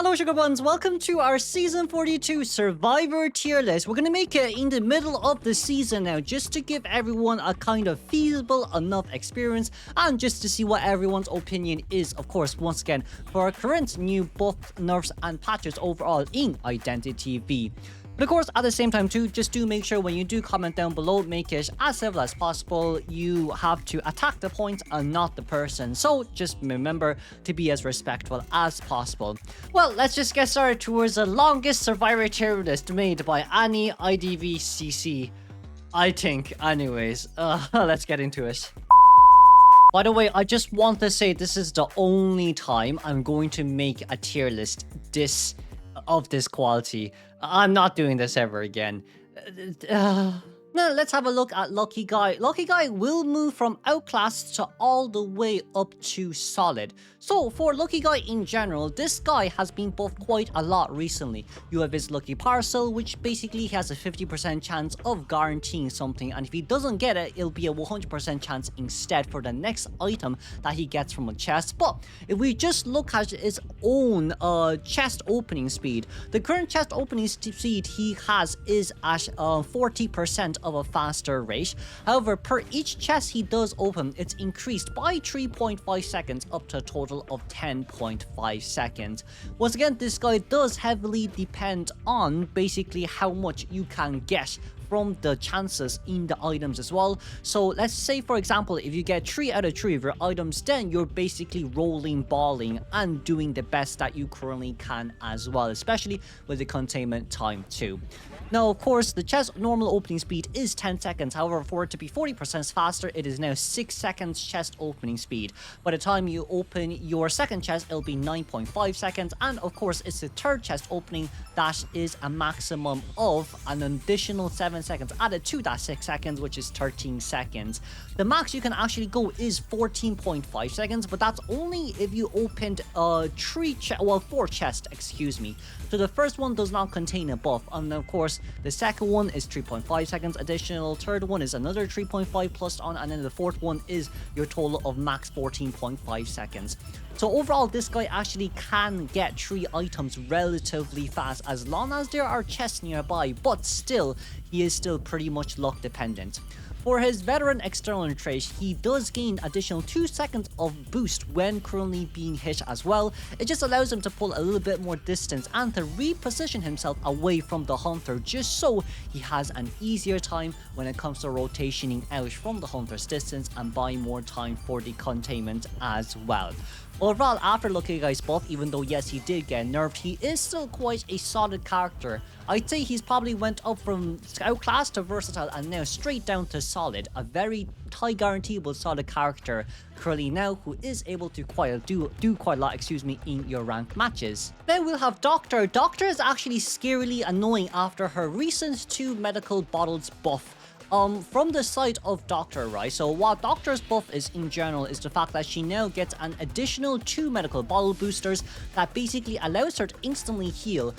Hello sugar buns, welcome to our season 42 survivor tier list. We're gonna make it in the middle of the season now, just to give everyone a kind of feasible enough experience and just to see what everyone's opinion is, of course, once again, for our current new buffs, nerfs and patches overall in Identity V. But of course, at the same time too, just do make sure when you do comment down below, make it as civil as possible. You have to attack the point and not the person. So just remember to be as respectful as possible. Well, let's just get started towards the longest survivor tier list made by any IDVCC. I think, anyways. Let's get into it. By the way, I just want to say this is the only time I'm going to make a tier list of this quality. I'm not doing this ever again. Now let's have a look at Lucky Guy. Lucky Guy will move from outclassed to all the way up to solid. So for Lucky Guy in general, this guy has been buffed quite a lot recently. You have his Lucky Parcel, which basically has a 50% chance of guaranteeing something, and if he doesn't get it, it'll be a 100% chance instead for the next item that he gets from a chest. But if we just look at his own chest opening speed, the current chest opening speed he has is at 40% of a faster rate. However, per each chest he does open, it's increased by 3.5 seconds up to a total of 10.5 seconds. Once again, this guy does heavily depend on basically how much you can get from the chances in the items as well. So let's say, for example, if you get 3 out of 3 of your items, then you're basically rolling, balling, and doing the best that you currently can as well, especially with the containment time too. Now, of course, the chest normal opening speed is 10 seconds. However, for it to be 40% faster, it is now 6 seconds chest opening speed. By the time you open your second chest, it'll be 9.5 seconds. And of course, it's the third chest opening that is a maximum of an additional 7 seconds added to that 6 seconds, which is 13 seconds. The max you can actually go is 14.5 seconds, but that's only if you opened 4 chests, excuse me. So the first one does not contain a buff, and of course the second one is 3.5 seconds additional, third one is another 3.5 plus on, and then the fourth one is your total of max 14.5 seconds. So overall, this guy actually can get 3 items relatively fast as long as there are chests nearby, but still, he is still pretty much luck dependent. For his veteran external trait, he does gain additional 2 seconds of boost when currently being hit as well. It just allows him to pull a little bit more distance and to reposition himself away from the hunter, just so he has an easier time when it comes to rotationing out from the hunter's distance and buying more time for the containment as well. Overall, after Lucky Guy's buff, even though yes, he did get nerfed, he is still quite a solid character. I'd say he's probably went up from outclassed to versatile and now straight down to solid. A very high guaranteeable solid character currently now, who is able to do quite a lot, excuse me, in your ranked matches. Then we'll have Doctor. Doctor is actually scarily annoying after her recent 2 medical bottles buff. From the side of Doctor, right? So what Doctor's buff is in general is the fact that she now gets an additional 2 medical bottle boosters that basically allows her to instantly heal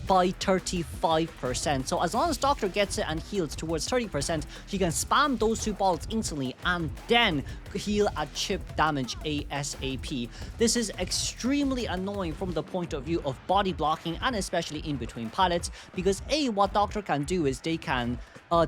by 35%. So as long as Doctor gets it and heals towards 30%, she can spam those 2 bottles instantly and then heal at chip damage ASAP. This is extremely annoying from the point of view of body blocking and especially in between pallets, because what Doctor can do is they can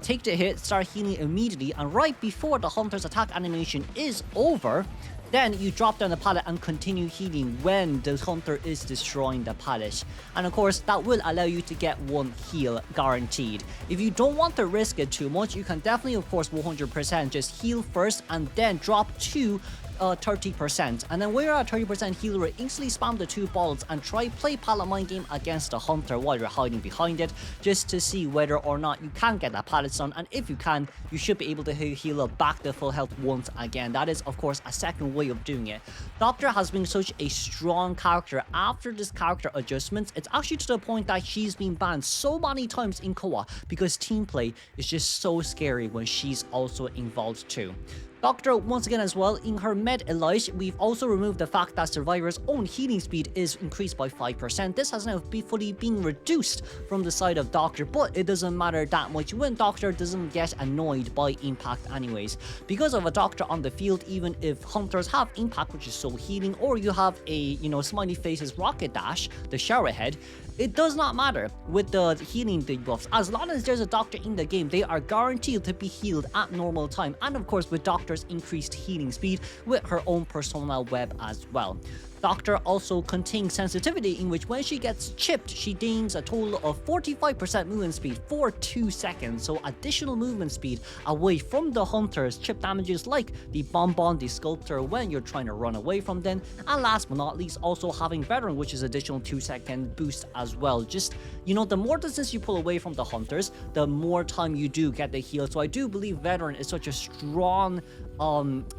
take the hit, start healing immediately, and right before the hunter's attack animation is over, then you drop down the pallet and continue healing when the hunter is destroying the pallet. And of course, that will allow you to get 1 heal guaranteed. If you don't want to risk it too much, you can definitely, of course, 100% just heal first and then drop to 30%, and then when you're at 30% healer, instantly spam the 2 bottles and play pallet mind game against the hunter while you're hiding behind it, just to see whether or not you can get that pallet stun, and if you can, you should be able to heal up back to full health once again. That is of course a second way of doing it. Doctor has been such a strong character after this character adjustments. It's actually to the point that she's been banned so many times in co-op because team play is just so scary when she's also involved too. Doctor, once again as well, in her med elite, we've also removed the fact that Survivor's own healing speed is increased by 5%. This has now fully been reduced from the side of Doctor, but it doesn't matter that much when Doctor doesn't get annoyed by impact anyways. Because of a Doctor on the field, even if hunters have impact, which is soul healing, or you have a, smiley faces rocket dash, the shower head, it does not matter with the healing debuffs. As long as there's a Doctor in the game, they are guaranteed to be healed at normal time, and of course with Doctor's increased healing speed with her own personal web as well. Doctor also contains sensitivity, in which when she gets chipped, she gains a total of 45% movement speed for 2 seconds, so additional movement speed away from the hunter's chip damages like the Bonbon, the Sculptor when you're trying to run away from them, and last but not least also having Veteran, which is additional 2-second boost as well. Just, the more distance you pull away from the hunters, the more time you do get the heal, so I do believe Veteran is such a strong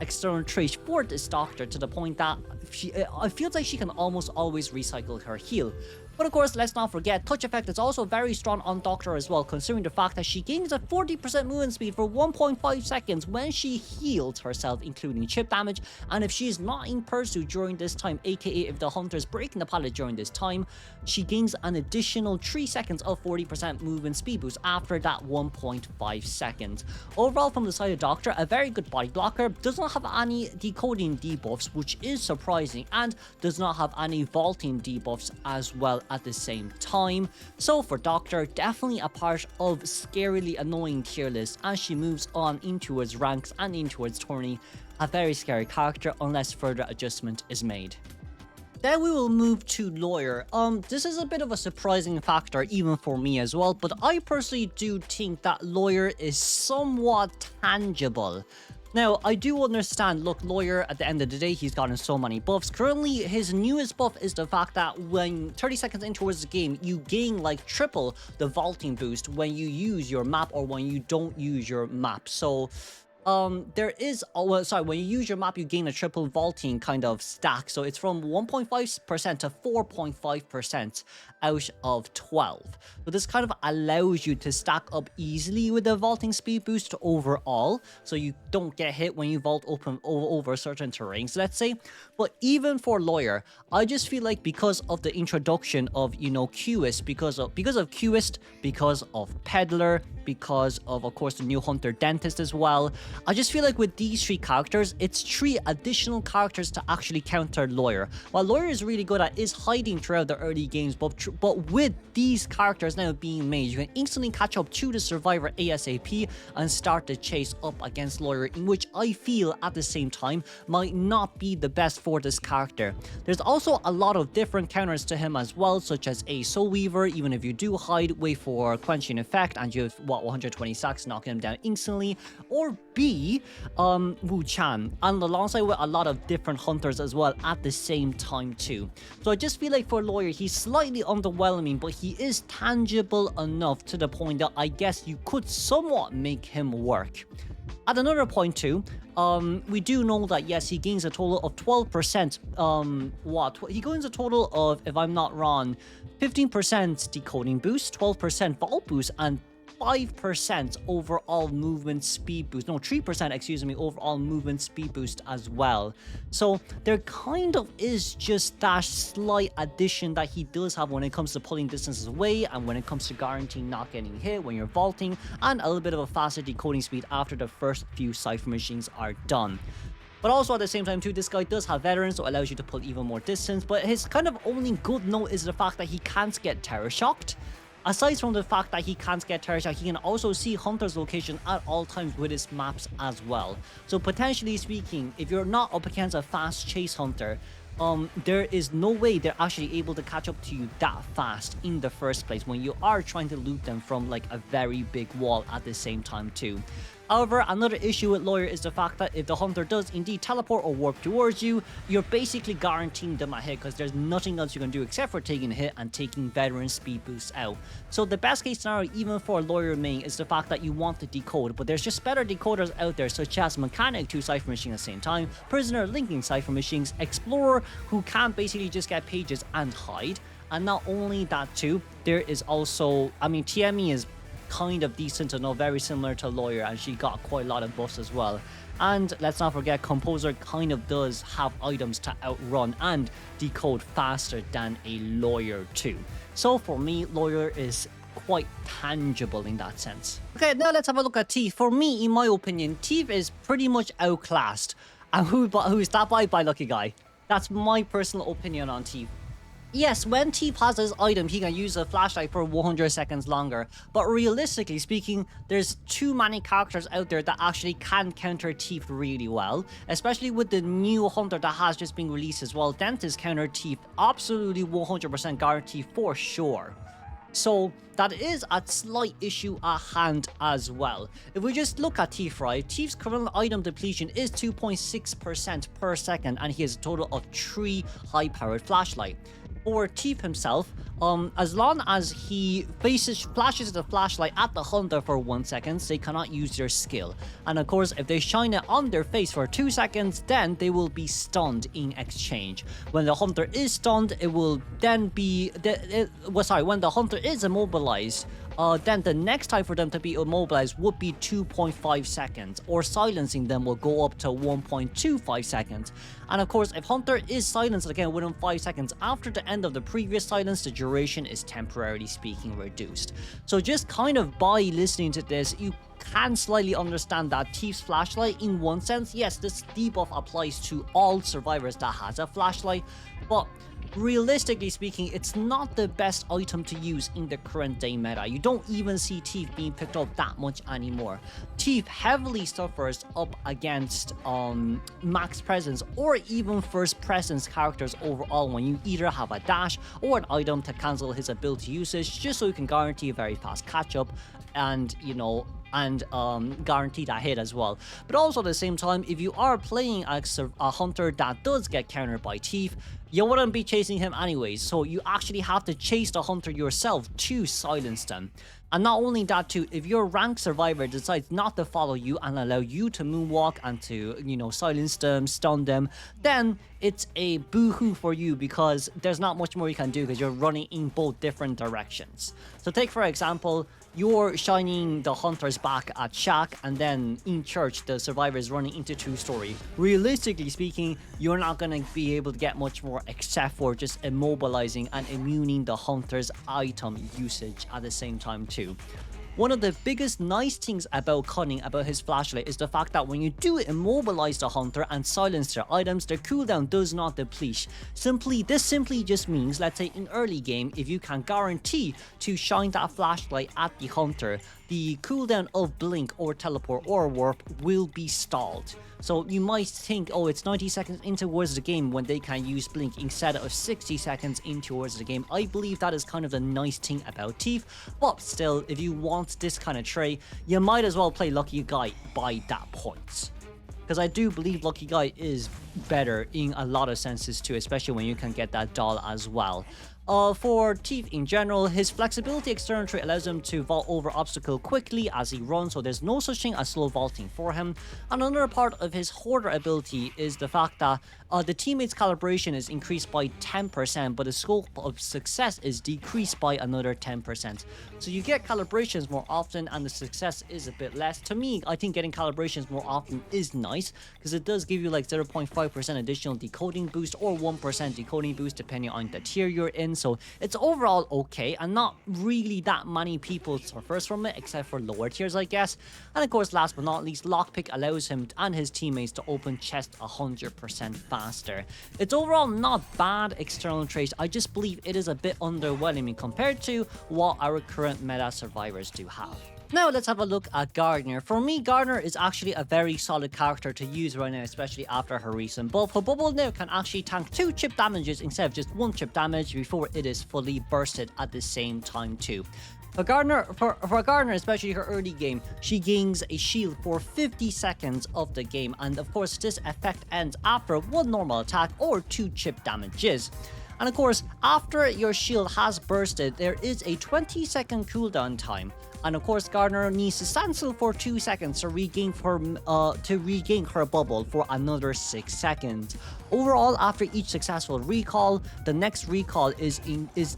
external trait for this Doctor, to the point that it feels like she can almost always recycle her heal. But of course, let's not forget, Touch Effect is also very strong on Doctor as well, considering the fact that she gains a 40% movement speed for 1.5 seconds when she heals herself, including chip damage, and if she is not in pursuit during this time, aka if the hunter is breaking the pallet during this time, she gains an additional 3 seconds of 40% movement speed boost after that 1.5 seconds. Overall, from the side of Doctor, a very good body blocker, does not have any decoding debuffs, which is surprising, and does not have any vaulting debuffs as well at the same time. So for Doctor, definitely a part of scarily annoying tier list as she moves on into its ranks and into its tourney. A very scary character unless further adjustment is made. Then we will move to Lawyer. This is a bit of a surprising factor even for me as well, but I personally do think that Lawyer is somewhat tangible. Now, I do understand, look, Lawyer, at the end of the day, he's gotten so many buffs. Currently, his newest buff is the fact that when 30 seconds in towards the game, you gain like triple the vaulting boost when you use your map or when you don't use your map. So, there is, when you use your map, you gain a triple vaulting kind of stack. So it's from 1.5% to 4.5% out of 12. So this kind of allows you to stack up easily with the vaulting speed boost overall, so you don't get hit when you vault over certain terrains, let's say. But even for Lawyer, I just feel like because of the introduction of, Qist, because of Qist, because of Peddler, because of course, the new Hunter Dentist as well, I just feel like with these 3 characters, it's 3 additional characters to actually counter Lawyer. What Lawyer is really good at is hiding throughout the early games, but with these characters now being made, you can instantly catch up to the Survivor ASAP and start the chase up against Lawyer, in which I feel at the same time might not be the best for this character. There's also a lot of different counters to him as well, such as A, Soul Weaver. Even if you do hide, wait for quenching effect and you have 120 stacks, knocking him down instantly, or B, Wu Chan, and alongside with a lot of different hunters as well at the same time too. So I just feel like for Lawyer, he's slightly underwhelming, but he is tangible enough to the point that I guess you could somewhat make him work. At another point too, we do know that yes, he gains a total of 12%, he gains a total of, if I'm not wrong, 15% decoding boost, 12% vault boost, and 5% overall movement speed boost. No, 3%, excuse me, overall movement speed boost as well. So there kind of is just that slight addition that he does have when it comes to pulling distances away and when it comes to guaranteeing not getting hit when you're vaulting, and a little bit of a faster decoding speed after the first few cipher machines are done. But also at the same time too, this guy does have Veteran, so it allows you to pull even more distance, but his kind of only good note is the fact that he can't get terror shocked. Aside from the fact that he can't get terror shock, he can also see Hunter's location at all times with his maps as well. So potentially speaking, if you're not up against a fast chase hunter, there is no way they're actually able to catch up to you that fast in the first place when you are trying to loot them from like a very big wall at the same time too. However, another issue with Lawyer is the fact that if the hunter does indeed teleport or warp towards you, you're basically guaranteeing them a hit because there's nothing else you can do except for taking a hit and taking Veteran speed boosts out. So the best case scenario even for Lawyer main is the fact that you want to decode, but there's just better decoders out there such as Mechanic 2 Cypher Machine at the same time, Prisoner linking Cypher Machines, Explorer who can basically just get pages and hide. And not only that too, there is also, TME is kind of decent enough, very similar to Lawyer, and she got quite a lot of buffs as well. And let's not forget, Composer kind of does have items to outrun and decode faster than a Lawyer too. So for me, Lawyer is quite tangible in that sense. Okay, now let's have a look at Thief. For me, in my opinion, Thief is pretty much outclassed. And who's that by Lucky Guy? That's my personal opinion on Thief. Yes, when Thief has his item, he can use a flashlight for 100 seconds longer. But realistically speaking, there's too many characters out there that actually can counter Thief really well. Especially with the new Hunter that has just been released as well. Dentist counter Thief, absolutely 100% guarantee for sure. So that is a slight issue at hand as well. If we just look at Thief, right, Thief's current item depletion is 2.6% per second, and he has a total of 3 high-powered flashlight. For Thief himself, as long as he flashes the flashlight at the hunter for 1 second, they cannot use their skill. And of course, if they shine it on their face for 2 seconds, then they will be stunned in exchange. When the hunter is stunned, it will then be... when the hunter is immobilized, then the next time for them to be immobilized would be 2.5 seconds, or silencing them will go up to 1.25 seconds. And of course, if Hunter is silenced again within 5 seconds after the end of the previous silence, the duration is temporarily speaking reduced. So just kind of by listening to this, you can slightly understand that Thief's flashlight, in one sense, yes, this debuff applies to all survivors that has a flashlight, but realistically speaking, it's not the best item to use in the current day meta. You don't even see Thief being picked up that much anymore. Thief heavily suffers up against max presence or even first presence characters overall when you either have a dash or an item to cancel his ability usage, just so you can guarantee a very fast catch up and, you know, guarantee that hit as well. But also at the same time, if you are playing a hunter that does get countered by Thief, you wouldn't be chasing him anyways, so you actually have to chase the hunter yourself to silence them. And not only that too, if your ranked survivor decides not to follow you and allow you to moonwalk and to, you know, silence them, stun them, then it's a boo-hoo for you, because there's not much more you can do because you're running in both different directions. So take for example, you're shining the hunter's back at Shack, and then in church the survivor is running into two-story. Realistically speaking, you're not going to be able to get much more except for just immobilizing and immuning the hunter's item usage at the same time too. One of the biggest nice things about Cunning, about his flashlight, is the fact that when you do immobilize the hunter and silence their items, their cooldown does not deplete. This simply just means, let's say in early game, if you can guarantee to shine that flashlight at the hunter, the cooldown of blink or teleport or warp will be stalled. So you might think, oh, it's 90 seconds in towards the game when they can use blink instead of 60 seconds in towards the game. I believe that is kind of the nice thing about Thief, but still, if you want this kind of tray, you might as well play Lucky Guy by that point. Because I do believe Lucky Guy is better in a lot of senses too, especially when you can get that doll as well. For Thief in general, his flexibility external trait allows him to vault over obstacle quickly as he runs, so there's no such thing as slow vaulting for him. And another part of his hoarder ability is the fact that the teammate's calibration is increased by 10%, but the scope of success is decreased by another 10%. So you get calibrations more often and the success is a bit less. To me, I think getting calibrations more often is nice, because it does give you like 0.5% additional decoding boost or 1% decoding boost depending on the tier you're in. So it's overall okay, and not really that many people suffers from it except for lower tiers, I guess. And of course, last but not least, lockpick allows him and his teammates to open chests 100% faster. It's overall not bad external traits. I just believe it is a bit underwhelming compared to what our current meta survivors do have. Now let's have a look at Gardener. For me, Gardener is actually a very solid character to use right now, especially after her recent buff. Her bubble now can actually tank 2 chip damages instead of just 1 chip damage before it is fully bursted at the same time too. For Gardener, especially her early game, she gains a shield for 50 seconds of the game, and of course this effect ends after 1 normal attack or 2 chip damages. And of course, after your shield has bursted, there is a 20-second cooldown time. And of course, Gardner needs to stand still for 2 seconds to regain her bubble for another 6 seconds. Overall, after each successful recall, the next recall is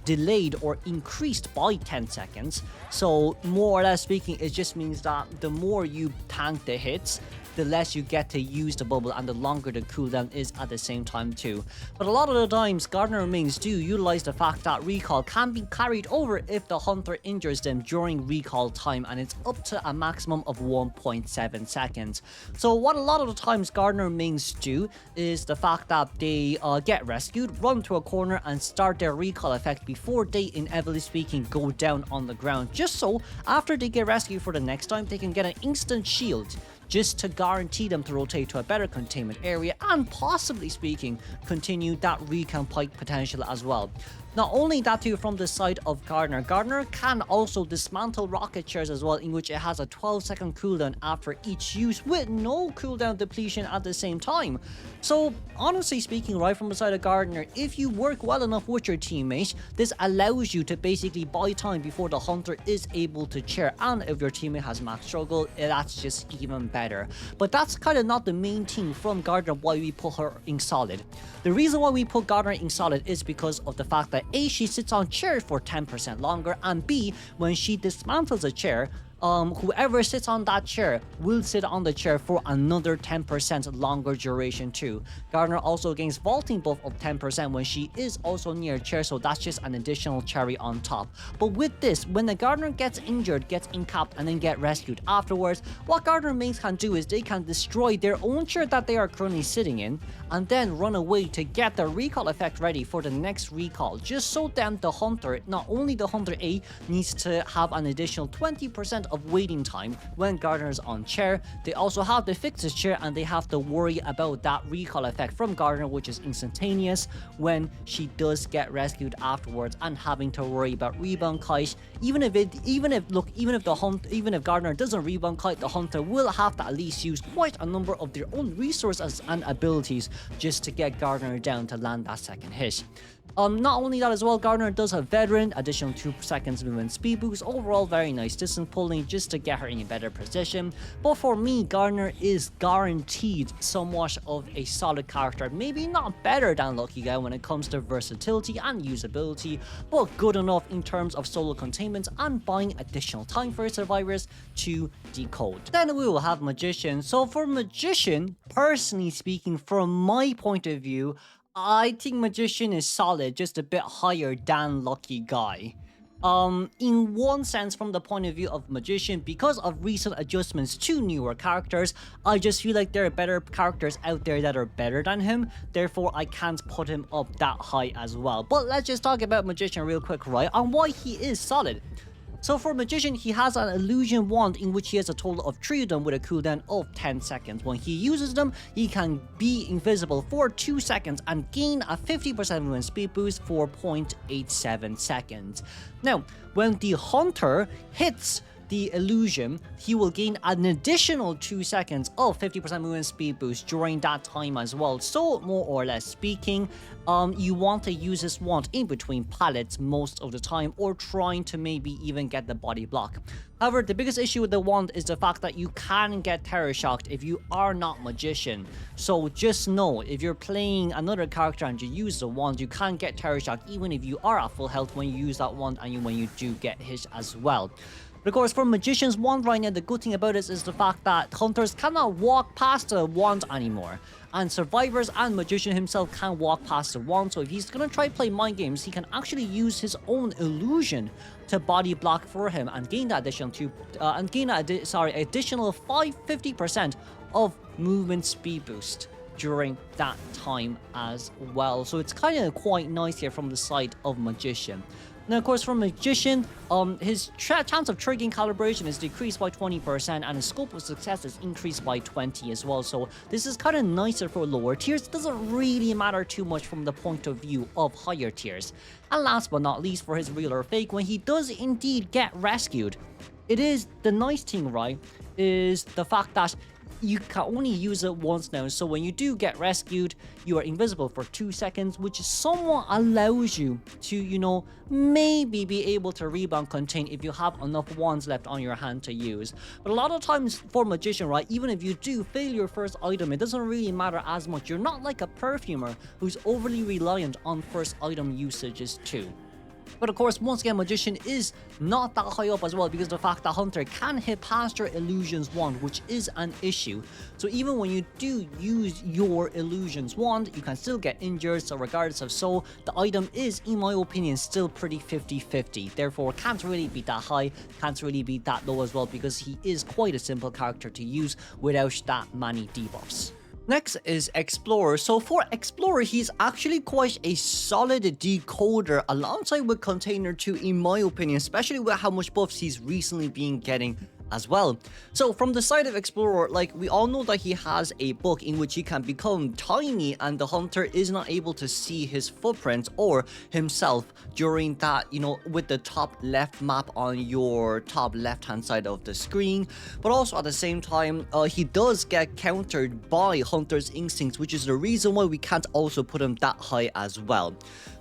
delayed or increased by 10 seconds. So more or less speaking, it just means that the more you tank the hits, the less you get to use the bubble and the longer the cooldown is at the same time too. But a lot of the times, Gardner mains do utilize the fact that recall can be carried over if the hunter injures them during recall time, and it's up to a maximum of 1.7 seconds. So what a lot of the times Gardner mains do is the fact that they get rescued, run to a corner and start their recall effect before they, inevitably speaking, go down on the ground, just so after they get rescued for the next time, they can get an instant shield, just to guarantee them to rotate to a better containment area and, possibly speaking, continue that recon pike potential as well. Not only that too, from the side of Gardner can also dismantle rocket chairs as well, in which it has a 12-second cooldown after each use with no cooldown depletion at the same time. So honestly speaking, right from the side of Gardner, if you work well enough with your teammate, this allows you to basically buy time before the hunter is able to chair, and if your teammate has max struggle, that's just even better. But that's kind of not the main thing from Gardner why we put her in solid. The reason why we put Gardner in solid is because of the fact that A, she sits on chair for 10% longer, and B, when she dismantles a chair, whoever sits on that chair will sit on the chair for another 10% longer duration too. Gardner also gains vaulting buff of 10% when she is also near a chair, so that's just an additional cherry on top. But with this, when the Gardner gets injured, gets incapped, and then get rescued afterwards, what Gardner mains can do is they can destroy their own chair that they are currently sitting in, and then run away to get the recall effect ready for the next recall, just so then the hunter, not only the hunter A, needs to have an additional 20% of waiting time when Gardner's on chair, they also have to fix his chair and they have to worry about that recall effect from Gardner, which is instantaneous when she does get rescued afterwards, and having to worry about rebound kite. Even if Gardner doesn't rebound kite, the hunter will have to at least use quite a number of their own resources and abilities just to get Gardner down to land that second hit. Not only that as well, Gardner does have Veteran, additional 2 seconds movement speed boost, overall very nice distance pulling just to get her in a better position. But for me, Gardner is guaranteed somewhat of a solid character, maybe not better than Lucky Guy when it comes to versatility and usability, but good enough in terms of solo containment and buying additional time for survivors to decode. Then we will have Magician. So for Magician, personally speaking, from my point of view, I think Magician is solid, just a bit higher than Lucky Guy. In one sense, from the point of view of Magician, because of recent adjustments to newer characters, I just feel like there are better characters out there that are better than him, therefore I can't put him up that high as well. But let's just talk about Magician real quick, right, on why he is solid. So for Magician, he has an illusion wand in which he has a total of 3 of them with a cooldown of 10 seconds. When he uses them, he can be invisible for 2 seconds and gain a 50% movement speed boost for 0.87 seconds. Now, when the hunter hits the illusion, he will gain an additional 2 seconds of 50% movement speed boost during that time as well. So more or less speaking, you want to use this wand in between pallets most of the time, or trying to maybe even get the body block. However, the biggest issue with the wand is the fact that you can get terror shocked if you are not Magician. So just know, if you're playing another character and you use the wand, you can get terror shocked even if you are at full health when you use that wand and when you do get hit as well. But of course, for Magician's wand right now, the good thing about it is the fact that hunters cannot walk past the wand anymore, and survivors and Magician himself can walk past the wand. So if he's gonna try to play mind games, he can actually use his own illusion to body block for him and gain that additional additional 50% of movement speed boost during that time as well. So it's kind of quite nice here from the side of Magician. Now, of course, for Magician, his chance of triggering calibration is decreased by 20%, and his scope of success is increased by 20 as well. So this is kind of nicer for lower tiers. It doesn't really matter too much from the point of view of higher tiers. And last but not least, for his real or fake, when he does indeed get rescued, it is the nice thing, right, is the fact that you can only use it once now. So when you do get rescued, you are invisible for 2 seconds, which somewhat allows you to, you know, maybe be able to rebound contain if you have enough wands left on your hand to use. But a lot of times for Magician, right, even if you do fail your first item, it doesn't really matter as much. You're not like a Perfumer who's overly reliant on first item usages too. But of course, once again, Magician is not that high up as well because of the fact that Hunter can hit past your Illusions wand, which is an issue. So even when you do use your Illusions wand, you can still get injured. So regardless of so, the item is, in my opinion, still pretty 50-50. Therefore, can't really be that high, can't really be that low as well because he is quite a simple character to use without that many debuffs. Next is Explorer. So for Explorer, he's actually quite a solid decoder alongside with Container 2 in my opinion, especially with how much buffs he's recently been getting as well. So from the side of Explorer, like we all know that he has a book in which he can become tiny and the hunter is not able to see his footprints or himself during that, you know, with the top left map on your top left hand side of the screen. But also at the same time, he does get countered by Hunter's Instincts, which is the reason why we can't also put him that high as well.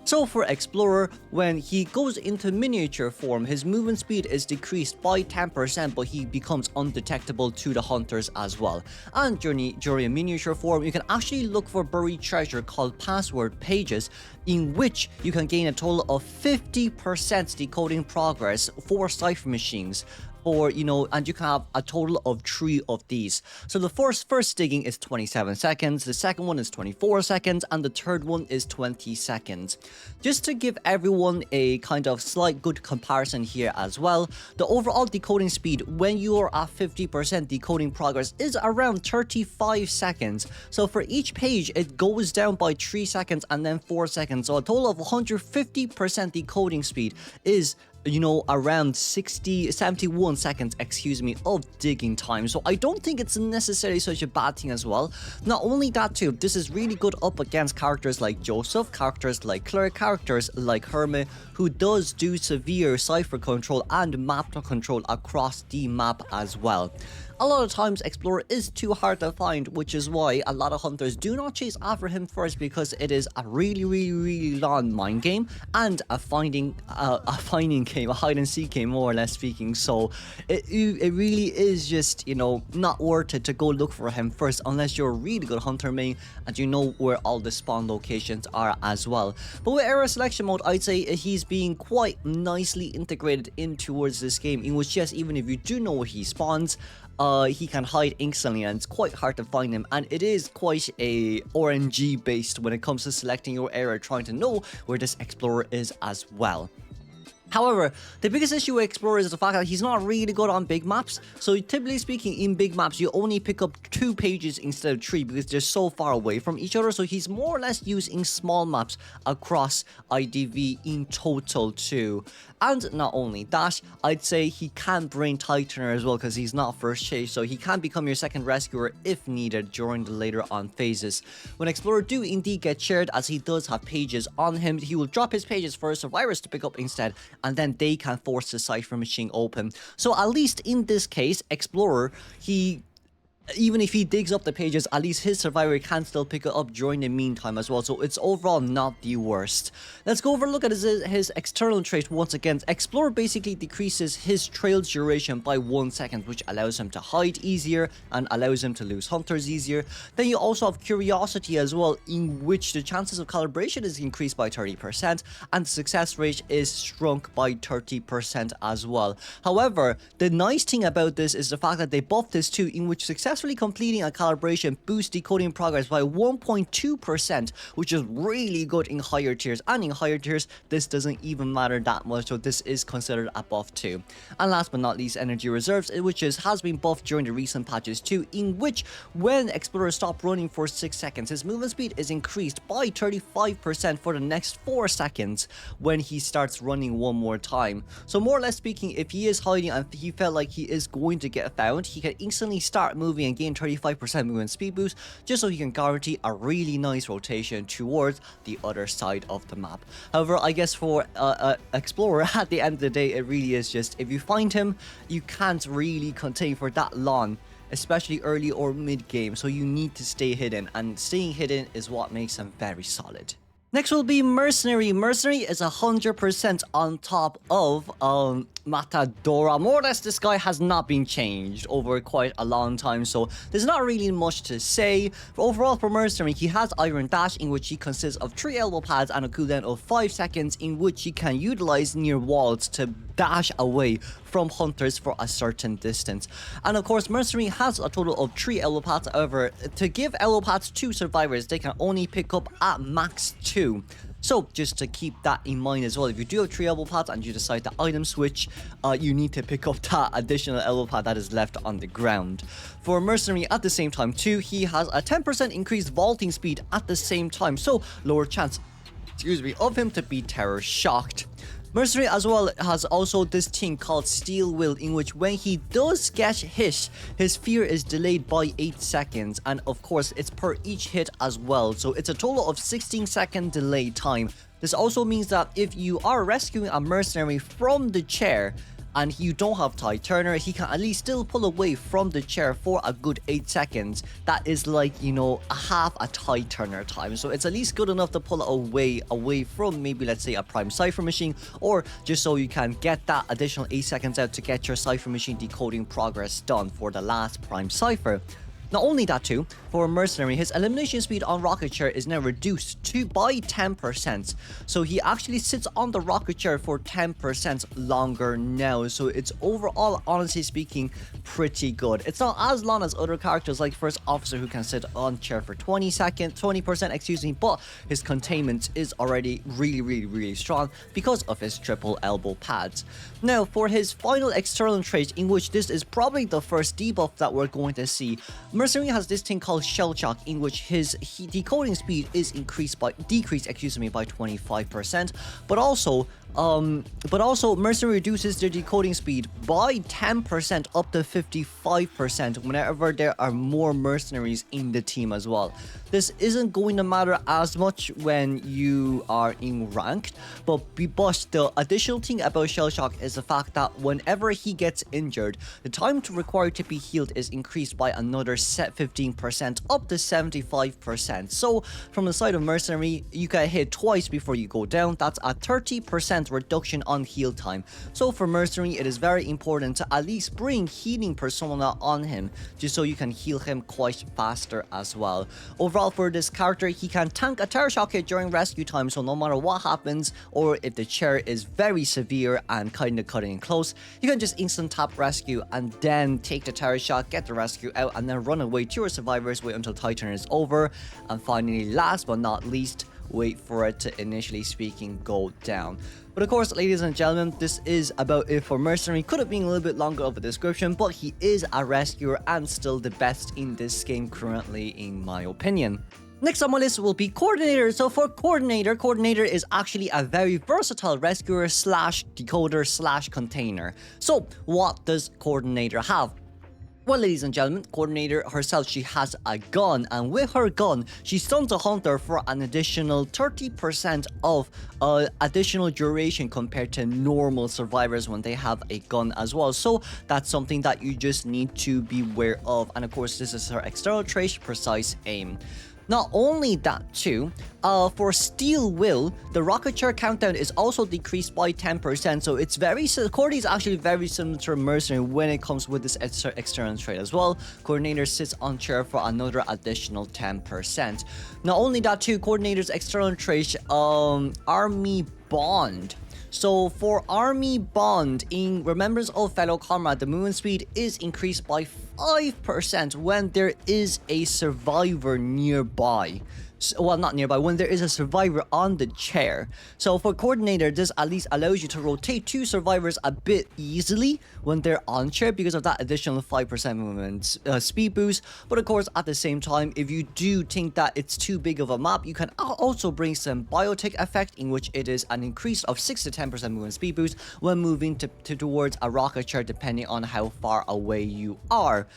So for Explorer, when he goes into miniature form, his movement speed is decreased by 10%, but he becomes undetectable to the hunters as well. And during miniature form, you can actually look for buried treasure called password pages, in which you can gain a total of 50% decoding progress for cipher machines. Or, you know, and you can have a total of 3 of these. So the first digging is 27 seconds, the second one is 24 seconds, and the third one is 20 seconds. Just to give everyone a kind of slight good comparison here as well, the overall decoding speed when you are at 50% decoding progress is around 35 seconds. So for each page, it goes down by 3 seconds and then 4 seconds. So a total of 150% decoding speed is, you know, around 71 seconds, excuse me, of digging time. So I don't think it's necessarily such a bad thing as well. Not only that too, this is really good up against characters like Joseph, characters like Claire, characters like Hermit, who does do severe cipher control and map control across the map as well. A lot of times Explorer is too hard to find, which is why a lot of hunters do not chase after him first, because it is a really long mind game and a finding game, a hide and seek game, more or less speaking. So it really is just, you know, not worth it to go look for him first unless you're a really good hunter main and you know where all the spawn locations are as well. But with area selection mode, I'd say he's being quite nicely integrated in towards this game, in which, yes, even if you do know where he spawns, he can hide instantly and it's quite hard to find him, and it is quite a RNG based when it comes to selecting your area, trying to know where this Explorer is as well. However, the biggest issue with Explorer is the fact that he's not really good on big maps. So typically speaking, in big maps, you only pick up 2 pages instead of 3 because they're so far away from each other. So he's more or less used in small maps across IDV in total too. And not only that, I'd say he can bring Tightener as well because he's not first chase. So he can become your second rescuer if needed during the later on phases. When Explorer do indeed get shared, as he does have pages on him, he will drop his pages for survivors to pick up instead, and then they can force the cipher machine open. So at least in this case, Explorer, even if he digs up the pages, at least his survivor can still pick it up during the meantime as well. So it's overall not the worst. Let's go over a look at his external trait once again. Explorer basically decreases his trail duration by 1 second, which allows him to hide easier and allows him to lose hunters easier. Then you also have Curiosity as well, in which the chances of calibration is increased by 30% and success rate is shrunk by 30% as well. However, the nice thing about this is the fact that they buffed this too, in which successfully completing a calibration boosts decoding progress by 1.2%, which is really good in higher tiers. And in higher tiers, this doesn't even matter that much, so this is considered a buff too. And last but not least, Energy Reserves, which has been buffed during the recent patches too, in which when Explorer stops running for 6 seconds, his movement speed is increased by 35% for the next 4 seconds when he starts running one more time. So more or less speaking, if he is hiding and he felt like he is going to get found, he can instantly start moving and gain 35% movement speed boost, just so he can guarantee a really nice rotation towards the other side of the map. However, I guess for Explorer, at the end of the day, it really is just, if you find him, you can't really contain for that long especially early or mid game, so you need to stay hidden, and staying hidden is what makes him very solid. Next will be Mercenary. Mercenary is 100% on top of Matador. More or less, this guy has not been changed over quite a long time, so there's not really much to say. Overall, for Mercenary, he has Iron Dash, in which he consists of 3 elbow pads and a cooldown of 5 seconds, in which he can utilize near walls to dash away from hunters for a certain distance. And of course, Mercenary has a total of 3 elbow pads. However, to give elbow pads to survivors, they can only pick up at max 2. So just to keep that in mind as well, if you do have 3 elbow pads and you decide to item switch, you need to pick up that additional elbow pad that is left on the ground. For Mercenary at the same time too, he has a 10% increased vaulting speed at the same time, so lower chance, of him to be terror shocked. Mercenary as well has also this thing called Steel Will, in which when he does get hit, his fear is delayed by 8 seconds, and of course it's per each hit as well, so it's a total of 16-second delay time. This also means that if you are rescuing a Mercenary from the chair and you don't have tie turner, he can at least still pull away from the chair for a good 8 seconds. That is like, you know, a half a tie turner time, so it's at least good enough to pull away from maybe, let's say, a prime cipher machine, or just so you can get that additional 8 seconds out to get your cipher machine decoding progress done for the last prime cipher. Not only that too, for Mercenary, his elimination speed on rocket chair is now reduced by 10%. So he actually sits on the rocket chair for 10% longer now. So it's overall, honestly speaking, pretty good. It's not as long as other characters like First Officer, who can sit on chair for 20%, excuse me, but his containment is already really strong because of his triple elbow pads. Now, for his final external trait, in which this is probably the first debuff that we're going to see, Mercenary has this thing called Shell Shock, in which his decoding speed is decreased by 25%, but also Mercenary reduces their decoding speed by 10% up to 55% whenever there are more Mercenaries in the team as well. This isn't going to matter as much when you are in ranked, but the additional thing about Shell Shock is the fact that whenever he gets injured, the time required to be healed is increased by another 15% up to 75%. So from the side of Mercenary, you get hit twice before you go down. That's a 30% reduction on heal time. So for Mercenary, it is very important to at least bring healing persona on him, just so you can heal him quite faster as well. Overall, for this character, he can tank a terror shock hit during rescue time, so no matter what happens, or if the chair is very severe and kind of cutting it close, you can just instant tap rescue and then take the terror shock, get the rescue out, and then run away to your survivors, wait until Titan is over, and finally, last but not least, wait for it to, initially speaking, go down. But of course, ladies and gentlemen, this is about it for Mercenary. Could have been a little bit longer of a description, but he is a rescuer and still the best in this game currently, in my opinion. Next on my list will be Coordinator. So for Coordinator is actually a very versatile rescuer slash decoder slash container. So what does Coordinator have? Well, ladies and gentlemen, Coordinator herself, she has a gun, and with her gun, she stuns a hunter for an additional 30% of additional duration compared to normal survivors when they have a gun as well. So that's something that you just need to be aware of. And of course, this is her external trait, Precise Aim. Not only that too, for Steel Will, the rocket chair countdown is also decreased by 10%, so it's Cordy is actually very similar to Mercenary when it comes with this external trait as well. Coordinator sits on chair for another additional 10%. Not only that too, Coordinator's external trait, Army Bond. So for Army Bond, in Remembrance of Fellow Comrade, the movement speed is increased by 5% when there is a survivor nearby. Well, not nearby, when there is a survivor on the chair. So for Coordinator, this at least allows you to rotate 2 survivors a bit easily when they're on chair because of that additional 5% movement speed boost. But of course, at the same time, if you do think that it's too big of a map, you can also bring some biotech effect, in which it is an increase of 6 to 10% movement speed boost when moving towards a rocket chair, depending on how far away you are.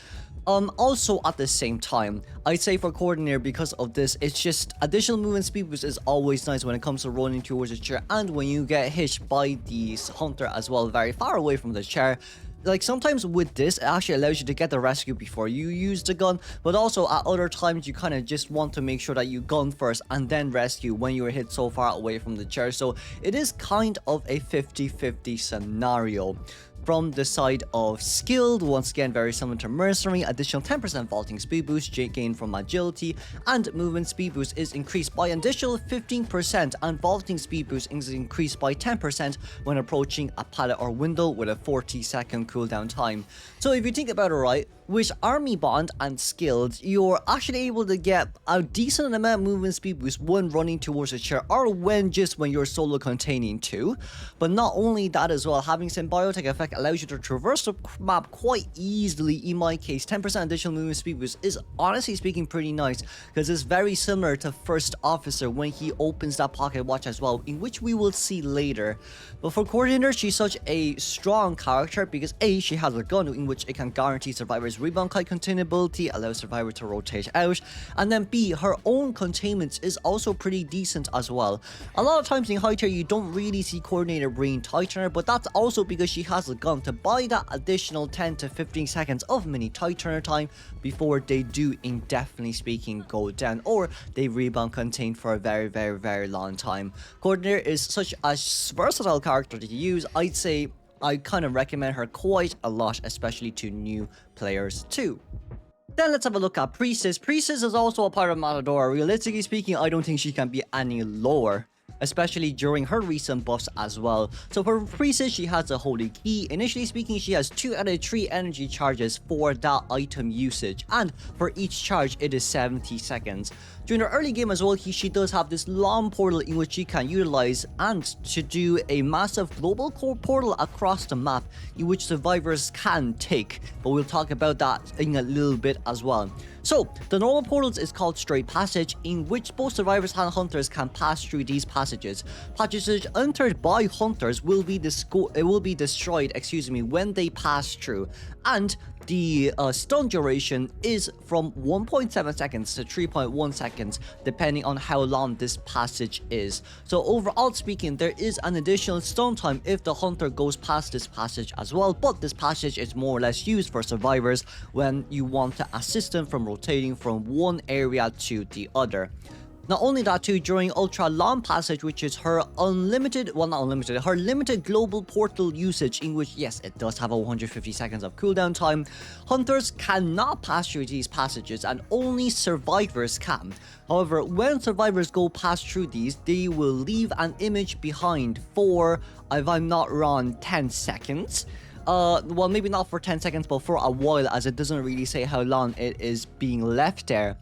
Also at the same time, I'd say for Coordinator, because of this, it's just additional movement speed boost is always nice when it comes to rolling towards a chair, and when you get hit by the hunter as well, very far away from the chair, like sometimes with this, it actually allows you to get the rescue before you use the gun, but also at other times you kind of just want to make sure that you gun first and then rescue when you are hit so far away from the chair. So it is kind of a 50-50 scenario. From the side of skilled, once again very similar to Mercenary, additional 10% vaulting speed boost gained from agility, and movement speed boost is increased by an additional 15%, and vaulting speed boost is increased by 10% when approaching a pallet or window with a 40-second cooldown time. So if you think about it right, with Army Bond and Skilled, you're actually able to get a decent amount of movement speed boost when running towards a chair or when you're solo containing too. But not only that as well, having Symbiotic effect allows you to traverse the map quite easily. In my case, 10% additional movement speed boost is honestly speaking pretty nice, because it's very similar to First Officer when he opens that pocket watch as well, in which we will see later. But for Coordinator, she's such a strong character because A, she has a gun in which it can guarantee survivors rebound kite containability, allows survivor to rotate out, and then B, her own containment is also pretty decent as well. A lot of times in high tier you don't really see Coordinator bringing Tightener, but that's also because she has a gun to buy that additional 10 to 15 seconds of mini Tightener time before they do, indefinitely speaking, go down, or they rebound contain for a very long time. Coordinator is such a versatile character to use. I'd say I kind of recommend her quite a lot, especially to new players too. Then let's have a look at Priestess. Priestess is also a part of Matador. Realistically speaking, I don't think she can be any lower, especially during her recent buffs as well. So for Priestess, she has a Holy Key. Initially speaking, she has 2 out of 3 energy charges for that item usage, and for each charge it is 70 seconds. During the early game as well, she does have this long portal in which she can utilize and to do a massive global core portal across the map in which survivors can take, but we'll talk about that in a little bit as well. So the normal portals is called Straight Passage, in which both survivors and hunters can pass through these passages. Passages entered by hunters will be destroyed, when they pass through, and the stun duration is from 1.7 seconds to 3.1 seconds, depending on how long this passage is. So overall speaking, there is an additional stun time if the hunter goes past this passage as well, but this passage is more or less used for survivors when you want to assist them from rotating from one area to the other. Not only that too, during Ultra Long Passage, which is her her limited global portal usage, in which, yes, it does have a 150 seconds of cooldown time, hunters cannot pass through these passages and only survivors can. However, when survivors go past through these, they will leave an image behind for, if I'm not wrong, 10 seconds. Well, maybe not for 10 seconds, but for a while, as it doesn't really say how long it is being left there.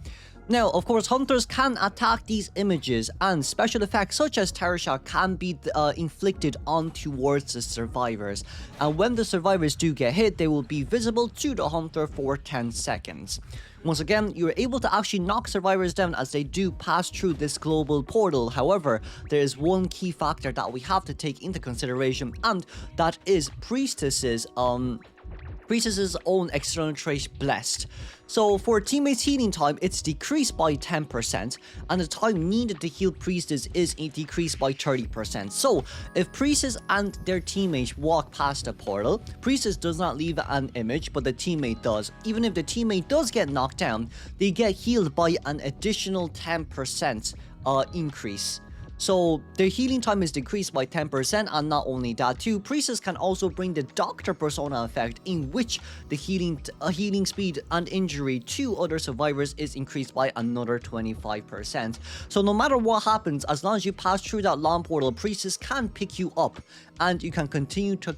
Now, of course, hunters can attack these images, and special effects such as Terror Shot can be inflicted on towards the survivors. And when the survivors do get hit, they will be visible to the hunter for 10 seconds. Once again, you're able to actually knock survivors down as they do pass through this global portal. However, there is one key factor that we have to take into consideration, and that is Priestess's own external trait, Blessed. So for teammates' healing time, it's decreased by 10%, and the time needed to heal Priestess is decreased by 30%. So if Priestess and their teammate walk past the portal, Priestess does not leave an image, but the teammate does. Even if the teammate does get knocked down, they get healed by an additional 10% increase. So their healing time is decreased by 10%, and not only that too, Priestess can also bring the Doctor Persona effect, in which the healing speed and injury to other survivors is increased by another 25%. So no matter what happens, as long as you pass through that long portal, Priestess can pick you up, and you can continue to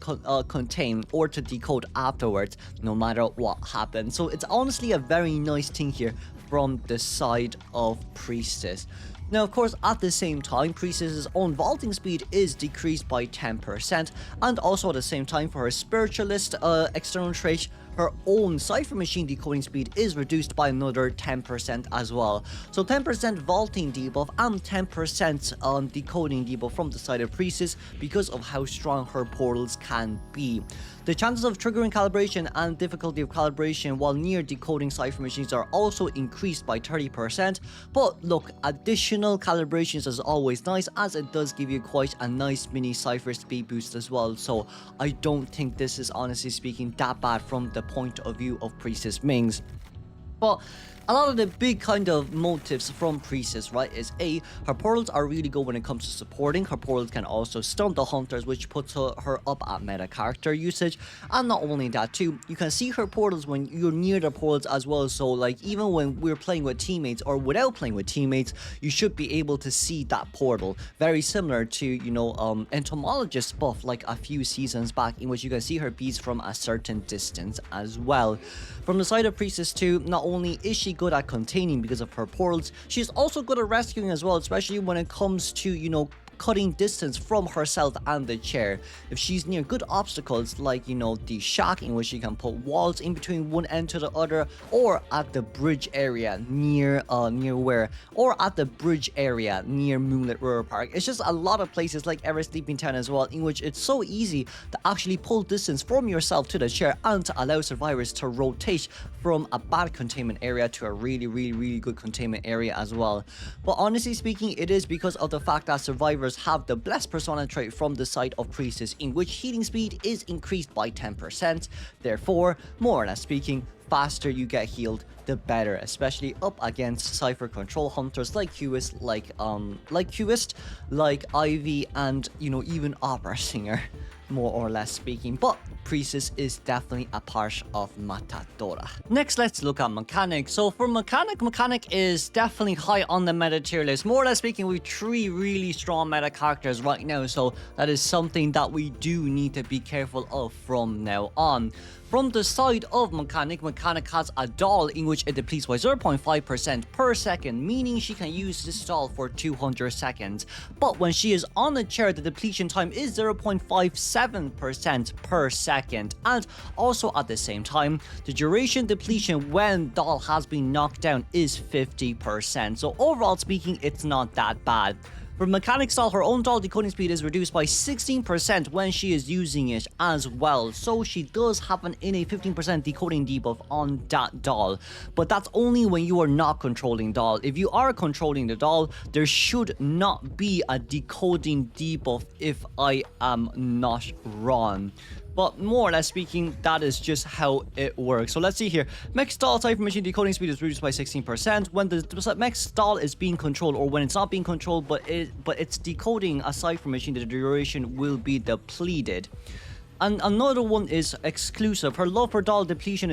contain or to decode afterwards, no matter what happens. So it's honestly a very nice thing here from the side of Priestess. Now, of course, at the same time, Priestess's own vaulting speed is decreased by 10%, and also at the same time, for her Spiritualist external trait, her own Cipher Machine decoding speed is reduced by another 10% as well. So 10% vaulting debuff and 10% decoding debuff from the side of Priestess because of how strong her portals can be. The chances of triggering calibration and difficulty of calibration while near decoding Cipher Machines are also increased by 30%, but look, additional calibrations is always nice as it does give you quite a nice mini Cipher speed boost as well, so I don't think this is honestly speaking that bad from the point of view of Priestess Mings. But a lot of the big kind of motives from Priestess, right, is A, her portals are really good when it comes to supporting. Her portals can also stun the hunters, which puts her up at meta character usage. And not only that too, you can see her portals when you're near the portals as well. So like even when we're playing with teammates or without playing with teammates, you should be able to see that portal. Very similar to, you know, Entomologist buff like a few seasons back, in which you can see her beads from a certain distance as well. From the side of Priestess too, not only is she good at containing because of her portals, she's also good at rescuing as well, especially when it comes to, you know, cutting distance from herself and the chair. If she's near good obstacles like, you know, the shack, in which she can put walls in between one end to the other, or at the bridge area near at the bridge area near Moonlit River Park. It's just a lot of places like Ever Sleeping Town as well, in which it's so easy to actually pull distance from yourself to the chair and to allow survivors to rotate from a bad containment area to a really good containment area as well. But honestly speaking, it is because of the fact that survivors have the Blessed Persona trait from the side of Priestess, in which healing speed is increased by 10%. Therefore, more or less speaking, faster you get healed, the better, especially up against Cipher control hunters like Qist, like Ivy, and, you know, even Opera Singer, more or less speaking. But Priestess is definitely a part of Matadora. Next, let's look at Mechanic. So for Mechanic is definitely high on the meta tier list. More or less speaking, we have 3 really strong meta characters right now, so that is something that we do need to be careful of from now on. From the side of Mechanic has a doll in which it depletes by 0.5% per second, meaning she can use this doll for 200 seconds. But when she is on the chair, the depletion time is 0.57% per second. And also at the same time, the duration depletion when doll has been knocked down is 50%. So overall speaking, it's not that bad. For Mechanic's doll, her own doll decoding speed is reduced by 16% when she is using it as well. So she does have an innate 15% decoding debuff on that doll. But that's only when you are not controlling doll. If you are controlling the doll, there should not be a decoding debuff if I am not wrong. But more or less speaking, that is just how it works. So let's see here. Mech's doll Cipher Machine decoding speed is reduced by 16%. When the Mech's doll is being controlled, or when it's not being controlled, but it's decoding a Cipher Machine, the duration will be depleted. And another one is exclusive. Her love for doll depletion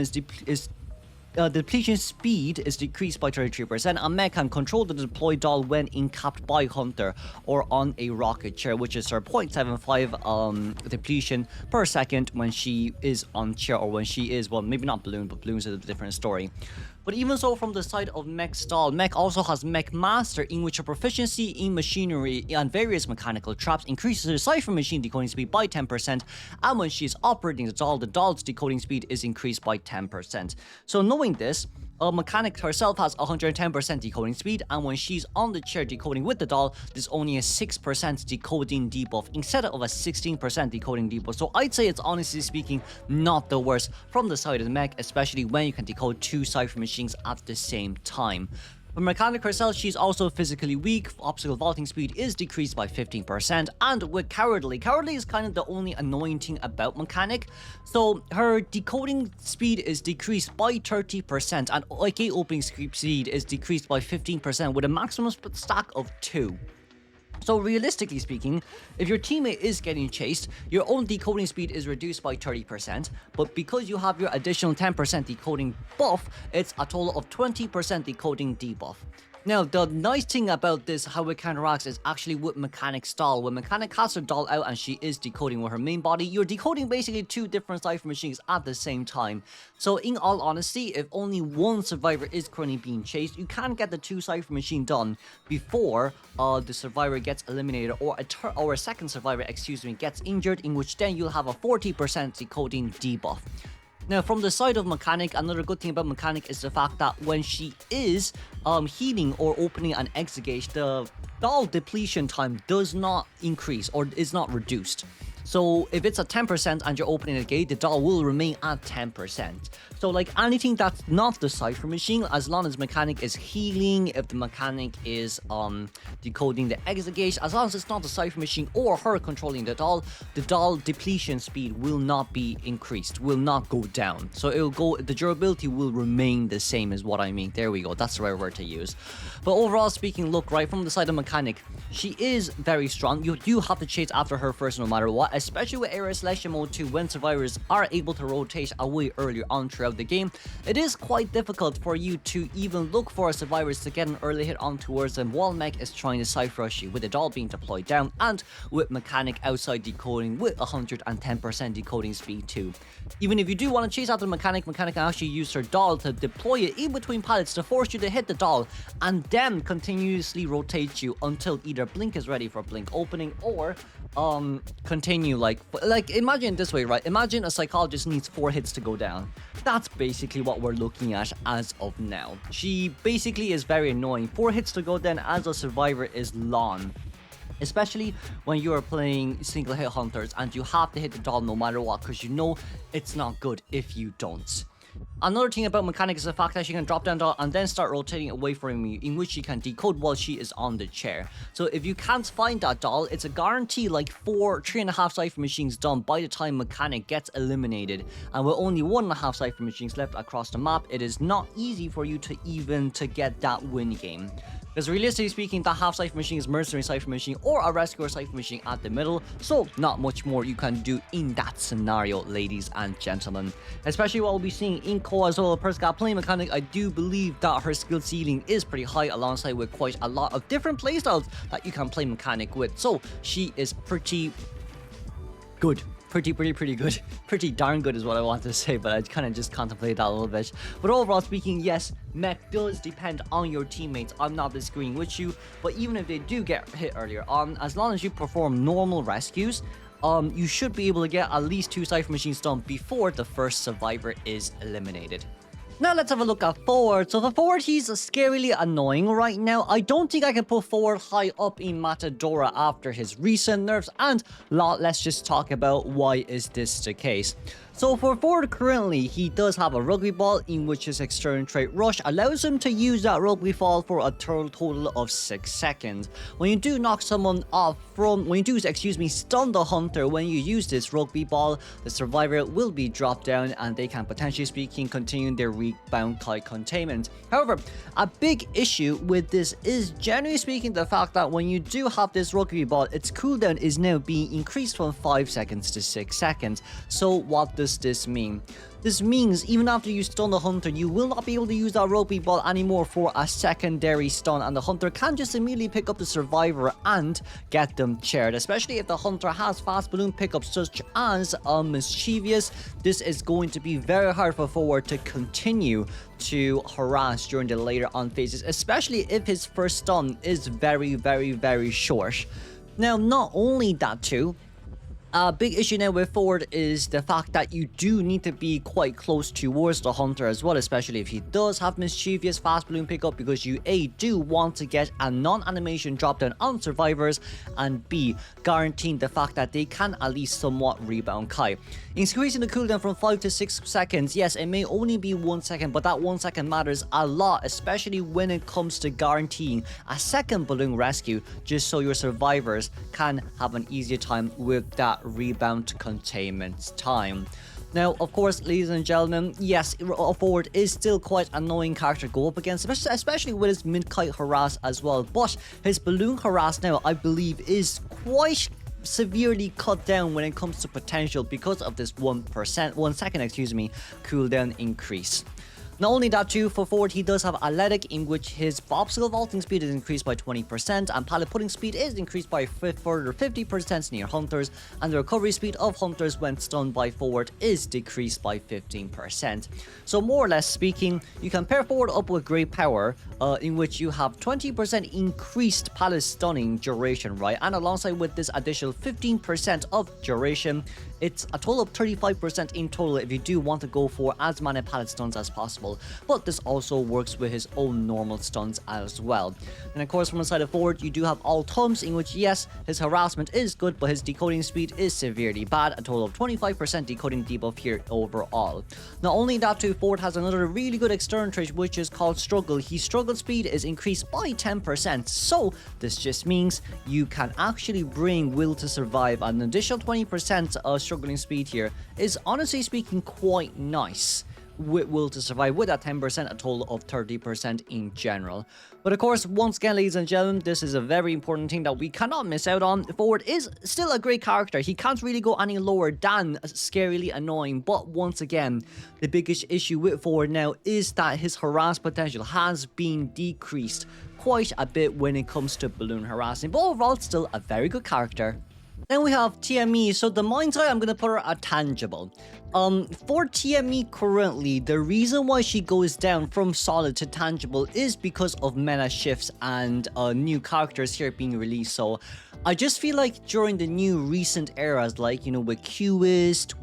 depletion speed is decreased by 33%. A mech can control the deployed doll when encapped by Hunter or on a rocket chair, which is her 0.75 depletion per second when she is on chair, or when she is, well, maybe not balloon, but balloons is a different story. But even so, from the side of Mech's doll, Mech also has Mech Master, in which her proficiency in machinery and various mechanical traps increases her Cipher Machine decoding speed by 10%, and when she is operating the doll's decoding speed is increased by 10%. So knowing this, Mechanic herself has 110% decoding speed, and when she's on the chair decoding with the doll, there's only a 6% decoding debuff instead of a 16% decoding debuff. So I'd say it's, honestly speaking, not the worst from the side of the mech, especially when you can decode 2 Cipher Machines at the same time. For Mechanic herself, she's also physically weak. Obstacle vaulting speed is decreased by 15%. And with Cowardly is kind of the only annoying thing about Mechanic. So her decoding speed is decreased by 30%, and AK opening speed is decreased by 15% with a maximum stack of 2. So realistically speaking, if your teammate is getting chased, your own decoding speed is reduced by 30%, but because you have your additional 10% decoding buff, it's a total of 20% decoding debuff. Now, the nice thing about this, how it counteracts, is actually with Mechanic's doll. When Mechanic has her doll out and she is decoding with her main body, you're decoding basically 2 different Cipher Machines at the same time. So in all honesty, if only one survivor is currently being chased, you can get the 2 Cipher Machine done before the survivor gets eliminated, or a second survivor, gets injured, in which then you'll have a 40% decoding debuff. Now, from the side of Mechanic, another good thing about Mechanic is the fact that when she is healing or opening an exit gauge, the doll depletion time does not increase or is not reduced. So if it's at 10% and you're opening a gate, the doll will remain at 10%. So like anything that's not the Cipher Machine, as long as Mechanic is healing, if the Mechanic is decoding the exit gate, as long as it's not the Cipher Machine or her controlling the doll depletion speed will not be increased, will not go down. So it'll go, the durability will remain the same is what I mean. There we go, that's the right word to use. But overall speaking, look, right from the side of Mechanic, she is very strong. You do have to chase after her first no matter what, especially with Area Celestial Mode 2 when survivors are able to rotate away earlier on throughout the game. It is quite difficult for you to even look for survivors to get an early hit on towards them while Mech is trying to Cypher rush you, with the doll being deployed down and with Mechanic outside decoding with 110% decoding speed too. Even if you do want to chase after the Mechanic can actually use her doll to deploy it in between pallets to force you to hit the doll and then continuously rotate you until either Blink is ready for Blink opening or continue like imagine this way, right? Imagine a Psychologist needs 4 hits to go down. That's basically what we're looking at as of now. She basically is very annoying. 4 hits to go down as a survivor is long, especially when you are playing single hit hunters and you have to hit the doll no matter what, because you know it's not good if you don't. Another thing about Mechanic is the fact that she can drop down doll and then start rotating away from you, in which she can decode while she is on the chair. So if you can't find that doll, it's a guarantee like 3.5 Cipher Machines done by the time Mechanic gets eliminated. And with only 1.5 Cipher Machines left across the map, it is not easy for you to even get that win game. Because realistically speaking, that half Cipher Machine is Mercenary Cipher Machine or a Rescuer Cipher Machine at the middle, so not much more you can do in that scenario, ladies and gentlemen. Especially what we'll be seeing in Co as well. Perscat playing Mechanic, I do believe that her skill ceiling is pretty high alongside with quite a lot of different playstyles that you can play Mechanic with, so she is pretty good. Pretty good. Pretty darn good is what I want to say, but I kind of just contemplate that a little bit. But overall speaking, yes, Mech does depend on your teammates. I'm not disagreeing with you, but even if they do get hit earlier on, as long as you perform normal rescues, you should be able to get at least 2 Cipher Machines done before the first survivor is eliminated. Now let's have a look at Forward. So for Forward, he's scarily annoying right now. I don't think I can put Forward high up in Matador after his recent nerfs, and let's just talk about why is this the case. So for Forward currently, he does have a Rugby Ball in which his external trait Rush allows him to use that Rugby Ball for a total of 6 seconds. When you do knock someone off stun the hunter when you use this Rugby Ball, the survivor will be dropped down and they can potentially speaking continue their rebound kite containment. However, a big issue with this is generally speaking the fact that when you do have this Rugby Ball, its cooldown is now being increased from 5 seconds to 6 seconds. So what does this mean? This means even after you stun the hunter, you will not be able to use that Rugby Ball anymore for a secondary stun, and the hunter can just immediately pick up the survivor and get them chaired. Especially if the hunter has fast balloon pickups such as Mischievous, this is going to be very hard for Forward to continue to harass during the later on phases, especially if his first stun is very short. Now, not only that too, a big issue now with Forward is the fact that you do need to be quite close towards the hunter as well, especially if he does have Mischievous fast balloon pickup, because you A, do want to get a non-animation drop down on survivors, and B, guaranteeing the fact that they can at least somewhat rebound Kai. Increasing the cooldown from 5 to 6 seconds, yes, it may only be 1 second, but that 1 second matters a lot, especially when it comes to guaranteeing a second balloon rescue, just so your survivors can have an easier time with that rebound containment time. Now, of course, ladies and gentlemen, yes, Forward is still quite an annoying character to go up against, especially with his mid-kite harass as well, but his balloon harass now, I believe, is quite severely cut down when it comes to potential because of this 1 second cooldown increase. Not only that too, for Forward he does have Athletic, in which his obstacle vaulting speed is increased by 20% and pallet putting speed is increased by further 50% near hunters, and the recovery speed of hunters when stunned by Forward is decreased by 15%. So more or less speaking, you can pair Forward up with Great Power, in which you have 20% increased pallet stunning duration, right? And alongside with this additional 15% of duration, It's a total of 35% in total if you do want to go for as many pallet stuns as possible, but this also works with his own normal stuns as well. And of course, from the side of forward, you do have all thumbs, in which yes, his harassment is good, but his decoding speed is severely bad, a total of 25% decoding debuff here overall. Not only that too, forward has another really good external trait which is called struggle. His struggle speed is increased by 10%, so this just means you can actually bring will to survive. An additional 20% struggling speed here is honestly speaking quite nice with will to survive. With that 10%, a total of 30% in general. But of course, once again, ladies and gentlemen, this is a very important thing that we cannot miss out on. Forward is still a great character. He can't really go any lower than scarily annoying, but once again, the biggest issue with Forward now is that his harass potential has been decreased quite a bit when it comes to balloon harassing, but overall still a very good character. Then we have TME. So the mind's eye, I'm going to put her at tangible. For TME currently, the reason why she goes down from solid to tangible is because of meta shifts and new characters here being released. So I just feel like during the new recent eras, like, you know, with Qist,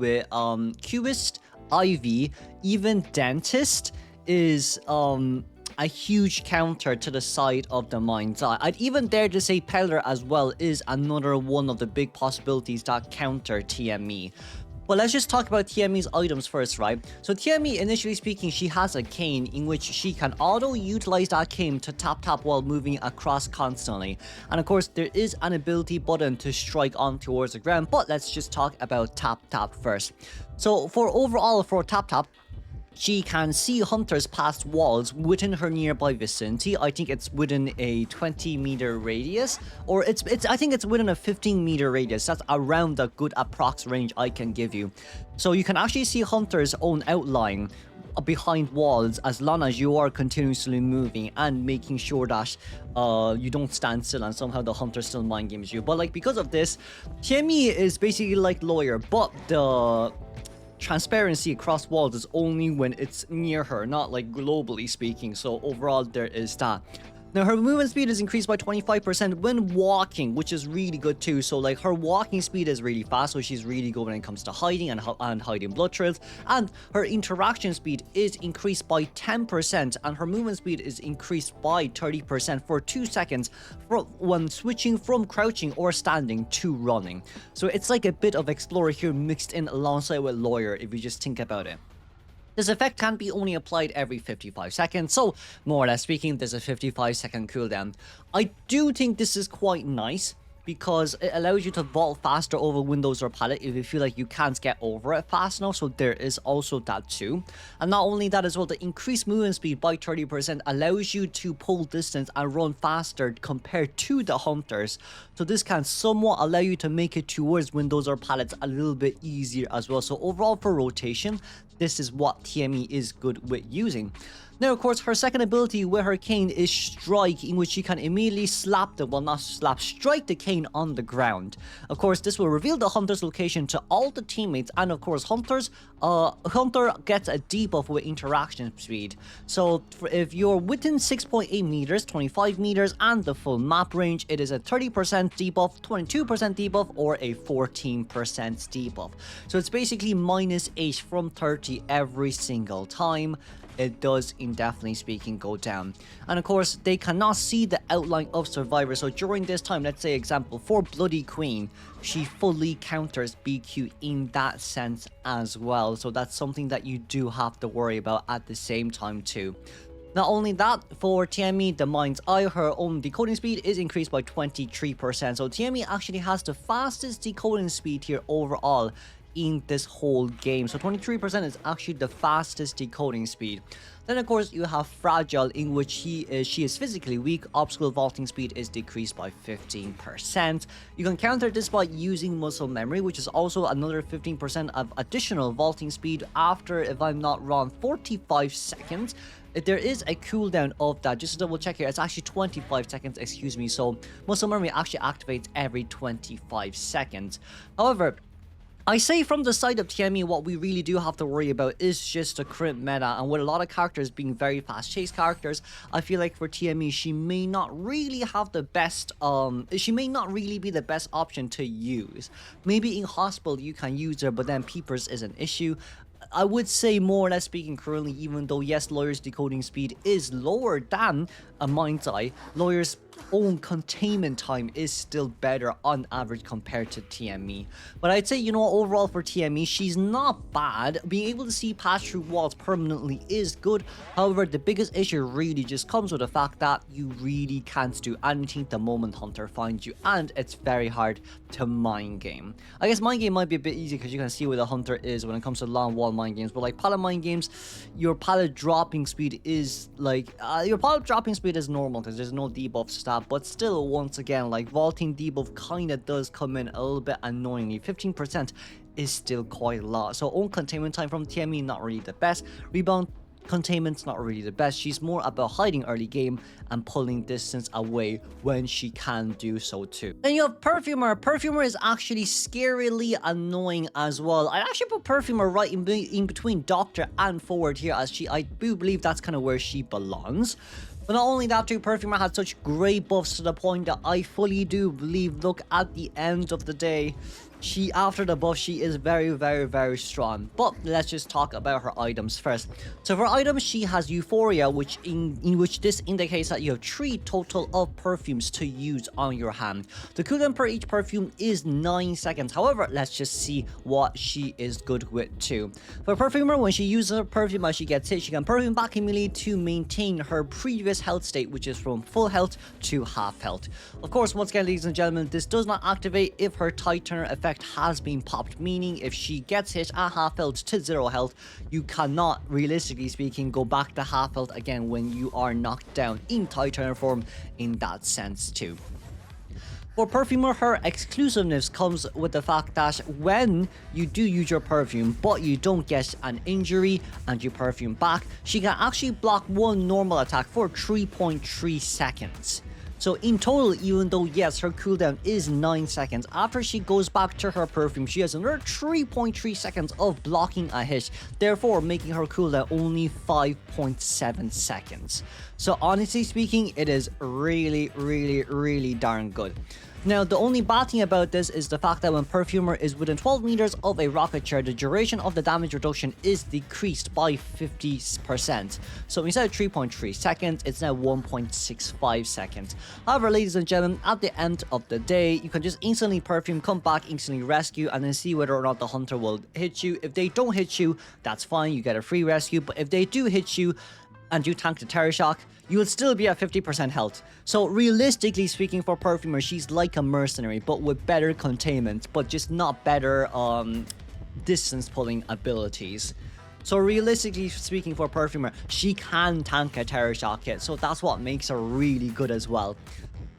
Ivy, even Dentist is a huge counter to the side of the mind's eye. I'd even dare to say Peddler as well is another one of the big possibilities that counter TME. But let's just talk about TME's items first, right? So TME, initially speaking, she has a cane in which she can auto-utilize that cane to tap while moving across constantly. And of course, there is an ability button to strike on towards the ground, but let's just talk about tap first. So for tap, she can see hunters past walls within her nearby vicinity. I think it's within a 20-meter radius, or I think it's within a 15-meter radius. That's around the good approx range I can give you. So you can actually see hunters' own outline behind walls as long as you are continuously moving and making sure that you don't stand still and somehow the hunter still mind games you. But like, because of this, TME is basically like Lawyer, but the transparency across walls is only when it's near her, not like globally speaking. So overall, there is that. Now, her movement speed is increased by 25% when walking, which is really good too. So like, her walking speed is really fast, so she's really good when it comes to hiding and hiding blood trails. And her interaction speed is increased by 10%, and her movement speed is increased by 30% for 2 seconds when switching from crouching or standing to running. So it's like a bit of Explorer here mixed in alongside with Lawyer, if you just think about it. This effect can be only applied every 55 seconds, so more or less speaking, there's a 55-second cooldown. I do think this is quite nice because it allows you to vault faster over windows or pallet if you feel like you can't get over it fast enough, so there is also that too. And not only that as well, the increased movement speed by 30% allows you to pull distance and run faster compared to the hunters. So this can somewhat allow you to make it towards windows or pallets a little bit easier as well. So overall, for rotation, this is what TME is good with using. Now, of course, her second ability with her cane is Strike, in which she can immediately strike the cane on the ground. Of course, this will reveal the hunter's location to all the teammates, and of course, Hunter gets a debuff with interaction speed. So if you're within 6.8 meters, 25 meters, and the full map range, it is a 30% debuff, 22% debuff, or a 14% debuff. So it's basically -8 from 30 every single time. It does, indefinitely speaking, go down. And of course, they cannot see the outline of Survivor. So during this time, let's say example, for Bloody Queen, she fully counters BQ in that sense as well. So that's something that you do have to worry about at the same time too. Not only that, for TME, the Mind's Eye, her own decoding speed is increased by 23%. So TME actually has the fastest decoding speed here overall in this whole game. So 23% is actually the fastest decoding speed. Then of course you have Fragile, in which she is physically weak. Obstacle vaulting speed is decreased by 15%. You can counter this by using muscle memory, which is also another 15% of additional vaulting speed after, if I'm not wrong, 45 seconds. There is a cooldown of that. Just to double check here, it's actually 25 seconds, excuse me. So muscle memory actually activates every 25 seconds. However, I say from the side of TME, what we really do have to worry about is just the current meta, and with a lot of characters being very fast-chased characters, I feel like for TME, she may not really have the best, she may not really be the best option to use. Maybe in Hospital you can use her, but then Peepers is an issue. I would say more or less speaking currently, even though yes, Lawyer's decoding speed is lower than a Mind's Eye, Lawyer's own containment time is still better on average compared to TME. But I'd say, you know, overall for TME, she's not bad. Being able to see pass through walls permanently is good. However, the biggest issue really just comes with the fact that you really can't do anything the moment Hunter finds you, and it's very hard to mind game. I guess mind game might be a bit easy because you can see where the Hunter is when it comes to long wall mind games, but like pallet mind games, your pallet dropping speed is like your pallet dropping speed is normal because there's no debuff stat, but still, once again, like vaulting debuff kind of does come in a little bit annoyingly. 15% is still quite a lot. So own containment time from TME, not really the best. Rebound containment's not really the best. She's more about hiding early game and pulling distance away when she can do so too. Then you have Perfumer. Perfumer is actually scarily annoying as well. I actually put Perfumer right in between Doctor and Forward here, as I do believe that's kind of where she belongs. But not only that too, Perfumer had such great buffs to the point that I fully do believe, look, at the end of the day, after the buff, she is very, very, very strong. But let's just talk about her items first. So for items, she has Euphoria, which in which this indicates that you have 3 total of perfumes to use on your hand. The cooldown per each perfume is 9 seconds. However, let's just see what she is good with too. For Perfumer, when she uses her perfume as she gets hit, she can perfume back immediately to maintain her previous health state, which is from full health to half health. Of course, once again, ladies and gentlemen, this does not activate if her Tide Turner effect has been popped, meaning if she gets hit at half health to 0 health, you cannot, realistically speaking, go back to half health again when you are knocked down in Tide Turner form in that sense too. For Perfumer, her exclusiveness comes with the fact that when you do use your perfume but you don't get an injury and you perfume back, she can actually block 1 normal attack for 3.3 seconds. So in total, even though yes, her cooldown is 9 seconds, after she goes back to her perfume, she has another 3.3 seconds of blocking a hit, therefore making her cooldown only 5.7 seconds. So honestly speaking, it is really, really, really darn good. Now, the only bad thing about this is the fact that when Perfumer is within 12 meters of a rocket chair, the duration of the damage reduction is decreased by 50%. So instead of 3.3 seconds, it's now 1.65 seconds. However, ladies and gentlemen, at the end of the day, you can just instantly perfume, come back, instantly rescue, and then see whether or not the Hunter will hit you. If they don't hit you, that's fine, you get a free rescue. But if they do hit you and you tank the Terror Shock, you will still be at 50% health. So realistically speaking, for Perfumer, she's like a Mercenary, but with better containment, but just not better distance pulling abilities. So realistically speaking, for Perfumer, she can tank a Terror Shock hit, so that's what makes her really good as well.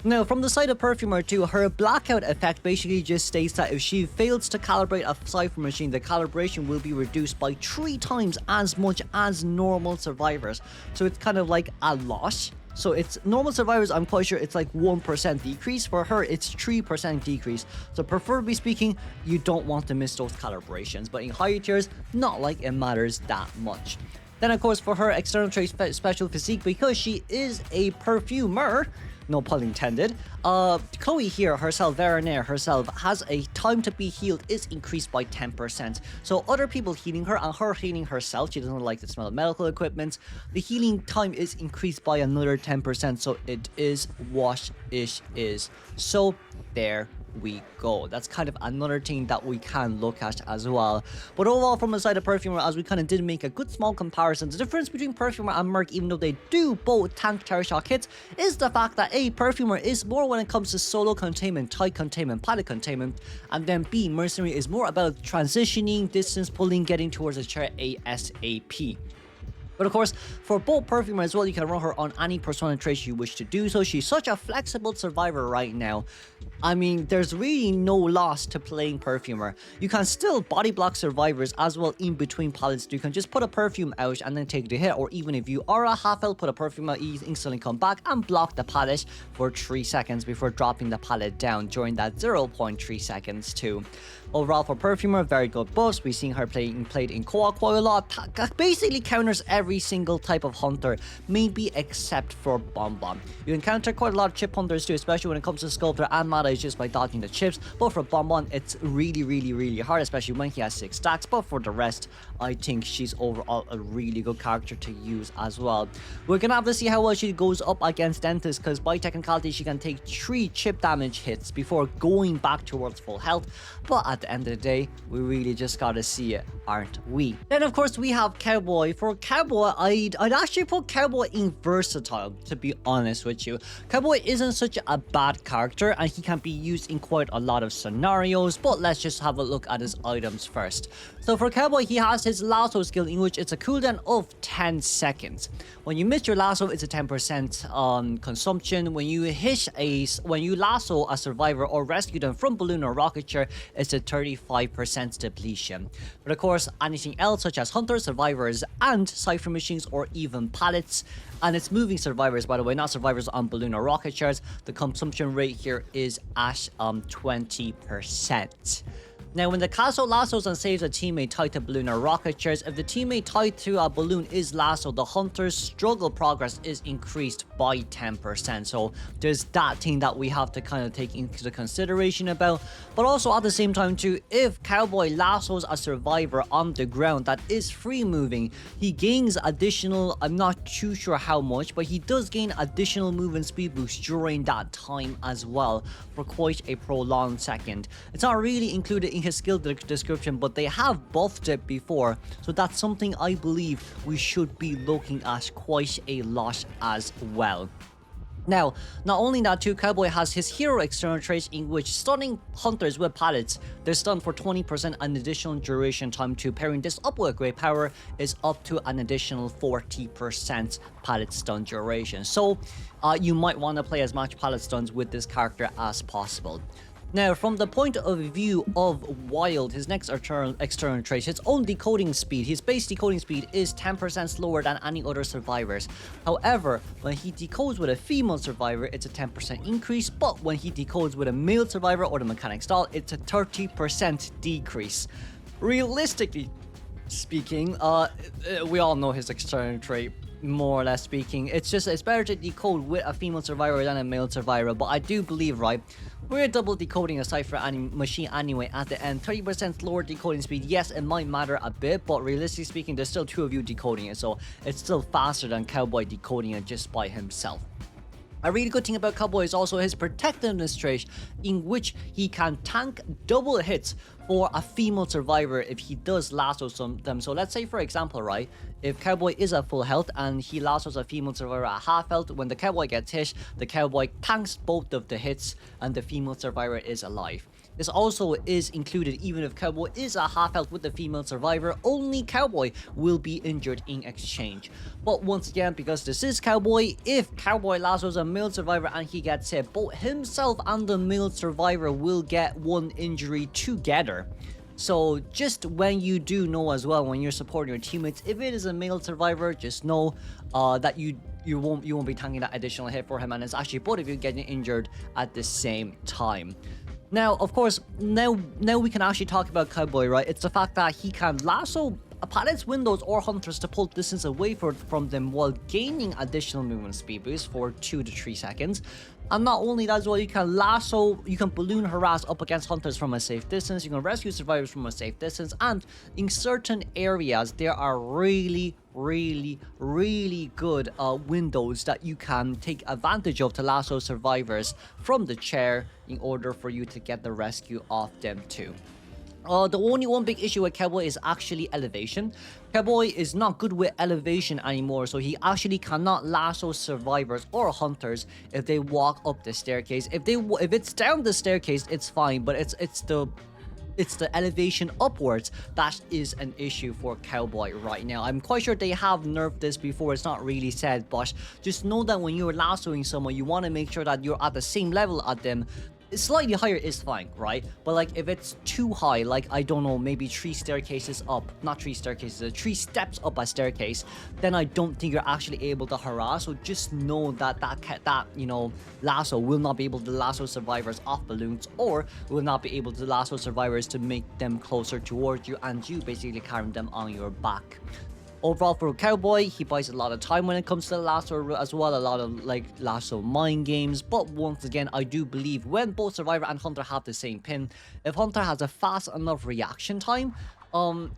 Now, from the side of Perfumer too, her blackout effect basically just states that if she fails to calibrate a cipher machine, the calibration will be reduced by 3 times as much as normal survivors. So it's kind of like a lot. So it's normal survivors, I'm quite sure it's like 1% decrease. For her, it's 3% decrease. So preferably speaking, you don't want to miss those calibrations. But in higher tiers, not like it matters that much. Then of course, for her external trait special physique, because she is a perfumer, no pun intended, Chloe here herself, Veronaire herself, has a time to be healed is increased by 10%. So other people healing her and her healing herself, she doesn't like the smell of medical equipment, the healing time is increased by another 10%. So it is what it is. So there we go. That's kind of another thing that we can look at as well. But overall, from the side of Perfumer, as we kind of did make a good small comparison, the difference between Perfumer and Merc, even though they do both tank Terror Shock hits, is the fact that A, Perfumer is more when it comes to solo containment, tight containment, pallet containment, and then B, Mercenary is more about transitioning, distance pulling, getting towards the chair ASAP. But of course, for both Perfumer as well, you can run her on any persona traits you wish to do so. She's such a flexible survivor right now. I mean, there's really no loss to playing Perfumer. You can still body block survivors as well in between pallets. You can just put a perfume out and then take the hit, or even if you are a half health, put a perfume out, instantly come back and block the pallet for 3 seconds before dropping the pallet down during that 0.3 seconds too. Overall for Perfumer, very good buffs. We've seen her played in co-op quite a lot. Basically counters every single type of hunter, maybe except for Bonbon. You encounter quite a lot of chip hunters too, especially when it comes to Sculptor and Mata is just by dodging the chips. But for Bonbon, it's really hard, especially when he has 6 stacks. But for the rest, I think she's overall a really good character to use as well. We're gonna have to see how well she goes up against Dentist, because by technicality she can take 3 chip damage hits before going back towards full health. But at the end of the day, we really just gotta see it, aren't we? Then of course we have Cowboy. For Cowboy, I'd actually put Cowboy in versatile, to be honest with you. Cowboy isn't such a bad character and he can be used in quite a lot of scenarios, but let's just have a look at his items first. So for Cowboy, he has his lasso skill, in which it's a cooldown of 10 seconds. When you miss your lasso, it's a 10% consumption. When you lasso a survivor or rescue them from balloon or rocket chair, it's a 35% depletion. But of course, anything else such as hunters, survivors, and cipher machines, or even pallets, and it's moving survivors, by the way, not survivors on balloon or rocket chairs, the consumption rate here is at 20%. Now, when the castle lassos and saves a teammate tied to balloon or rocket chairs, if the teammate tied to a balloon is lassoed, the hunter's struggle progress is increased by 10%. So there's that thing that we have to kind of take into consideration about. But also at the same time too, if Cowboy lassos a survivor on the ground that is free moving, he gains additional, I'm not too sure how much, but he does gain additional movement speed boost during that time as well for quite a prolonged second. It's not really included in his skill description, but they have buffed it before, so that's something I believe we should be looking at quite a lot as well. Now, not only that too, Cowboy has his hero external traits, in which stunning hunters with pallets, they're stunned for 20% an additional duration time too. Pairing this up with great power is up to an additional 40% pallet stun duration. So you might want to play as much pallet stuns with this character as possible. Now, from the point of view of Wild, his next external trait, his own decoding speed, his base decoding speed is 10% slower than any other survivors. However, when he decodes with a female survivor, it's a 10% increase, but when he decodes with a male survivor or the mechanic style, it's a 30% decrease. Realistically speaking, we all know his external trait, more or less speaking. It's better to decode with a female survivor than a male survivor, but I do believe, right, we're double decoding a cipher machine anyway at the end. 30% lower decoding speed, yes, it might matter a bit, but realistically speaking, there's still 2 of you decoding it, so it's still faster than Cowboy decoding it just by himself. A really good thing about Cowboy is also his protectiveness trait, in which he can tank double hits for a female survivor if he does lasso them. So let's say, for example, right, if Cowboy is at full health and he lassos a female survivor at half health, when the Cowboy gets hit, the Cowboy tanks both of the hits and the female survivor is alive. This also is included even if Cowboy is at half health with the female survivor, only Cowboy will be injured in exchange. But once again, because this is Cowboy, if Cowboy lassos a male survivor and he gets hit, both himself and the male survivor will get 1 injury together. So just when you do know as well, when you're supporting your teammates, if it is a male survivor, just know that you won't be tanking that additional hit for him, and it's actually both of you getting injured at the same time. Now, of course, now we can actually talk about Cowboy, right? It's the fact that he can lasso pallets, windows, or hunters to pull distance away from them while gaining additional movement speed boost for 2 to 3 seconds. And not only that as well, you can balloon harass up against hunters from a safe distance, you can rescue survivors from a safe distance, and in certain areas, there are really good windows that you can take advantage of to lasso survivors from the chair in order for you to get the rescue of them too. The only one big issue with Cowboy is actually elevation. Cowboy is not good with elevation anymore, so he actually cannot lasso survivors or hunters if they walk up the staircase. If it's down the staircase, it's fine, but it's the elevation upwards that is an issue for Cowboy right now. I'm quite sure they have nerfed this before, it's not really said, but just know that when you're lassoing someone, you want to make sure that you're at the same level as them slightly higher is fine, right? But like if it's too high, like I don't know, maybe 3 staircases up, not 3 staircases, 3 steps up a staircase, then I don't think you're actually able to harass. So just know that you know, lasso will not be able to lasso survivors off balloons, or will not be able to lasso survivors to make them closer towards you, and you basically carrying them on your back. Overall, for Cowboy, he buys a lot of time when it comes to lasso as well, a lot of like lasso mind games. But once again, I do believe when both Survivor and Hunter have the same pin, if Hunter has a fast enough reaction time,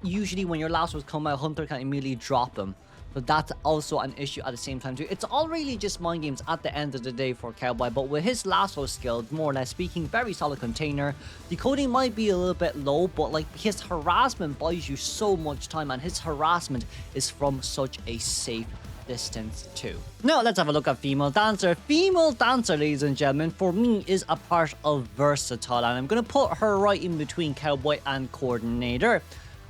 usually when your lassos come out, Hunter can immediately drop them. But that's also an issue at the same time too. It's all really just mind games at the end of the day for Cowboy, but with his lasso skill, more or less speaking, very solid container. Decoding might be a little bit low, but like his harassment buys you so much time, and his harassment is from such a safe distance too. Now let's have a look at Female Dancer. Female Dancer, ladies and gentlemen, for me is a part of Versatile, and I'm gonna put her right in between Cowboy and Coordinator.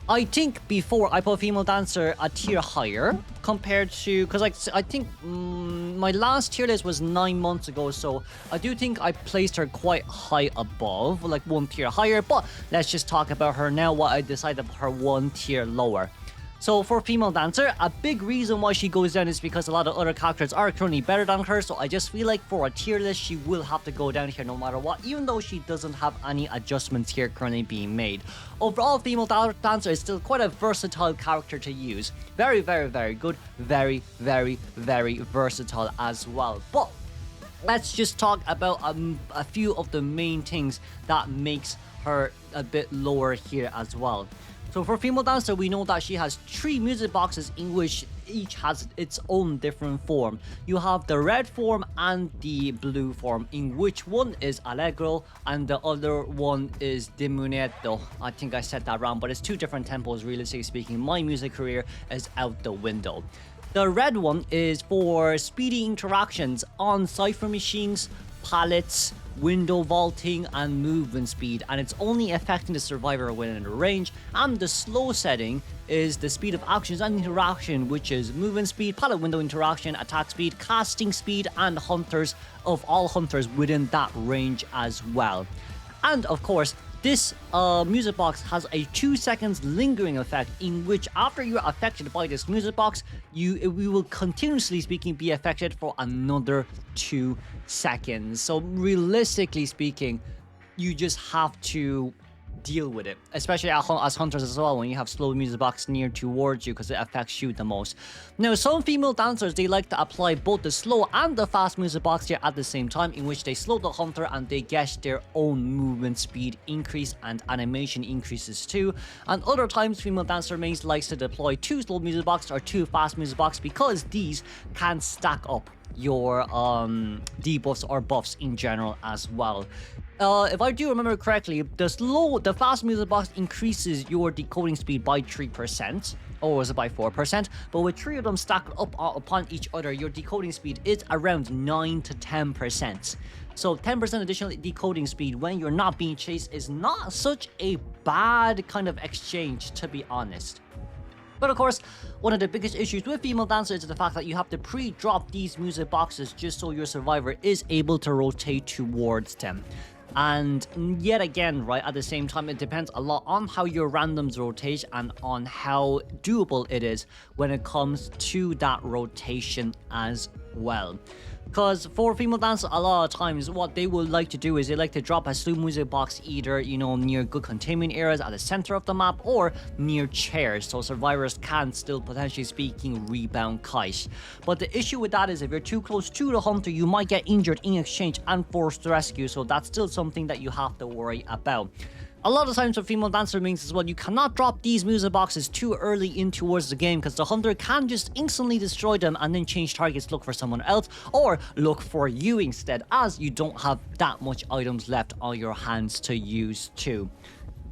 I think before I put Female Dancer a tier higher compared to, because like I think my last tier list was 9 months ago, so I do think I placed her quite high above, like 1 tier higher. But let's just talk about her now, what I decided to put her 1 tier lower. So for Female Dancer, a big reason why she goes down is because a lot of other characters are currently better than her, so I just feel like for a tier list, she will have to go down here no matter what, even though she doesn't have any adjustments here currently being made. Overall, Female Dancer is still quite a versatile character to use. Very, very, very good. Very, very, very versatile as well. But let's just talk about a few of the main things that makes her a bit lower here as well. So for Female Dancer, we know that she has 3 music boxes in which each has its own different form. You have the red form and the blue form, in which one is Allegro and the other one is Diminuendo. I think I said that wrong, but it's 2 different tempos, realistically speaking. My music career is out the window. The red one is for speedy interactions on cipher machines, pallets, window vaulting, and movement speed, and it's only affecting the survivor within the range. And the slow setting is the speed of actions and interaction, which is movement speed, pallet window interaction, attack speed, casting speed, and hunters of all hunters within that range as well. And of course, this music box has a 2 seconds lingering effect, in which after you're affected by this music box, we will continuously speaking be affected for another 2 seconds. So realistically speaking, you just have to deal with it, especially as hunters as well, when you have slow music box near towards you, because it affects you the most. Now, some female dancers, they like to apply both the slow and the fast music box here at the same time, in which they slow the hunter and they get their own movement speed increase and animation increases too. And other times, female dancer mains likes to deploy 2 slow music box or 2 fast music box, because these can stack up your debuffs or buffs in general as well. If I do remember correctly, the fast music box increases your decoding speed by 3%, or was it by 4%? But with 3 of them stacked up upon each other, your decoding speed is around 9 to 10%. So 10% additional decoding speed when you're not being chased is not such a bad kind of exchange, to be honest. But of course, one of the biggest issues with female dancers is the fact that you have to pre-drop these music boxes just so your survivor is able to rotate towards them. And yet again, right, at the same time, it depends a lot on how your randoms rotate and on how doable it is when it comes to that rotation as well. Because for female dancers, a lot of times what they would like to do is they like to drop a slow music box either, you know, near good containment areas at the center of the map, or near chairs, so survivors can still, potentially speaking, rebound kite. But the issue with that is if you're too close to the hunter, you might get injured in exchange and forced to rescue, so that's still something that you have to worry about. A lot of times for female dancer means as well, you cannot drop these music boxes too early in towards the game, because the hunter can just instantly destroy them and then change targets, look for someone else, or look for you instead, as you don't have that much items left on your hands to use too.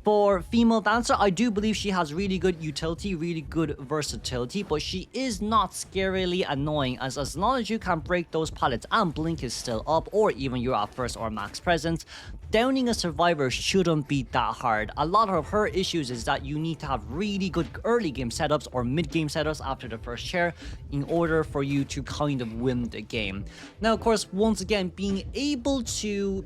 For female dancer, I do believe she has really good utility, really good versatility, but she is not scarily annoying as long as you can break those pallets and blink is still up, or even you're at first or max presence, downing a survivor shouldn't be that hard. A lot of her issues is that you need to have really good early game setups or mid game setups after the first chair in order for you to kind of win the game. Now, of course, once again, being able to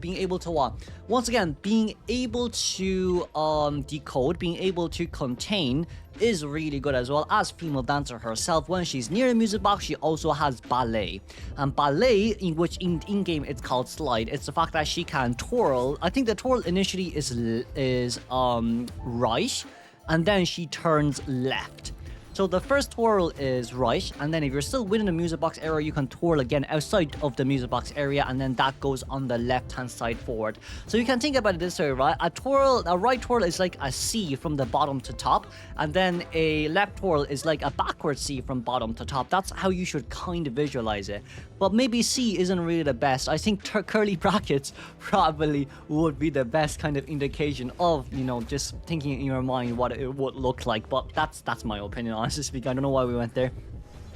decode, being able to contain is really good as well. As female dancer herself, when she's near the music box, she also has ballet, and ballet, in which in game it's called slide. It's the fact that she can twirl. I think the twirl initially is right, and then she turns left. So the first twirl is right, and then if you're still within the music box area, you can twirl again outside of the music box area, and then that goes on the left-hand side forward. So you can think about it this way, right? A right twirl is like a C from the bottom to top, and then a left twirl is like a backward C from bottom to top. That's how you should kind of visualize it. But maybe C isn't really the best. I think curly brackets probably would be the best kind of indication of, you know, just thinking in your mind what it would look like. But that's my opinion, honestly speaking. I don't know why we went there.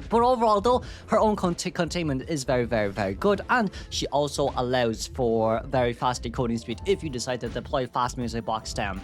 But overall though, her own containment is very, very, very good, and she also allows for very fast decoding speed if you decide to deploy fast music box down.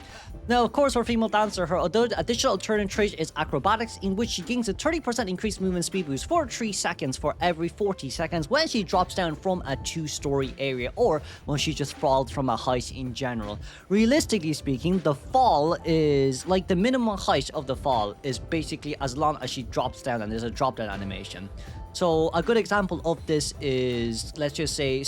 Now, of course, for female dancer, her additional alternate trait is acrobatics, in which she gains a 30% increased movement speed boost for 3 seconds for every 40 seconds when she drops down from a 2-story area, or when she just falls from a height in general. Realistically speaking, the fall is like the minimum height of the fall is basically as long as she drops down, and there's a drop down animation. So a good example of this is, let's just say,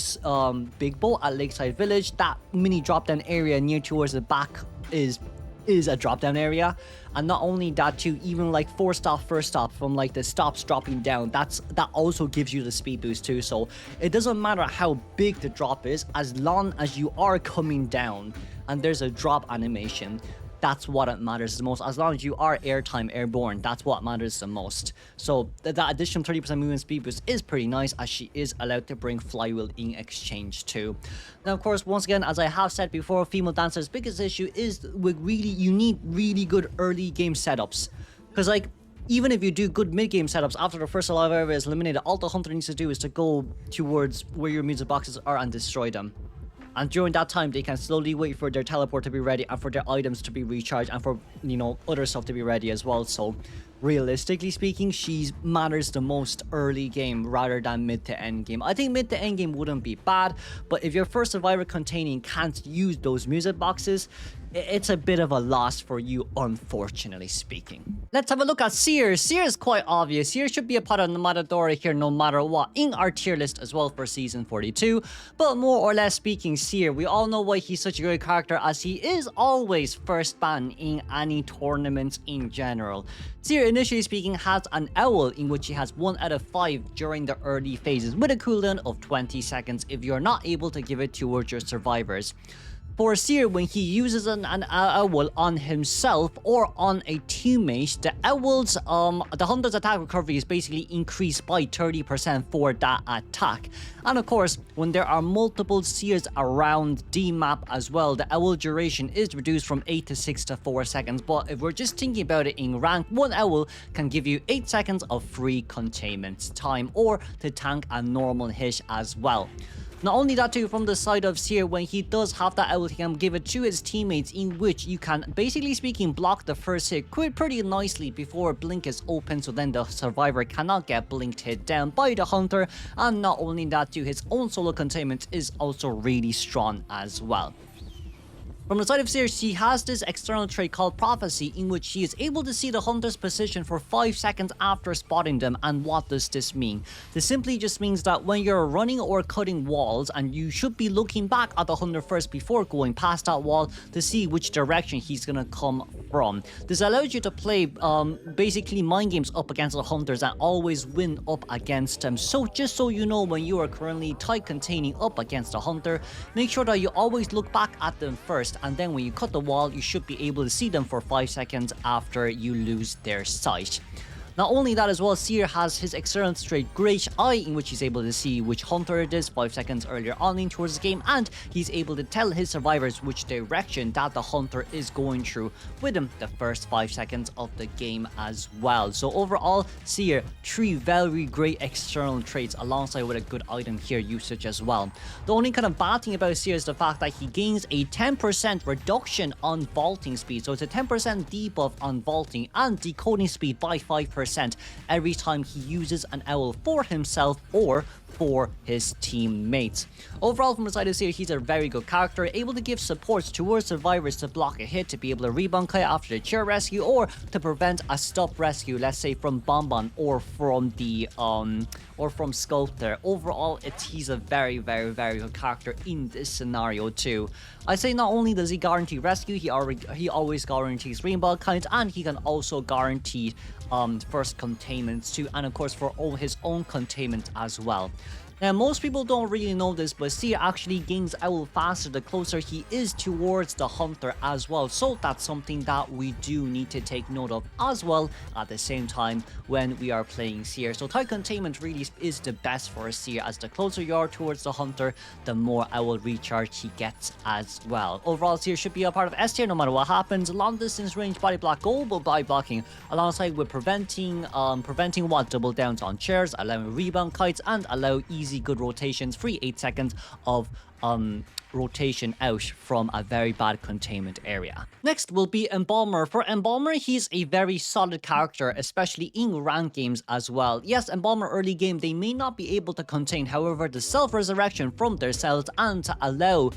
Big Bow at Lakeside Village. That mini drop down area near towards the back is a drop down area, and not only that too, even like 4-stop first stop from like the stops dropping down, that also gives you the speed boost too. So it doesn't matter how big the drop is, as long as you are coming down and there's a drop animation. That's what it matters the most. As long as you are airborne, that's what matters the most. So that additional 30% movement speed boost is pretty nice, as she is allowed to bring flywheel in exchange too. Now, of course, once again, as I have said before, female dancers' biggest issue is you need really good early game setups. Because like, even if you do good mid-game setups after the first survivor is eliminated, all the hunter needs to do is to go towards where your music boxes are and destroy them. And during that time, they can slowly wait for their teleport to be ready and for their items to be recharged and for, you know, other stuff to be ready as well. So realistically speaking, she matters the most early game rather than mid to end game. I think mid to end game wouldn't be bad, but if your first survivor containing can't use those music boxes, it's a bit of a loss for you, unfortunately speaking. Let's have a look at Seer. Seer is quite obvious. Seer should be a part of the Matador here no matter what, in our tier list as well for season 42. But more or less speaking, Seer, we all know why he's such a good character, as he is always first ban in any tournaments in general. Seer, initially speaking, has an owl in which he has 1 out of 5 during the early phases with a cooldown of 20 seconds if you're not able to give it towards your survivors. For Seer, when he uses an owl on himself or on a teammate, the hunter's attack recovery is basically increased by 30% for that attack. And of course, when there are multiple Seers around the map as well, the owl duration is reduced from 8 to 6 to 4 seconds. But if we're just thinking about it in rank, 1 owl can give you 8 seconds of free containment time, or to tank a normal hit as well. Not only that too, from the side of Seer, when he does have that owl, he can give it to his teammates, in which you can, basically speaking, block the first hit pretty nicely before blink is open, so then the survivor cannot get blinked hit down by the hunter. And not only that too, his own solo containment is also really strong as well. From the side of Seer, he has this external trait called Prophecy, in which he is able to see the hunter's position for 5 seconds after spotting them. And what does this mean? This simply just means that when you're running or cutting walls, and you should be looking back at the hunter first before going past that wall to see which direction he's gonna come from. This allows you to play basically mind games up against the hunters and always win up against them. So just so you know, when you are currently tight containing up against a hunter, make sure that you always look back at them first, and then when you cut the wall, you should be able to see them for 5 seconds after you lose their sight. Not only that as well, Seer has his external trait Great Eye, in which he's able to see which hunter it is 5 seconds earlier on in towards the game, and he's able to tell his survivors which direction that the hunter is going through within the first 5 seconds of the game as well. So overall, Seer, 3 very great external traits alongside with a good item here usage as well. The only kind of bad thing about Seer is the fact that he gains a 10% reduction on vaulting speed. So it's a 10% debuff on vaulting and decoding speed by 5% every time he uses an owl for himself or for his teammates. Overall, from the side of Seer, he's a very good character, able to give supports towards survivors to block a hit, to be able to rebound Kaya after the cheer rescue, or to prevent a stop rescue, let's say from Bonbon or from the or from Sculptor. Overall, he's a very good character in this scenario too. I say not only does he guarantee rescue, he always guarantees rebound count, and he can also guarantee first containments too, and of course for all his own containment as well. Now, most people don't really know this, but Seer actually gains owl faster the closer he is towards the hunter as well. So that's something that we do need to take note of as well at the same time when we are playing Seer. So tight containment really is the best for a Seer, as the closer you are towards the hunter, the more owl recharge he gets as well. Overall, Seer should be a part of S tier no matter what happens. Long distance range body block goal by blocking, alongside with preventing what double downs on chairs, allowing rebound kites, and allow easy good rotations, free 8 seconds of rotation out from a very bad containment area. Next will be Embalmer. For Embalmer, he's a very solid character, especially in ranked games as well. Yes, Embalmer early game, they may not be able to contain, however, the self-resurrection from their cells and to allow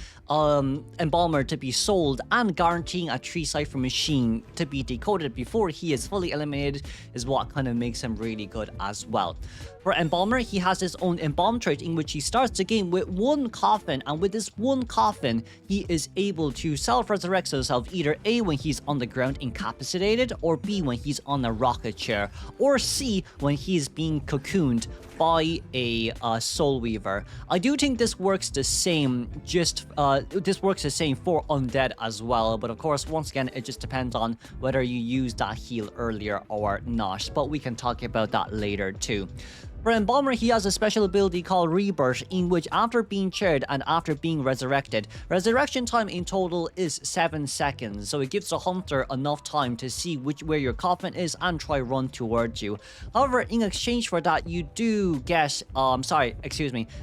Embalmer to be sold and guaranteeing a 3 cipher machine to be decoded before he is fully eliminated is what kind of makes him really good as well. For Embalmer, he has his own Embalm trait in which he starts the game with 1 coffin, and with this 1 coffin, he is able to self-resurrect himself either A, when he's on the ground incapacitated, or B, when he's on a rocket chair, or C, when he's being cocooned by a soul weaver. I do think this works the same, this works the same for undead as well, but of course, once again, it just depends on whether you use that heal earlier or not, but we can talk about that later too. For Embalmer, he has a special ability called Rebirth, in which after being chaired and after being resurrected, resurrection time in total is 7 seconds, so it gives the hunter enough time to see where your coffin is and try run towards you. However, in exchange for that, you do get,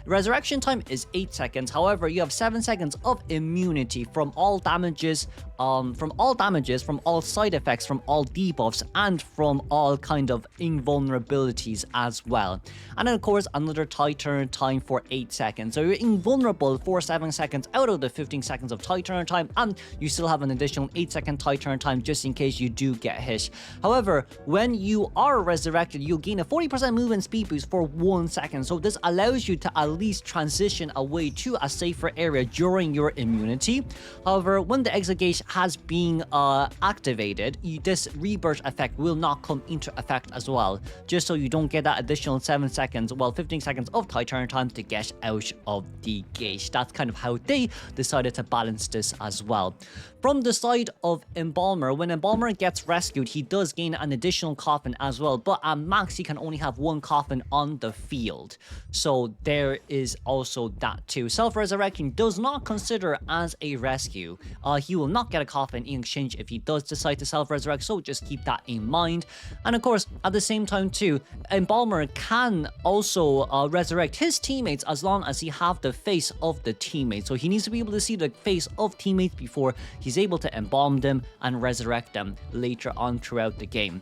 resurrection time is 8 seconds, however, you have 7 seconds of immunity from all damages, from all side effects, from all debuffs, and from all kind of invulnerabilities as well. And then of course another tight turn time for 8 seconds, so you're invulnerable for 7 seconds out of the 15 seconds of tight turn time, and you still have an additional 8-second tight turn time just in case you do get hit. However, when you are resurrected, you'll gain a 40% movement speed boost for 1 second, so this allows you to at least transition away to a safer area during your immunity. However, when the exit gate has been activated, this rebirth effect will not come into effect as well, just so you don't get that additional 7 seconds, 15 seconds of tight turn time to get out of the gate. That's kind of how they decided to balance this as well. From the side of Embalmer, when Embalmer gets rescued, he does gain an additional coffin as well, but at max he can only have 1 coffin on the field, so there is also that too. Self-resurrection does not consider as a rescue. He will not get a coffin in exchange if he does decide to self-resurrect, so just keep that in mind. And of course, at the same time too, Embalmer can also resurrect his teammates as long as he have the face of the teammate, so he needs to be able to see the face of teammates before he's able to embalm them and resurrect them later on throughout the game.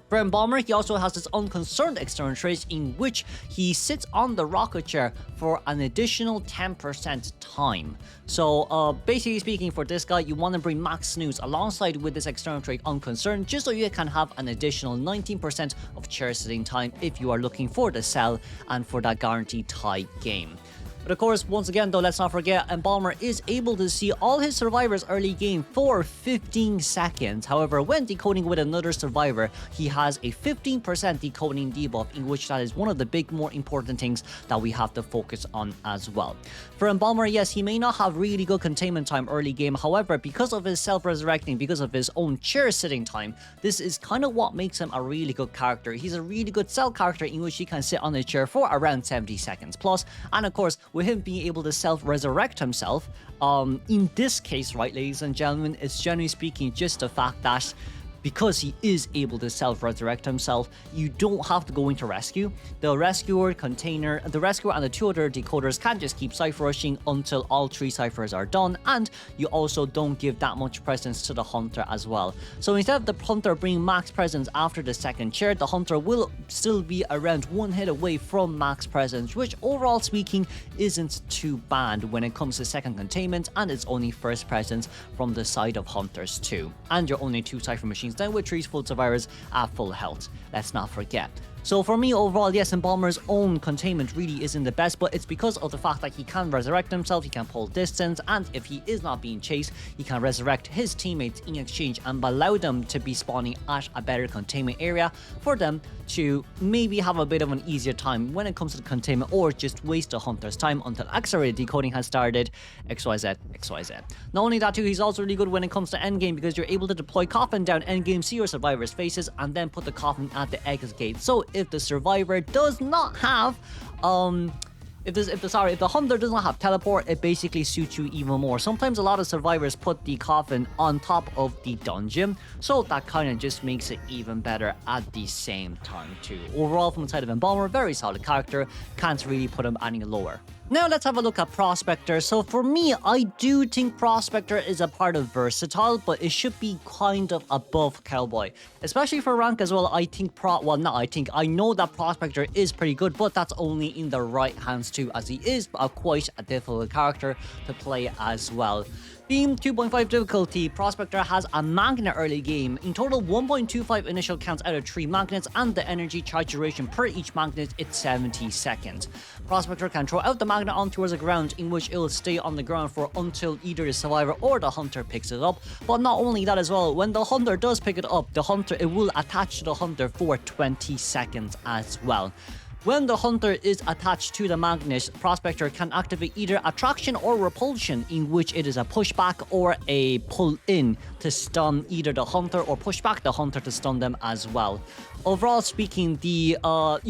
For Embalmer, he also has his unconcerned external trait in which he sits on the rocket chair for an additional 10% time. So basically speaking, for this guy, you want to bring max snooze alongside with this external trait unconcerned, just so you can have an additional 19% of chair sitting time if you are looking for the cell and for that guaranteed tie game. But of course, once again though, let's not forget, Embalmer is able to see all his survivors early game for 15 seconds. However, when decoding with another survivor, he has a 15% decoding debuff, in which that is one of the big, more important things that we have to focus on as well. For Embalmer, yes, he may not have really good containment time early game. However, because of his self-resurrecting, because of his own chair sitting time, this is kind of what makes him a really good character. He's a really good cell character in which he can sit on the chair for around 70 seconds plus. And of course, with him being able to self-resurrect himself, in this case, right, ladies and gentlemen, it's generally speaking just the fact that because he is able to self-resurrect himself, you don't have to go into rescue. The rescuer and the two other decoders can just keep cipher rushing until all 3 ciphers are done, and you also don't give that much presence to the hunter as well. So instead of the hunter bringing max presence after the second chair, the hunter will still be around 1 hit away from max presence, which overall speaking isn't too bad when it comes to second containment, and it's only first presence from the side of hunters too. And you're only 2 cipher machines then with 3 full survivors at full health. Let's not forget. So for me overall, yes, Embalmer's own containment really isn't the best, but it's because of the fact that he can resurrect himself, he can pull distance, and if he is not being chased, he can resurrect his teammates in exchange and allow them to be spawning at a better containment area for them to maybe have a bit of an easier time when it comes to the containment, or just waste the hunter's time until accelerated decoding has started. XYZ, XYZ. Not only that too, he's also really good when it comes to endgame, because you're able to deploy coffin down endgame, see your survivors' faces, and then put the coffin at the exit gate. So if the survivor does not have if the hunter does not have teleport, it basically suits you even more. Sometimes a lot of survivors put the coffin on top of the dungeon, so that kind of just makes it even better at the same time too. Overall, from the side of Embalmer, very solid character, can't really put him any lower. Now let's have a look at Prospector. So for me, I do think Prospector is a part of Versatile, but it should be kind of above Cowboy. Especially for rank as well, I know that Prospector is pretty good, but that's only in the right hands too, as he is quite a difficult character to play as well. Being 2.5 difficulty, Prospector has a magnet early game. In total, 1.25 initial counts out of 3 magnets, and the energy charge duration per each magnet is 70 seconds. Prospector can throw out the magnet on towards the ground, in which it will stay on the ground for until either the survivor or the hunter picks it up. But not only that as well, when the hunter does pick it up, it will attach to the hunter for 20 seconds as well. When the hunter is attached to the magnet, Prospector can activate either attraction or repulsion, in which it is a pushback or a pull in to stun either the hunter, or push back the hunter to stun them as well. Overall speaking, you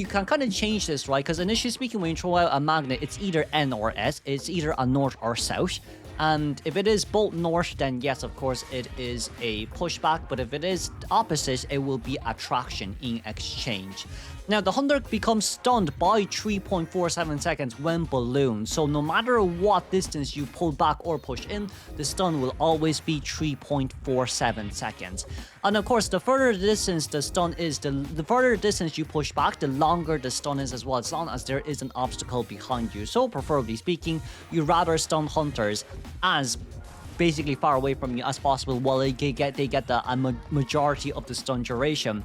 can kind of change this, right? Because initially speaking, when you throw out a magnet, it's either N or S, it's either a north or south. And if it is both north, then yes, of course, it is a pushback. But if it is opposite, it will be attraction in exchange. Now, the hunter becomes stunned by 3.47 seconds when ballooned. So no matter what distance you pull back or push in, the stun will always be 3.47 seconds. And of course, the further distance the stun is, the further distance you push back, the longer the stun is as well, as long as there is an obstacle behind you. So preferably speaking, you rather stun hunters as basically far away from you as possible, while they get the majority of the stun duration.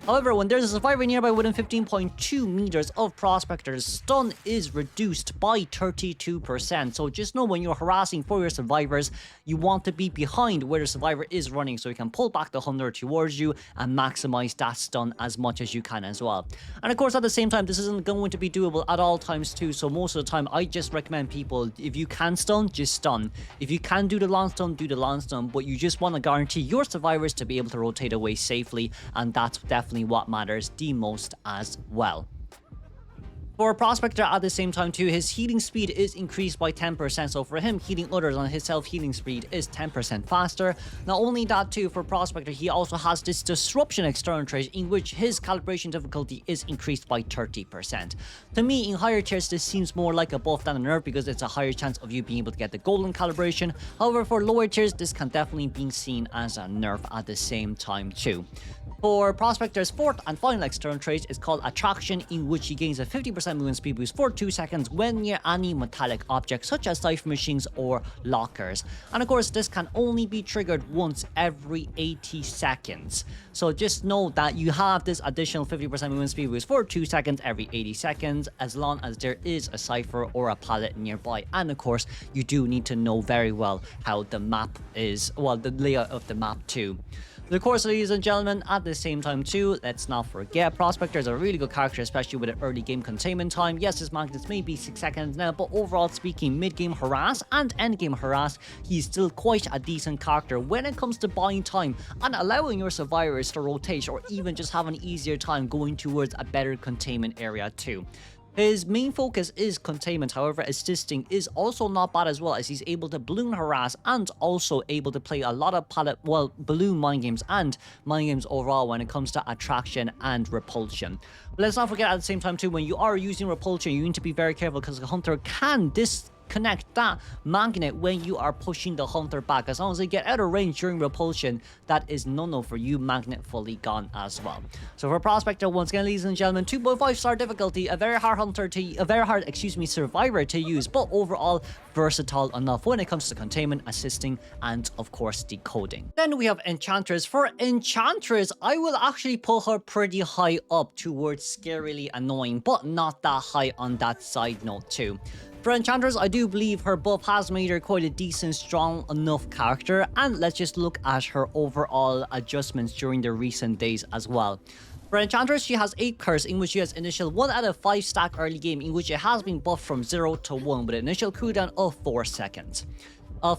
However, when there's a survivor nearby within 15.2 meters of Prospector's, stun is reduced by 32%. So just know when you're harassing for your survivors, you want to be behind where the survivor is running, so you can pull back the hunter towards you and maximize that stun as much as you can as well. And of course, at the same time, this isn't going to be doable at all times too. So most of the time, I just recommend people, if you can stun, just stun. If you can do the long stun, do the long stun. But you just want to guarantee your survivors to be able to rotate away safely, and that's definitely what matters the most as well. For Prospector, at the same time too, his healing speed is increased by 10%, so for him, healing others on his self-healing speed is 10% faster. Not only that too, for Prospector, he also has this disruption external trait, in which his calibration difficulty is increased by 30%. To me, in higher tiers, this seems more like a buff than a nerf, because it's a higher chance of you being able to get the golden calibration. However, for lower tiers, this can definitely be seen as a nerf at the same time too. For Prospector's fourth and final external trait is called Attraction, in which he gains a 50% 50% movement speed boost for 2 seconds when near any metallic object such as cipher machines or lockers. And of course, this can only be triggered once every 80 seconds. So just know that you have this additional 50% movement speed boost for 2 seconds every 80 seconds as long as there is a cipher or a pallet nearby. And of course, you do need to know very well how the map is, well, the layout of the map too. Of course, ladies and gentlemen, at the same time too, let's not forget Prospector is a really good character, especially with an early game containment time. Yes, his magnets may be 6 seconds now, but overall speaking, mid-game harass and end-game harass, he's still quite a decent character when it comes to buying time and allowing your survivors to rotate or even just have an easier time going towards a better containment area too. His main focus is containment, however, assisting is also not bad as well, as he's able to balloon harass and also able to play a lot of balloon mind games and mind games overall when it comes to attraction and repulsion. But let's not forget at the same time too, when you are using repulsion, you need to be very careful because the hunter can disconnect that magnet when you are pushing the hunter back. As long as they get out of range during repulsion, that is no for you, magnet fully gone as well. So for Prospector, once again, ladies and gentlemen, 2.5-star difficulty, a very hard survivor to use, but overall versatile enough when it comes to containment, assisting, and of course decoding. Then we have Enchantress. For Enchantress, I will actually put her pretty high up towards scarily annoying, but not that high on that side note too. For Enchantress, I do believe her buff has made her quite a decent, strong enough character, and let's just look at her overall adjustments during the recent days as well. For Enchantress, she has 8 Curse, in which she has initial 1 out of 5 stack early game, in which it has been buffed from 0 to 1 with an initial cooldown of 4 seconds.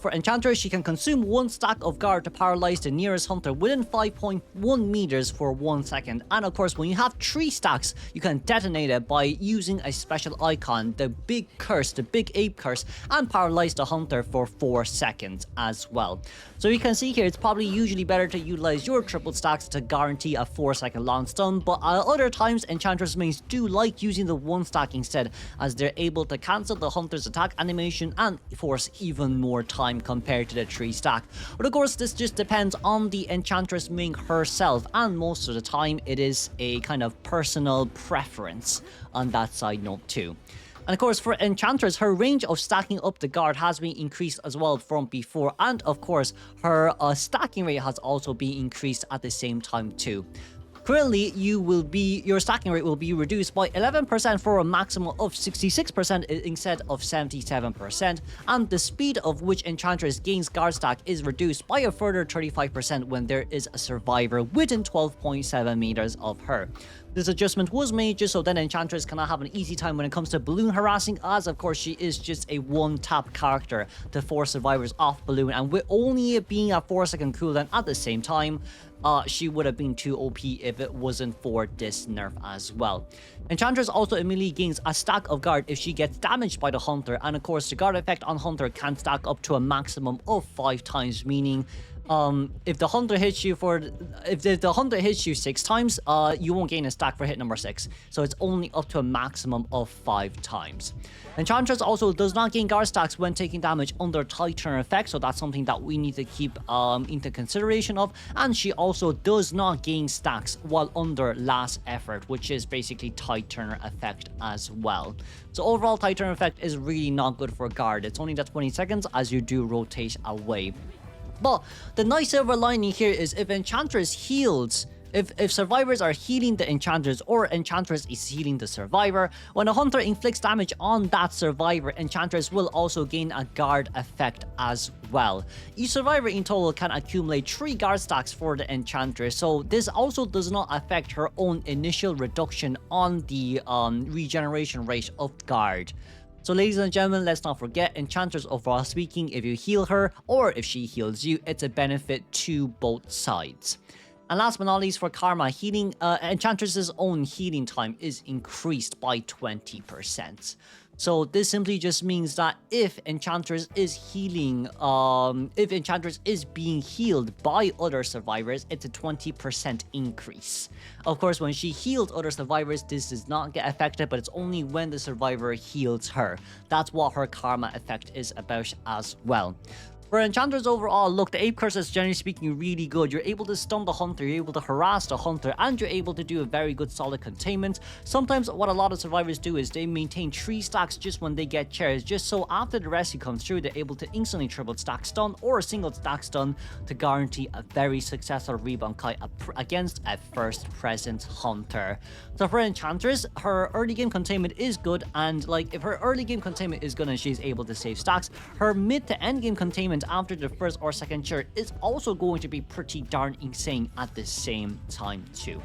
For Enchantress, she can consume 1 stack of guard to paralyze the nearest hunter within 5.1 meters for 1 second. And of course, when you have 3 stacks, you can detonate it by using a special icon, the big curse, the big ape curse, and paralyze the hunter for 4 seconds as well. So you can see here, it's probably usually better to utilize your triple stacks to guarantee a 4-second long stun, but at other times, Enchantress mains do like using the 1 stack instead, as they're able to cancel the hunter's attack animation and force even more time compared to the 3 stack. But of course, this just depends on the Enchantress main herself, and most of the time it is a kind of personal preference on that side note too. And of course, for Enchantress, her range of stacking up the guard has been increased as well from before, and of course, her stacking rate has also been increased at the same time too. Currently, your stacking rate will be reduced by 11% for a maximum of 66% instead of 77%, and the speed of which Enchantress gains guard stack is reduced by a further 35% when there is a survivor within 12.7 meters of her. This adjustment was made just so that Enchantress cannot have an easy time when it comes to balloon harassing, as of course she is just a 1-tap character to force survivors off balloon, and with only it being a 4-second cooldown at the same time, she would have been too OP if it wasn't for this nerf as well. Enchantress also immediately gains a stack of guard if she gets damaged by the hunter, and of course the guard effect on hunter can stack up to a maximum of 5 times, meaning if the hunter hits you 6 times, you won't gain a stack for hit number 6. So it's only up to a maximum of 5 times. Enchantress also does not gain guard stacks when taking damage under tight turn effect, so that's something that we need to keep into consideration of. And she also does not gain stacks while under last effort, which is basically tight turner effect as well. So overall, tight turn effect is really not good for guard. It's only that 20 seconds as you do rotate away. But the nice silver lining here is if Enchantress heals, if survivors are healing the Enchantress or Enchantress is healing the survivor, when a hunter inflicts damage on that survivor, Enchantress will also gain a guard effect as well. Each survivor in total can accumulate 3 guard stacks for the Enchantress, so this also does not affect her own initial reduction on the regeneration rate of guard. So ladies and gentlemen, let's not forget, Enchantress overall speaking, if you heal her or if she heals you, it's a benefit to both sides. And last but not least, for Karma, healing, Enchantress's own healing time is increased by 20%. So this simply just means that if Enchantress is healing, if Enchantress is being healed by other survivors, it's a 20% increase. Of course, when she healed other survivors, this does not get affected, but it's only when the survivor heals her. That's what her karma effect is about as well. For Enchantress overall, look, the Ape Curse is generally speaking really good. You're able to stun the hunter, you're able to harass the hunter, and you're able to do a very good solid containment. Sometimes what a lot of survivors do is they maintain 3 stacks just when they get chairs, just so after the rescue comes through, they're able to instantly triple stack stun or a single stack stun to guarantee a very successful rebound kite against a first present hunter. So for Enchantress, her early game containment is good, and like if her early game containment is good and she's able to save stacks, her mid to end game containment after the first or second chair is also going to be pretty darn insane at the same time too.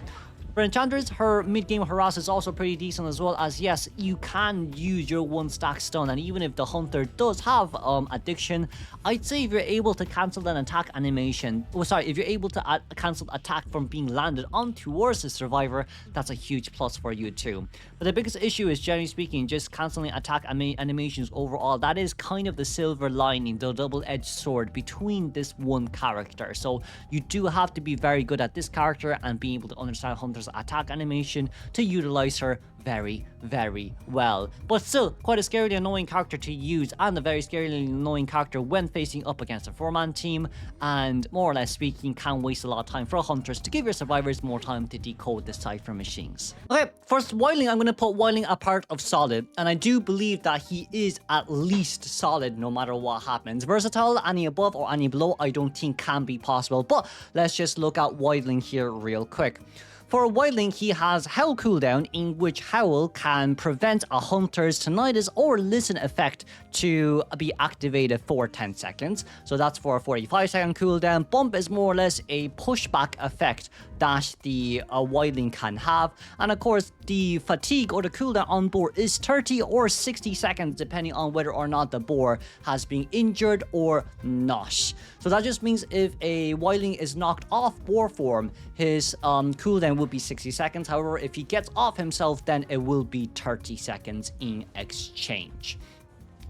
For Enchantress, her mid-game harass is also pretty decent as well, as yes, you can use your 1 stack stun, and even if the hunter does have addiction, I'd say if you're able to cancel an attack animation, if you're able to cancel attack from being landed on towards the survivor, that's a huge plus for you too. But the biggest issue is, generally speaking, just cancelling attack animations overall. That is kind of the silver lining, the double-edged sword between this one character. So you do have to be very good at this character and being able to understand hunters attack animation to utilize her very, very well. But still, quite a scarily annoying character to use, and a very scarily annoying character when facing up against a 4-man team, and more or less speaking, can waste a lot of time for hunters to give your survivors more time to decode the cipher machines. Okay, first, Wildling, I'm going to put Wildling a part of solid, and I do believe that he is at least solid no matter what happens. Versatile, any above or any below, I don't think can be possible, but let's just look at Wildling here real quick. For Wildling, he has Howl cooldown, in which Howl can prevent a hunter's tinnitus or listen effect to be activated for 10 seconds. So that's for a 45-second cooldown. Bump is more or less a pushback effect that the Wildling can have. And of course, the fatigue or the cooldown on board is 30 or 60 seconds, depending on whether or not the boar has been injured or not. So that just means if a Wildling is knocked off boar form, his cooldown will be 60 seconds. However, if he gets off himself, then it will be 30 seconds in exchange.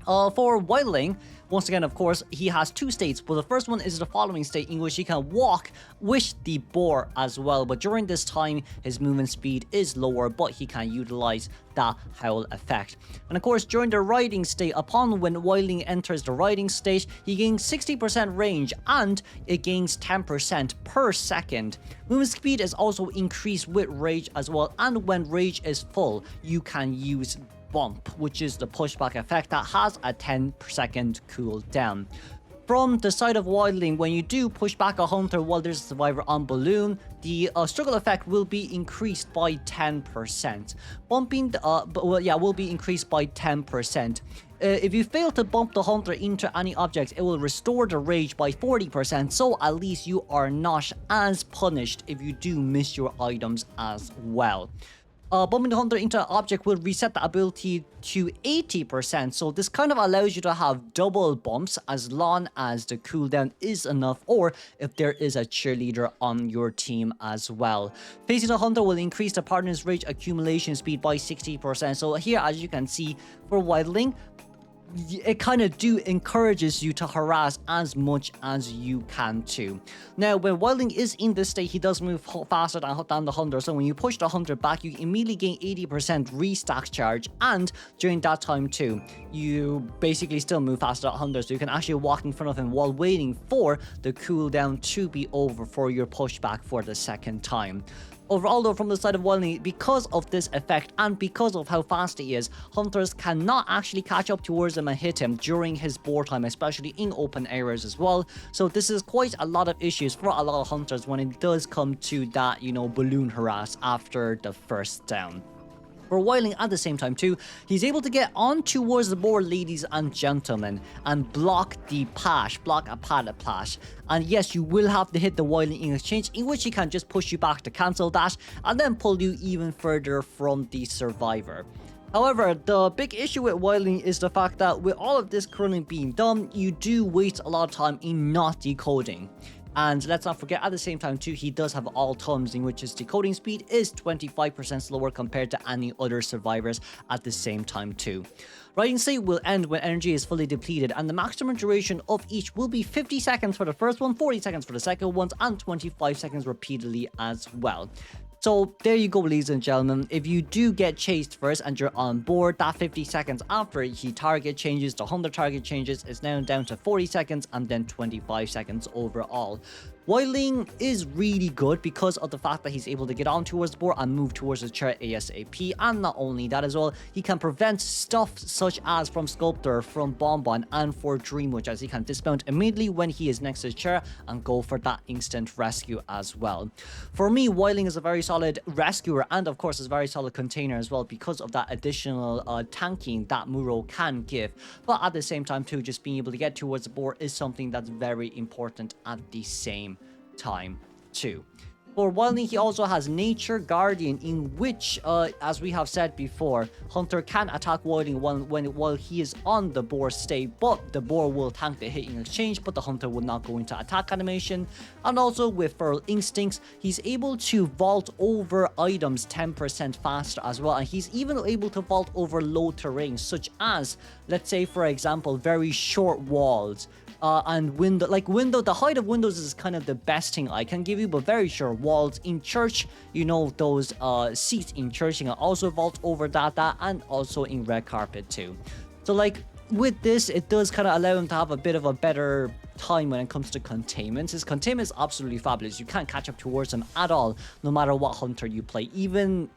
For Wildling, once again, of course, he has 2 states. Well, the first one is the following state, in which he can walk with the boar as well. But during this time, his movement speed is lower, but he can utilize that Howl effect. And of course, during the riding state, upon when Wildling enters the riding state, he gains 60% range, and it gains 10% per second. Movement speed is also increased with rage as well, and when rage is full, you can use Bump, which is the pushback effect that has a 10-second cooldown. From the side of Wildling, when you do push back a hunter while there's a survivor on balloon, the struggle effect will be increased by 10%. Bumping will be increased by 10%. If you fail to bump the hunter into any objects, it will restore the rage by 40%, so at least you are not as punished if you do miss your items as well. Bumping the hunter into an object will reset the ability to 80%, so this kind of allows you to have double bumps as long as the cooldown is enough, or if there is a cheerleader on your team as well. Facing the hunter will increase the partner's rage accumulation speed by 60%, so here, as you can see, for Wildling, it kind of encourages you to harass as much as you can too. Now, when Wildling is in this state, he does move faster than the hunter, so when you push the hunter back, you immediately gain 80% restack charge, and during that time too, you basically still move faster than the hunter, so you can actually walk in front of him while waiting for the cooldown to be over for your pushback for the second time. Overall though, from the side of Wildling, because of this effect and because of how fast he is, hunters cannot actually catch up towards him and hit him during his board time, especially in open areas as well. So this is quite a lot of issues for a lot of hunters when it does come to that, balloon harass after the first down. For Wildling at the same time too, he's able to get on towards the board, ladies and gentlemen, and block a path. And yes, you will have to hit the Wildling in exchange, in which he can just push you back to cancel that, and then pull you even further from the survivor. However, the big issue with Wildling is the fact that with all of this currently being done, you do waste a lot of time in not decoding. And let's not forget, at the same time too, he does have all thumbs, in which his decoding speed is 25% slower compared to any other survivors at the same time too. Riding state will end when energy is fully depleted, and the maximum duration of each will be 50 seconds for the first one, 40 seconds for the second ones, and 25 seconds repeatedly as well. So there you go, ladies and gentlemen. If you do get chased first and you're on board, that 50 seconds after he target changes, the hunter target changes, is now down to 40 seconds and then 25 seconds overall. Wildling is really good because of the fact that he's able to get on towards the board and move towards the chair ASAP, and not only that as well, he can prevent stuff such as from Sculptor, from Bonbon, and for Dreamwitch, as he can dismount immediately when he is next to the chair and go for that instant rescue as well. For me, Wildling is a very solid rescuer and of course is a very solid container as well because of that additional tanking that Muro can give, but at the same time too, just being able to get towards the board is something that's very important at the same time too. For Wildling, he also has Nature Guardian, in which, as we have said before, Hunter can attack Wildling while he is on the board state, but the board will tank the hit in exchange, but the Hunter will not go into attack animation. And also with Feral Instincts, he's able to vault over items 10% faster as well, and he's even able to vault over low terrain, such as, let's say for example, very short walls. And the height of windows is kind of the best thing I can give you, but very short walls in church, you know, those seats in church, you can also vault over that, and also in red carpet too. So like with this, it does kind of allow him to have a bit of a better time when it comes to containment. His containment is absolutely fabulous. You can't catch up towards him at all, no matter what hunter you play. Even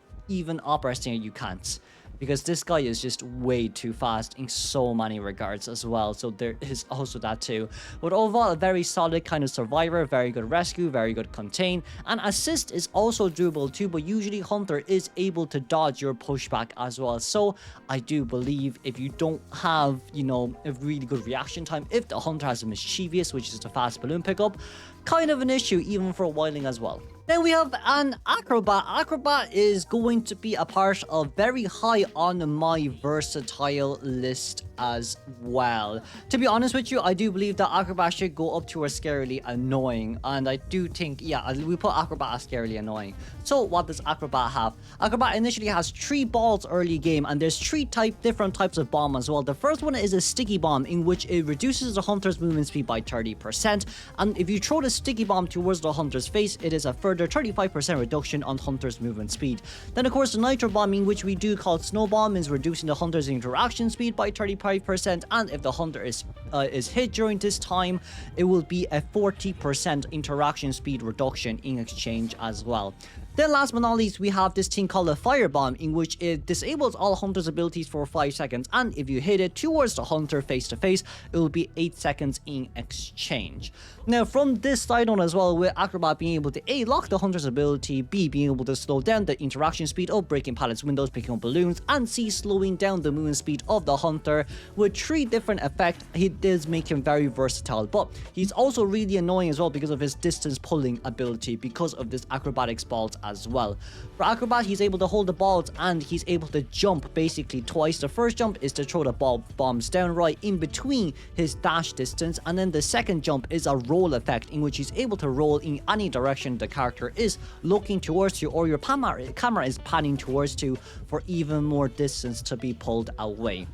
Opera Stinger you can't, because this guy is just way too fast in so many regards as well. So there is also that too. But overall, a very solid kind of survivor, very good rescue, very good contain, and assist is also doable too, but usually Hunter is able to dodge your pushback as well. So I do believe if you don't have, you know, a really good reaction time, if the Hunter has a Mischievous, which is the fast balloon pickup, kind of an issue even for Wildling as well. Then we have an Acrobat. Acrobat is going to be a part of very high on my versatile list as well. To be honest with you, I do believe that Acrobat should go up to a scarily annoying, and I do think, yeah, we put Acrobat as scarily annoying. So what does Acrobat have? Acrobat initially has 3 balls early game, and there's 3 different types of bomb as well. The first one is a sticky bomb, in which it reduces the hunter's movement speed by 30%, and if you throw the sticky bomb towards the hunter's face, it is a further 35% reduction on hunter's movement speed. Then of course the nitro bombing, which we do call snow bomb, is reducing the hunter's interaction speed by 35%, and if the hunter is hit during this time, it will be a 40% interaction speed reduction in exchange as well. Then last but not least, we have this thing called a Firebomb, in which it disables all Hunter's abilities for 5 seconds, and if you hit it towards the Hunter face to face, it will be 8 seconds in exchange. Now from this side on as well, with Acrobat being able to A, lock the Hunter's ability, B, being able to slow down the interaction speed of breaking pallets, windows, picking up balloons, and C, slowing down the movement speed of the Hunter. With 3 different effects, it does make him very versatile, but he's also really annoying as well because of his distance pulling ability, because of this acrobatics balls as well. For Acrobat, he's able to hold the balls and he's able to jump basically twice. The first jump is to throw the bombs down right in between his dash distance, and then the second jump is a roll effect, in which he's able to roll in any direction the character is looking towards you, or your camera is panning towards you, for even more distance to be pulled away.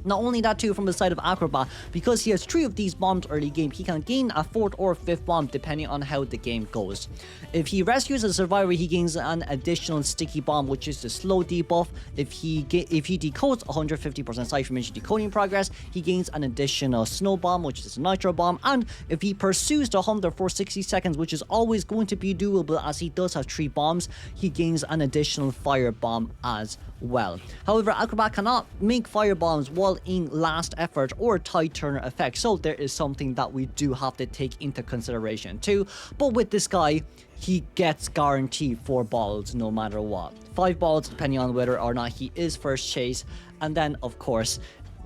Not only that too, from the side of Acrobat, because he has 3 of these bombs early game, he can gain a 4th or 5th bomb depending on how the game goes. If he rescues a survivor, he gains an additional sticky bomb, which is the slow debuff. If he decodes 150% Cypher Mission decoding progress, he gains an additional snow bomb, which is a nitro bomb. And if he pursues the hunter for 60 seconds, which is always going to be doable as he does have 3 bombs, he gains an additional fire bomb as well. However, Acrobat cannot make fire bombs while in last effort or tide turner effect, so there is something that we do have to take into consideration too. But with this guy, he gets guaranteed 4 balls no matter what. 5 balls depending on whether or not he is first chase, and then of course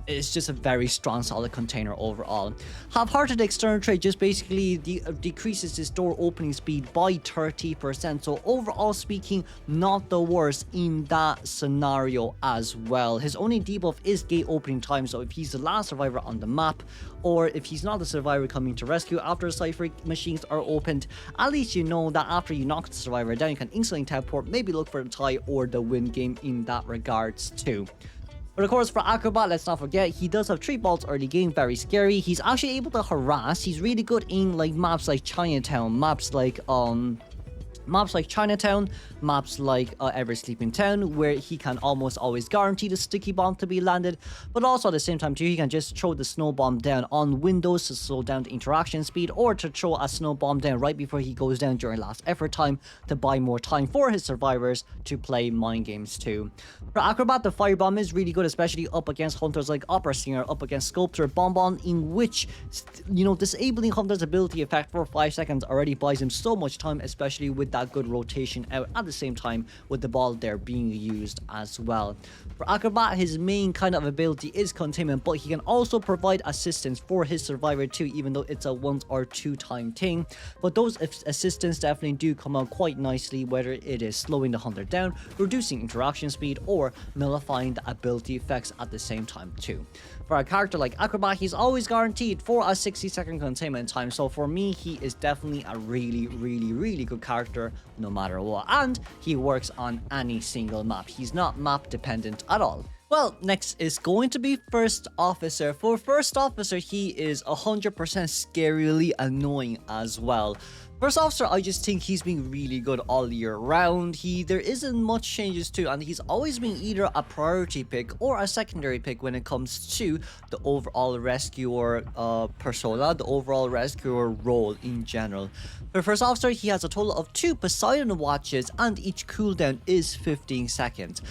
it's just a very strong solid container overall. Half-hearted external trade just basically decreases his door opening speed by 30%, so overall speaking, not the worst in that scenario as well. His only debuff is gate opening time, so if he's the last survivor on the map, or if he's not the survivor coming to rescue after Cypher machines are opened, at least you know that after you knock the survivor down, you can instantly teleport, maybe look for the tie or the win game in that regards too. But of course, for Acrobat, let's not forget, he does have 3 balls early game, very scary. He's actually able to harass. He's really good in like maps like Chinatown, maps like Maps like Chinatown, maps like Ever Sleeping Town, where he can almost always guarantee the sticky bomb to be landed, but also at the same time too, he can just throw the snow bomb down on windows to slow down the interaction speed, or to throw a snow bomb down right before he goes down during last effort time to buy more time for his survivors to play mind games too. For Acrobat, the firebomb is really good, especially up against hunters like Opera Singer, up against Sculptor, Bonbon, in which, disabling Hunter's ability effect for 5 seconds already buys him so much time, especially with that good rotation out at the same time with the ball there being used as well. For Acrobat, his main kind of ability is containment, but he can also provide assistance for his survivor too, even though it's a 1 or 2 time thing. But those assistance definitely do come out quite nicely, whether it is slowing the hunter down, reducing interaction speed, or nullifying the ability effects at the same time too. For a character like Acrobat, he's always guaranteed for a 60-second containment time, so for me, he is definitely a really good character no matter what, and he works on any single map. He's not map dependent at all. Well, next is going to be First Officer. For First Officer, he is 100% scarily annoying as well. First Officer, I just think he's been really good all year round. There isn't much changes to, and he's always been either a priority pick or a secondary pick when it comes to the overall rescuer persona, the overall rescuer role in general. For First Officer, he has a total of 2 Poseidon watches, and each cooldown is 15 seconds.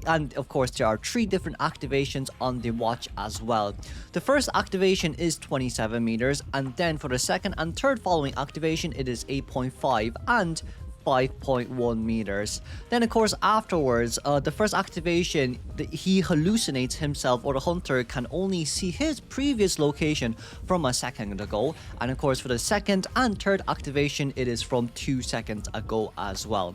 And of course, there are 3 different activations on the watch as well. The first activation is 27 meters, and then for the second and third following activation, it is 8.5 and 5.1 meters. Then of course afterwards, the first activation, he hallucinates himself, or the hunter can only see his previous location from a second ago. And of course for the second and third activation, it is from 2 seconds ago as well.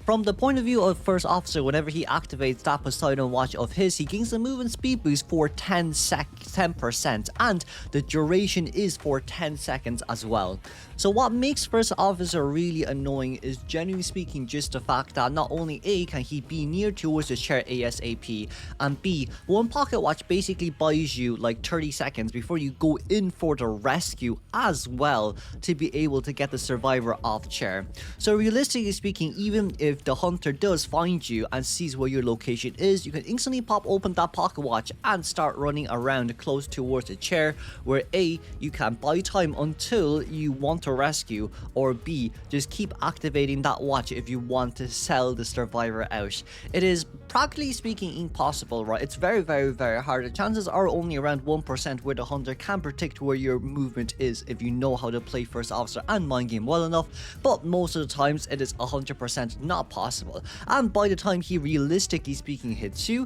From the point of view of First Officer, whenever he activates that Poseidon watch of his, he gains a movement speed boost for 10%, and the duration is for 10 seconds as well. So what makes First Officer really annoying is, genuinely speaking, just the fact that not only A, can he be near towards the chair ASAP, and B, one pocket watch basically buys you like 30 seconds before you go in for the rescue as well, to be able to get the survivor off chair. So realistically speaking, even if the hunter does find you and sees where your location is, you can instantly pop open that pocket watch and start running around close towards the chair, where A, you can buy time until you want to rescue, or B, just keep activating that watch if you want to sell the survivor out. It is practically speaking impossible, right? It's very hard. The chances are only around 1% where the hunter can predict where your movement is if you know how to play First Officer and mind game well enough, but most of the times it is 100% not possible. And by the time he realistically speaking hits you,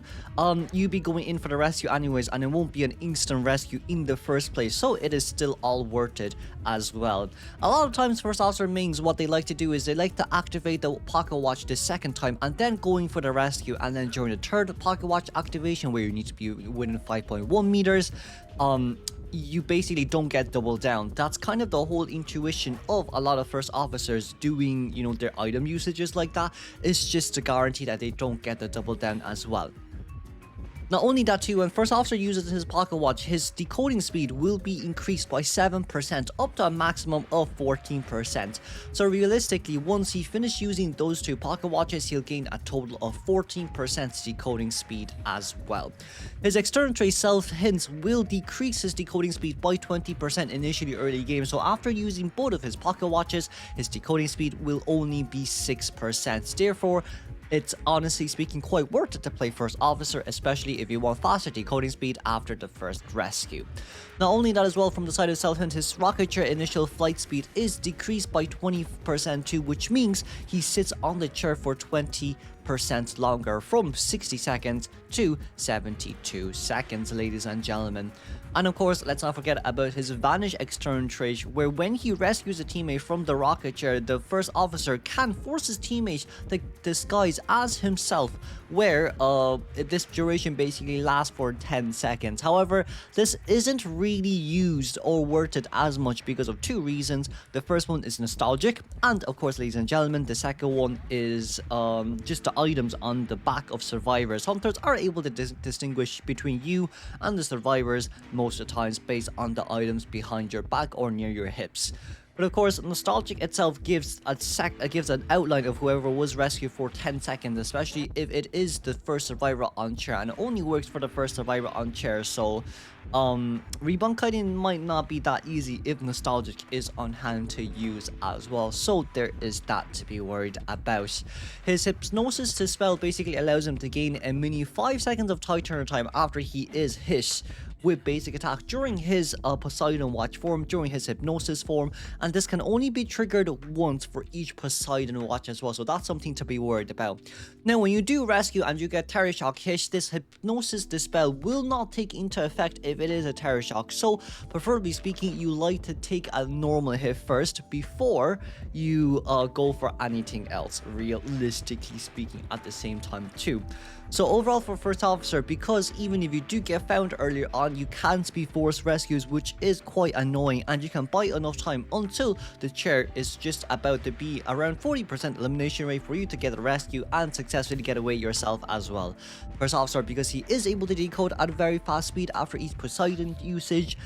you'll be going in for the rescue anyways, and it won't be an instant rescue in the first place, so it is still all worth it as well. A lot of times First Officer mains, what they like to do is they like to activate the pocket watch the second time and then going for the rescue, and then during the third pocket watch activation, where you need to be within 5.1 meters, you basically don't get double down. That's kind of the whole intuition of a lot of First Officers doing, their item usages like that. It's just to guarantee that they don't get the double down as well. Not only that too, when First Officer uses his pocket watch, his decoding speed will be increased by 7% up to a maximum of 14%. So realistically, once he finishes using those 2 pocket watches, he'll gain a total of 14% decoding speed as well. His external trait Self Hints will decrease his decoding speed by 20% initially early game, so after using both of his pocket watches, his decoding speed will only be 6%. Therefore, it's honestly speaking quite worth it to play First Officer, especially if you want faster decoding speed after the first rescue. Not only that as well, from the side of Self Hint, his rocket chair initial flight speed is decreased by 20% too, which means he sits on the chair for 20% longer, from 60 seconds to 72 seconds, ladies and gentlemen. And of course, let's not forget about his Vanish external trait, where when he rescues a teammate from the rocket chair, the First Officer can force his teammate to disguise as himself, where this duration basically lasts for 10 seconds. However, this isn't really used or worth it as much because of 2 reasons. The first one is nostalgic, and of course, ladies and gentlemen, the second one is just the items on the back of survivors. Hunters are able to distinguish between you and the survivors most of the times based on the items behind your back or near your hips. For But of course, Nostalgic itself gives an outline of whoever was rescued for 10 seconds, especially if it is the first survivor on chair, and it only works for the first survivor on chair. So rebunkiting might not be that easy if Nostalgic is on hand to use as well, so there is that to be worried about. His Hypnosis to spell basically allows him to gain a mini 5 seconds of tie turner time after he is hit with basic attack during his Poseidon Watch form, during his Hypnosis form, and this can only be triggered once for each Poseidon Watch as well, so that's something to be worried about. Now, when you do rescue and you get Terror Shock hit, this Hypnosis Dispel will not take into effect if it is a Terror Shock, so preferably speaking, you like to take a normal hit first before you go for anything else, realistically speaking, at the same time too. So overall for First Officer, because even if you do get found earlier on, you can't be forced rescues, which is quite annoying, and you can buy enough time until the chair is just about to be around 40% elimination rate for you to get a rescue and successfully get away yourself as well. First Officer, because he is able to decode at a very fast speed after each Poseidon usage,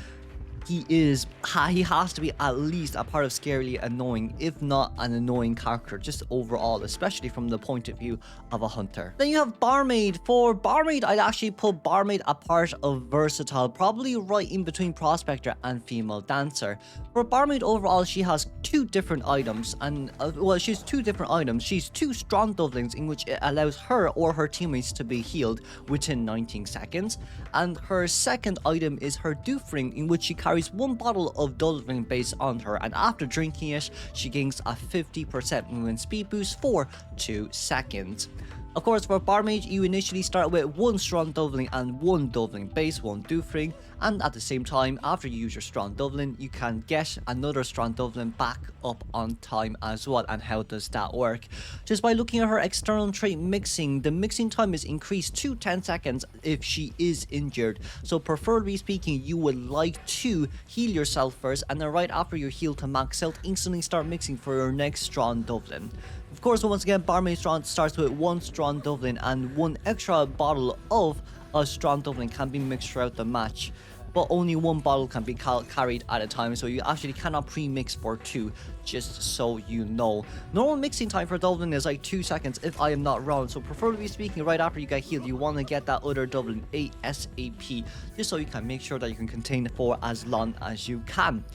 he has to be at least a part of Scarily Annoying, if not an annoying character, just overall, especially from the point of view of a hunter. Then you have Barmaid. For Barmaid, I'd actually put Barmaid a part of Versatile, probably right in between Prospector and Female Dancer. For Barmaid overall, she has two different items, and she's two different items. She's two Strong Doublings, in which it allows her or her teammates to be healed within 19 seconds, and her second item is her Doofring, in which she carries one bottle of Doubling base on her, and after drinking it, she gains a 50% movement speed boost for 2 seconds. Of course, for Barmaid, you initially start with one Strong Doubling and one Doubling base, one Doofring, and at the same time, after you use your Strong Doubling, you can get another Strong Doubling back up on time as well. And how does that work? Just by looking at her external trait Mixing, the mixing time is increased to 10 seconds if she is injured. So preferably speaking, you would like to heal yourself first, and then right after you're healed to max out, instantly start mixing for your next Strong Doubling. Of course, once again, Barmaid starts with one Strong Doubling, and one extra bottle of a Strong Doubling can be mixed throughout the match, but only one bottle can be carried at a time, so you actually cannot pre-mix for two, just so you know. Normal mixing time for Doubling is like 2 seconds if I am not wrong, so preferably speaking, right after you get healed, you want to get that other Doubling ASAP, just so you can make sure that you can contain it for as long as you can.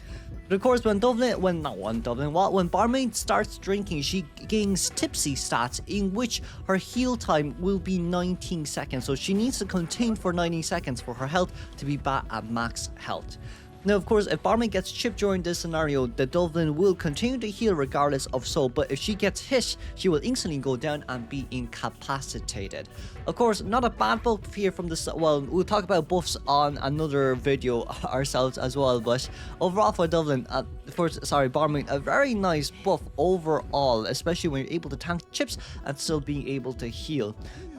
But of course, when Barmaid starts drinking, she gains Tipsy stats, in which her heal time will be 19 seconds. So she needs to contain for 90 seconds for her health to be back at max health. Now, of course, if Barmaid gets chipped during this scenario, the Doubling will continue to heal regardless of so, but if she gets hit, she will instantly go down and be incapacitated. Of course, not a bad buff here from the well, we'll talk about buffs on another video ourselves as well, but overall for Doubling, Barmaid, a very nice buff overall, especially when you're able to tank chips and still being able to heal.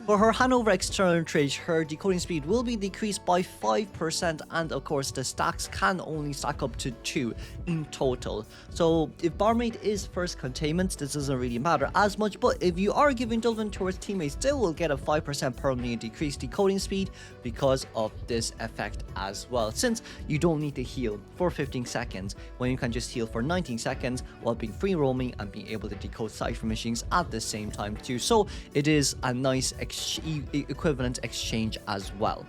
For her Hanover external trait, her decoding speed will be decreased by 5%, and of course the stacks can only stack up to 2 in total. So if Barmaid is first containment, this doesn't really matter as much, but if you are giving Doubling towards teammates, they will get a 5% permanently decreased decoding speed because of this effect as well, since you don't need to heal for 15 seconds when you can just heal for 19 seconds while being free roaming and being able to decode cipher machines at the same time too. So it is a nice equivalent exchange as well.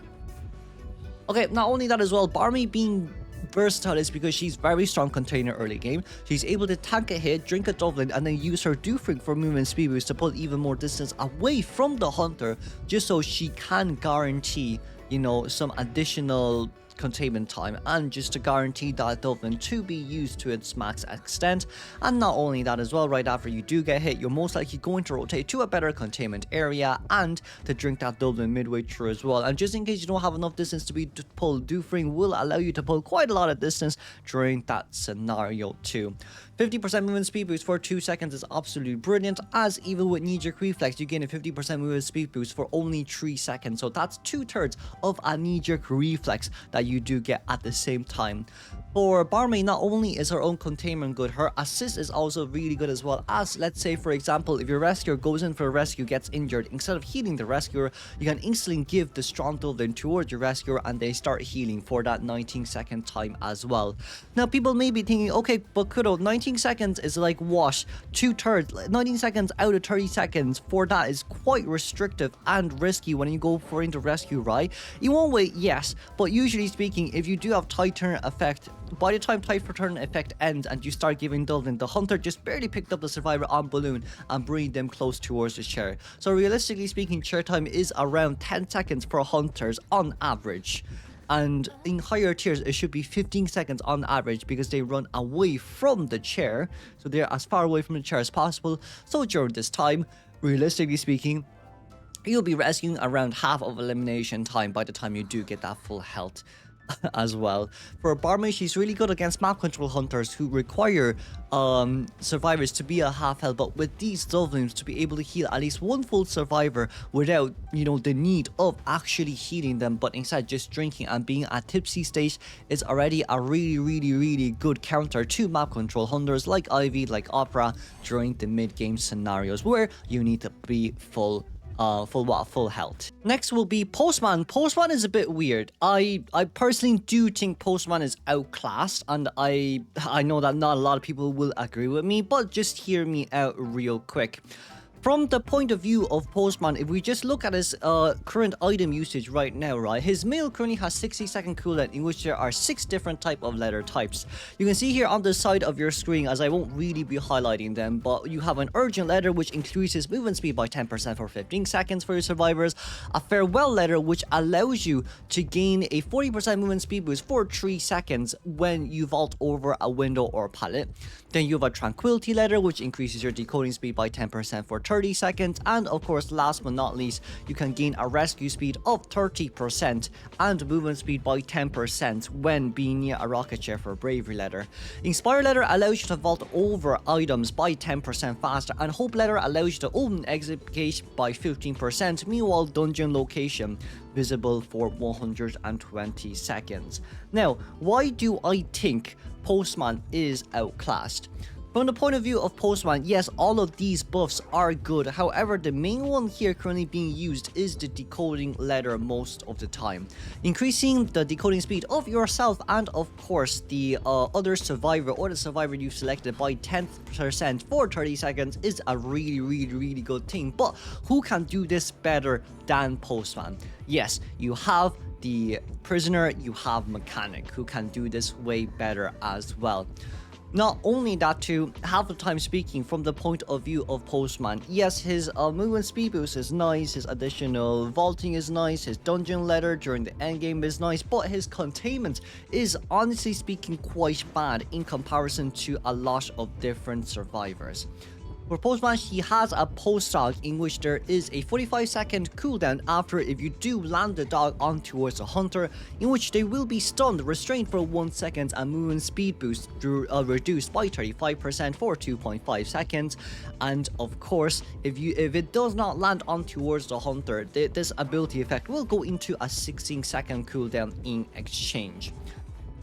Okay, not only that as well, Barmaid being versatile is because she's very strong container early game. She's able to tank a hit, drink a Doubling, and then use her Doofring for movement speed boost to pull even more distance away from the hunter, just so she can guarantee, you know, some additional containment time, and just to guarantee that Doubling to be used to its max extent. And not only that as well, right after you do get hit, you're most likely going to rotate to a better containment area and to drink that Doubling midway through as well. And just in case you don't have enough distance to be pulled, Doofring will allow you to pull quite a lot of distance during that scenario too. 50% movement speed boost for 2 seconds is absolutely brilliant, as even with knee-jerk reflex, you gain a 50% movement speed boost for only 3 seconds. So that's 2/3 of a knee-jerk reflex that you do get at the same time. For Barmaid, not only is her own containment good, her assist is also really good as well. As, let's say, for example, if your rescuer goes in for a rescue, gets injured, instead of healing the rescuer, you can instantly give the strong Wildling towards your rescuer and they start healing for that 19-second time as well. Now, people may be thinking, okay, but Kudo, 19 seconds is like what? 2/3, 19 seconds out of 30 seconds for that is quite restrictive and risky when you go for into rescue, right? In one way, yes, but usually speaking, if you do have tight turn effect, by the time tight for turn effect ends and you start giving Wildling, the hunter just barely picked up the survivor on balloon and bringing them close towards the chair. So realistically speaking, chair time is around 10 seconds for hunters on average. And in higher tiers, it should be 15 seconds on average because they run away from the chair. So they're as far away from the chair as possible. So during this time, realistically speaking, you'll be rescuing around half of elimination time by the time you do get that full health as well. For Barmaid, she's really good against map control hunters who require survivors to be a half health, but with these Wildlings to be able to heal at least one full survivor without, you know, the need of actually healing them, but instead just drinking and being at tipsy stage is already a really good counter to map control hunters like Ivy, like Opera during the mid-game scenarios where you need to be full health. Next will be Postman. Postman is a bit weird. I personally do think Postman is outclassed, and I know that not a lot of people will agree with me, but just hear me out real quick. From the point of view of Postman, if we just look at his current item usage right now, right, his mail currently has 60-second cooldown in which there are 6 different type of letter types. You can see here on the side of your screen, as I won't really be highlighting them, but you have an urgent letter which increases movement speed by 10% for 15 seconds for your survivors, a farewell letter which allows you to gain a 40% movement speed boost for 3 seconds when you vault over a window or pallet. Then you have a tranquility letter which increases your decoding speed by 10% for 30 seconds, and of course, last but not least, you can gain a rescue speed of 30% and movement speed by 10% when being near a rocket ship for bravery letter. Inspire letter allows you to vault over items by 10% faster, and hope letter allows you to open exit gate by 15%. Meanwhile, dungeon location visible for 120 seconds. Now, why do I think Postman is outclassed? From the point of view of Postman, yes, all of these buffs are good. However, the main one here currently being used is the decoding letter most of the time. Increasing the decoding speed of yourself and of course the other survivor or the survivor you've selected by 10% for 30 seconds is a really good thing. But who can do this better than Postman? Yes, you have the prisoner, you have mechanic who can do this way better as well. Not only that too, half the time speaking from the point of view of Postman, yes, his movement speed boost is nice, his additional vaulting is nice, his dungeon letter during the endgame is nice, but his containment is honestly speaking quite bad in comparison to a lot of different survivors. For Postman, he has a post dog in which there is a 45-second cooldown after if you do land the dog on towards a hunter, in which they will be stunned, restrained for 1 second, and movement speed boost reduced by 35% for 2.5 seconds. And of course, if it does not land on towards the hunter, this ability effect will go into a 16-second cooldown in exchange.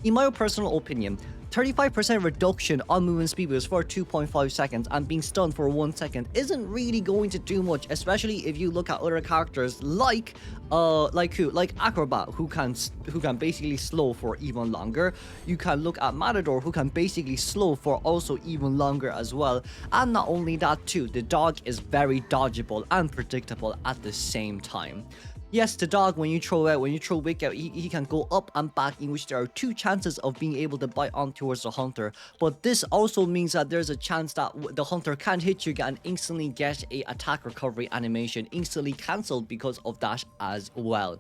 In my personal opinion, 35% reduction on movement speed boost for 2.5 seconds and being stunned for 1 second isn't really going to do much, especially if you look at other characters like Acrobat, who can basically slow for even longer. You can look at Matador, who can basically slow for also even longer as well. And not only that too, the dog is very dodgeable and predictable at the same time. Yes, the dog, when you throw Wick out, he can go up and back, in which there are 2 chances of being able to bite on towards the hunter. But this also means that there's a chance that the hunter can hit you and instantly get a attack recovery animation instantly cancelled because of that as well.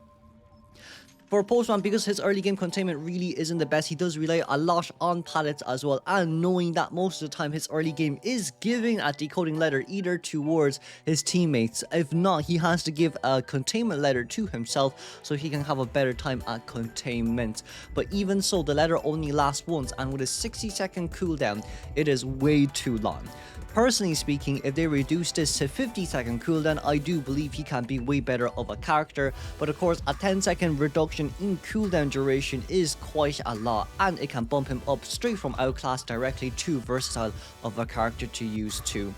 For Postman, because his early game containment really isn't the best, he does rely a lot on pallets as well, and knowing that most of the time his early game is giving a decoding letter either towards his teammates. If not, he has to give a containment letter to himself so he can have a better time at containment. But even so, the letter only lasts once, and with a 60-second cooldown, it is way too long. personally speaking, if they reduce this to 50-second cooldown, I do believe he can be way better of a character. But of course, a 10-second reduction in cooldown duration is quite a lot, and it can bump him up straight from Outclass directly to Versatile of a character to use too.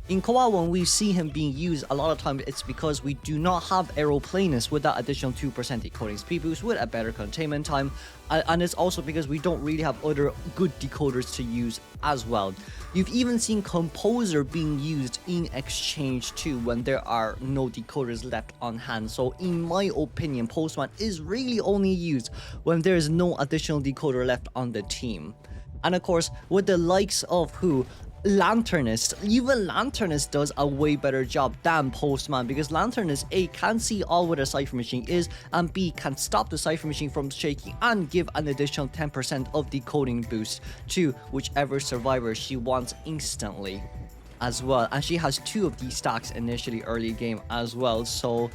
In co-op, when we see him being used, a lot of times it's because we do not have Aeroplanist with that additional 2% decoding speed boost with a better containment time, and it's also because we don't really have other good decoders to use as well. You've even seen Composer being used in exchange too when there are no decoders left on hand. So in my opinion, Postman is really only used when there is no additional decoder left on the team. And of course, with the likes of Lanternist, even Lanternist does a way better job than Postman, because Lanternist A can see all where the Cypher Machine is, and B can stop the Cypher Machine from shaking and give an additional 10% of decoding boost to whichever survivor she wants instantly as well. And she has 2 of these stacks initially early game as well, so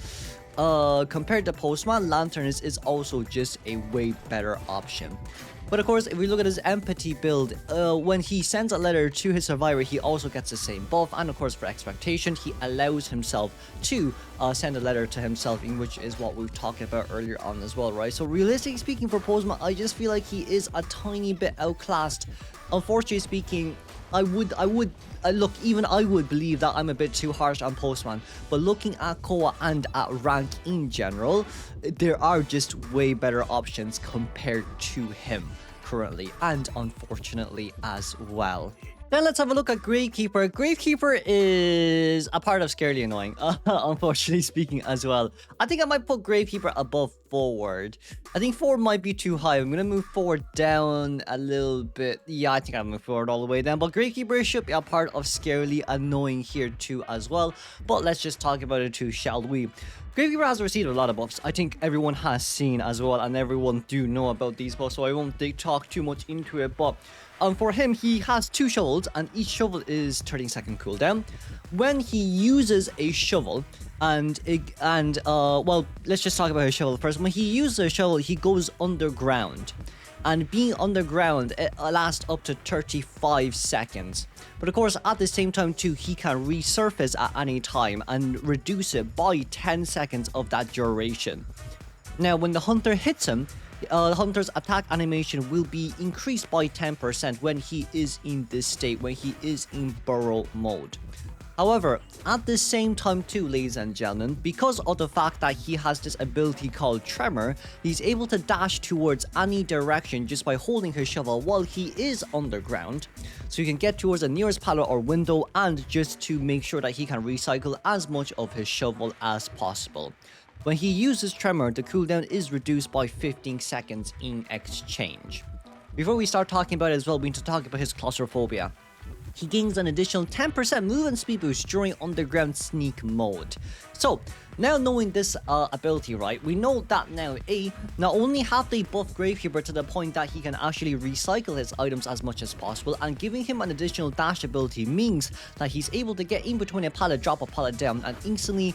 compared to Postman, Lanternist is also just a way better option. But of course, if we look at his empathy build, when he sends a letter to his survivor, he also gets the same buff. And of course, for expectation, he allows himself to send a letter to himself, in which is what we've talked about earlier on as well, right? So realistically speaking, for Postman, I just feel like he is a tiny bit outclassed. Unfortunately speaking, I would believe that I'm a bit too harsh on Postman, but looking at Koa and at rank in general, there are just way better options compared to him currently, and unfortunately as well. Then let's have a look at Gravekeeper. Gravekeeper is a part of Scarily Annoying, unfortunately speaking as well. I think I might put Gravekeeper above Forward. I think Forward might be too high. I'm going to move Forward down a little bit. Yeah, I think I'll move Forward all the way down. But Gravekeeper should be a part of Scarily Annoying here too as well. But let's just talk about it too, shall we? Gravekeeper has received a lot of buffs. I think everyone has seen as well, and everyone do know about these buffs, so I won't talk too much into it. But for him, he has 2 shovels, and each shovel is 30-second cooldown. When he uses a shovel, well, let's just talk about his shovel first. When he uses a shovel, he goes underground. And being underground, it lasts up to 35 seconds. But of course, at the same time too, he can resurface at any time and reduce it by 10 seconds of that duration. Now, when the hunter hits him, the hunter's attack animation will be increased by 10% when he is in this state, when he is in burrow mode. However, at the same time too, ladies and gentlemen, because of the fact that he has this ability called Tremor, he's able to dash towards any direction just by holding his shovel while he is underground. So you can get towards the nearest pallet or window, and just to make sure that he can recycle as much of his shovel as possible. When he uses Tremor, the cooldown is reduced by 15 seconds in exchange. Before we start talking about it as well, we need to talk about his claustrophobia. He gains an additional 10% movement speed boost during underground sneak mode. So, now knowing this ability, right, we know that now not only have they buffed Gravekeeper to the point that he can actually recycle his items as much as possible, and giving him an additional dash ability means that he's able to get in between a pallet, drop a pallet down, and instantly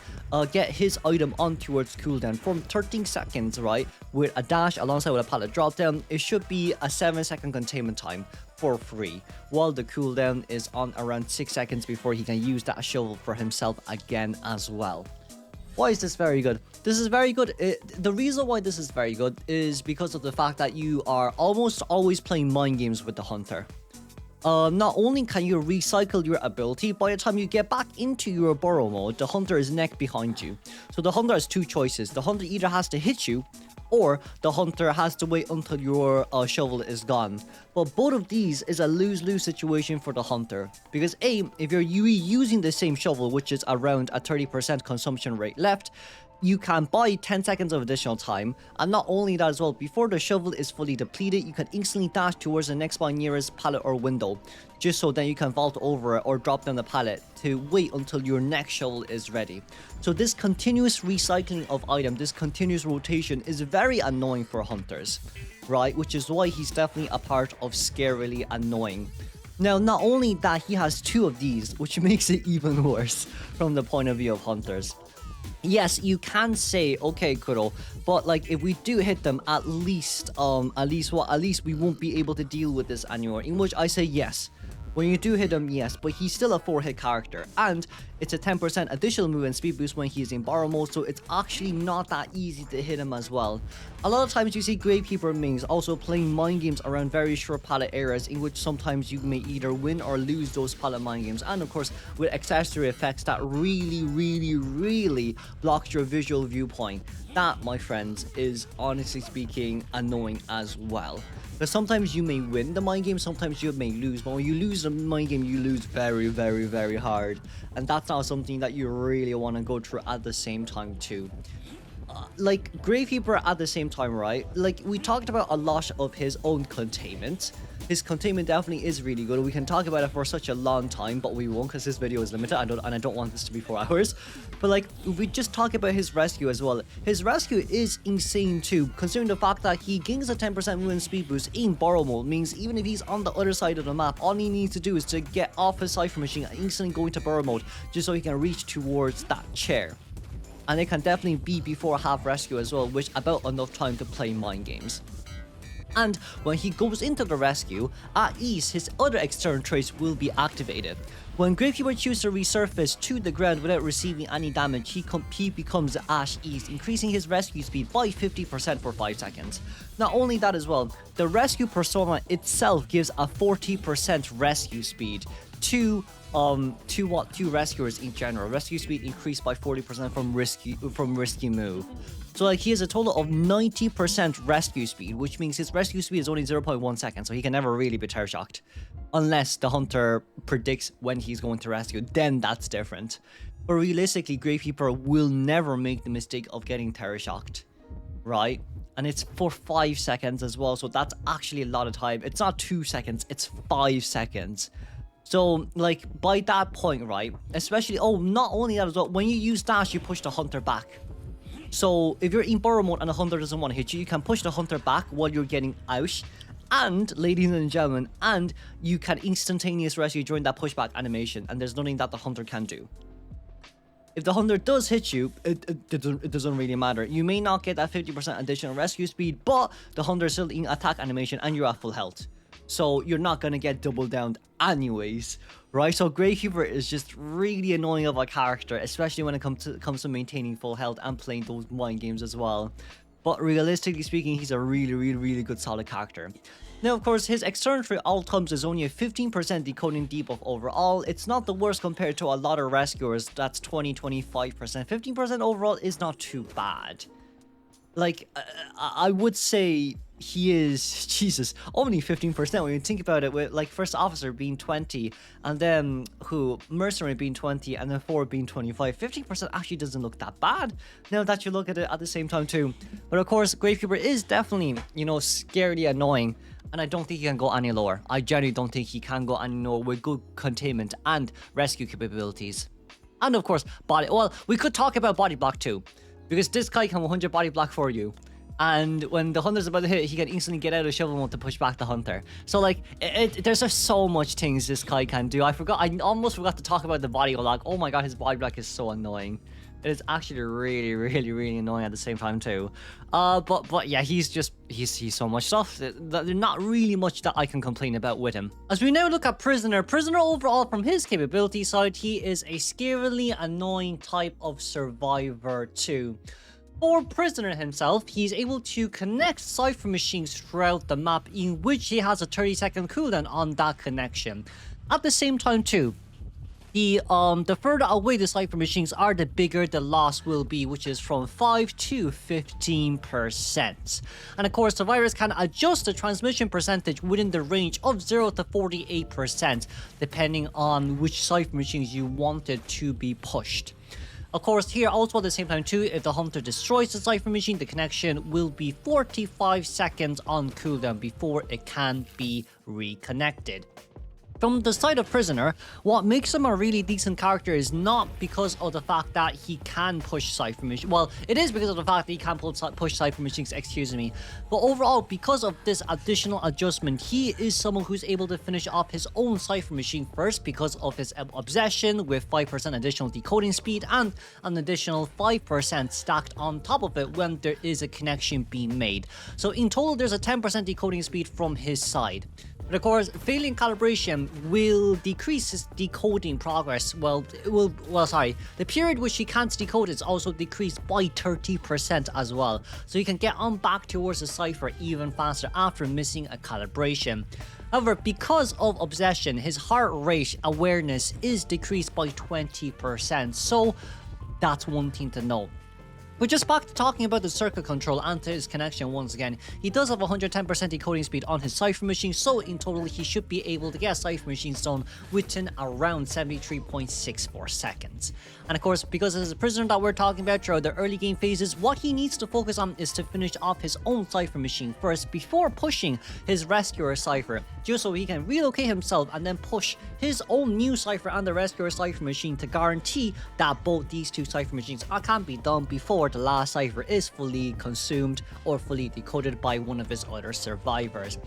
get his item on towards cooldown from 13 seconds, right, with a dash alongside with a pallet drop down. It should be a 7-second containment time for free, while the cooldown is on around 6 seconds before he can use that shovel for himself again as well. Why is this very good? This is very good. The reason why this is very good is because of the fact that you are almost always playing mind games with the hunter. Not only can you recycle your ability, by the time you get back into your burrow mode, the hunter is neck behind you. So the hunter has 2 choices. The hunter either has to hit you, or the hunter has to wait until your shovel is gone. But both of these is a lose-lose situation for the hunter, because if you're using the same shovel, which is around a 30% consumption rate left, you can buy 10 seconds of additional time, and not only that as well, before the shovel is fully depleted, you can instantly dash towards the next by nearest pallet or window, just so that you can vault over it or drop down the pallet to wait until your next shovel is ready. So this continuous recycling of item, this continuous rotation is very annoying for hunters, right? Which is why he's definitely a part of Scarily Annoying. Now, not only that, he has 2 of these, which makes it even worse from the point of view of hunters. Yes, you can say, okay, Kuro, but like if we do hit them, at least we won't be able to deal with this anymore. In which I say yes. When you do hit him, yes, but he's still a 4-hit character, and it's a 10% additional move and speed boost when he's in borrow mode, so it's actually not that easy to hit him as well. A lot of times you see Gravekeeper mains also playing mind games around very short palette areas, in which sometimes you may either win or lose those palette mind games, and of course with accessory effects that really blocks your visual viewpoint. That, my friends, is honestly speaking annoying as well. Because sometimes you may win the mind game, sometimes you may lose, but when you lose the mind game, you lose very hard. And that's not something that you really want to go through at the same time too. Like, Gravekeeper at the same time, right? Like, we talked about a lot of his own containment. His containment definitely is really good. We can talk about it for such a long time, but we won't because this video is limited. I don't want this to be 4 hours. But like, we just talk about his rescue as well. His rescue is insane too, considering the fact that he gains a 10% movement speed boost in borrow mode. Means even if he's on the other side of the map, all he needs to do is to get off his Cypher machine and instantly go into borrow mode, just so he can reach towards that chair. And it can definitely be before half rescue as well, which about enough time to play mind games. And when he goes into the rescue, at ease, his other external traits will be activated. When Gravekeeper chooses to resurface to the ground without receiving any damage, he becomes at ease, increasing his rescue speed by 50% for 5 seconds. Not only that as well, the rescue persona itself gives a 40% rescue speed to rescuers in general. Rescue speed increased by 40% from risky move. So like, he has a total of 90% rescue speed, which means his rescue speed is only 0.1 seconds, so he can never really be terror shocked. Unless the hunter predicts when he's going to rescue, then that's different. But realistically, Gravekeeper will never make the mistake of getting terror shocked, right? And it's for 5 seconds as well, so that's actually a lot of time. It's not 2 seconds, it's 5 seconds. So, like, by that point, right, especially, not only that as well, when you use dash, you push the hunter back. So, if you're in borrow mode and the hunter doesn't want to hit you, you can push the hunter back while you're getting out. And, ladies and gentlemen, and you can instantaneous rescue during that pushback animation, and there's nothing that the hunter can do. If the hunter does hit you, it doesn't really matter. You may not get that 50% additional rescue speed, but the hunter is still in attack animation and you're at full health. So you're not going to get double downed anyways, right? So Gravekeeper is just really annoying of a character, especially when it comes to maintaining full health and playing those mind games as well. But realistically speaking, he's a really good solid character. Now, of course, his external trait outcomes is only a 15% decoding debuff overall. It's not the worst compared to a lot of rescuers. That's 20-25%. 15% overall is not too bad. Like, I would say he is, Jesus, only 15% when you think about it, with like First Officer being 20, and then Mercenary being 20, and then 4 being 25. 15% actually doesn't look that bad now that you look at it at the same time too. But of course, Gravekeeper is definitely, scarily annoying, and I don't think he can go any lower. I genuinely don't think he can go any lower with good containment and rescue capabilities. And of course, we could talk about body block too, because this guy can 100 body block for you. And when the hunter's about to hit, he can instantly get out of shovel mode to push back the hunter. So like, there's just so much things this guy can do. I almost forgot to talk about the body block. Oh my god, his body block is so annoying. It is actually really annoying at the same time too. But yeah, he's so much stuff. There's not really much that I can complain about with him. As we now look at Prisoner overall from his capability side, he is a scarily annoying type of survivor too. For Prisoner himself, he's able to connect Cypher machines throughout the map, in which he has a 30-second cooldown on that connection. At the same time too, the further away the Cypher machines are, the bigger the loss will be, which is from 5 to 15%. And of course, survivors can adjust the transmission percentage within the range of 0 to 48%, depending on which Cypher machines you wanted to be pushed. Of course, here also at the same time too, if the hunter destroys the Cypher machine, the connection will be 45 seconds on cooldown before it can be reconnected. From the side of Prisoner, what makes him a really decent character is not because of the fact that he can push Cypher machines. Well, it is because of the fact that he can push Cypher machines, excuse me. But overall, because of this additional adjustment, he is someone who's able to finish off his own Cypher machine first because of his obsession with 5% additional decoding speed and an additional 5% stacked on top of it when there is a connection being made. So in total, there's a 10% decoding speed from his side. But of course, failing calibration will decrease his decoding progress. The period which he can't decode is also decreased by 30% as well. So he can get on back towards the cipher even faster after missing a calibration. However, because of obsession, his heart rate awareness is decreased by 20%. So that's one thing to know. But just back to talking about the circuit control and to his connection once again, he does have 110% decoding speed on his cipher machine, so in total he should be able to get cipher machines done within around 73.64 seconds. And of course, because this is a prisoner that we're talking about throughout the early game phases, what he needs to focus on is to finish off his own cipher machine first before pushing his rescuer cipher, just so he can relocate himself and then push his own new cipher and the rescuer cipher machine to guarantee that both these two cipher machines can be done before the last cipher is fully consumed or fully decoded by one of his other survivors.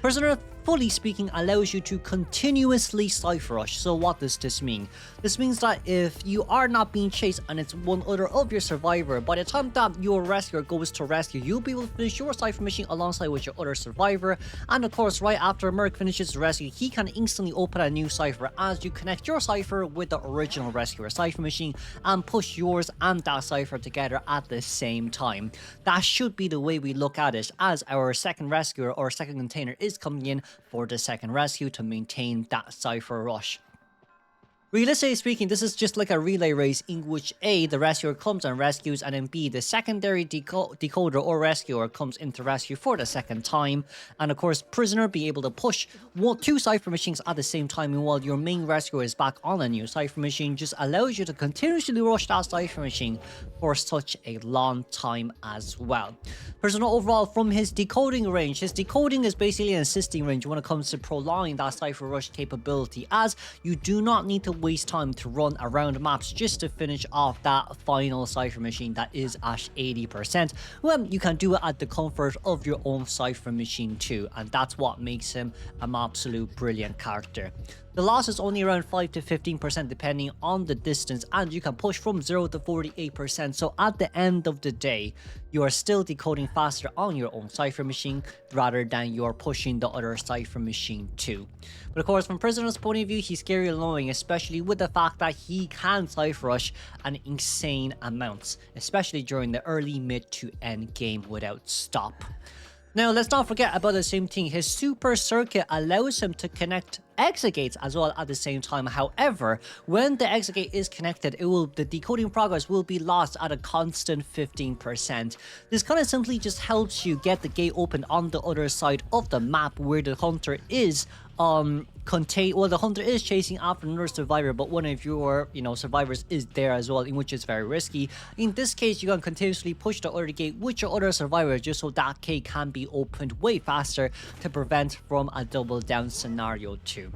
Prisoner, fully speaking, allows you to continuously cipher rush. So what does this mean? This means that if you are not being chased and it's one other of your survivor, by the time that your rescuer goes to rescue, you'll be able to finish your cipher machine alongside with your other survivor. And of course, right after Merc finishes the rescue, he can instantly open a new cipher as you connect your cipher with the original rescuer cipher machine and push yours and that cipher together at the same time. That should be the way we look at it, as our second rescuer or second container is coming in for the second rescue to maintain that cipher rush. Realistically speaking, this is just like a relay race in which A, the rescuer comes and rescues, and then B, the secondary decoder or rescuer comes into rescue for the second time. And of course, prisoner be able to push two cipher machines at the same time, while your main rescuer is back on a new cipher machine, just allows you to continuously rush that cipher machine for such a long time as well. Prisoner overall, from his decoding range, his decoding is basically an assisting range when it comes to prolonging that cipher rush capability, as you do not need to waste time to run around maps just to finish off that final cipher machine that is at 80%. Well, you can do it at the comfort of your own cipher machine too, and that's what makes him an absolute brilliant character. The loss is only around 5 to 15% depending on the distance, and you can push from 0 to 48%, so at the end of the day, you are still decoding faster on your own cipher machine rather than you're pushing the other cipher machine too. But of course, from Prisoner's point of view, he's scary and annoying, especially with the fact that he can cipher rush an insane amounts, especially during the early, mid to end game without stop. Now, let's not forget about the same thing. His super circuit allows him to connect exit gates as well at the same time. However, when the exit gate is connected, the decoding progress will be lost at a constant 15%. This kind of simply just helps you get the gate open on the other side of the map where the hunter is the hunter is chasing after another survivor, but one of your survivors is there as well, in which is very risky. In this case, you can continuously push the other gate with your other survivor just so that gate can be opened way faster to prevent from a double down scenario too.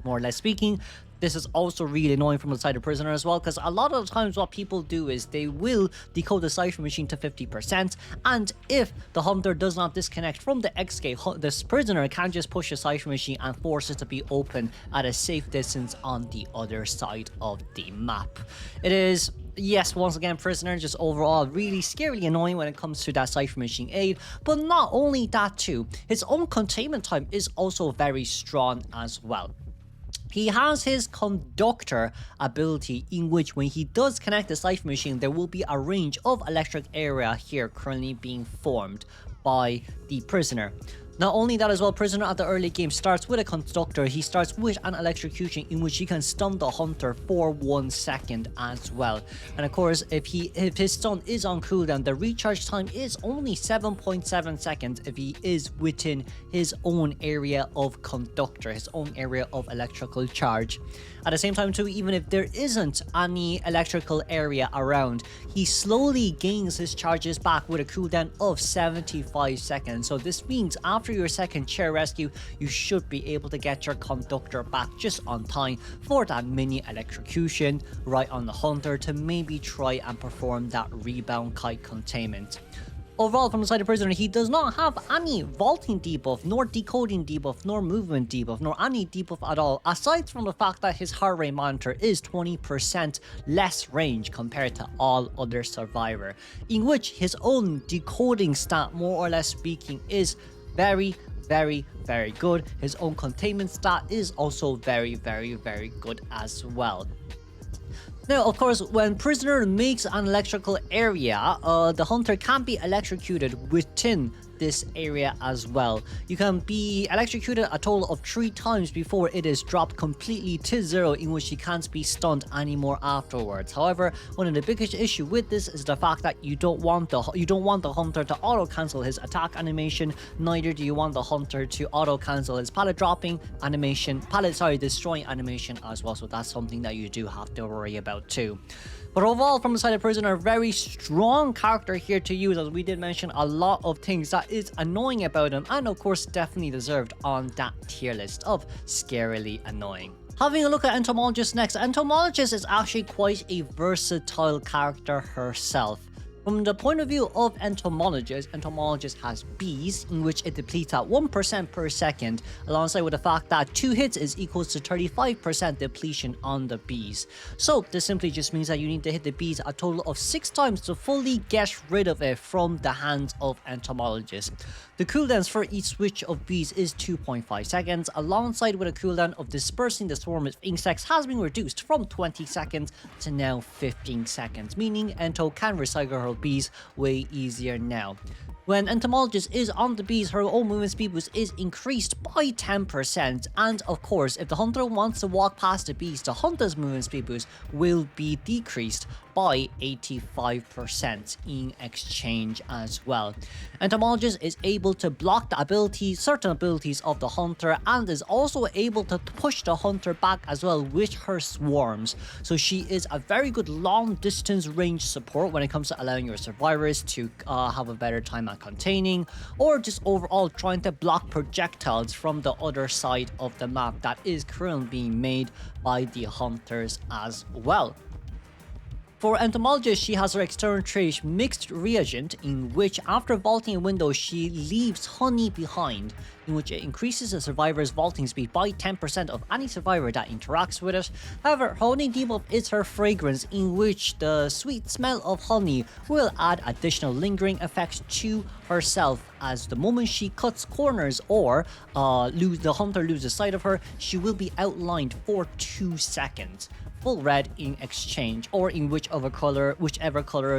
More or less speaking, this is also really annoying from the side of prisoner as well, because a lot of the times what people do is they will decode the cipher machine to 50%, and if the hunter does not disconnect from the X gate, this prisoner can just push the cipher machine and force it to be open at a safe distance on the other side of the map. It is, yes, once again, prisoner just overall really scarily annoying when it comes to that cipher machine aid, but not only that too, his own containment time is also very strong as well. He has his conductor ability, in which when he does connect the cipher machine, there will be a range of electric area here currently being formed by the prisoner. Not only that as well, prisoner at the early game starts with a conductor. He starts with an electrocution in which he can stun the hunter for 1 second as well. And of course, if his stun is on cooldown, the recharge time is only 7.7 seconds if he is within his own area of conductor, his own area of electrical charge. At the same time too, even if there isn't any electrical area around, he slowly gains his charges back with a cooldown of 75 seconds. So this means after your second chair rescue, you should be able to get your conductor back just on time for that mini electrocution right on the hunter to maybe try and perform that rebound kite containment. Overall, from the side of prisoner, he does not have any vaulting debuff, nor decoding debuff, nor movement debuff, nor any debuff at all, aside from the fact that his heart rate monitor is 20% less range compared to all other survivor, in which his own decoding stat, more or less speaking, is Very, very good. His own containment stat is also very good as well. Now, of course, when prisoner makes an electrical area, the hunter can be electrocuted within this area as well. You can be electrocuted a total of 3 times before it is dropped completely to 0, in which he can't be stunned anymore afterwards. However, one of the biggest issue with this is the fact that you don't want the hunter to auto cancel his attack animation. Neither do you want the hunter to auto cancel his pallet dropping animation, destroying animation as well. So that's something that you do have to worry about too. But overall, from the side of Prisoner, very strong character here to use, as we did mention a lot of things that is annoying about him, and of course definitely deserved on that tier list of scarily annoying. Having a look at Entomologist next. Entomologist is actually quite a versatile character herself. From the point of view of Entomologist has bees, in which it depletes at 1% per second, alongside with the fact that 2 hits is equals to 35% depletion on the bees. So this simply just means that you need to hit the bees a total of 6 times to fully get rid of it from the hands of Entomologist. The cooldowns for each switch of bees is 2.5 seconds, alongside with a cooldown of dispersing the swarm of insects has been reduced from 20 seconds to now 15 seconds, meaning Ento can recycle her bees way easier now. When Entomologist is on the bees, her own movement speed boost is increased by 10%, and of course, if the hunter wants to walk past the bees, the hunter's movement speed boost will be decreased by 85% in exchange as well. Entomologist is able to block the certain abilities of the hunter, and is also able to push the hunter back as well with her swarms. So she is a very good long distance range support when it comes to allowing your survivors to have a better time at containing, or just overall trying to block projectiles from the other side of the map that is currently being made by the hunters as well. For Entomologist, she has her external trait Mixed Reagent, in which after vaulting a window she leaves honey behind, in which it increases the survivor's vaulting speed by 10% of any survivor that interacts with it. However, her only debuff is her fragrance, in which the sweet smell of honey will add additional lingering effects to herself, as the moment she cuts corners or the hunter loses sight of her, she will be outlined for 2 seconds. Full red in exchange, or in whichever color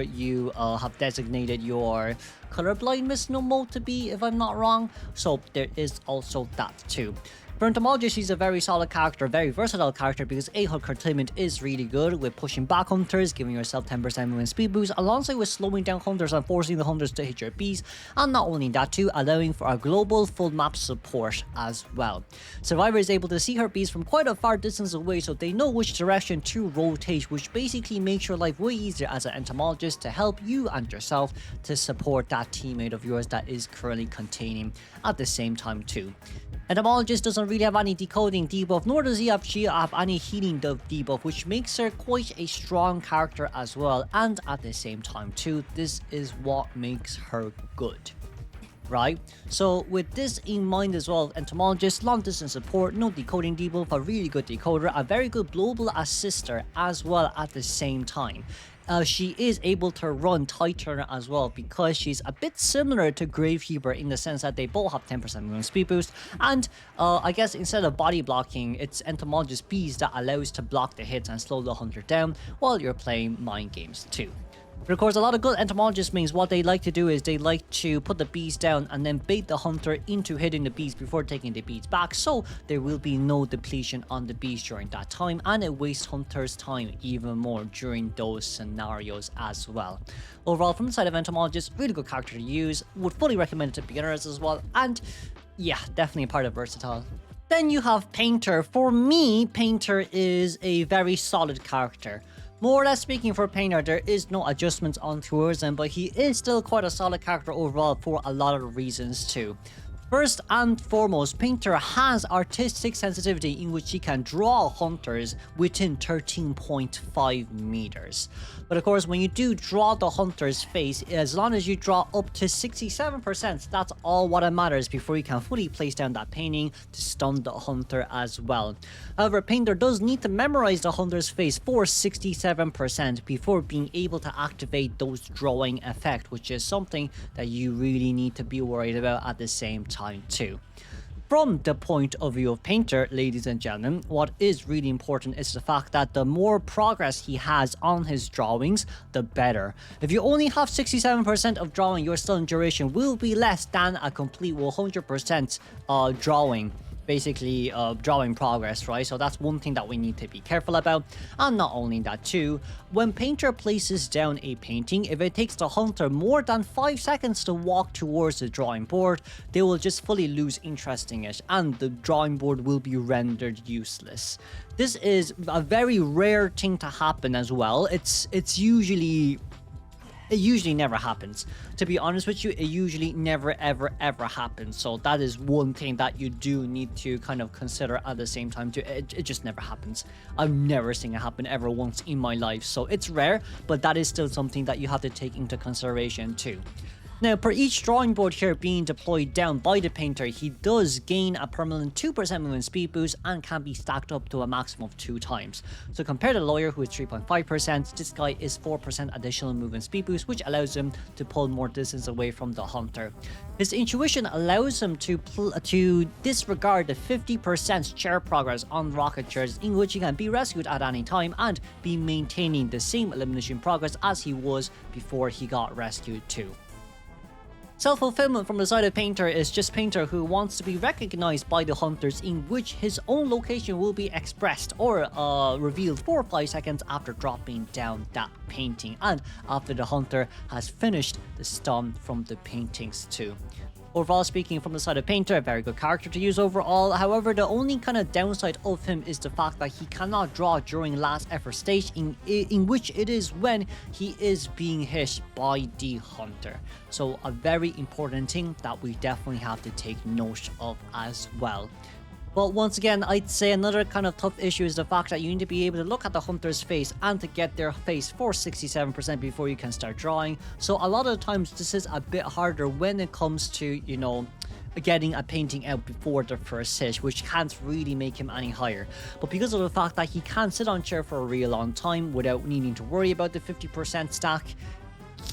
you have designated your colorblind misnomer to be, if I'm not wrong. So there is also that too. For Entomologist, she's a very solid character, very versatile character, because her containment is really good with pushing back hunters, giving yourself 10% movement speed boost, alongside with slowing down hunters and forcing the hunters to hit your bees, and not only that too, allowing for a global full map support as well. Survivor is able to see her bees from quite a far distance away, so they know which direction to rotate, which basically makes your life way easier as an Entomologist to help you and yourself to support that teammate of yours that is currently containing at the same time too. Entomologist doesn't really have any decoding debuff, nor does she have any healing debuff, which makes her quite a strong character as well, and at the same time too, this is what makes her good. Right? So with this in mind as well, Entomologist, long distance support, no decoding debuff, a really good decoder, a very good global assister as well at the same time. She is able to run Tide Turner as well, because she's a bit similar to Gravekeeper in the sense that they both have 10% movement speed boost, and I guess instead of body blocking, it's Entomologist bees that allows to block the hits and slow the hunter down while you're playing mind games too. But of course, a lot of good Entomologist means what they like to do is they like to put the bees down and then bait the hunter into hitting the bees before taking the bees back, so there will be no depletion on the bees during that time, and it wastes hunters' time even more during those scenarios as well. Overall, from the side of Entomologist, really good character to use, would fully recommend it to beginners as well, and yeah, definitely a part of versatile. Then you have Painter. For me, Painter is a very solid character. More or less speaking, for Painter, there is no adjustments on towards him, but he is still quite a solid character overall for a lot of reasons too. First and foremost, Painter has artistic sensitivity, in which she can draw hunters within 13.5 meters. But of course, when you do draw the hunter's face, as long as you draw up to 67%, that's all what matters before you can fully place down that painting to stun the hunter as well. However, Painter does need to memorize the hunter's face for 67% before being able to activate those drawing effect, which is something that you really need to be worried about at the same time. time too. From the point of view of Painter, ladies and gentlemen, what is really important is the fact that the more progress he has on his drawings, the better. If you only have 67% of drawing, your stun duration will be less than a complete 100% drawing. Basically drawing progress, right? So that's one thing that we need to be careful about. And not only that too, when Painter places down a painting, if it takes the hunter more than 5 seconds to walk towards the drawing board, they will just fully lose interest in it and the drawing board will be rendered useless. This is a very rare thing to happen as well. It usually never happens. To be honest with you, it usually never ever happens. So that is one thing that you do need to kind of consider at the same time too. It just never happens. I've never seen it happen ever once in my life. So it's rare, but that is still something that you have to take into consideration too. Now, per each drawing board here being deployed down by the painter, he does gain a permanent 2% movement speed boost and can be stacked up to a maximum of 2 times. So compared to the lawyer, who is 3.5%, this guy is 4% additional movement speed boost, which allows him to pull more distance away from the hunter. His intuition allows him to disregard the 50% chair progress on rocket chairs, in which he can be rescued at any time and be maintaining the same elimination progress as he was before he got rescued too. Self-fulfillment from the side of Painter is just Painter who wants to be recognized by the hunters, in which his own location will be expressed or revealed 4 or 5 seconds after dropping down that painting and after the hunter has finished the stun from the paintings too. Overall speaking, from the side of Painter, a very good character to use overall. However, the only kind of downside of him is the fact that he cannot draw during last effort stage, in which it is when he is being hit by the hunter. So a very important thing that we definitely have to take note of as well. But once again, I'd say another kind of tough issue is the fact that you need to be able to look at the hunter's face and to get their face for 67% before you can start drawing. So a lot of times this is a bit harder when it comes to, you know, getting a painting out before the first hit, which can't really make him any higher. But because of the fact that he can sit on chair for a real long time without needing to worry about the 50% stack,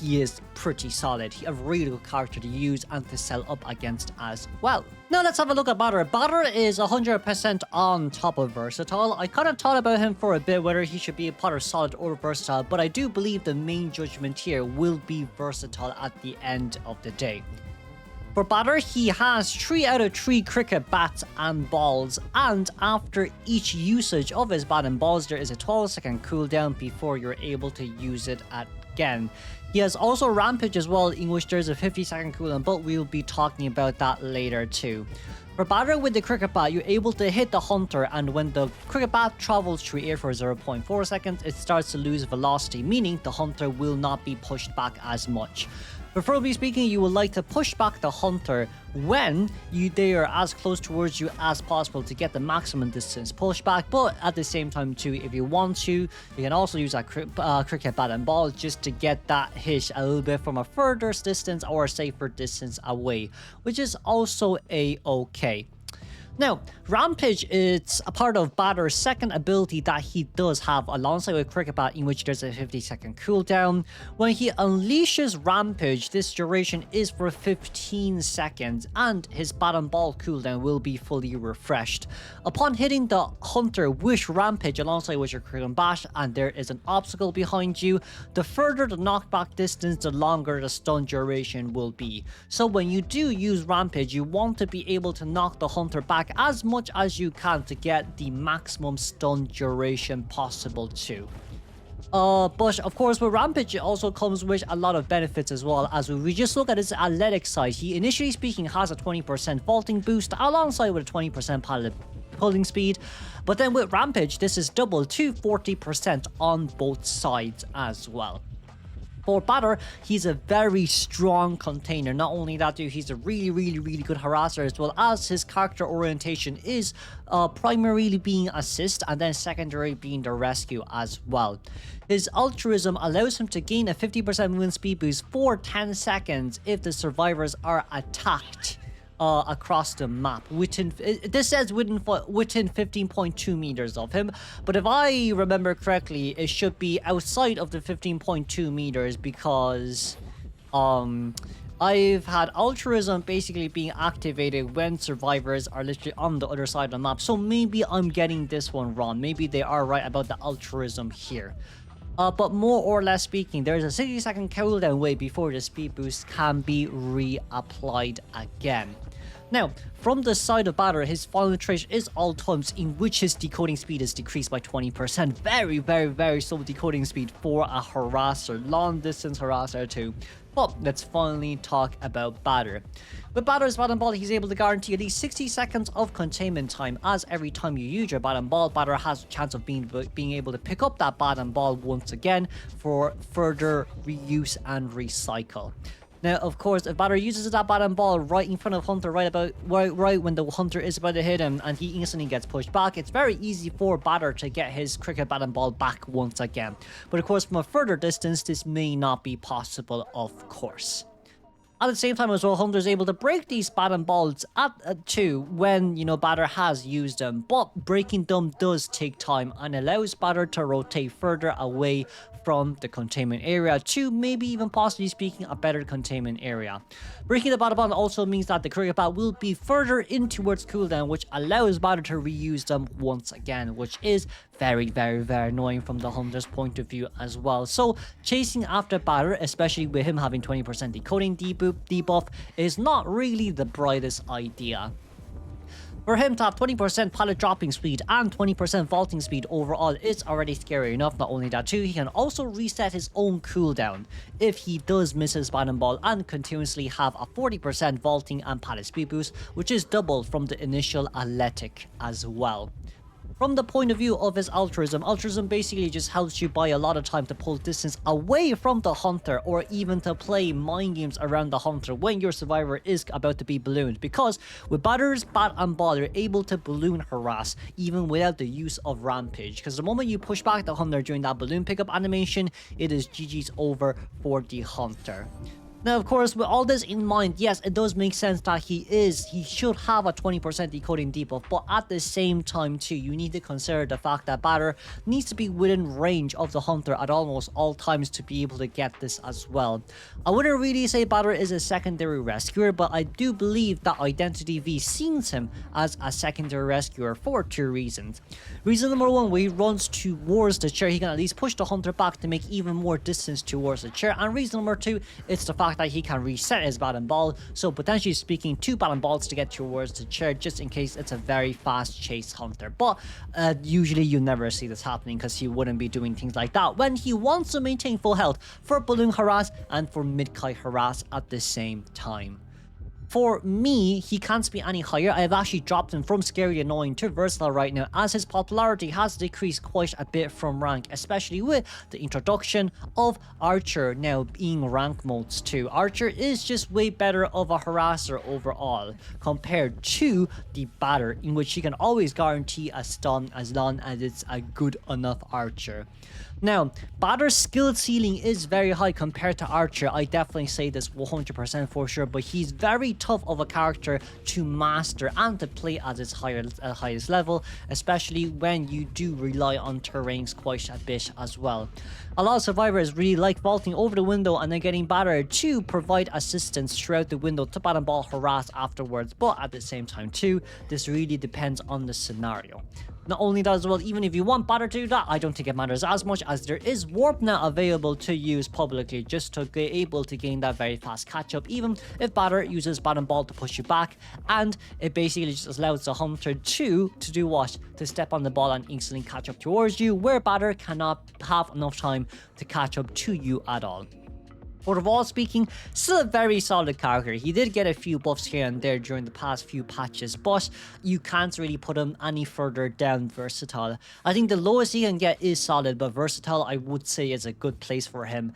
he is pretty solid. A really good character to use and to sell up against as well. Now let's have a look at Batter. Batter is 100% on top of versatile. I kind of thought about him for a bit, whether he should be a Potter solid or versatile, but I do believe the main judgment here will be versatile at the end of the day. For Batter, he has 3 out of 3 cricket bats and balls, and after each usage of his bat and balls, there is a 12-second cooldown before you're able to use it again. He has also Rampage as well, in which there's a 50-second cooldown, but we'll be talking about that later too. For Batter with the cricket bat, you're able to hit the hunter, and when the cricket bat travels through air for 0.4 seconds, it starts to lose velocity, meaning the hunter will not be pushed back as much. Preferably speaking, you would like to push back the hunter when they are as close towards you as possible to get the maximum distance pushback, but at the same time too, if you want to, you can also use that cricket bat and ball just to get that hit a little bit from a further distance or a safer distance away, which is also a-okay. Now, Rampage is a part of Batter's second ability that he does have alongside with Cricket Bat, in which there's a 50-second cooldown. When he unleashes Rampage, this duration is for 15 seconds and his Bat and Ball cooldown will be fully refreshed. Upon hitting the hunter with Rampage alongside with your Cricket Bat and there is an obstacle behind you, the further the knockback distance, the longer the stun duration will be. So when you do use Rampage, you want to be able to knock the hunter back as much as you can to get the maximum stun duration possible too. But of course with Rampage it also comes with a lot of benefits as well. As we just look at his athletic side, he initially speaking has a 20% vaulting boost alongside with a 20% padded pulling speed, but then with Rampage this is doubled to 40% on both sides as well. For Batter, he's a very strong container. Not only that, dude, he's a really good harasser, as well as his character orientation is primarily being assist and then secondary being the rescue as well. His altruism allows him to gain a 50% movement speed boost for 10 seconds if the survivors are attacked across the map. This says within 15.2 meters of him, but if I remember correctly, it should be outside of the 15.2 meters because I've had altruism basically being activated when survivors are literally on the other side of the map. So maybe I'm getting this one wrong. Maybe they are right about the altruism here. But more or less speaking, there's a 60-second cooldown wait before the speed boost can be reapplied again. Now, from the side of Batter, his final trait is all times in which his decoding speed is decreased by 20%. Very, very, very slow decoding speed for a harasser, long distance harasser too. But let's finally talk about Batter. With Batter's Bat and Ball, he's able to guarantee at least 60 seconds of containment time, as every time you use your Bat and Ball, Batter has a chance of being able to pick up that Bat and Ball once again for further reuse and recycle. Now, of course, if Batter uses that Bat and Ball right in front of Hunter, right when the Hunter is about to hit him, and he instantly gets pushed back, it's very easy for Batter to get his cricket Bat and Ball back once again. But of course, from a further distance, this may not be possible, of course. At the same time as well, Hunter's able to break these Bat and Balls too when, you know, Batter has used them. But breaking them does take time and allows Batter to rotate further away from the containment area to maybe even possibly speaking a better containment area. Breaking the Bat and Ball also means that the Cricket Bat will be further in towards cooldown, which allows Batter to reuse them once again, which is very, very, very annoying from the Hunter's point of view as well. So chasing after Batter, especially with him having 20% decoding debuff, is not really the brightest idea. For him to have 20% pallet dropping speed and 20% vaulting speed overall is already scary enough. Not only that too, he can also reset his own cooldown if he does miss his Bat and Ball and continuously have a 40% vaulting and pallet speed boost, which is double from the initial athletic as well. From the point of view of his altruism basically just helps you buy a lot of time to pull distance away from the Hunter, or even to play mind games around the Hunter when your survivor is about to be ballooned. Because with Batter's Bat and Ball, you're able to balloon harass even without the use of Rampage. Because the moment you push back the Hunter during that balloon pickup animation, it is GG's over for the Hunter. Now, of course, with all this in mind, yes, it does make sense that he should have a 20% decoding debuff, but at the same time too, you need to consider the fact that Batter needs to be within range of the Hunter at almost all times to be able to get this as well. I wouldn't really say Batter is a secondary rescuer, but I do believe that Identity V sees him as a secondary rescuer for two reasons. Reason number one, when he runs towards the chair, he can at least push the Hunter back to make even more distance towards the chair, and reason number two, it's the fact that he can reset his Bat and Ball, so potentially speaking 2 Bat and Balls to get towards the chair just in case it's a very fast chase Hunter. But usually you never see this happening because he wouldn't be doing things like that when he wants to maintain full health for balloon harass and for mid-kite harass at the same time. For me, he can't be any higher. I have actually dropped him from Scary Annoying to Versatile right now, as his popularity has decreased quite a bit from rank, especially with the introduction of Archer now being rank modes too. Archer is just way better of a harasser overall compared to the Batter, in which he can always guarantee a stun as long as it's a good enough Archer. Now, Batter's skill ceiling is very high compared to Archer. I definitely say this 100% for sure, but he's very tough of a character to master and to play at its highest level, especially when you do rely on terrains quite a bit as well. A lot of survivors really like vaulting over the window and then getting Batter to provide assistance throughout the window to Bat and Ball harass afterwards, but at the same time too, this really depends on the scenario. Not only that as well, even if you want Batter to do that, I don't think it matters as much, as there is Warp now available to use publicly just to be able to gain that very fast catch up, even if Batter uses Bat and Ball to push you back, and it basically just allows the Hunter to do what? To step on the ball and instantly catch up towards you, where Batter cannot have enough time to catch up to you at all. Overall speaking, still a very solid character. He did get a few buffs here and there during the past few patches, but you can't really put him any further down Versatile. I think the lowest he can get is solid, but Versatile I would say is a good place for him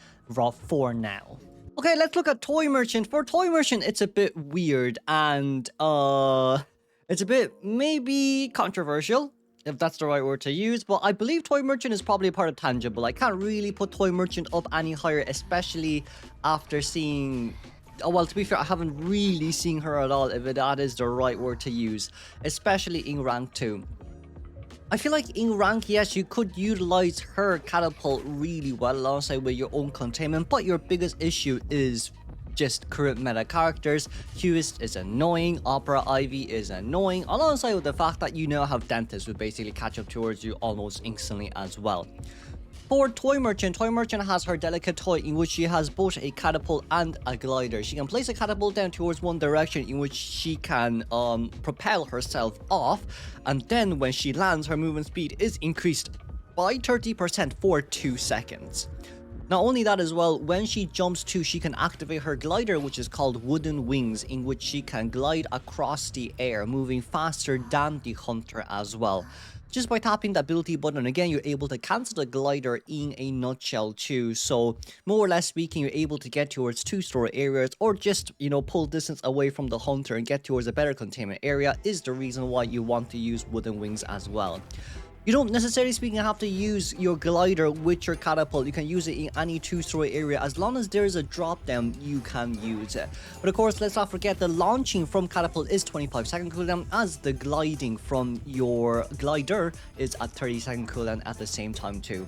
for now. Okay, let's look at Toy Merchant. For Toy Merchant, it's a bit weird and it's a bit maybe controversial, if that's the right word to use, but I believe Toy Merchant is probably a part of Tangible. I can't really put Toy Merchant up any higher, especially after seeing... Oh, well, to be fair, I haven't really seen her at all, if that is the right word to use, especially in rank 2. I feel like in rank, yes, you could utilize her catapult really well alongside with your own containment, but your biggest issue is just current meta characters. Hewist is annoying, Opera Ivy is annoying, alongside with the fact that you now have Dentist who basically catch up towards you almost instantly as well. For Toy Merchant has her delicate toy in which she has both a catapult and a glider. She can place a catapult down towards one direction in which she can propel herself off, and then when she lands, her movement speed is increased by 30% for 2 seconds. Not only that as well, when she jumps too, she can activate her glider, which is called Wooden Wings, in which she can glide across the air, moving faster than the hunter as well. Just by tapping the ability button, again, you're able to cancel the glider in a nutshell too. So more or less speaking, you're able to get towards 2-story areas, or just, you know, pull distance away from the hunter and get towards a better containment area is the reason why you want to use Wooden Wings as well. You don't necessarily speaking have to use your glider with your catapult. You can use it in any 2-story area. As long as there is a drop down, you can use it. But of course, let's not forget the launching from catapult is 25-second cooldown, as the gliding from your glider is at 30-second cooldown at the same time too.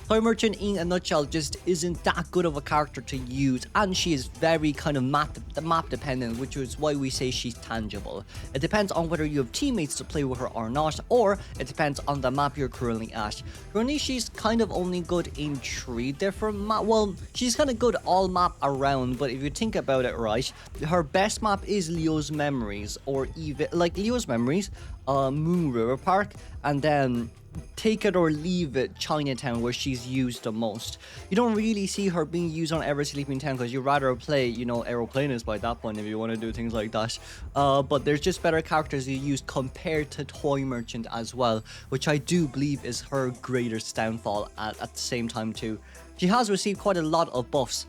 Toy Merchant in a nutshell just isn't that good of a character to use, and she is very kind of map dependent, which is why we say she's tangible. It depends on whether you have teammates to play with her or not, or it depends on the map you're currently at. Currently, she's kind of only good in 3 different maps. Well, she's kind of good all map around, but if you think about it right, her best map is Leo's Memories, or even like Leo's Memories, Moon River Park, and then take it or leave it Chinatown, where she's used the most. You don't really see her being used on Ever Sleeping Town because you rather play, you know, Aeroplanist by that point if you want to do things like that. But there's just better characters you use compared to Toy Merchant as well, which I do believe is her greatest downfall at the same time too. She has received quite a lot of buffs,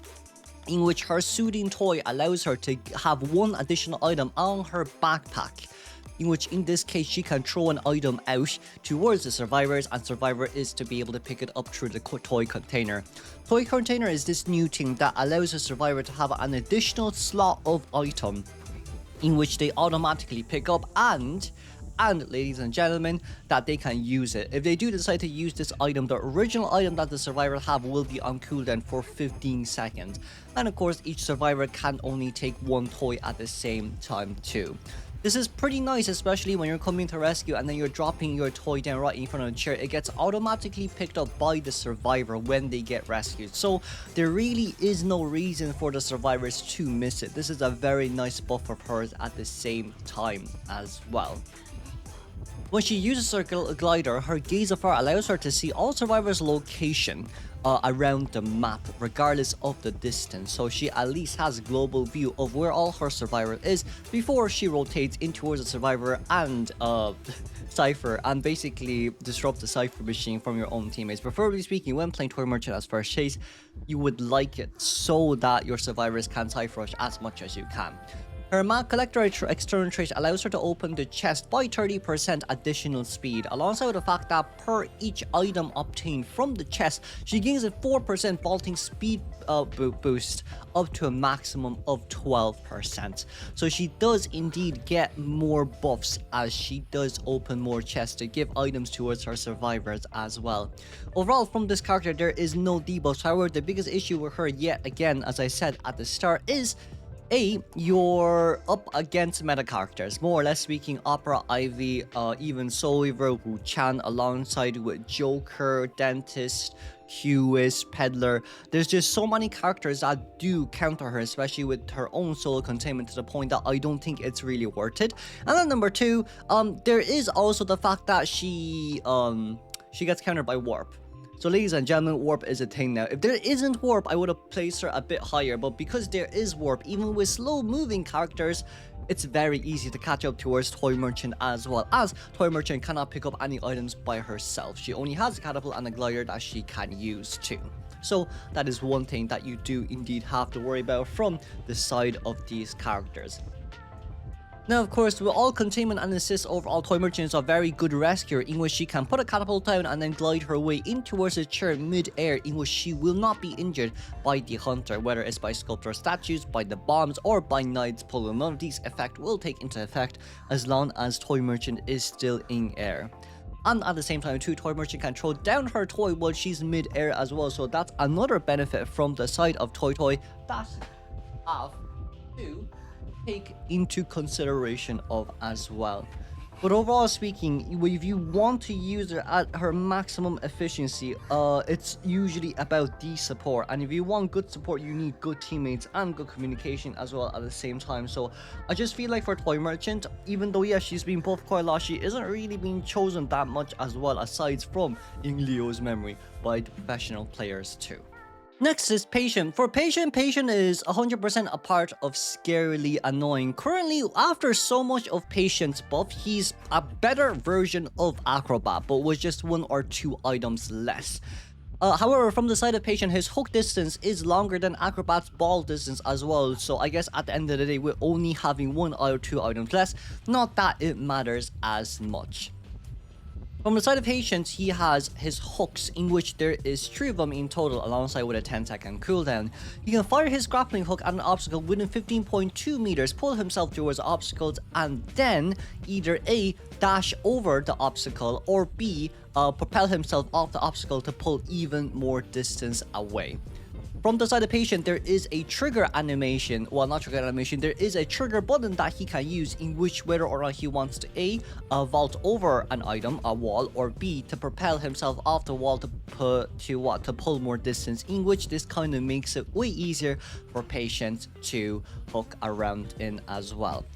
in which her Soothing Toy allows her to have one additional item on her backpack, in which in this case she can throw an item out towards the survivors, and survivor is to be able to pick it up through the toy container. Toy container is this new thing that allows a survivor to have an additional slot of item in which they automatically pick up, and ladies and gentlemen, that they can use it. If they do decide to use this item, the original item that the survivor have will be on cooldown for 15 seconds. And of course, each survivor can only take one toy at the same time too. This is pretty nice, especially when you're coming to rescue and then you're dropping your toy down right in front of the chair. It gets automatically picked up by the survivor when they get rescued. So there really is no reason for the survivors to miss it. This is a very nice buff of hers at the same time as well. When she uses her glider, her Gaze of Fire allows her to see all survivors' location around the map, regardless of the distance. So she at least has a global view of where all her survivor is before she rotates in towards the survivor and Cypher, and basically disrupt the Cypher machine from your own teammates. Preferably speaking, when playing Toy Merchant as first chase, you would like it so that your survivors can Cypher rush as much as you can. Her Map Collector external trait allows her to open the chest by 30% additional speed, alongside the fact that per each item obtained from the chest, she gains a 4% vaulting speed boost up to a maximum of 12%. So she does indeed get more buffs as she does open more chests to give items towards her survivors as well. Overall, from this character, there is no debuffs. However, the biggest issue with her yet again, as I said at the start, is you're up against meta characters, more or less speaking, Opera Ivy, even Soulweaver, Wu Chan, alongside with Joker, Dentist, Hewist, Peddler. There's just so many characters that do counter her, especially with her own solo containment, to the point that I don't think it's really worth it. And then number 2, there is also the fact that she gets countered by Warp. So ladies and gentlemen, Warp is a thing now. If there isn't Warp, I would have placed her a bit higher, but because there is Warp, even with slow moving characters, it's very easy to catch up towards Toy Merchant, as well as Toy Merchant cannot pick up any items by herself. She only has a catapult and a glider that she can use too. So that is one thing that you do indeed have to worry about from the side of these characters. Now, of course, with all containment and assist, overall, Toy Merchant is a very good rescuer, in which she can put a catapult down and then glide her way in towards the chair mid-air, in which she will not be injured by the hunter, whether it's by sculptor statues, by the bombs, or by Knight's Polo. None of these effects will take into effect as long as Toy Merchant is still in air. And at the same time too, Toy Merchant can throw down her toy while she's mid-air as well, so that's another benefit from the side of Toy that have to take into consideration of as well. But overall speaking, if you want to use her at her maximum efficiency, it's usually about the support. And if you want good support, you need good teammates and good communication as well at the same time. So I just feel like for Toy Merchant, even though yeah, she's been buffed quite a lot, she isn't really being chosen that much as well, aside from in Leo's memory by the professional players too. Next is Patient. For Patient is 100% a part of Scarily Annoying. Currently, after so much of Patient's buff, he's a better version of Acrobat, but with just 1 or 2 items less. However, from the side of Patient, his hook distance is longer than Acrobat's ball distance as well, so I guess at the end of the day, we're only having 1 or 2 items less, not that it matters as much. From the side of Patient, he has his hooks, in which there is 3 of them in total, alongside with a 10-second cooldown. He can fire his grappling hook at an obstacle within 15.2 meters, pull himself towards obstacles, and then either A, dash over the obstacle, or B, propel himself off the obstacle to pull even more distance away. From the side of Patient, there is a trigger animation, well not trigger animation, there is a trigger button that he can use, in which whether or not he wants to A, vault over an item, a wall, or B, to propel himself off the wall to pull more distance, in which this kind of makes it way easier for Patient to hook around in as well.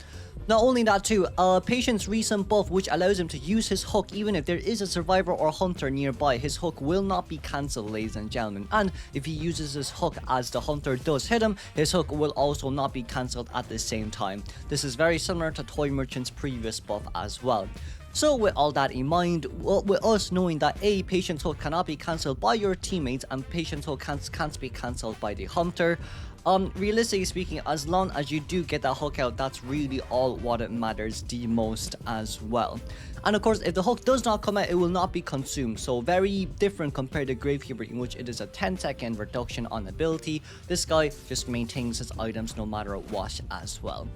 Not only that too, Patient's recent buff, which allows him to use his hook even if there is a survivor or hunter nearby. His hook will not be cancelled, ladies and gentlemen, and if he uses his hook as the hunter does hit him, his hook will also not be cancelled at the same time. This is very similar to Toy Merchant's previous buff as well. So with all that in mind, with us knowing that A, Patient's hook cannot be cancelled by your teammates and Patient's hook can't be cancelled by the hunter, realistically speaking, as long as you do get that hook out, that's really all what it matters the most as well. And of course, if the hook does not come out, it will not be consumed, so very different compared to Gravekeeper, in which it is a 10-second reduction on ability. This guy just maintains his items no matter what as well.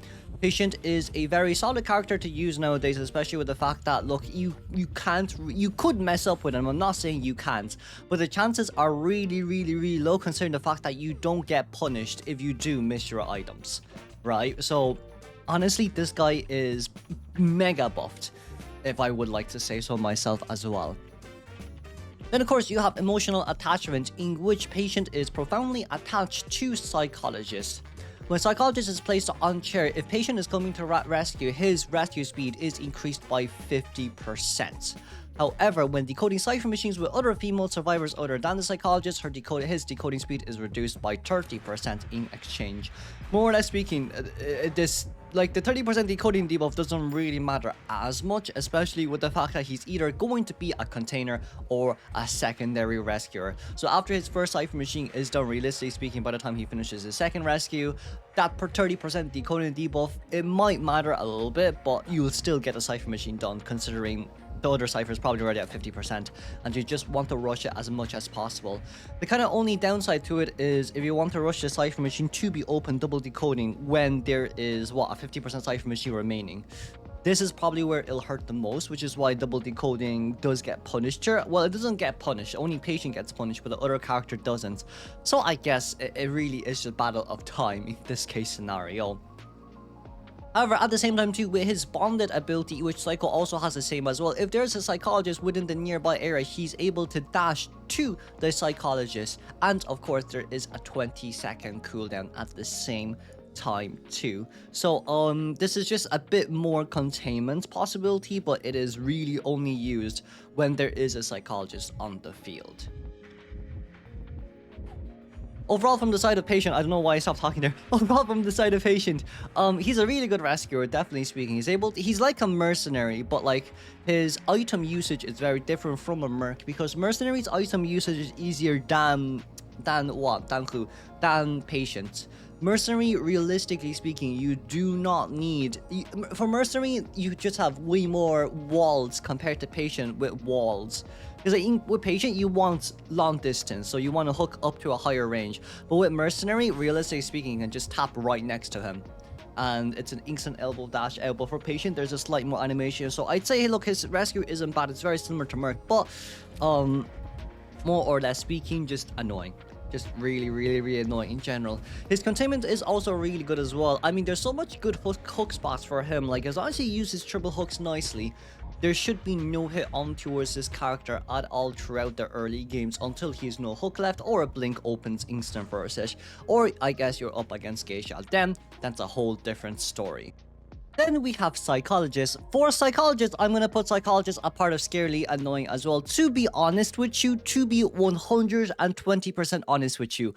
Patient is a very solid character to use nowadays, especially with the fact that, look, you could mess up with him. I'm not saying you can't, but the chances are really low, considering the fact that you don't get punished if you do miss your items, right? So honestly, this guy is mega buffed, if I would like to say so myself as well. Then of course you have Emotional Attachment, in which Patient is profoundly attached to Psychologist. When Psychologist is placed on chair, if Patient is coming to rescue, his rescue speed is increased by 50%. However, when decoding cipher machines with other female survivors other than the Psychologist, his decoding speed is reduced by 30% in exchange. More or less speaking, the 30% decoding debuff doesn't really matter as much, especially with the fact that he's either going to be a container or a secondary rescuer. So after his first cipher machine is done, realistically speaking, by the time he finishes his second rescue, that 30% decoding debuff, it might matter a little bit, but you'll still get a cipher machine done, considering the other cipher is probably already at 50%, and you just want to rush it as much as possible. The kind of only downside to it is if you want to rush the cipher machine to be open double decoding when there is, a 50% cipher machine remaining. This is probably where it'll hurt the most, which is why double decoding does get punished here. Well, it doesn't get punished, only Patient gets punished, but the other character doesn't. So I guess it really is just a battle of time in this case scenario. However, at the same time too, with his bonded ability, which Psycho also has the same as well, if there's a Psychologist within the nearby area, he's able to dash to the Psychologist, and of course there is a 20-second cooldown at the same time too. So this is just a bit more containment possibility, but it is really only used when there is a Psychologist on the field. Overall, from the side of Patient, I don't know why I stopped talking there. Overall, from the side of Patient, he's a really good rescuer, definitely speaking. He's like a Mercenary, but like his item usage is very different from a Merc, because Mercenary's item usage is easier than Patient. Mercenary, realistically speaking, you do not need... For Mercenary, you just have way more walls compared to Patient with walls. Because with Patient, you want long distance, so you want to hook up to a higher range. But with Mercenary, realistically speaking, you can just tap right next to him. And it's an instant elbow dash elbow. For Patient, there's a slight more animation. So I'd say, look, his rescue isn't bad. It's very similar to Merc, but more or less speaking, just annoying. just really annoying in general. His containment is also really good as well. I mean, there's so much good hook spots for him. Like, as long as he uses triple hooks nicely, there should be no hit on towards this character at all throughout the early games until he has no hook left or a blink opens instant versus, or I guess you're up against Geisha. Then that's a whole different story. Then we have Psychologist. For Psychologist, I'm gonna put Psychologist a part of Scarily Annoying as well. To be honest with you, to be 120% honest with you,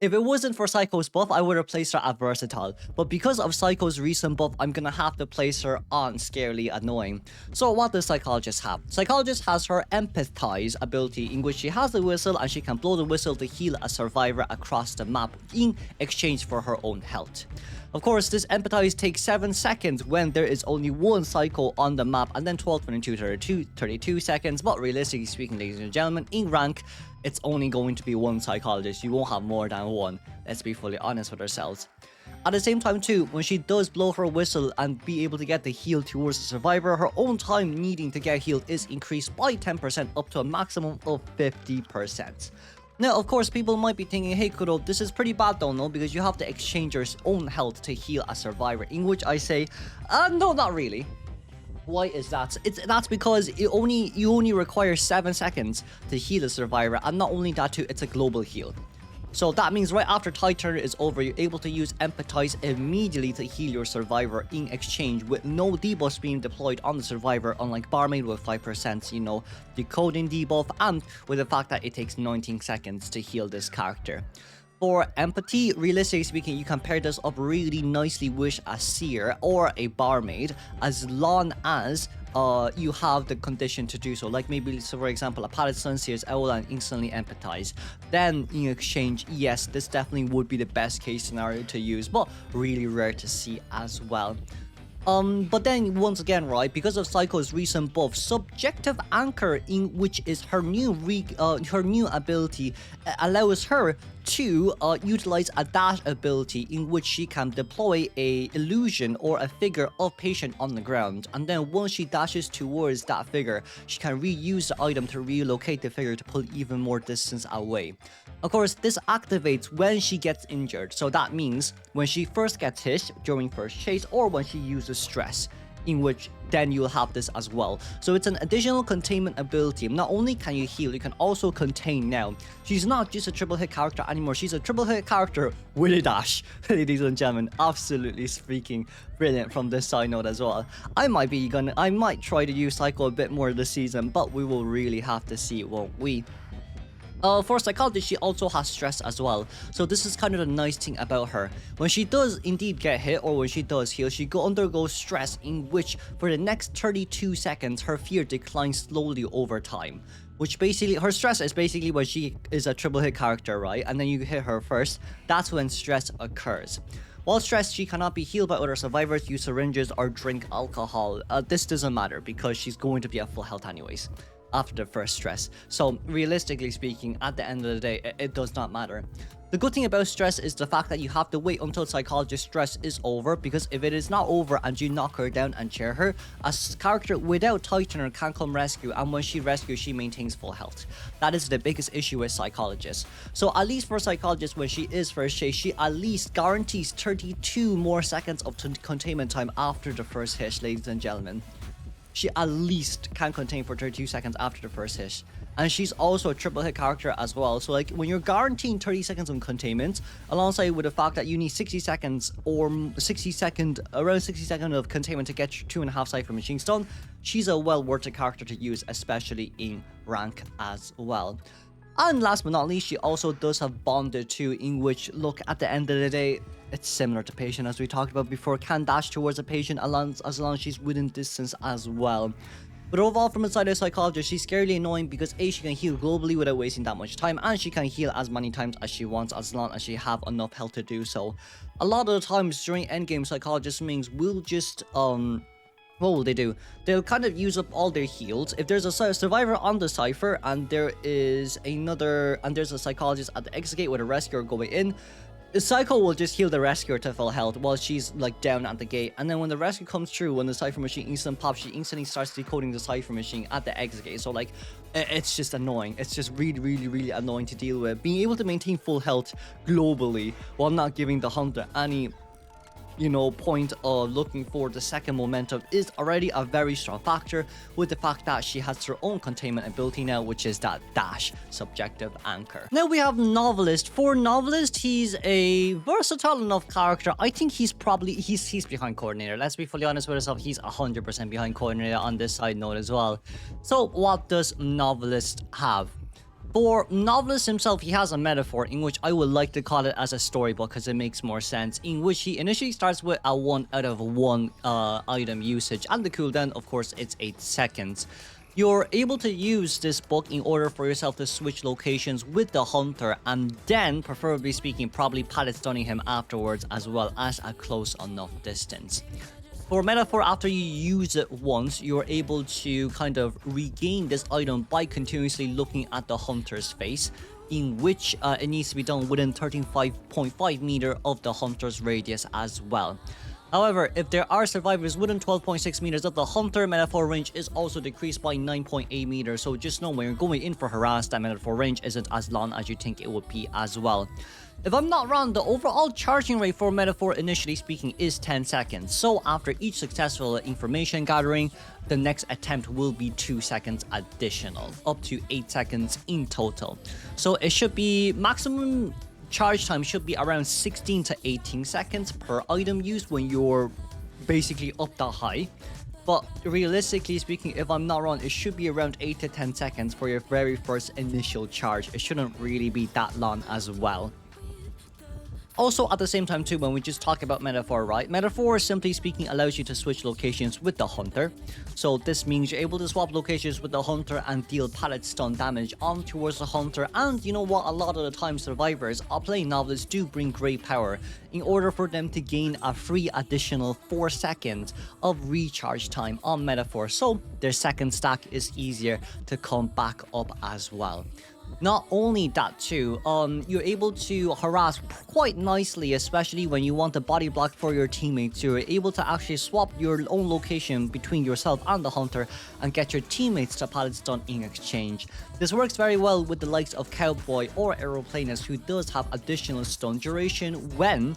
if it wasn't for Psycho's buff, I would have placed her at Versatile. But because of Psycho's recent buff, I'm gonna have to place her on Scarily Annoying. So what does Psychologist have? Psychologist has her Empathize ability, in which she has the whistle and she can blow the whistle to heal a survivor across the map in exchange for her own health. Of course, this Empathize takes 7 seconds when there is only one Psycho on the map, and then 12, 22, 32 seconds. But realistically speaking, ladies and gentlemen, in rank, it's only going to be one Psychologist. You won't have more than one. Let's be fully honest with ourselves. At the same time too, when she does blow her whistle and be able to get the heal towards the survivor, her own time needing to get healed is increased by 10% up to a maximum of 50%. Now, of course, people might be thinking, hey Kuro, this is pretty bad though, no? Because you have to exchange your own health to heal a survivor, in which I say, no, not really. Why is that? That's because you only require 7 seconds to heal a survivor, and not only that too, it's a global heal. So that means right after Tide Turner is over, you're able to use Empathize immediately to heal your survivor in exchange, with no debuffs being deployed on the survivor, unlike Barmaid with 5%, you know, decoding debuff, and with the fact that it takes 19 seconds to heal this character. For Empathy, realistically speaking, you can pair this up really nicely with a Seer or a Barmaid, as long as you have the condition to do so. Like maybe, so for example, a Pallet Sun Seer's Owl and instantly Empathize. Then in exchange, yes, this definitely would be the best case scenario to use, but really rare to see as well. But then once again, right, because of Psycho's recent buff, Subjective Anchor, in which is her new ability, allows her to utilize a dash ability, in which she can deploy a illusion or a figure of patient on the ground, and then once she dashes towards that figure, she can reuse the item to relocate the figure to pull even more distance away. Of course, this activates when she gets injured, so that means when she first gets hit during first chase, or when she uses stress, in which then you'll have this as well. So it's an additional containment ability. Not only can you heal, you can also contain now. She's not just a triple hit character anymore, she's a triple hit character with a dash. Ladies and gentlemen, absolutely speaking, brilliant from this side note as well. I might try to use Psycho a bit more this season, but we will really have to see, won't we? For Psychologist, she also has stress as well, so this is kind of the nice thing about her. When she does indeed get hit, or when she does heal, she undergoes stress, in which for the next 32 seconds her fear declines slowly over time. Which basically, her stress is basically when she is a triple hit character, right? And then you hit her first, that's when stress occurs. While stressed, she cannot be healed by other survivors, use syringes, or drink alcohol. This doesn't matter because she's going to be at full health anyways after the first stress. So realistically speaking, at the end of the day, it does not matter. The good thing about stress is the fact that you have to wait until Psychologist stress is over, because if it is not over and you knock her down and chair her, a character without Titaner can come rescue, and when she rescues, she maintains full health. That is the biggest issue with Psychologist. So at least for Psychologist, when she is first chase, she at least guarantees 32 more seconds of containment time after the first hit, ladies and gentlemen. She at least can contain for 32 seconds after the first hit. And she's also a triple hit character as well. So like when you're guaranteeing 30 seconds of containment, alongside with the fact that you need 60 seconds or around 60 seconds of containment to get your 2.5 Cypher Machine Stone, she's a well worth it character to use, especially in rank as well. And last but not least, she also does have Bonded too, in which, look, at the end of the day, it's similar to Patient as we talked about before, can dash towards a Patient as long as she's within distance as well. But overall, from inside of Psychologist, she's scarily annoying because A, she can heal globally without wasting that much time, and she can heal as many times as she wants as long as she have enough health to do so. A lot of the times during endgame, Psychologist mings will just, what will they do? They'll kind of use up all their heals. If there's a survivor on the Cypher and there's a Psychologist at the exit gate with a rescuer going in, Psycho will just heal the rescuer to full health while she's like down at the gate, and then when the rescue comes through, when the cipher machine instant pops, she instantly starts decoding the cipher machine at the exit gate. So like, it's just annoying. It's just really annoying to deal with. Being able to maintain full health globally while not giving the hunter any, you know, point of looking for the second momentum is already a very strong factor, with the fact that she has her own containment ability now, which is that dash subjective anchor. Now we have Novelist. For Novelist, he's a versatile enough character. I think he's probably he's behind Coordinator. Let's be fully honest with ourselves, he's 100% behind Coordinator on this side note as well. So what does Novelist have? For Novelist himself, he has a metaphor in which I would like to call it as a storybook because it makes more sense, in which he initially starts with a 1 out of 1 item usage, and the cooldown, of course, it's 8 seconds. You're able to use this book in order for yourself to switch locations with the hunter, and then, preferably speaking, probably pallet stunning him afterwards as well as a close enough distance. For metaphor, after you use it once, you're able to kind of regain this item by continuously looking at the hunter's face, in which it needs to be done within 13.5 meter of the hunter's radius as well. However, if there are survivors within 12.6 meters of the hunter, metaphor range is also decreased by 9.8 meters. So just know when you're going in for harass, that metaphor range isn't as long as you think it would be as well. If I'm not wrong, the overall charging rate for metaphor, initially speaking, is 10 seconds. So after each successful information gathering, the next attempt will be 2 seconds additional, up to 8 seconds in total. So it should be maximum charge time should be around 16 to 18 seconds per item used when you're basically up that high. But realistically speaking, if I'm not wrong, it should be around 8 to 10 seconds for your very first initial charge. It shouldn't really be that long as well. Also, at the same time too, when we just talk about metaphor, right? Metaphor, simply speaking, allows you to switch locations with the hunter. So this means you're able to swap locations with the hunter and deal pallet stun damage on towards the hunter. And you know what? A lot of the time, survivors are playing Novelists do bring great power in order for them to gain a free additional 4 seconds of recharge time on metaphor. So their second stack is easier to come back up as well. Not only that too, you're able to harass quite nicely, especially when you want a body block for your teammates. You're able to actually swap your own location between yourself and the hunter and get your teammates to pallet stun in exchange. This works very well with the likes of Cowboy or Aeroplanist, who does have additional stun duration when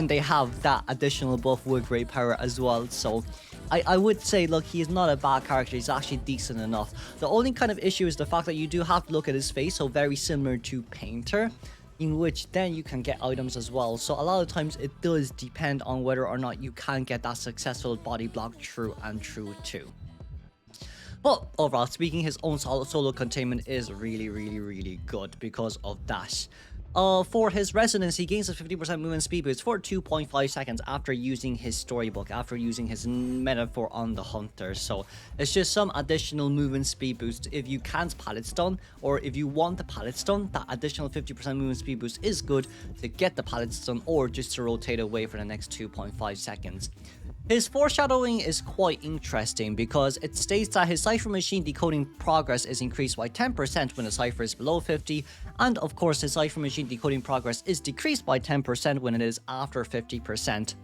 they have that additional buff with great power as well. So I would say, look, he is not a bad character. He's actually decent enough. The only kind of issue is the fact that you do have to look at his face, so very similar to Painter, in which then you can get items as well. So a lot of times it does depend on whether or not you can get that successful body block true too. But overall speaking, his own solo containment is really good because of that. For his resonance, he gains a 50% movement speed boost for 2.5 seconds after using his storybook, after using his metaphor on the hunter. So it's just some additional movement speed boost. If you can't pallet stun, or if you want the pallet stun, that additional 50% movement speed boost is good to get the pallet stun or just to rotate away for the next 2.5 seconds. His foreshadowing is quite interesting because it states that his cipher machine decoding progress is increased by 10% when the cipher is below 50, and of course his cipher machine decoding progress is decreased by 10% when it is after 50%.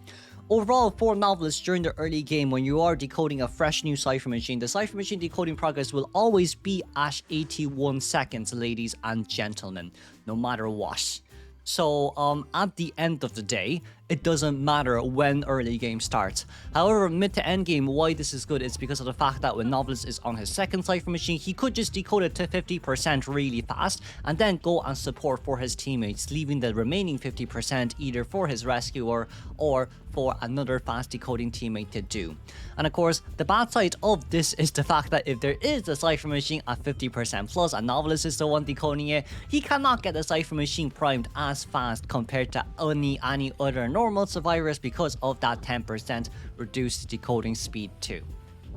Overall, for Novelists during the early game, when you are decoding a fresh new cipher machine, the cipher machine decoding progress will always be at 81 seconds, ladies and gentlemen, no matter what. So at the end of the day, it doesn't matter when early game starts. However, mid to end game, why this is good is because of the fact that when Novelist is on his second cipher machine, he could just decode it to 50% really fast and then go and support for his teammates, leaving the remaining 50% either for his rescuer or for another fast decoding teammate to do. And of course, the bad side of this is the fact that if there is a cipher machine at 50% plus and Novelist is the one decoding it, he cannot get the cipher machine primed as fast compared to any other normal survivors because of that 10% reduced decoding speed too.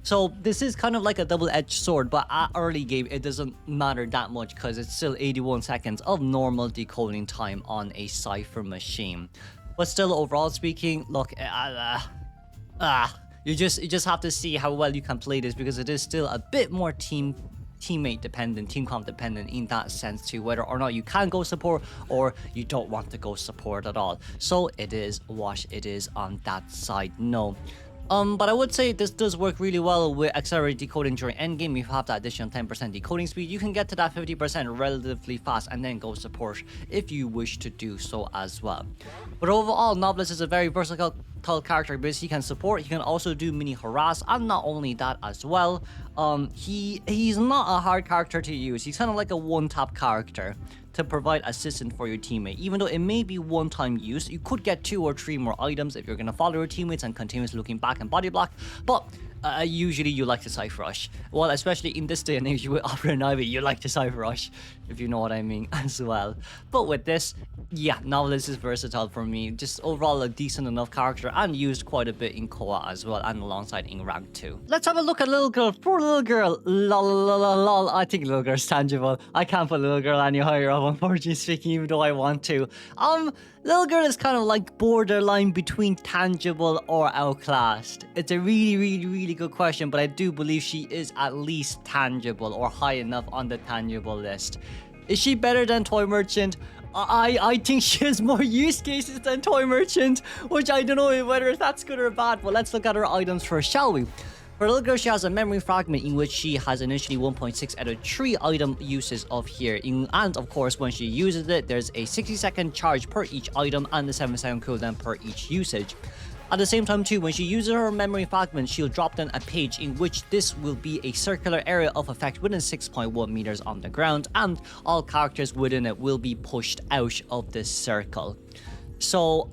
So this is kind of like a double-edged sword, but at early game it doesn't matter that much because it's still 81 seconds of normal decoding time on a cipher machine. But still, overall speaking, look, you just have to see how well you can play this because it is still a bit more team teammate dependent, team comp dependent in that sense too, whether or not you can go support or you don't want to go support at all. So it is what it is on that side, no. But I would say this does work really well with accelerated decoding during endgame. If you have that additional 10% decoding speed, you can get to that 50% relatively fast and then go support if you wish to do so as well. But overall, Novelist is a very versatile character because he can support, he can also do mini harass, and not only that as well, he's not a hard character to use. He's kind of like a one-tap character to provide assistance for your teammate. Even though it may be one-time use, you could get 2 or 3 more items if you're going to follow your teammates and continuously looking back and body block, but usually you like to Cypher Rush. Well, especially in this day and age with Opera and Ivy, you like to Cypher Rush, if you know what I mean, as well. But with this, yeah, Novelist is versatile for me. Just overall a decent enough character and used quite a bit in Koa as well and alongside in rank 2. Let's have a look at Little Girl. Poor Little Girl. Lol, lol, lol, lol. I think Little Girl's tangible. I can't put Little Girl any higher up, unfortunately speaking, even though I want to. Little Girl is kind of like borderline between tangible or outclassed. It's a really good question, but I do believe she is at least tangible or high enough on the tangible list. Is she better than Toy Merchant? I think she has more use cases than Toy Merchant, which I don't know whether that's good or bad, but let's look at her items first, shall we? For Little Girl, she has a memory fragment in which she has initially 1.6 out of 3 item uses of here. And of course, when she uses it, there's a 60-second charge per each item and the 7-second cooldown per each usage. At the same time too, when she uses her memory fragment, she'll drop down a page in which this will be a circular area of effect within 6.1 meters on the ground, and all characters within it will be pushed out of this circle. So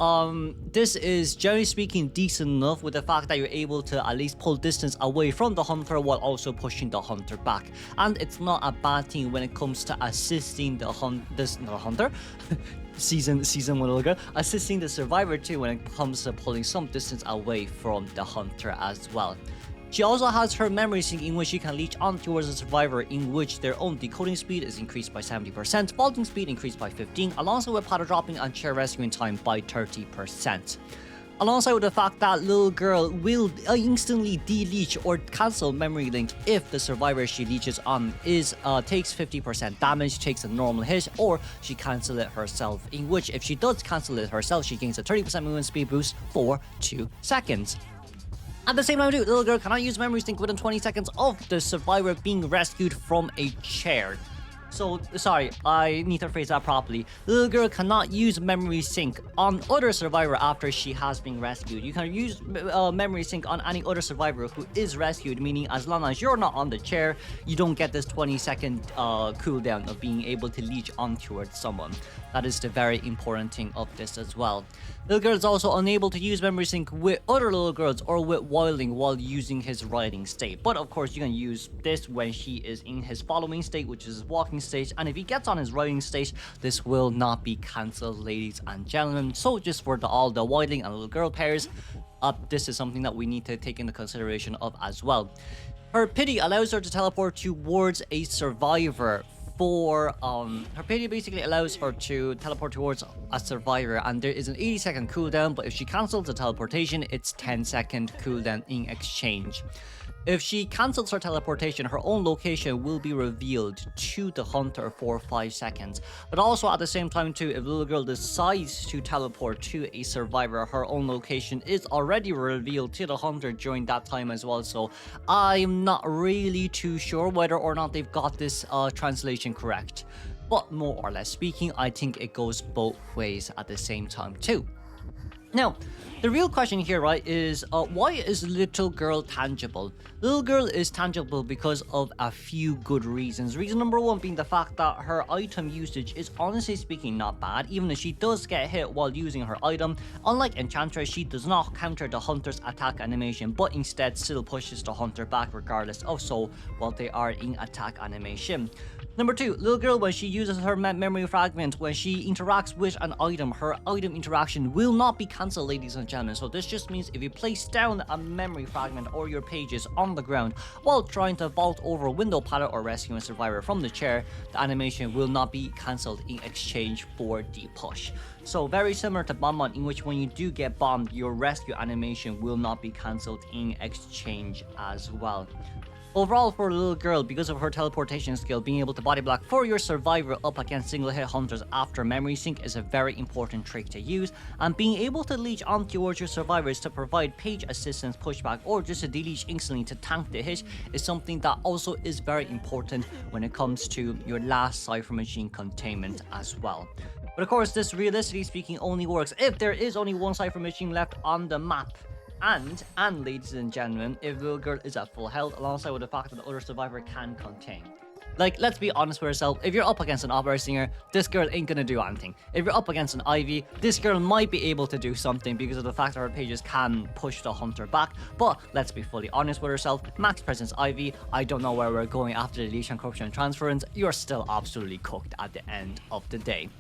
this is generally speaking decent enough with the fact that you're able to at least pull distance away from the hunter while also pushing the hunter back, and it's not a bad thing when it comes to assisting the hunter season 1 Little Girl, assisting the survivor too when it comes to pulling some distance away from the hunter as well. She also has her memory sync in which she can leech on towards the survivor, in which their own decoding speed is increased by 70%, vaulting speed increased by 15%, alongside with paddle dropping and chair rescuing time by 30%. Alongside with the fact that Little Girl will instantly de-leech or cancel memory link if the survivor she leeches on takes 50% damage, takes a normal hit, or she cancels it herself, in which if she does cancel it herself, she gains a 30% movement speed boost for 2 seconds. At the same time, too, Little Girl cannot use memory sync within 20 seconds of the survivor being rescued from a chair. So, sorry, I need to phrase that properly. Little Girl cannot use memory sync on other survivor after she has been rescued. You can use memory sync on any other survivor who is rescued, meaning as long as you're not on the chair, you don't get this 20-second cooldown of being able to leech on towards someone. That is the very important thing of this as well. Little Girl is also unable to use memory sync with other Little Girls or with Wildling while using his riding state. But of course, you can use this when he is in his following state, which is his walking state. And if he gets on his riding state, this will not be cancelled, ladies and gentlemen. So just for all the Wildling and Little Girl pairs, this is something that we need to take into consideration of as well. Her pity allows her to teleport towards a survivor. Her pity basically allows her to teleport towards a survivor, and there is an 80-second cooldown, but if she cancels the teleportation, it's 10-second cooldown in exchange. If she cancels her teleportation, her own location will be revealed to the hunter for 5 seconds. But also at the same time too, if Little Girl decides to teleport to a survivor, her own location is already revealed to the hunter during that time as well. So I'm not really too sure whether or not they've got this translation correct. But more or less speaking, I think it goes both ways at the same time too. Now, the real question here, right, is why is Little Girl tangible? Little Girl is tangible because of a few good reasons. Reason number 1 being the fact that her item usage is honestly speaking not bad, even if she does get hit while using her item. Unlike Enchantress, she does not counter the hunter's attack animation, but instead still pushes the hunter back regardless of while they are in attack animation. Number 2, Little Girl, when she uses her memory fragment, when she interacts with an item, her item interaction will not be cancelled, ladies and gentlemen. So this just means if you place down a memory fragment or your pages on the ground while trying to vault over a window pallet or rescue a survivor from the chair, the animation will not be cancelled in exchange for the push. So very similar to Barmaid, in which when you do get bombed, your rescue animation will not be cancelled in exchange as well. Overall, for a little girl, because of her teleportation skill, being able to body block for your survivor up against single hit hunters after memory sync is a very important trick to use, and being able to leech on towards your survivors to provide page assistance pushback or just to deleech instantly to tank the hit is something that also is very important when it comes to your last Cypher Machine containment as well. But of course, this realistically speaking only works if there is only one Cypher Machine left on the map. And ladies and gentlemen, if little girl is at full health, alongside with the fact that the other survivor can contain. Like, let's be honest with ourselves, if you're up against an opera singer, this girl ain't gonna do anything. If you're up against an Ivy, this girl might be able to do something because of the fact that her pages can push the hunter back, but let's be fully honest with ourselves, max presence Ivy, I don't know where we're going after the deletion, corruption, and transference, you're still absolutely cooked at the end of the day.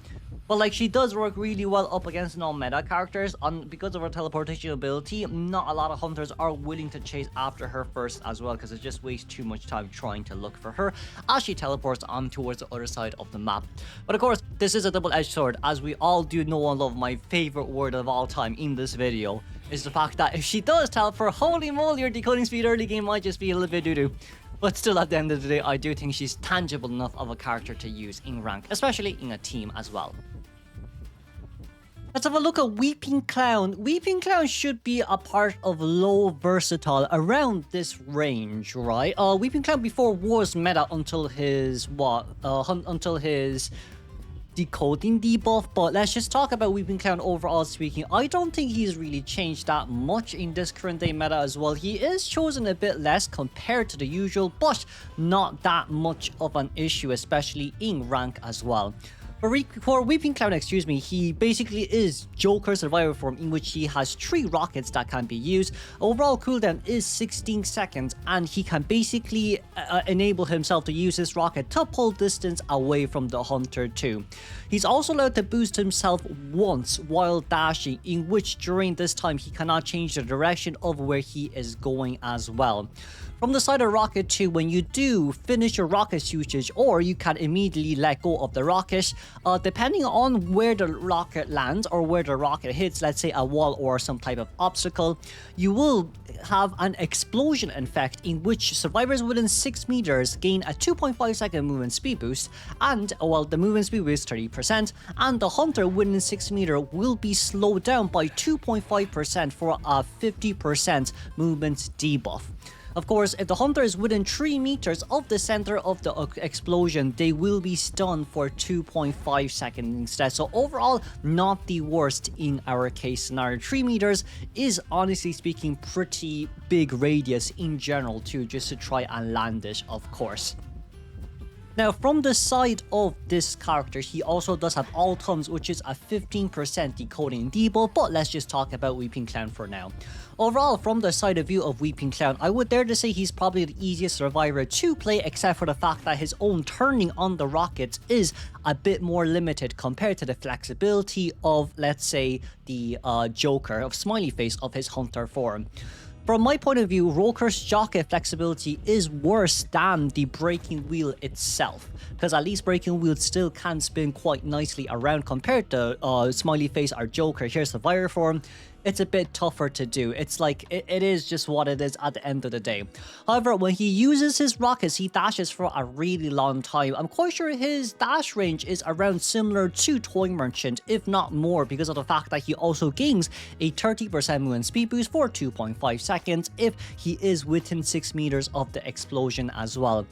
But like, she does work really well up against non-meta characters, and because of her teleportation ability, not a lot of hunters are willing to chase after her first as well, because it just wastes too much time trying to look for her as she teleports on towards the other side of the map. But of course, this is a double-edged sword, as we all do know and love. My favorite word of all time in this video is the fact that if she does teleport, holy moly, your decoding speed early game might just be a little bit doo-doo. But still, at the end of the day, I do think she's tangible enough of a character to use in rank, especially in a team as well. Let's have a look at Weeping Clown. Weeping Clown should be a part of low versatile around this range, right? Weeping Clown before was meta until his until his decoding debuff, but let's just talk about Weeping Clown overall speaking. I don't think he's really changed that much in this current day meta as well. He is chosen a bit less compared to the usual, but not that much of an issue, especially in rank as well. For Weeping Clown, he basically is Joker survivor form, in which he has 3 rockets that can be used. Overall cooldown is 16 seconds, and he can basically enable himself to use his rocket to pull distance away from the hunter too. He's also allowed to boost himself once while dashing, in which during this time he cannot change the direction of where he is going as well. From the side of rocket too, when you do finish your rocket usage, or you can immediately let go of the rocket, depending on where the rocket lands or where the rocket hits, let's say a wall or some type of obstacle, you will have an explosion effect in which survivors within 6 meters gain a 2.5 second movement speed boost, and the movement speed boost 30%, and the hunter within 6 meters will be slowed down by 2.5% for a 50% movement debuff. Of course, if the hunter is within 3 meters of the center of the explosion, they will be stunned for 2.5 seconds instead. So overall, not the worst in our case scenario. 3 meters is, honestly speaking, pretty big radius in general too, just to try and land it, of course. Now, from the side of this character, he also does have all thumbs, which is a 15% decoding debuff, but let's just talk about Weeping Clown for now. Overall, from the side of view of Weeping Clown, I would dare to say he's probably the easiest survivor to play, except for the fact that his own turning on the rockets is a bit more limited compared to the flexibility of, let's say, the Joker of Smiley Face of his hunter form. From my point of view, Roker's jockey flexibility is worse than the breaking wheel itself, because at least breaking wheel still can spin quite nicely around compared to Smiley Face or Joker. Here's survivor form. It's a bit tougher to do. It's like, it is just what it is at the end of the day. However, when he uses his rockets, he dashes for a really long time. I'm quite sure his dash range is around similar to Toy Merchant, if not more, because of the fact that he also gains a 30% movement speed boost for 2.5 seconds if he is within 6 meters of the explosion as well.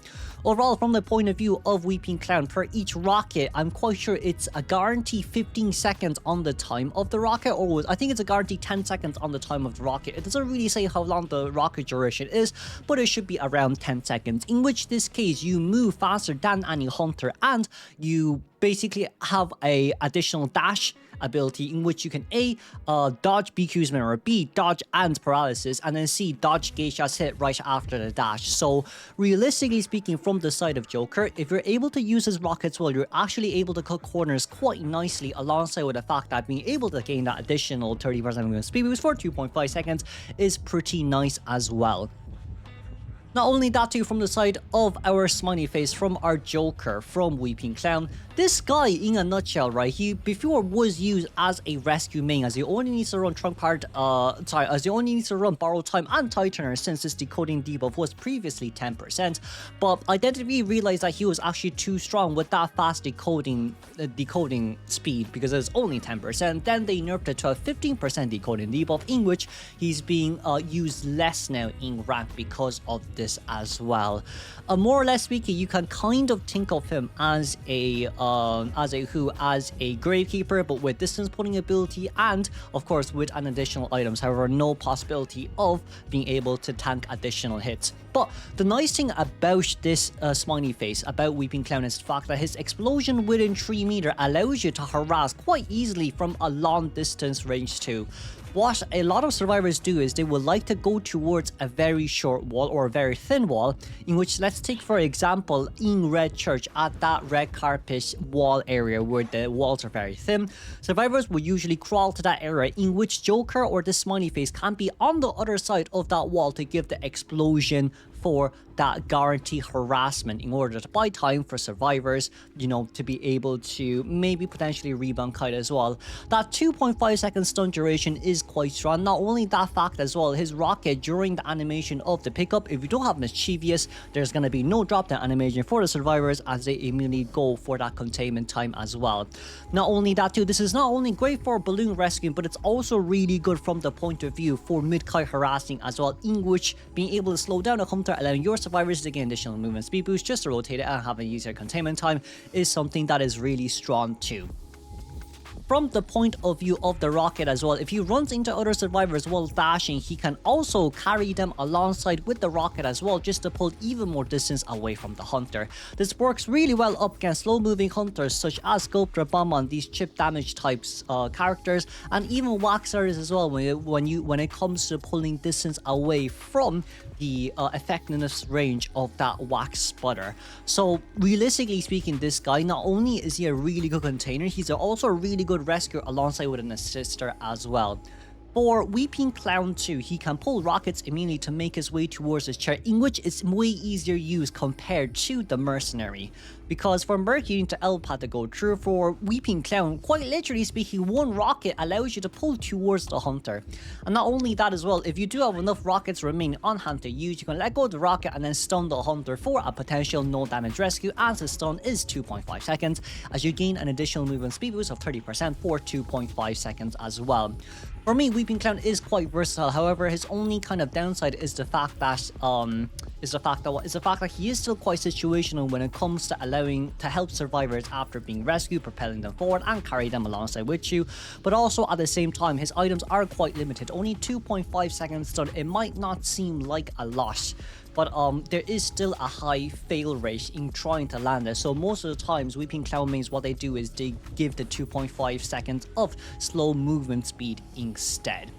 Overall, from the point of view of Weeping Clown, per each rocket, I'm quite sure it's a guarantee 15 seconds on the time of the rocket, or I think it's a guarantee 10 seconds on the time of the rocket. It doesn't really say how long the rocket duration is, but it should be around 10 seconds, in which this case you move faster than any hunter, and you basically have a additional dash ability in which you can A, dodge BQ's mirror, B, dodge and paralysis, and then C, dodge Geisha's hit right after the dash. So realistically speaking, from the side of Joker, if you're able to use his rockets well, you're actually able to cut corners quite nicely, alongside with the fact that being able to gain that additional 30% movement speed boost for 2.5 seconds is pretty nice as well. Not only that too, from the side of our smiley face, from our Joker, from Weeping Clown, this guy in a nutshell, right, he before was used as a rescue main, as he only needs to run as he only needs to run Borrowed Time and Tightener, since his decoding debuff was previously 10%, but Identity realized that he was actually too strong with that fast decoding speed, because it's only 10%, then they nerfed it to a 15% decoding debuff, in which he's being used less now in rank because of this as well. More or less speaking, you can kind of think of him as a Gravekeeper, but with distance pulling ability and of course with an additional items, however no possibility of being able to tank additional hits. But the nice thing about this smiley face, about Weeping Clown, is the fact that his explosion within 3 meters allows you to harass quite easily from a long distance range too. What a lot of survivors do is they would like to go towards a very short wall or a very thin wall, in which, let's take for example in Red Church, at that red carpet wall area where the walls are very thin, survivors will usually crawl to that area, in which Joker or the smiley face can be on the other side of that wall to give the explosion for that guaranteed harassment, in order to buy time for survivors, you know, to be able to maybe potentially rebound kite as well. That 2.5 second stun duration is quite strong. Not only that fact as well, his rocket during the animation of the pickup, if you don't have Mischievous, there's going to be no drop down animation for the survivors as they immediately go for that containment time as well. Not only that too, this is not only great for balloon rescuing, but it's also really good from the point of view for mid-kite harassing as well, in which being able to slow down a hunter, allowing your survivors to gain additional movement speed boost just to rotate it and have an easier containment time, is something that is really strong too. From the point of view of the rocket as well, if he runs into other survivors while dashing, he can also carry them alongside with the rocket as well, just to pull even more distance away from the hunter. This works really well up against slow moving hunters such as Sculptor, Bomb, these chip damage types characters, and even Waxers as well, when it comes to pulling distance away from the effectiveness range of that wax sputter. So realistically speaking, this guy, not only is he a really good container, he's also a really good rescuer alongside with an assister as well. For Weeping Clown 2, he can pull rockets immediately to make his way towards his chair, in which it's way easier used compared to the Mercenary. Because for Merc, you need to L-pad to go through. For Weeping Clown, quite literally speaking, one rocket allows you to pull towards the hunter. And not only that as well, if you do have enough rockets remaining on hand to use, you can let go of the rocket and then stun the hunter for a potential no damage rescue, as the stun is 2.5 seconds, as you gain an additional movement speed boost of 30% for 2.5 seconds as well. For me, Weeping Clown is quite versatile. However, his only kind of downside is the fact that he is still quite situational when it comes to allowing to help survivors after being rescued, propelling them forward and carry them alongside with you. But also at the same time, his items are quite limited. Only 2.5 seconds stun. It might not seem like a lot, but there is still a high fail rate in trying to land it. So most of the times, Weeping Clown mains, what they do is they give the 2.5 seconds of slow movement speed instead.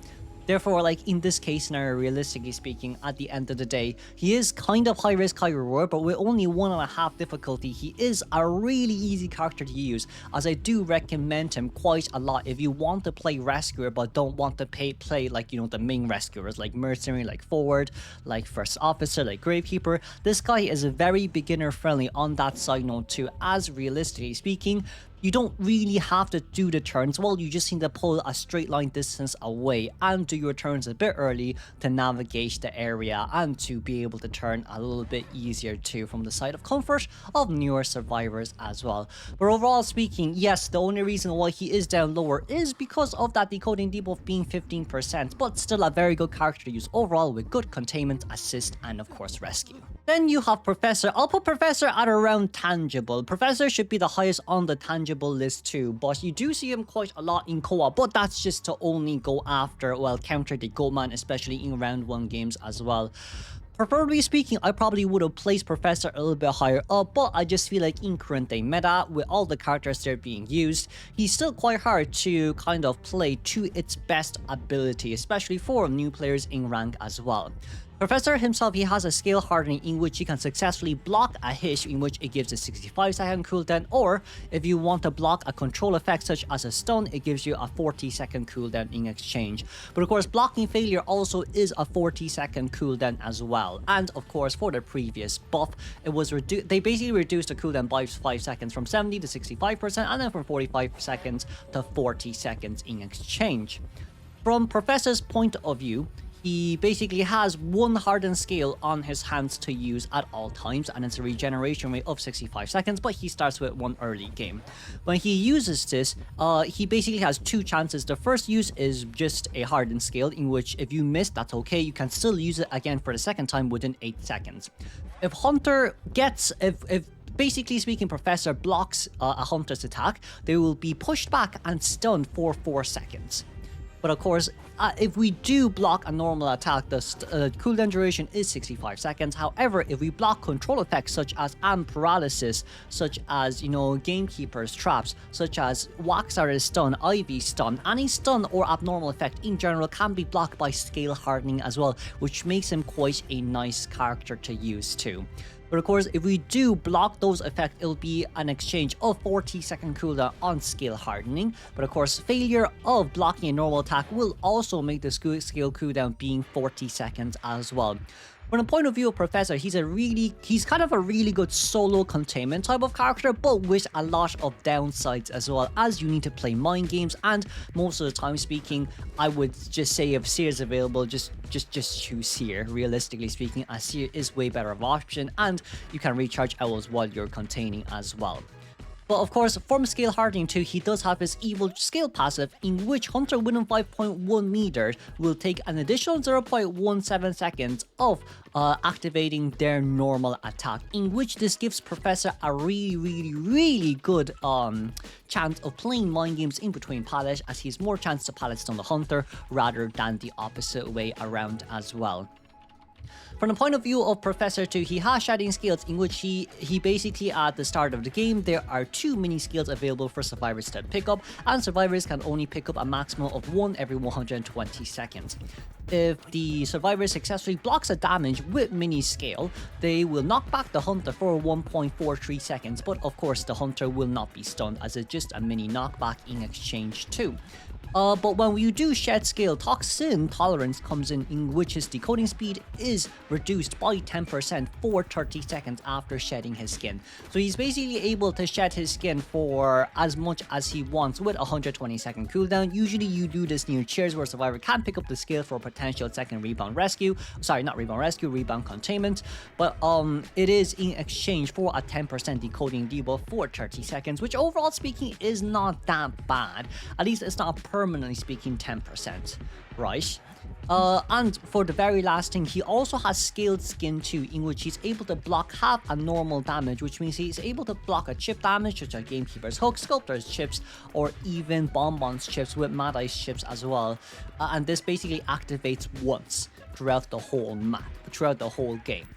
Therefore, like in this case scenario, realistically speaking, at the end of the day, he is kind of high risk, high reward, but with only 1.5 difficulty, he is a really easy character to use, as I do recommend him quite a lot if you want to play Rescuer but don't want to play like, you know, the main Rescuers like Mercenary, like Forward, like First Officer, like Gravekeeper. This guy is very beginner friendly on that side note too, as realistically speaking, you don't really have to do the turns. Well, you just need to pull a straight line distance away and do your turns a bit early to navigate the area and to be able to turn a little bit easier too, from the side of comfort of newer survivors as well. But overall speaking, yes, the only reason why he is down lower is because of that decoding debuff being 15%, but still a very good character to use overall, with good containment, assist, and of course rescue. Then you have Professor. I'll put Professor at around tangible. Professor should be the highest on the tangible list too, but you do see him quite a lot in co-op, but that's just to only go after, well, counter the Goatman, especially in round 1 games as well. Preferably speaking, I probably would have placed Professor a little bit higher up, but I just feel like in current day meta, with all the characters that are being used, he's still quite hard to kind of play to its best ability, especially for new players in rank as well. Professor himself, he has a skill hardening in which he can successfully block a hit in which it gives a 65-second cooldown, or if you want to block a control effect such as a stun, it gives you a 40-second cooldown in exchange. But of course, blocking failure also is a 40-second cooldown as well. And of course, for the previous buff, it was they basically reduced the cooldown by 5 seconds from 70 to 65%, and then from 45 seconds to 40 seconds in exchange. From Professor's point of view, he basically has one hardened skill on his hands to use at all times, and it's a regeneration rate of 65 seconds, but he starts with one early game. When he uses this, he basically has two chances. The first use is just a hardened skill, in which if you miss, that's okay. You can still use it again for the second time within 8 seconds. If Hunter gets, if basically speaking, Professor blocks a Hunter's attack, they will be pushed back and stunned for 4 seconds. But of course, if we do block a normal attack, the cooldown duration is 65 seconds. However, if we block control effects such as paralysis, such as, Gamekeeper's traps, such as Wax Artist stun, Ivy stun, any stun or abnormal effect in general can be blocked by skill hardening as well, which makes him quite a nice character to use too. But of course, if we do block those effects, it'll be an exchange of 40-second cooldown on skill hardening. But of course, failure of blocking a normal attack will also make the skill cooldown being 40 seconds as well. From the point of view of Professor, he's kind of a really good solo containment type of character, but with a lot of downsides as well, as you need to play mind games, and most of the time speaking, I would just say if Seer is available, just choose Seer. Realistically speaking, a Seer is way better of option, and you can recharge owls while you're containing as well. But of course, from skill hardening too, he does have his evil skill passive, in which Hunter within 5.1 meters will take an additional 0.17 seconds of activating their normal attack, in which this gives Professor a really good chance of playing mind games in between pallets, as he has more chance to pallet stun the Hunter rather than the opposite way around as well. From the point of view of Professor 2, he has shedding skills, in which he basically at the start of the game, there are 2 mini skills available for survivors to pick up, and survivors can only pick up a maximum of 1 every 120 seconds. If the survivor successfully blocks a damage with mini skill, they will knock back the Hunter for 1.43 seconds, but of course the Hunter will not be stunned, as it's just a mini knockback in exchange too. But when you do shed skill, Toxin Tolerance comes in which his decoding speed is reduced by 10% for 30 seconds after shedding his skin. So he's basically able to shed his skin for as much as he wants with a 120-second cooldown. Usually you do this near Cheers, where Survivor can pick up the skill for a potential second rebound rescue. Sorry, not rebound rescue, rebound containment. But it is in exchange for a 10% decoding debuff for 30 seconds, which overall speaking is not that bad. At least it's not permanently speaking 10%, right? And for the very last thing, he also has Scaled Skin too, in which he's able to block half a normal damage, which means he's able to block a chip damage, such as Gamekeeper's Hook, Sculptor's Chips, or even Bonbon's Chips with Mad Eye's Chips as well. And this basically activates once throughout the whole map, throughout the whole game.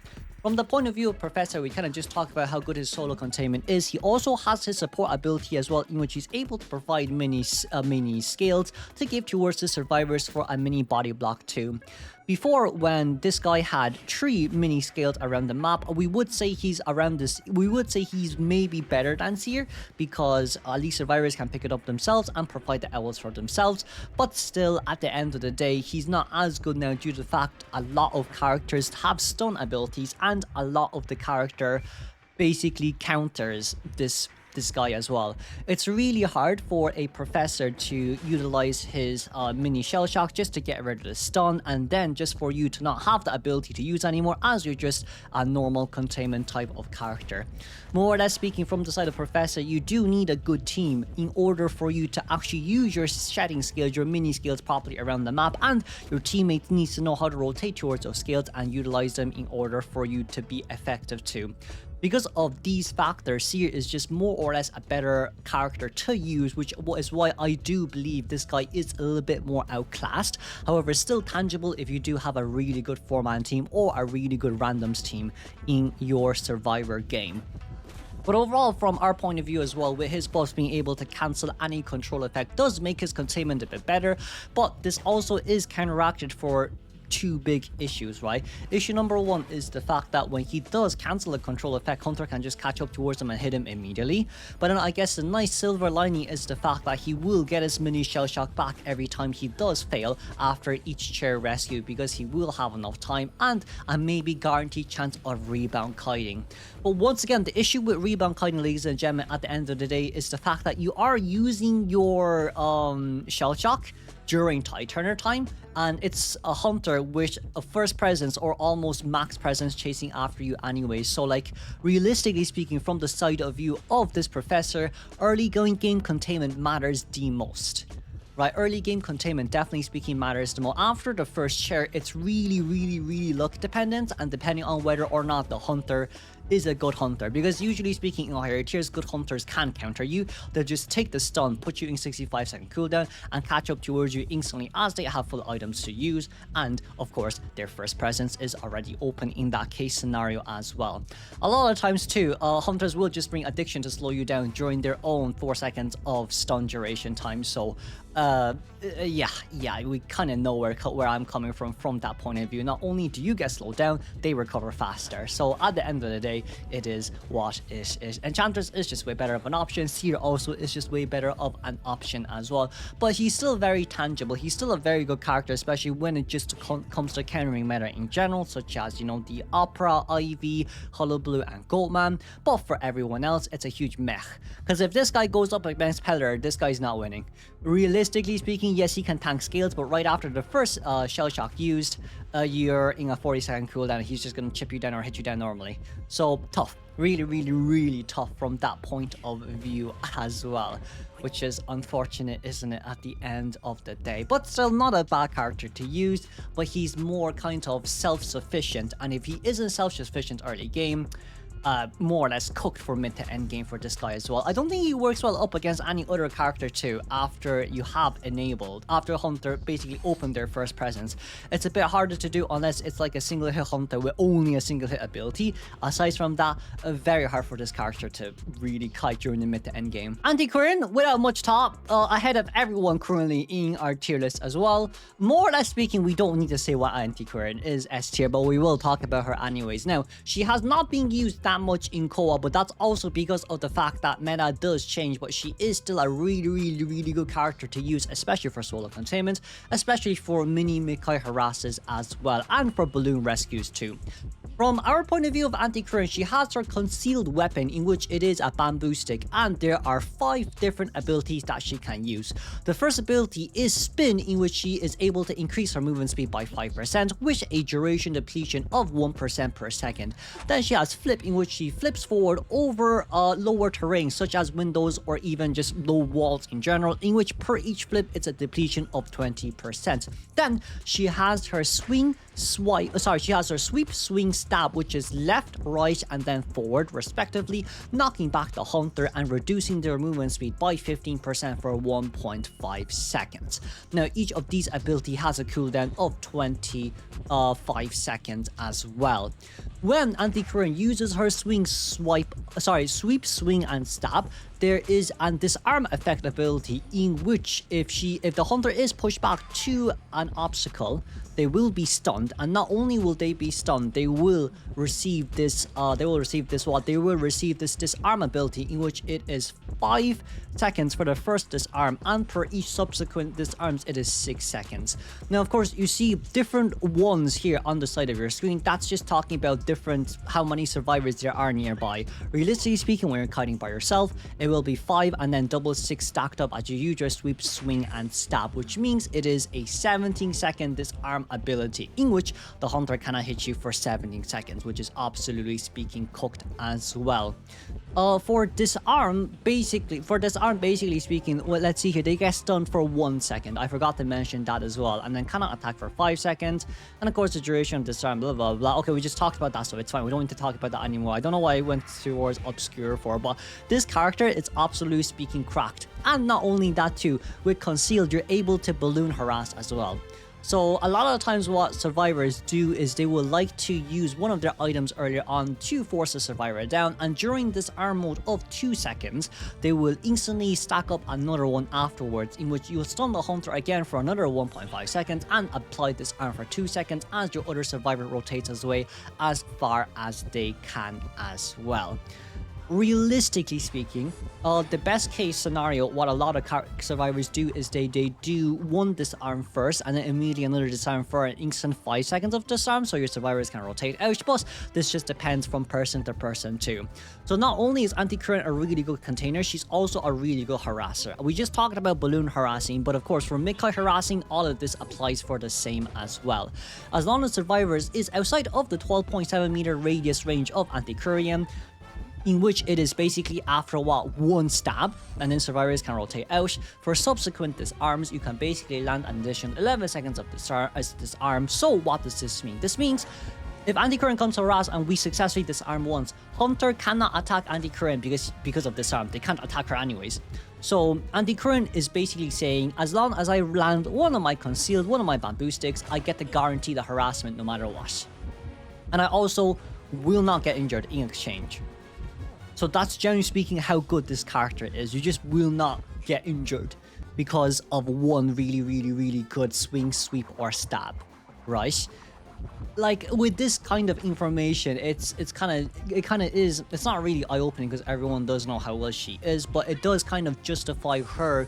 From the point of view of Professor, we kind of just talked about how good his solo containment is. He also has his support ability as well, in which he's able to provide mini skills to give towards the survivors for a mini body block too. Before, when this guy had 3 mini scales around the map, we would say he's maybe better than Seer, because at least survivors can pick it up themselves and provide the owls for themselves. But still, at the end of the day, he's not as good now due to the fact a lot of characters have stun abilities, and a lot of the character basically counters this guy as well. It's really hard for a Professor to utilize his mini shell shock just to get rid of the stun, and then just for you to not have the ability to use anymore, as you're just a normal containment type of character. More or less speaking, from the side of Professor, you do need a good team in order for you to actually use your shedding skills, your mini skills properly around the map, and your teammates needs to know how to rotate towards those skills and utilize them in order for you to be effective too. Because of these factors, Seer is just more or less a better character to use, which is why I do believe this guy is a little bit more outclassed. However, still tangible if you do have a really good 4-man team or a really good randoms team in your Survivor game. But overall, from our point of view as well, with his buffs being able to cancel any control effect does make his containment a bit better, but this also is counteracted two big issues, right? Issue number one is the fact that when he does cancel a control effect, Hunter can just catch up towards him and hit him immediately. But then I guess the nice silver lining is the fact that he will get his mini shell shock back every time he does fail after each chair rescue, because he will have enough time and a maybe guaranteed chance of rebound kiting. But once again, the issue with rebound kiting, ladies and gentlemen, at the end of the day is the fact that you are using your shell shock during tide turner time, and it's a hunter with a first presence or almost max presence chasing after you anyway. So like, realistically speaking, from the side of view of this professor, early going game containment matters the most. Right, early game containment definitely speaking matters the most. After the first chair, it's really luck dependent, and depending on whether or not the hunter is a good hunter, because usually speaking in higher tiers, good hunters can counter you. They'll just take the stun, put you in 65-second cooldown, and catch up towards you instantly as they have full items to use, and of course their first presence is already open in that case scenario as well. A lot of times too, hunters will just bring addiction to slow you down during their own 4 seconds of stun duration time. So yeah, we kind of know where I'm coming from that point of view. Not only do you get slowed down, they recover faster. So at the end of the day, it is what it is. Enchantress is just way better of an option. Seer also is just way better of an option as well. But he's still very tangible. He's still a very good character, especially when it just comes to countering meta in general, such as, you know, the Opera, Ivy, Hollow Blue, and Goldman. But for everyone else, it's a huge mech. Because if this guy goes up against Pelleter, this guy's not winning. Realistically speaking, yes, he can tank scales, but right after the first shell shock used, you're in a 40-second cooldown. He's just gonna chip you down or hit you down normally. So tough, really tough from that point of view as well, which is unfortunate, isn't it, at the end of the day. But still not a bad character to use, but he's more kind of self-sufficient, and if he isn't self-sufficient early game, more or less cooked for mid to end game for this guy as well. I don't think he works well up against any other character too after you have enabled, after Hunter basically opened their first presence. It's a bit harder to do unless it's like a single hit Hunter with only a single hit ability. Aside from that, very hard for this character to really kite during the mid to end game. Antiquarian, without much thought, ahead of everyone currently in our tier list as well. More or less speaking, we don't need to say what Antiquarian is S tier, but we will talk about her anyways. Now, she has not been used that much in co-op, but that's also because of the fact that meta does change, but she is still a really good character to use, especially for solo containment, especially for mini Mikai harasses as well, and for balloon rescues too. From our point of view of Antiquarian, she has her concealed weapon, in which it is a bamboo stick, and there are 5 different abilities that she can use. The first ability is Spin, in which she is able to increase her movement speed by 5% with a duration depletion of 1% per second. Then she has Flip, in which she flips forward over lower terrain such as windows or even just low walls in general, in which per each flip it's a depletion of 20%. Then she has her sweep, swing, stab, which is left, right, and then forward respectively, knocking back the hunter and reducing their movement speed by 15% for 1.5 seconds. Now each of these ability has a cooldown of 25 seconds as well. When Antiquarian uses her sweep, swing, and stab, there is an disarm effect ability, in which if the hunter is pushed back to an obstacle, they will be stunned, and not only will they be stunned, they will receive this disarm ability, in which it is 5 seconds for the first disarm, and per each subsequent disarms it is 6 seconds. Now of course you see different ones here on the side of your screen. That's just talking about how many survivors there are nearby. Realistically speaking, when you're kiting by yourself, it will be 5 and then double 6 stacked up as you use your sweep, swing, and stab, which means it is a 17-second disarm ability, in which the hunter cannot hit you for 17 seconds, which is absolutely speaking cooked as well. For disarm basically speaking, well, let's see here, they get stunned for 1 second. I forgot to mention that as well, and then cannot attack for 5 seconds, and of course the duration of disarm, blah blah blah. Okay, we just talked about that, so it's fine, we don't need to talk about that anymore. I don't know why I went towards obscure for, but this character is absolutely speaking cracked. And not only that too, with concealed you're able to balloon harass as well. So a lot of the times what survivors do is they will like to use one of their items earlier on to force the survivor down, and during this arm mode of 2 seconds, they will instantly stack up another one afterwards, in which you'll stun the hunter again for another 1.5 seconds and apply this arm for 2 seconds as your other survivor rotates away as far as they can as well. Realistically speaking, the best case scenario, what a lot of survivors do is they do one disarm first and then immediately another disarm for an instant 5 seconds of disarm, so your survivors can rotate out, but this just depends from person to person too. So not only is Antiquarian a really good container, she's also a really good harasser. We just talked about balloon harassing, but of course for mid-kite harassing, all of this applies for the same as well. As long as survivors is outside of the 12.7 meter radius range of Antiquarian, in which it is basically after one stab, and then survivors can rotate out. For subsequent disarms, you can basically land an additional 11 seconds of disarm. So what does this mean? This means if Antiquarian comes to harass and we successfully disarm once, Hunter cannot attack Antiquarian because of disarm. They can't attack her anyways. So Antiquarian is basically saying, as long as I land one of my concealed, one of my bamboo sticks, I get to guarantee the harassment no matter what. And I also will not get injured in exchange. So that's generally speaking how good this character is. You just will not get injured because of one really good swing, sweep, or stab, right? Like with this kind of information, it's not really eye-opening because everyone does know how well she is, but it does kind of justify her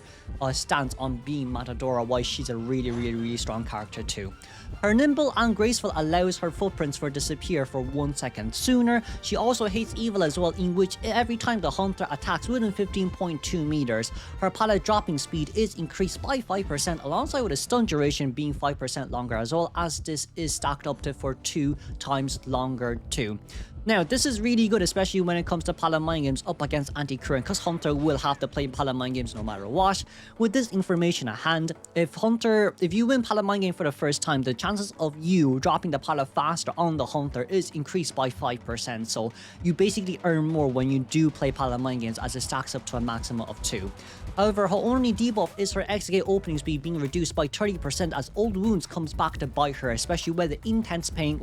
stance on being Matador, why she's a really strong character too. Her nimble and graceful allows her footprints to disappear for 1 second sooner. She also hates evil as well, in which every time the hunter attacks within 15.2 meters, her pallet dropping speed is increased by 5%, alongside with a stun duration being 5% longer as well, as this is stacked up to for 2 times longer too. Now, this is really good, especially when it comes to pallet mind games up against Antiquarian, because Hunter will have to play pallet mind games no matter what. With this information at hand, if you win pallet mind game for the first time, the chances of you dropping the pallet faster on the Hunter is increased by 5%, so you basically earn more when you do play pallet mind games, as it stacks up to a maximum of 2. However, her only debuff is her XK opening speed being reduced by 30% as old wounds comes back to bite her, especially with the intense pain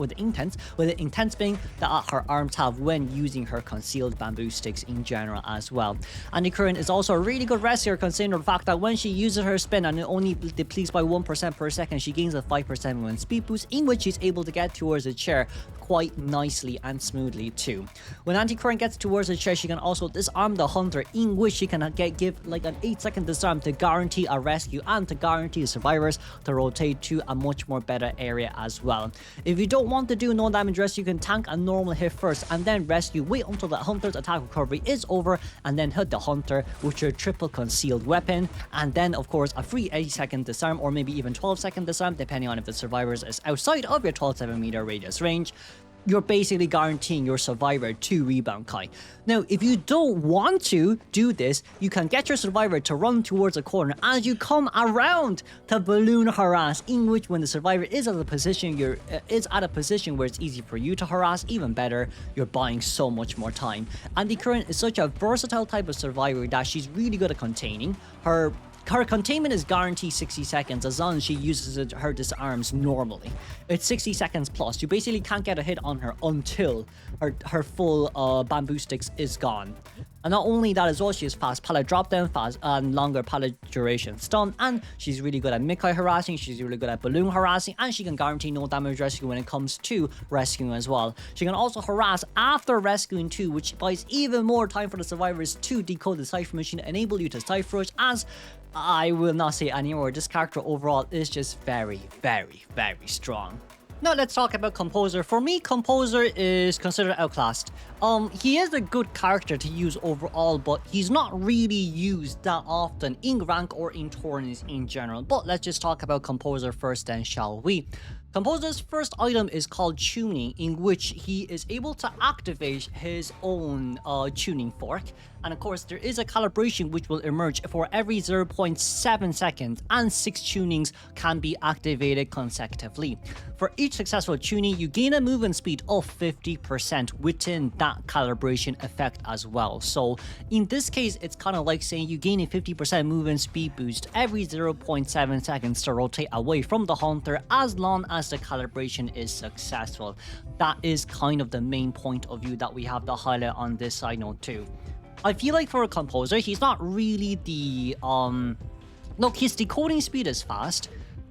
that her arms have when using her concealed bamboo sticks in general as well. Antiquarian is also a really good rescuer, considering the fact that when she uses her spin and it only depletes by 1% per second, she gains a 5% movement speed boost, in which she's able to get towards the chair quite nicely and smoothly too. When Antiquarian gets towards the chair, she can also disarm the hunter, in which she can give like an 8-second disarm to guarantee a rescue and to guarantee the survivors to rotate to a much more better area as well. If you don't want to do no damage rescue, you can tank a normal hit first and then rescue, wait until the hunter's attack recovery is over, and then hit the hunter with your triple concealed weapon, and then of course a free 8-second disarm, or maybe even 12-second disarm, depending on if the survivors is outside of your 12.7 meter radius range. You're basically guaranteeing your survivor 2 rebound kite. Now, if you don't want to do this, you can get your survivor to run towards a corner as you come around to balloon harass, in which when the survivor is at a position where it's easy for you to harass, even better, you're buying so much more time. Antiquarian is such a versatile type of survivor that she's really good at containing. Her containment is guaranteed 60 seconds as long as she uses her disarms normally. It's 60 seconds plus. You basically can't get a hit on her until her full bamboo sticks is gone. And not only that as well, she has fast pallet drop down, fast and longer pallet duration stun, and she's really good at mid-kite harassing, she's really good at balloon harassing, and she can guarantee no damage rescue when it comes to rescuing as well. She can also harass after rescuing too, which buys even more time for the survivors to decode the cipher machine, enable you to cipher rush, as I will not say anymore. This character overall is just very strong. Now let's talk about Composer. For me, Composer is considered outclassed. He is a good character to use overall, but he's not really used that often in rank or in tournaments in general. But let's just talk about Composer first then, shall we? Composer's first item is called Tuning, in which he is able to activate his own tuning fork. And of course, there is a calibration which will emerge for every 0.7 seconds, and 6 tunings can be activated consecutively. For each successful tuning, you gain a movement speed of 50% within that calibration effect as well. So in this case, it's kind of like saying you gain a 50% movement speed boost every 0.7 seconds to rotate away from the hunter as long as the calibration is successful. That is kind of the main point of view that we have to highlight on this side note too. I feel like for a composer, he's not really the look, his decoding speed is fast,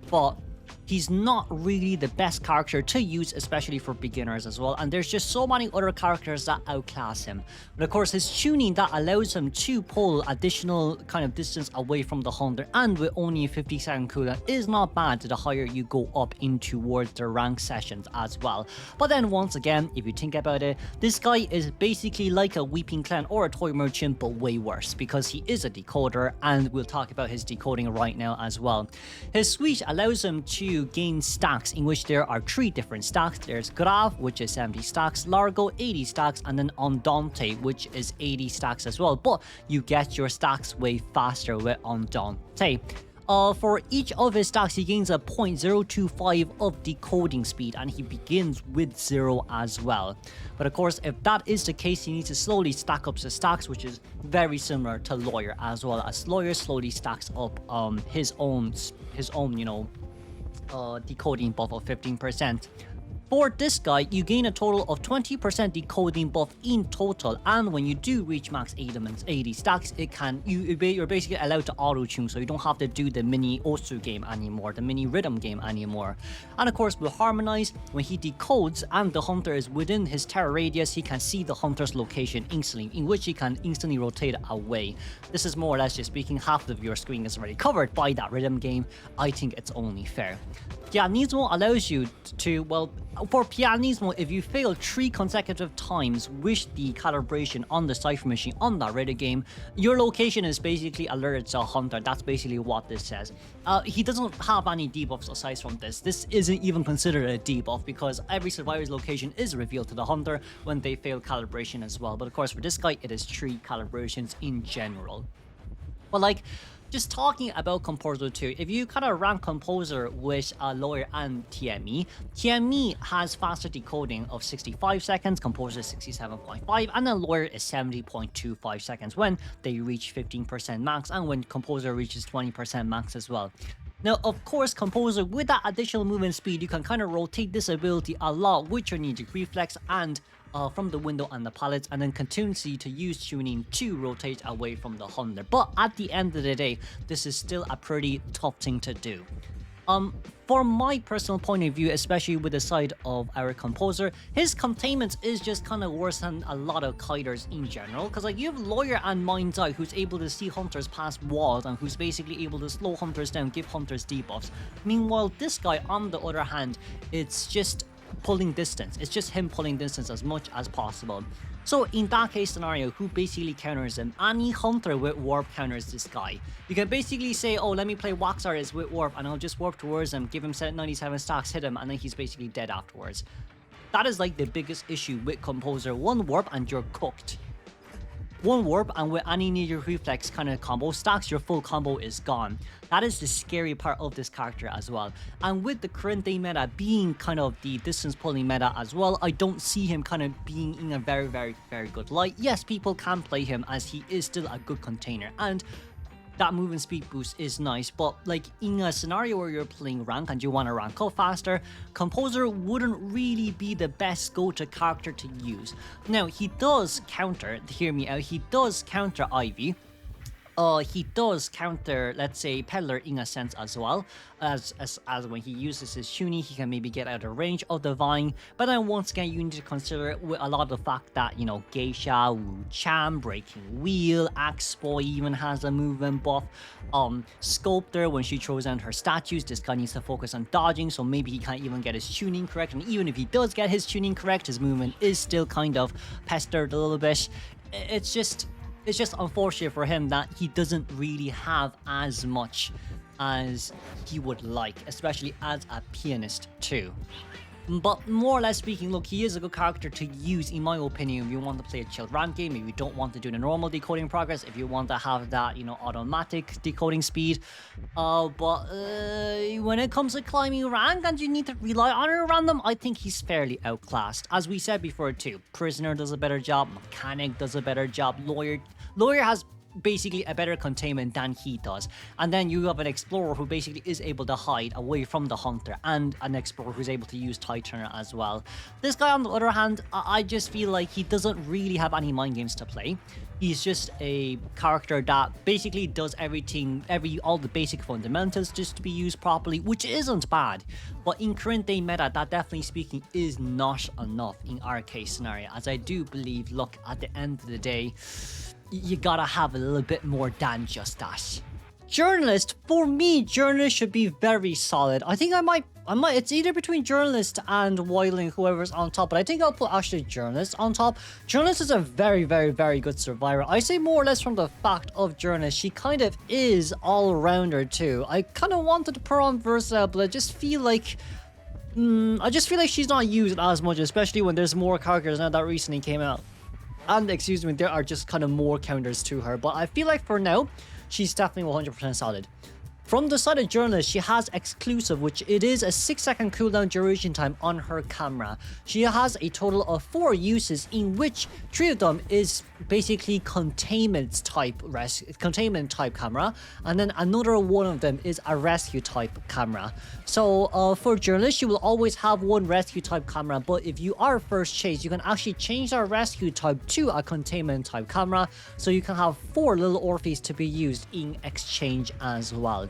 but he's not really the best character to use, especially for beginners as well. And there's just so many other characters that outclass him. But of course, his tuning that allows him to pull additional kind of distance away from the hunter, and with only a 50-second cooldown, is not bad the higher you go up in towards the rank sessions as well. But then once again, if you think about it, this guy is basically like a Weeping Clan or a Toy Merchant, but way worse, because he is a decoder, and we'll talk about his decoding right now as well. His suite allows him to gain stacks, in which there are 3 different stacks. There's Grave, which is 70 stacks, Largo 80 stacks, and then Andante, which is 80 stacks as well. But you get your stacks way faster with Andante. For each of his stacks, he gains a 0.025 of decoding speed, and he begins with 0 as well. But of course, if that is the case, he needs to slowly stack up his stacks, which is very similar to Lawyer, as well as Lawyer slowly stacks up his own you know, decoding buff of 15%. For this guy, you gain a total of 20% decoding buff in total, and when you do reach max 80 stacks, you're basically allowed to auto-tune, so you don't have to do the mini Osu game anymore, the mini rhythm game anymore. And of course, with Harmonize, when he decodes and the hunter is within his terror radius, he can see the hunter's location instantly, in which he can instantly rotate away. This is more or less just speaking, half of your screen is already covered by that rhythm game. I think it's only fair. Pianismo allows you to, well, for Pianismo, if you fail 3 consecutive times with the calibration on the Cypher machine on that rhythm game, your location is basically alerted to a hunter. That's basically what this says. He doesn't have any debuffs aside from this. This isn't even considered a debuff, because every survivor's location is revealed to the hunter when they fail calibration as well. But of course, for this guy, it is 3 calibrations in general. But like, just talking about Composer 2, if you kind of rank Composer with Lawyer and TME, TME has faster decoding of 65 seconds, Composer is 67.5, and then Lawyer is 70.25 seconds when they reach 15% max, and when Composer reaches 20% max as well. Now, of course, Composer, with that additional movement speed, you can kind of rotate this ability a lot with your Knee-Jerk Reflex and from the window and the pallets, and then continuously to use tuning to rotate away from the hunter. But at the end of the day, this is still a pretty tough thing to do. For my personal point of view, especially with the side of our Composer, his containment is just kind of worse than a lot of kiters in general, because like you have Lawyer and Mind's Eye, who's able to see hunters past walls and who's basically able to slow hunters down, give hunters debuffs. Meanwhile, this guy, on the other hand, it's just pulling distance. It's just him pulling distance as much as possible. So in that case scenario, who basically counters him? Any hunter with warp counters this guy. You can basically say, oh, let me play Wax Artist with warp, and I'll just warp towards him, give him 97 stacks, hit him, and then he's basically dead afterwards. That is like the biggest issue with Composer. 1 warp and you're cooked. 1 warp, and with any Knee-Jerk Reflex kind of combo stacks, your full combo is gone. That is the scary part of this character as well. And with the current day meta being kind of the distance pulling meta as well, I don't see him kind of being in a very, very, very good light. Yes, people can play him as he is still a good container, and that movement speed boost is nice, but like in a scenario where you're playing rank and you want to rank up faster, Composer wouldn't really be the best go-to character to use. Now, he does counter, hear me out, he does counter Ivy. He does counter, let's say, Peddler in a sense as well, as when he uses his tuning, he can maybe get out of range of the Vine. But then once again, you need to consider with a lot of the fact that, you know, Geisha, Wu Chan, Breaking Wheel, Axe Boy even has a movement buff. Sculptor, when she throws down her statues, this guy needs to focus on dodging, so maybe he can't even get his tuning correct. And even if he does get his tuning correct, his movement is still kind of pestered a little bit. It's just unfortunate for him that he doesn't really have as much as he would like, especially as a pianist too. But more or less speaking, look, he is a good character to use in my opinion if you want to play a chilled rank game, if you don't want to do the normal decoding progress, if you want to have that, you know, automatic decoding speed. But when it comes to climbing rank and you need to rely on a random, I think he's fairly outclassed. As we said before too, Prisoner does a better job, Mechanic does a better job, Lawyer has basically a better containment than he does, and then you have an explorer who basically is able to hide away from the hunter, and an explorer who's able to use Tighturner as well. This guy on the other hand, I just feel like he doesn't really have any mind games to play. He's just a character that basically does everything, all the basic fundamentals just to be used properly, which isn't bad. But in current day meta, that definitely speaking is not enough in our case scenario, as I do believe, look, at the end of the day, you gotta have a little bit more than just that. Journalist, for me, Journalist should be very solid. I think I might, it's either between Journalist and Wildling, whoever's on top, but I think I'll put actually Journalist on top. Journalist is a very, very, very good survivor. I say more or less from the fact of Journalist, she kind of is all-rounder too. I kind of wanted to put her on Versatile, but I just feel like she's not used as much, especially when there's more characters now that recently came out. And excuse me, there are just kind of more counters to her, but I feel like for now, she's definitely 100% solid. From the side of Journalist, she has exclusive, which it is a 6-second cooldown duration time on her camera. She has a total of 4 uses, in which 3 of them is basically containment type camera, and then another one of them is a rescue type camera. So for Journalist, you will always have one rescue type camera, but if you are first chase, you can actually change that rescue type to a containment type camera, so you can have 4 little Orpheus to be used in exchange as well.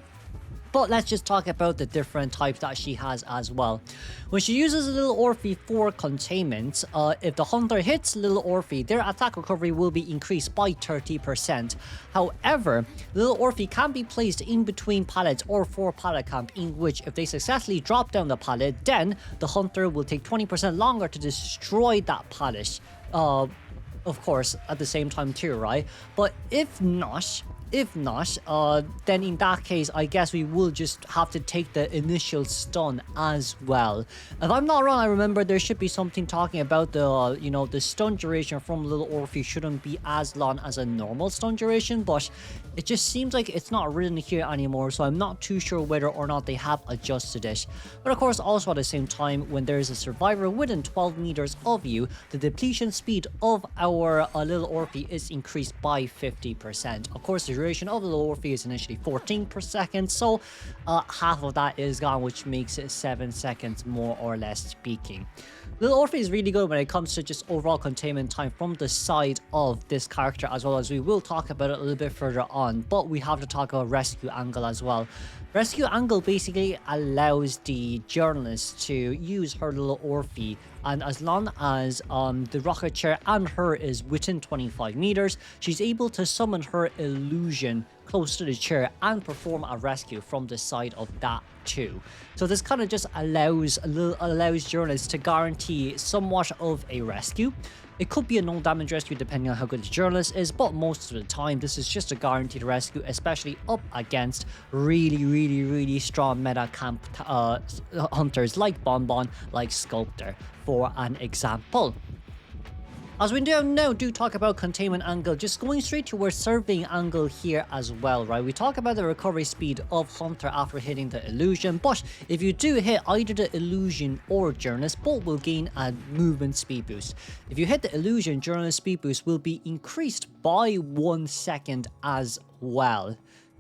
But let's just talk about the different types that she has as well. When she uses a little Orphe for containment, if the hunter hits little Orphe, their attack recovery will be increased by 30%. However, little Orphe can be placed in between pallets or 4 pallet camp, in which if they successfully drop down the pallet, then the hunter will take 20% longer to destroy that pallet. Of course, at the same time too, right? But if not, then in that case, I guess we will just have to take the initial stun as well. If I'm not wrong, I remember there should be something talking about the, the stun duration from Little Orphe shouldn't be as long as a normal stun duration, but it just seems like it's not written here anymore, so I'm not too sure whether or not they have adjusted it. But of course, also at the same time, when there is a survivor within 12 meters of you, the depletion speed of our Little Orphe is increased by 50%. Of course, the duration of the Little Orphe is initially 14 per second, so half of that is gone, which makes it 7 seconds more or less speaking. Little Orphe is really good when it comes to just overall containment time from the side of this character, as well as we will talk about it a little bit further on, but we have to talk about Rescue Angle as well. Rescue Angle basically allows the journalist to use her Little Orphe, and as long as the rocket chair and her is within 25 meters, she's able to summon her illusion close to the chair and perform a rescue from the side of that too. So this kind of just allows journalists to guarantee somewhat of a rescue. It could be a no damage rescue depending on how good the journalist is, but most of the time this is just a guaranteed rescue, especially up against really strong meta camp hunters like Bonbon, like Sculptor, for an example. As we now do talk about containment angle, just going straight to our surveying angle here as well, right? We talk about the recovery speed of Hunter after hitting the illusion, but if you do hit either the illusion or journalist, both will gain a movement speed boost. If you hit the illusion, journalist speed boost will be increased by 1 second as well.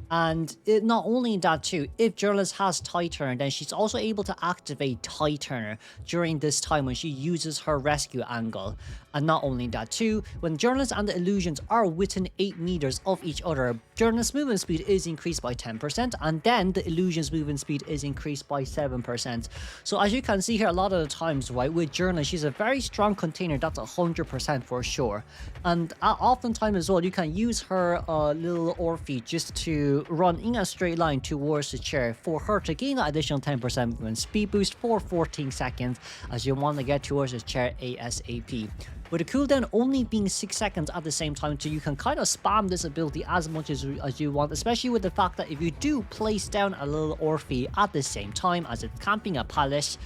And not only that too, if journalist has Tighturner, then she's also able to activate Tighturner during this time when she uses her rescue angle. And not only that too, when journalist and the illusions are within 8 meters of each other, journalist's movement speed is increased by 10%, and then the illusion's movement speed is increased by 7%. So as you can see here, a lot of the times, right, with journalist, she's a very strong container, that's 100% for sure. And oftentimes as well, you can use her little Orphe just to run in a straight line towards the chair for her to gain an additional 10% movement speed boost for 14 seconds as you want to get towards the chair ASAP. with the cooldown only being 6 seconds at the same time too, you can kind of spam this ability as much as you want, especially with the fact that if you do place down a little Orphe at the same time as it's camping a pallet,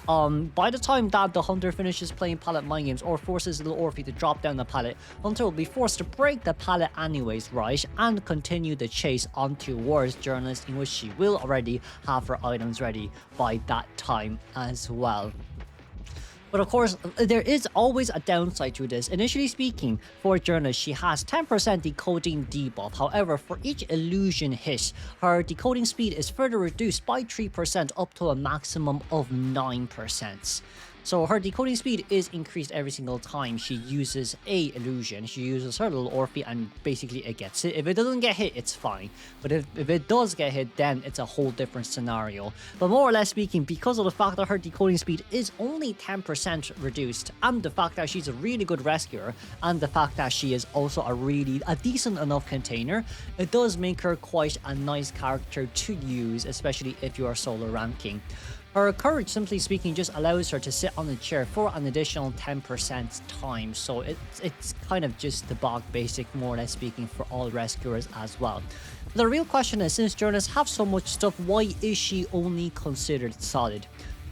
by the time that the hunter finishes playing pallet mind games or forces little Orphe to drop down the pallet, hunter will be forced to break the pallet anyways, right, and continue the chase on towards Journalist, in which she will already have her items ready by that time as well. But of course, there is always a downside to this. Initially speaking, for Journalist, she has 10% decoding debuff. However, for each illusion hit, her decoding speed is further reduced by 3% up to a maximum of 9%. So her decoding speed is increased every single time she uses a illusion. She uses her little Orphe and basically it gets hit. If it doesn't get hit, it's fine. But if it does get hit, then it's a whole different scenario. But more or less speaking, because of the fact that her decoding speed is only 10% reduced, and the fact that she's a really good rescuer, and the fact that she is also a decent enough container, it does make her quite a nice character to use, especially if you are solo ranking. Her courage, simply speaking, just allows her to sit on the chair for an additional 10% time, so it's kind of just the bog basic, more or less speaking, for all rescuers as well. The real question is, since journalists have so much stuff, why is she only considered solid?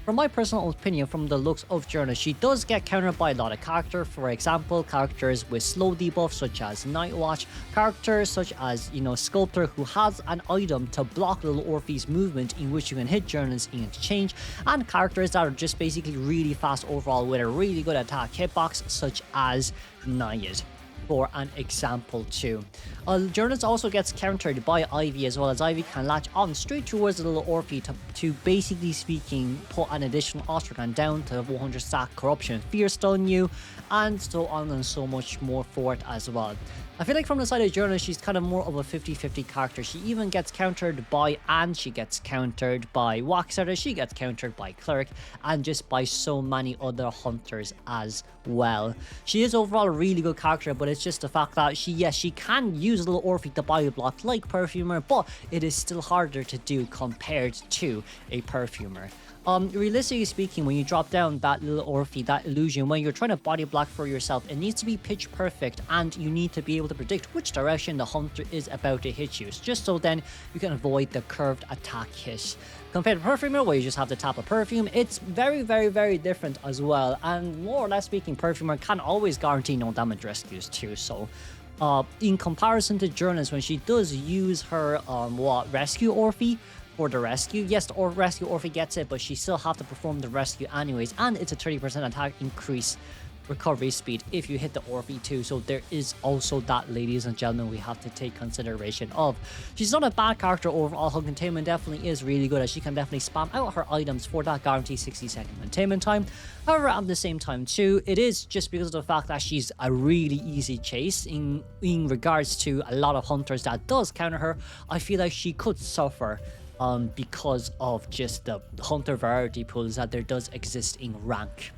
From my personal opinion, from the looks of Journalist, she does get countered by a lot of characters. For example, characters with slow debuff such as Nightwatch, characters such as, Sculptor, who has an item to block little Orphe's movement in which you can hit Journalist in exchange, and characters that are just basically really fast overall with a really good attack hitbox such as Naiad, for an example too. Journalist also gets countered by Ivy as well, as Ivy can latch on straight towards the little Orphe to basically speaking put an additional Ostragon down to 100 stack Corruption, Fear Stun you, and so on and so much more for it as well. I feel like from the side of Journalist, she's kind of more of a 50-50 character. She even gets countered by Anne, she gets countered by Waxeter, she gets countered by Cleric, and just by so many other hunters as well. She is overall a really good character, but it's just the fact that she can use little Orphe to body block like Perfumer, but it is still harder to do compared to a Perfumer. Realistically speaking, when you drop down that little Orphe, that illusion, when you're trying to body block for yourself, it needs to be pitch perfect, and you need to be able to predict which direction the hunter is about to hit you, just so then you can avoid the curved attack hit. Compared to Perfumer, where you just have to tap a perfume, it's very, very, very different as well, and more or less speaking, Perfumer can always guarantee no damage rescues too, so in comparison to Journalist, when she does use her rescue Orphe for the rescue, yes, the rescue Orphe gets it, but she still have to perform the rescue anyways, and it's a 30% attack increase recovery speed if you hit the Orphe too, so there is also that, ladies and gentlemen, we have to take consideration of. She's not a bad character overall. Her containment definitely is really good, as she can definitely spam out her items for that guaranteed 60-second containment time. However, at the same time too, it is just because of the fact that she's a really easy chase in regards to a lot of hunters that does counter her. I feel like she could suffer because of just the hunter variety pools that there does exist in rank.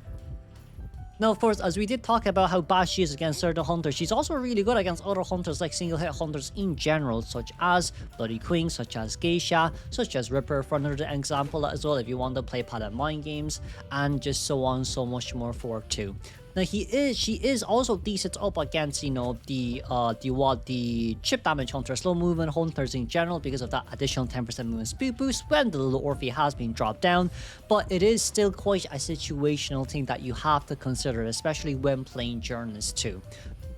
Now, of course, as we did talk about how bad she is against certain hunters, she's also really good against other hunters, like single-hit hunters in general, such as Bloody Queen, such as Geisha, such as Ripper, for another example as well, if you want to play pallet mind games, and just so on, so much more for it too. Now, she is also decent up against, the chip damage hunters, slow movement hunters in general, because of that additional 10% movement speed boost when the little Orphe has been dropped down. But it is still quite a situational thing that you have to consider, especially when playing Journalist too.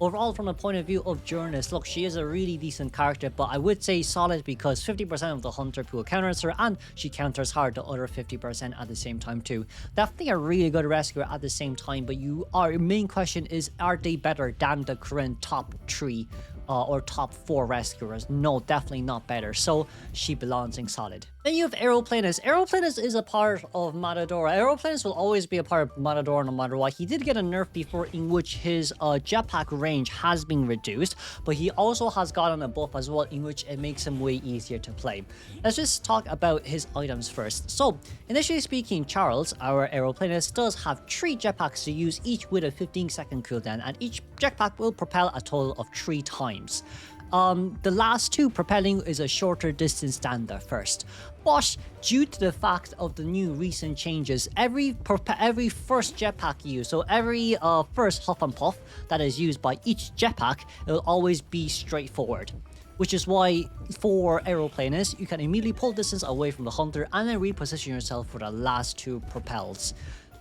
Overall, from the point of view of Journalist, look, she is a really decent character, but I would say solid because 50% of the hunter pool counters her, and she counters hard the other 50% at the same time too. Definitely a really good rescuer at the same time, but your main question is, are they better than the current top 3 or top 4 rescuers? No, definitely not better, so she belongs in solid. Then you have Aeroplanist. Aeroplanist is a part of Matador. Aeroplanist will always be a part of Matador no matter what. He did get a nerf before in which his jetpack range has been reduced, but he also has gotten a buff as well in which it makes him way easier to play. Let's just talk about his items first. So, initially speaking, Charles, our Aeroplanist, does have 3 jetpacks to use, each with a 15-second cooldown, and each jetpack will propel a total of 3 times. the last two propelling is a shorter distance than the first. But due to the fact of the new recent changes, every first jetpack used, so every first huff and puff that is used by each jetpack, it will always be straightforward. Which is why for Aeroplanist, you can immediately pull distance away from the hunter and then reposition yourself for the last two propels.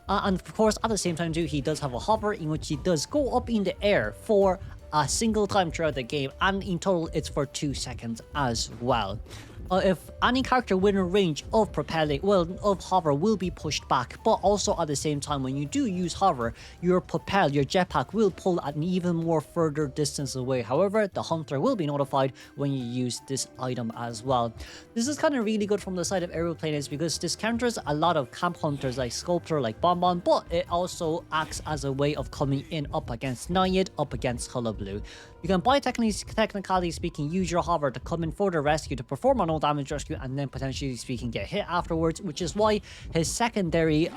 And of course, at the same time too, he does have a hover in which he does go up in the air for a single time throughout the game, and in total it's for 2 seconds as well. If any character within range of propelling, of hover will be pushed back, but also at the same time when you do use hover, your jetpack will pull at an even more further distance away. However, the hunter will be notified when you use this item as well. This is kind of really good from the side of Aeroplanist because this counters a lot of camp hunters like Sculptor, like Bonbon, but it also acts as a way of coming in up against Naiad, up against Hullabaloo. You can, by technically speaking, use your hover to come in for the rescue to perform a no damage rescue and then potentially speaking get hit afterwards, which is why his secondary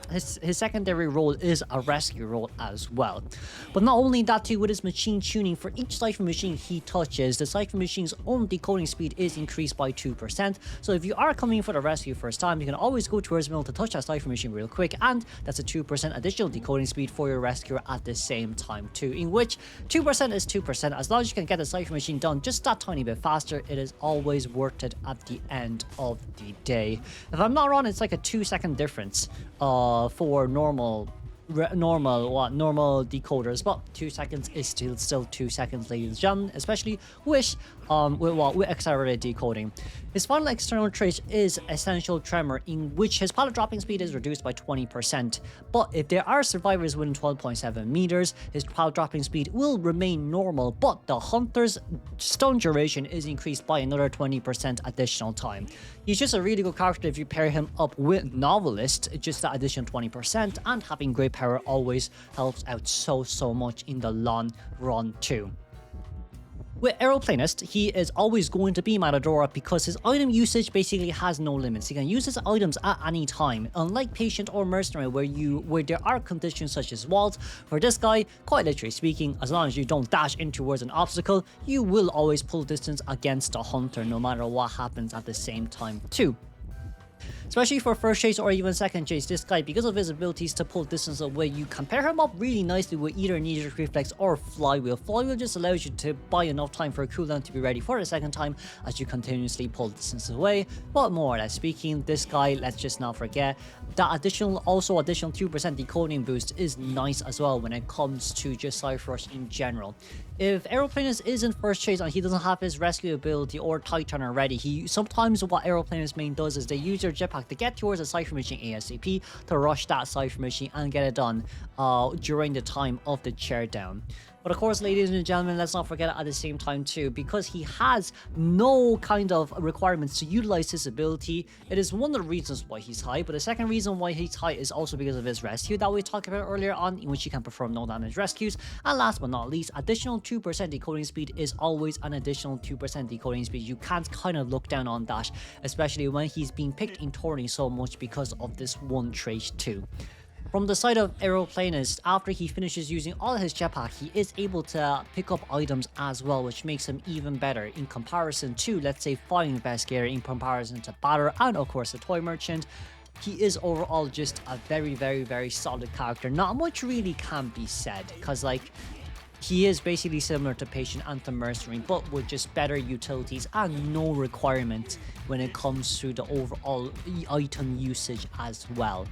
his secondary role is a rescue role as well. But not only that too, with his machine tuning, for each Cypher machine he touches, the Cypher machine's own decoding speed is increased by 2%. So if you are coming for the rescue first time, you can always go towards mill to touch that Cypher machine real quick, and that's a 2% additional decoding speed for your rescuer at the same time too, in which 2% is 2%. As long as you can get the Cypher machine done just that tiny bit faster, it is always worth it at the end of the day. If I'm not wrong, it's like a 2-second difference for normal decoders, but 2 seconds is still 2 seconds, ladies and gentlemen, especially with accelerated decoding. His final external trait is Essential Tremor, in which his pallet dropping speed is reduced by 20%, but if there are survivors within 12.7 meters, his pallet dropping speed will remain normal, but the hunter's stun duration is increased by another 20% additional time. He's just a really good character if you pair him up with Novelist. Just that additional 20%, and having great power always helps out so much in the long run too. With Aeroplanist, he is always going to be Matador because his item usage basically has no limits. He can use his items at any time, unlike Patient or Mercenary where there are conditions such as walls. For this guy, quite literally speaking, as long as you don't dash in towards an obstacle, you will always pull distance against the hunter no matter what happens at the same time too. Especially for first chase or even second chase, this guy, because of his abilities to pull distance away, you can pair him up really nicely with either Knee-Jerk Reflex or Flywheel. Flywheel just allows you to buy enough time for a cooldown to be ready for the second time as you continuously pull distance away. But more or less speaking, this guy, let's just not forget, that additional 2% decoding boost is nice as well when it comes to just Cypher Rush in general. If Aeroplanist is in first chase and he doesn't have his rescue ability or Tighturner ready, sometimes what Aeroplanist main does is they use their jetpack to get towards a Cypher machine ASAP to rush that Cypher machine and get it done during the time of the chair down. But of course, ladies and gentlemen, let's not forget at the same time too, because he has no kind of requirements to utilize his ability, it is one of the reasons why he's high. But the second reason why he's high is also because of his rescue that we talked about earlier on, in which he can perform no damage rescues. And last but not least, additional 2% decoding speed is always an additional 2% decoding speed. You can't kind of look down on that, especially when he's being picked in tourney so much because of this one trait too. From the side of Aeroplanist, after he finishes using all his jetpack, he is able to pick up items as well, which makes him even better in comparison to, let's say, Flying Investigator, in comparison to Batter, and of course the Toy Merchant. He is overall just a very solid character. Not much really can be said, because like, he is basically similar to Patient and to Mercenary, but with just better utilities and no requirement when it comes to the overall item usage as well.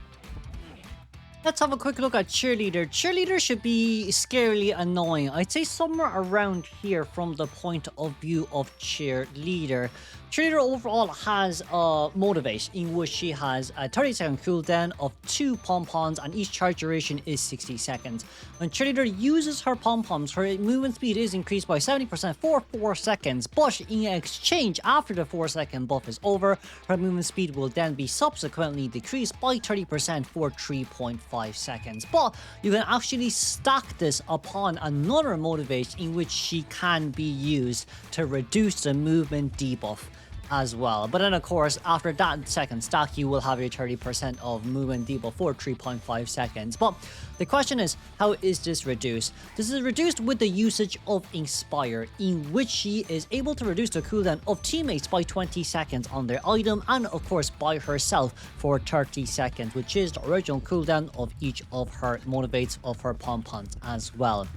Let's have a quick look at Cheerleader. Cheerleader should be scarily annoying. I'd say somewhere around here from the point of view of Cheerleader. Cheerleader overall has Motivate, in which she has a 30-second cooldown of 2 pom-poms, and each charge duration is 60 seconds. When Cheerleader uses her pom-poms, her movement speed is increased by 70% for 4 seconds, but in exchange, after the 4-second buff is over, her movement speed will then be subsequently decreased by 30% for 3.5 seconds. But you can actually stack this upon another Motivate, in which she can be used to reduce the movement debuff. as well. But then of course, after that second stack, you will have a 30% of movement debuff for 3.5 seconds. But the question is, how is this reduced? This is reduced with the usage of Inspire, in which she is able to reduce the cooldown of teammates by 20 seconds on their item, and of course by herself for 30 seconds, which is the original cooldown of each of her motivates of her pom-poms as well.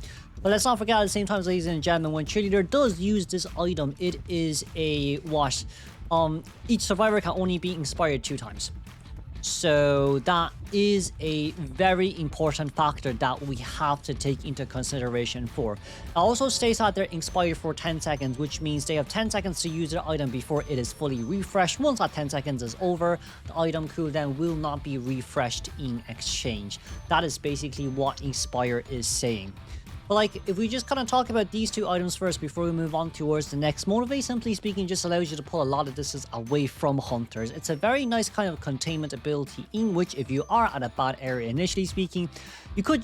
But let's not forget at the same time, ladies and gentlemen, when Cheerleader does use this item, it is a what? Each survivor can only be inspired 2 times. So that is a very important factor that we have to take into consideration for. It also states that they're inspired for 10 seconds, which means they have 10 seconds to use their item before it is fully refreshed. Once that 10 seconds is over, the item cooldown will not be refreshed in exchange. That is basically what Inspire is saying. But like, if we just kind of talk about these 2 items first before we move on towards the next, Motivate, simply speaking, just allows you to pull a lot of distance away from hunters. It's a very nice kind of containment ability, in which if you are at a bad area, initially speaking, you could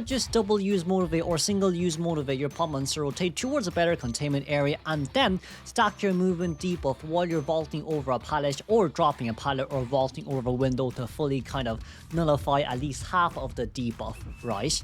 just double use Motivate or single use Motivate your Pommons to rotate towards a better containment area, and then stack your movement debuff while you're vaulting over a pallet or dropping a pallet or vaulting over a window to fully kind of nullify at least half of the debuff, right?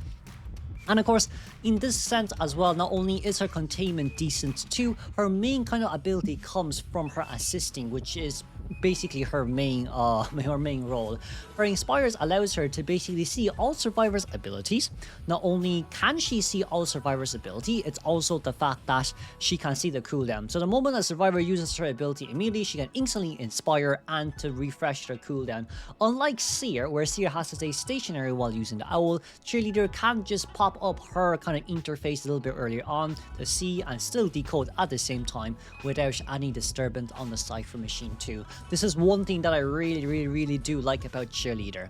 And of course, in this sense as well, not only is her containment decent too, her main kind of ability comes from her assisting, which is basically her main role. Her Inspires allows her to basically see all survivors' abilities. Not only can she see all survivors' ability, it's also the fact that she can see the cooldown. So the moment a survivor uses her ability immediately, she can instantly inspire and to refresh their cooldown. Unlike Seer, where Seer has to stay stationary while using the owl, Cheerleader can just pop up her kind of interface a little bit earlier on to see and still decode at the same time without any disturbance on the cipher machine too. This is one thing that I really do like about Cheerleader.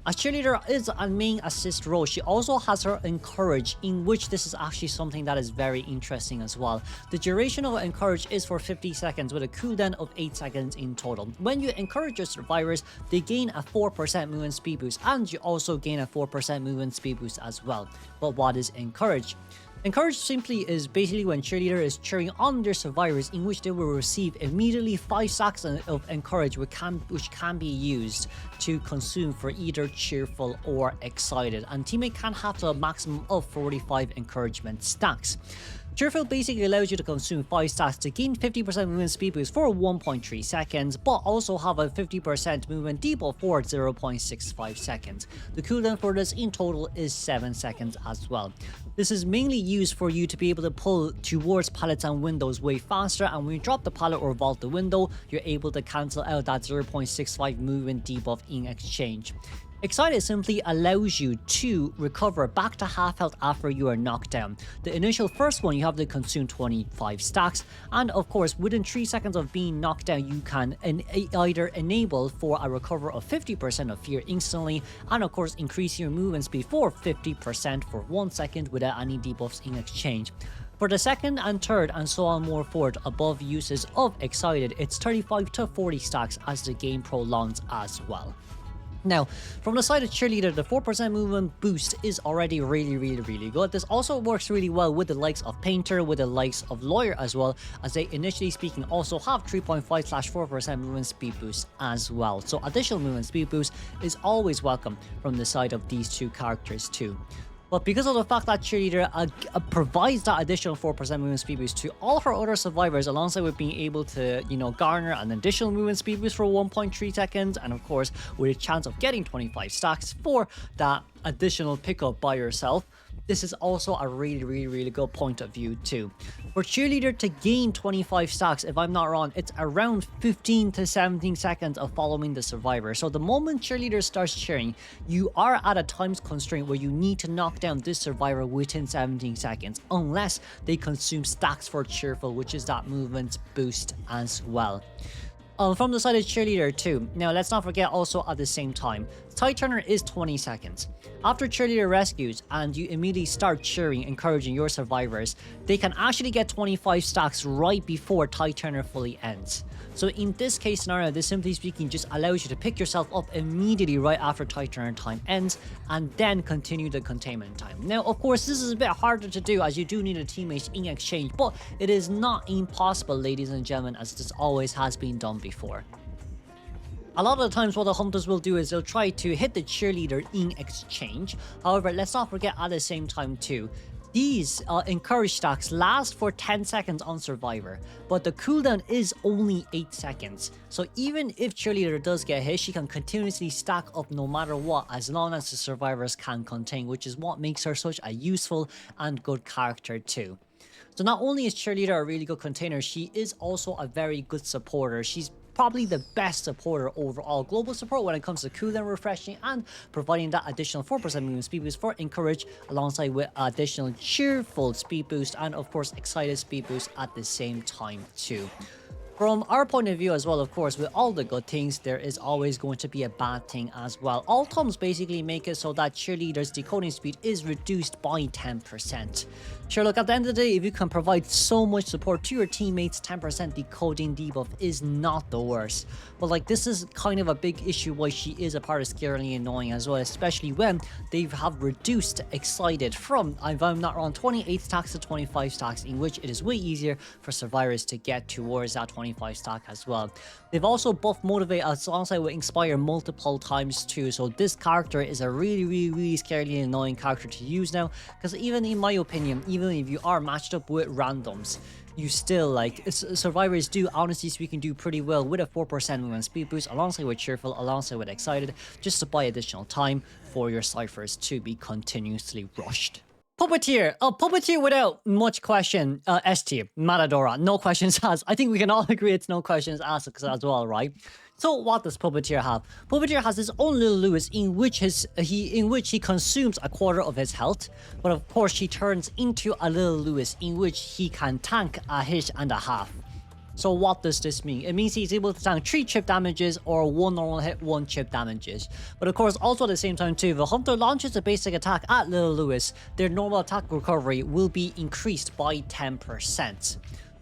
As Cheerleader is a main assist role, she also has her Encourage, in which this is actually something that is very interesting as well. The duration of Encourage is for 50 seconds with a cooldown of 8 seconds in total. When you encourage your survivors, they gain a 4% movement speed boost, and you also gain a 4% movement speed boost as well. But what is Encourage? Encourage simply is basically when Cheerleader is cheering on their survivors, in which they will receive immediately 5 stacks of Encourage, which can be used to consume for either cheerful or excited, and teammate can have a maximum of 45 encouragement stacks. Cheerful basically allows you to consume 5 stacks to gain 50% movement speed boost for 1.3 seconds, but also have a 50% movement debuff for 0.65 seconds. The cooldown for this in total is 7 seconds as well. This is mainly used for you to be able to pull towards pallets and windows way faster, and when you drop the pallet or vault the window, you're able to cancel out that 0.65 movement debuff in exchange. Excited simply allows you to recover back to half health after you are knocked down. The initial first one, you have to consume 25 stacks, and of course within 3 seconds of being knocked down, you can either enable for a recover of 50% of fear instantly, and of course increase your movement speed for 50% for 1 second without any debuffs in exchange. For the second and third and so on more forward above uses of Excited, it's 35 to 40 stacks as the game prolongs as well. Now, from the side of Cheerleader, the 4% movement boost is already really good. This also works really well with the likes of Painter, with the likes of Lawyer as well, as they initially speaking also have 3.5/4% movement speed boost as well. So additional movement speed boost is always welcome from the side of these 2 characters too. But because of the fact that Cheerleader provides that additional 4% movement speed boost to all her other survivors, alongside with being able to, garner an additional movement speed boost for 1.3 seconds, and of course, with a chance of getting 25 stacks for that additional pickup by yourself, this is also a really good point of view too. For Cheerleader to gain 25 stacks, if I'm not wrong, it's around 15 to 17 seconds of following the survivor. So the moment Cheerleader starts cheering, you are at a times constraint where you need to knock down this survivor within 17 seconds, unless they consume stacks for Cheerful, which is that movement boost as well. From the side of Cheerleader too. Now let's not forget also at the same time, Tide Turner is 20 seconds. After Cheerleader rescues and you immediately start cheering, encouraging your survivors, they can actually get 25 stacks right before Tide Turner fully ends. So in this case scenario, this simply speaking just allows you to pick yourself up immediately right after Tide Turner time ends and then continue the containment time. Now, of course, this is a bit harder to do as you do need a teammate in exchange, but it is not impossible, ladies and gentlemen, as this always has been done before. A lot of the times what the hunters will do is they'll try to hit the Cheerleader in exchange. However, let's not forget at the same time too, these encourage stacks last for 10 seconds on Survivor, but the cooldown is only 8 seconds. So even if Cheerleader does get hit, she can continuously stack up no matter what as long as the survivors can contain, which is what makes her such a useful and good character too. So not only is Cheerleader a really good container, she is also a very good supporter. She's probably the best supporter overall. Global support when it comes to cooldown refreshing and providing that additional 4% movement speed boost for Encourage, alongside with additional cheerful speed boost and of course excited speed boost at the same time too. From our point of view as well, of course, with all the good things, there is always going to be a bad thing as well. All toms basically make it so that Cheerleader's decoding speed is reduced by 10%. Sure, look, at the end of the day, if you can provide so much support to your teammates, 10% decoding debuff is not the worst. But like, this is kind of a big issue why she is a part of scarily annoying as well, especially when they have reduced Excited from, if I'm not wrong, 28 stacks to 25 stacks, in which it is way easier for survivors to get towards that 25 stack as well. They've also buffed Motivate alongside with Inspire multiple times too, so this character is a really scarily annoying character to use now, because even in my opinion, even if you are matched up with randoms, you still, like, survivors do, honestly speaking, do pretty well with a 4% movement speed boost, alongside with Cheerful, alongside with Excited, just to buy additional time for your ciphers to be continuously rushed. Puppeteer. Puppeteer without much question. S tier. Matador. No questions asked. I think we can all agree it's no questions asked as well, right? So what does Puppeteer have? Puppeteer has his own little Lewis in which he consumes a quarter of his health, but of course he turns into a little Lewis in which he can tank a hit and a half. So what does this mean? It means he's able to tank 3 chip damages or 1 normal hit, 1 chip damages. But of course, also at the same time too, if a hunter launches a basic attack at Little Lewis, their normal attack recovery will be increased by 10%.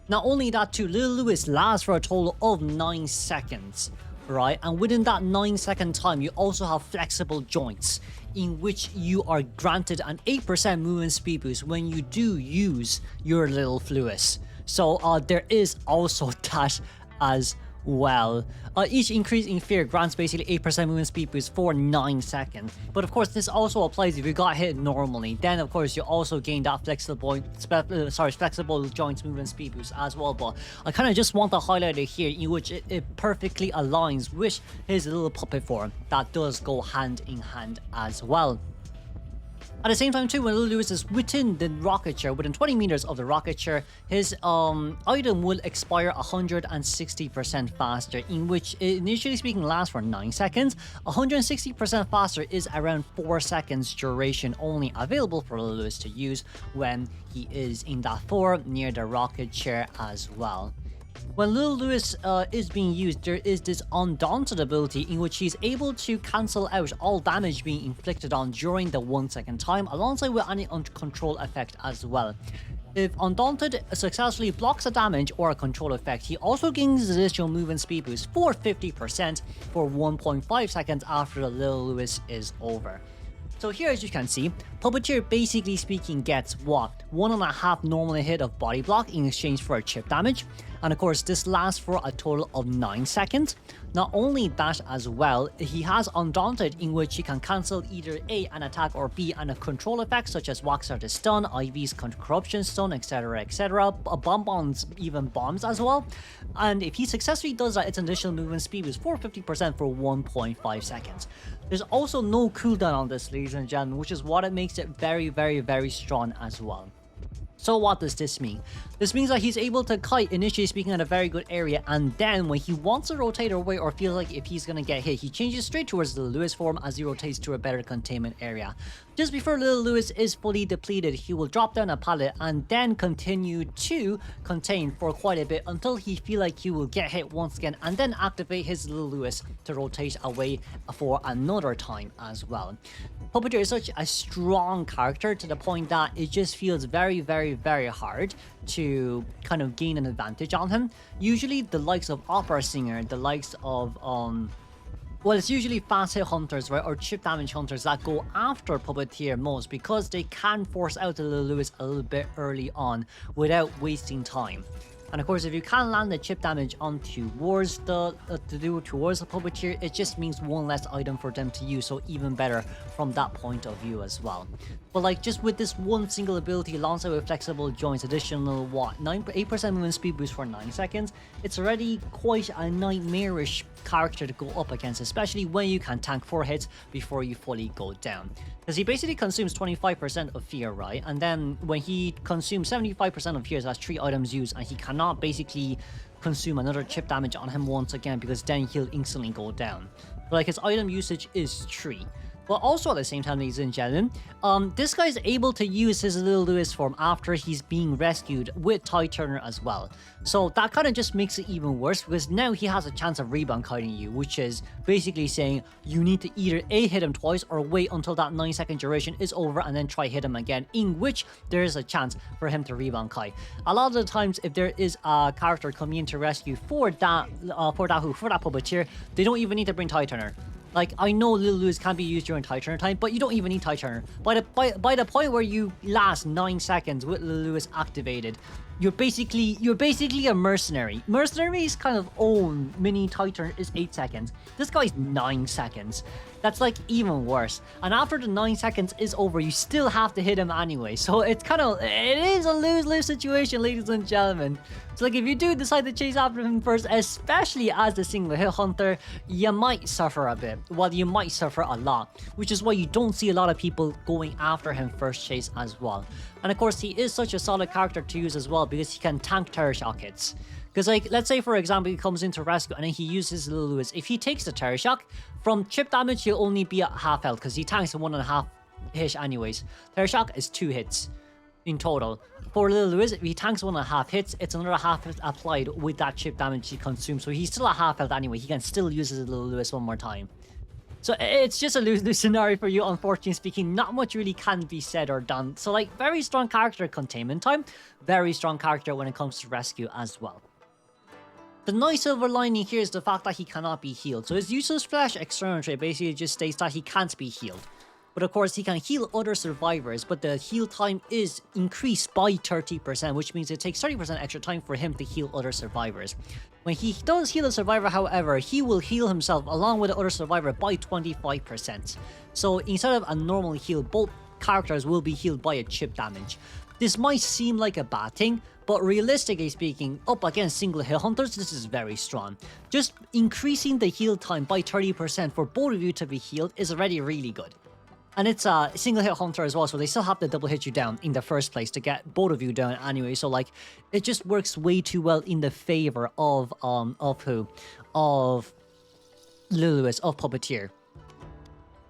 Not only that too, Little Lewis lasts for a total of 9 seconds, right? And within that 9-second time, you also have flexible joints, in which you are granted an 8% movement speed boost when you do use your Little Lewis. So there is also that as well. Each increase in fear grants basically 8% movement speed boost for 9 seconds. But of course, this also applies if you got hit normally. Then of course you also gain that flexible joints movement speed boost as well. But I kind of just want to highlight it here, in which it perfectly aligns with his little puppet form that does go hand in hand as well. At the same time too, when Little Lewis is within the rocket chair, within 20 meters of the rocket chair, his item will expire 160% faster, in which it, initially speaking, lasts for 9 seconds. 160% faster is around 4 seconds duration, only available for Little Lewis to use when he is in that floor near the rocket chair as well. When Little Lewis is being used, there is this Undaunted ability in which he's able to cancel out all damage being inflicted on during the 1 second time, alongside with any uncontrolled effect as well. If Undaunted successfully blocks a damage or a control effect, he also gains additional movement speed boost for 50% for 1.5 seconds after the Little Lewis is over. So here, as you can see, Puppeteer basically speaking gets what? 1.5 normal hit of body block in exchange for a chip damage. And of course, this lasts for a total of 9 seconds. Not only that as well, he has Undaunted, in which he can cancel either A, an attack, or B, and a control effect such as Wax Artist Stun, IV's Corruption Stun, etc, etc, Bombs, even bombs as well. And if he successfully does that, its additional movement speed is 450% for 1.5 seconds. There's also no cooldown on this, ladies and gentlemen, which is what it makes it very strong as well. So what does this mean? This means that he's able to kite, initially speaking, at a very good area, and then when he wants to rotate away or feels like if he's gonna get hit, he changes straight towards the Lewis form as he rotates to a better containment area. Just before Little Lewis is fully depleted, he will drop down a pallet and then continue to contain for quite a bit until he feels like he will get hit once again, and then activate his Little Lewis to rotate away for another time as well. Puppeteer is such a strong character to the point that it just feels very, very, very hard to kind of gain an advantage on him. Usually the likes of Opera Singer, the likes of well, it's usually fast hit hunters, right, or chip damage hunters that go after Puppeteer most because they can force out the Little Lewis a little bit early on without wasting time. And of course, if you can land the chip damage on towards the Puppeteer, it just means one less item for them to use, so even better from that point of view as well. But like just with this one single ability alongside with flexible joints, additional 8% movement speed boost for 9 seconds, it's already quite a nightmarish character to go up against, especially when you can tank 4 hits before you fully go down. Because he basically consumes 25% of fear, right? And then when he consumes 75% of fear, that's 3 items used, and he cannot basically consume another chip damage on him once again because then he'll instantly go down. But like his item usage is 3. But also at the same time, ladies and gentlemen, this guy is able to use his Little Lewis form after he's being rescued with Tide Turner as well. So that kind of just makes it even worse because now he has a chance of rebound kiting you, which is basically saying you need to either A, hit him twice, or wait until that 9-second duration is over and then try hit him again, in which there is a chance for him to rebound kite. A lot of the times, if there is a character coming in to rescue for that Puppeteer, they don't even need to bring Tide Turner. Like, I know Little Lewis can be used during Tide Turner time, but you don't even need Tide Turner. By the point where you last 9 seconds with Little Lewis activated, you're basically a mercenary. Mercenary's kind of own mini Tide Turner is 8 seconds. This guy's 9 seconds. That's like even worse. And after the 9 seconds is over, you still have to hit him anyway. So it is a lose-lose situation, ladies and gentlemen. So like if you do decide to chase after him first, especially as the single hit hunter, you might suffer a bit. Well, you might suffer a lot, which is why you don't see a lot of people going after him first chase as well. And of course, he is such a solid character to use as well because he can tank terror shock hits. Because like, let's say for example, he comes into rescue and then he uses Little Lewis. If he takes the terror shock, from chip damage, he'll only be at half health because he tanks a 1.5 hit anyways. Terror shock is 2 hits in total. For Little Lewis, if he tanks 1.5 hits, it's another half hit applied with that chip damage he consumes. So he's still at half health anyway. He can still use his Little Lewis one more time. So it's just a lose-lose scenario for you, unfortunately speaking. Not much really can be said or done. So like, very strong character containment time. Very strong character when it comes to rescue as well. The nice silver lining here is the fact that he cannot be healed. So his useless flesh external trait basically just states that he can't be healed. But of course, he can heal other survivors, but the heal time is increased by 30%, which means it takes 30% extra time for him to heal other survivors. When he does heal a survivor, however, he will heal himself along with the other survivor by 25%. So instead of a normal heal, both characters will be healed by a chip damage. This might seem like a bad thing, but realistically speaking, up against single hit hunters, this is very strong. Just increasing the heal time by 30% for both of you to be healed is already really good. And it's a single hit hunter as well, so they still have to double hit you down in the first place to get both of you down anyway. So like, it just works way too well in the favor of who? Of Little Lewis, of Puppeteer.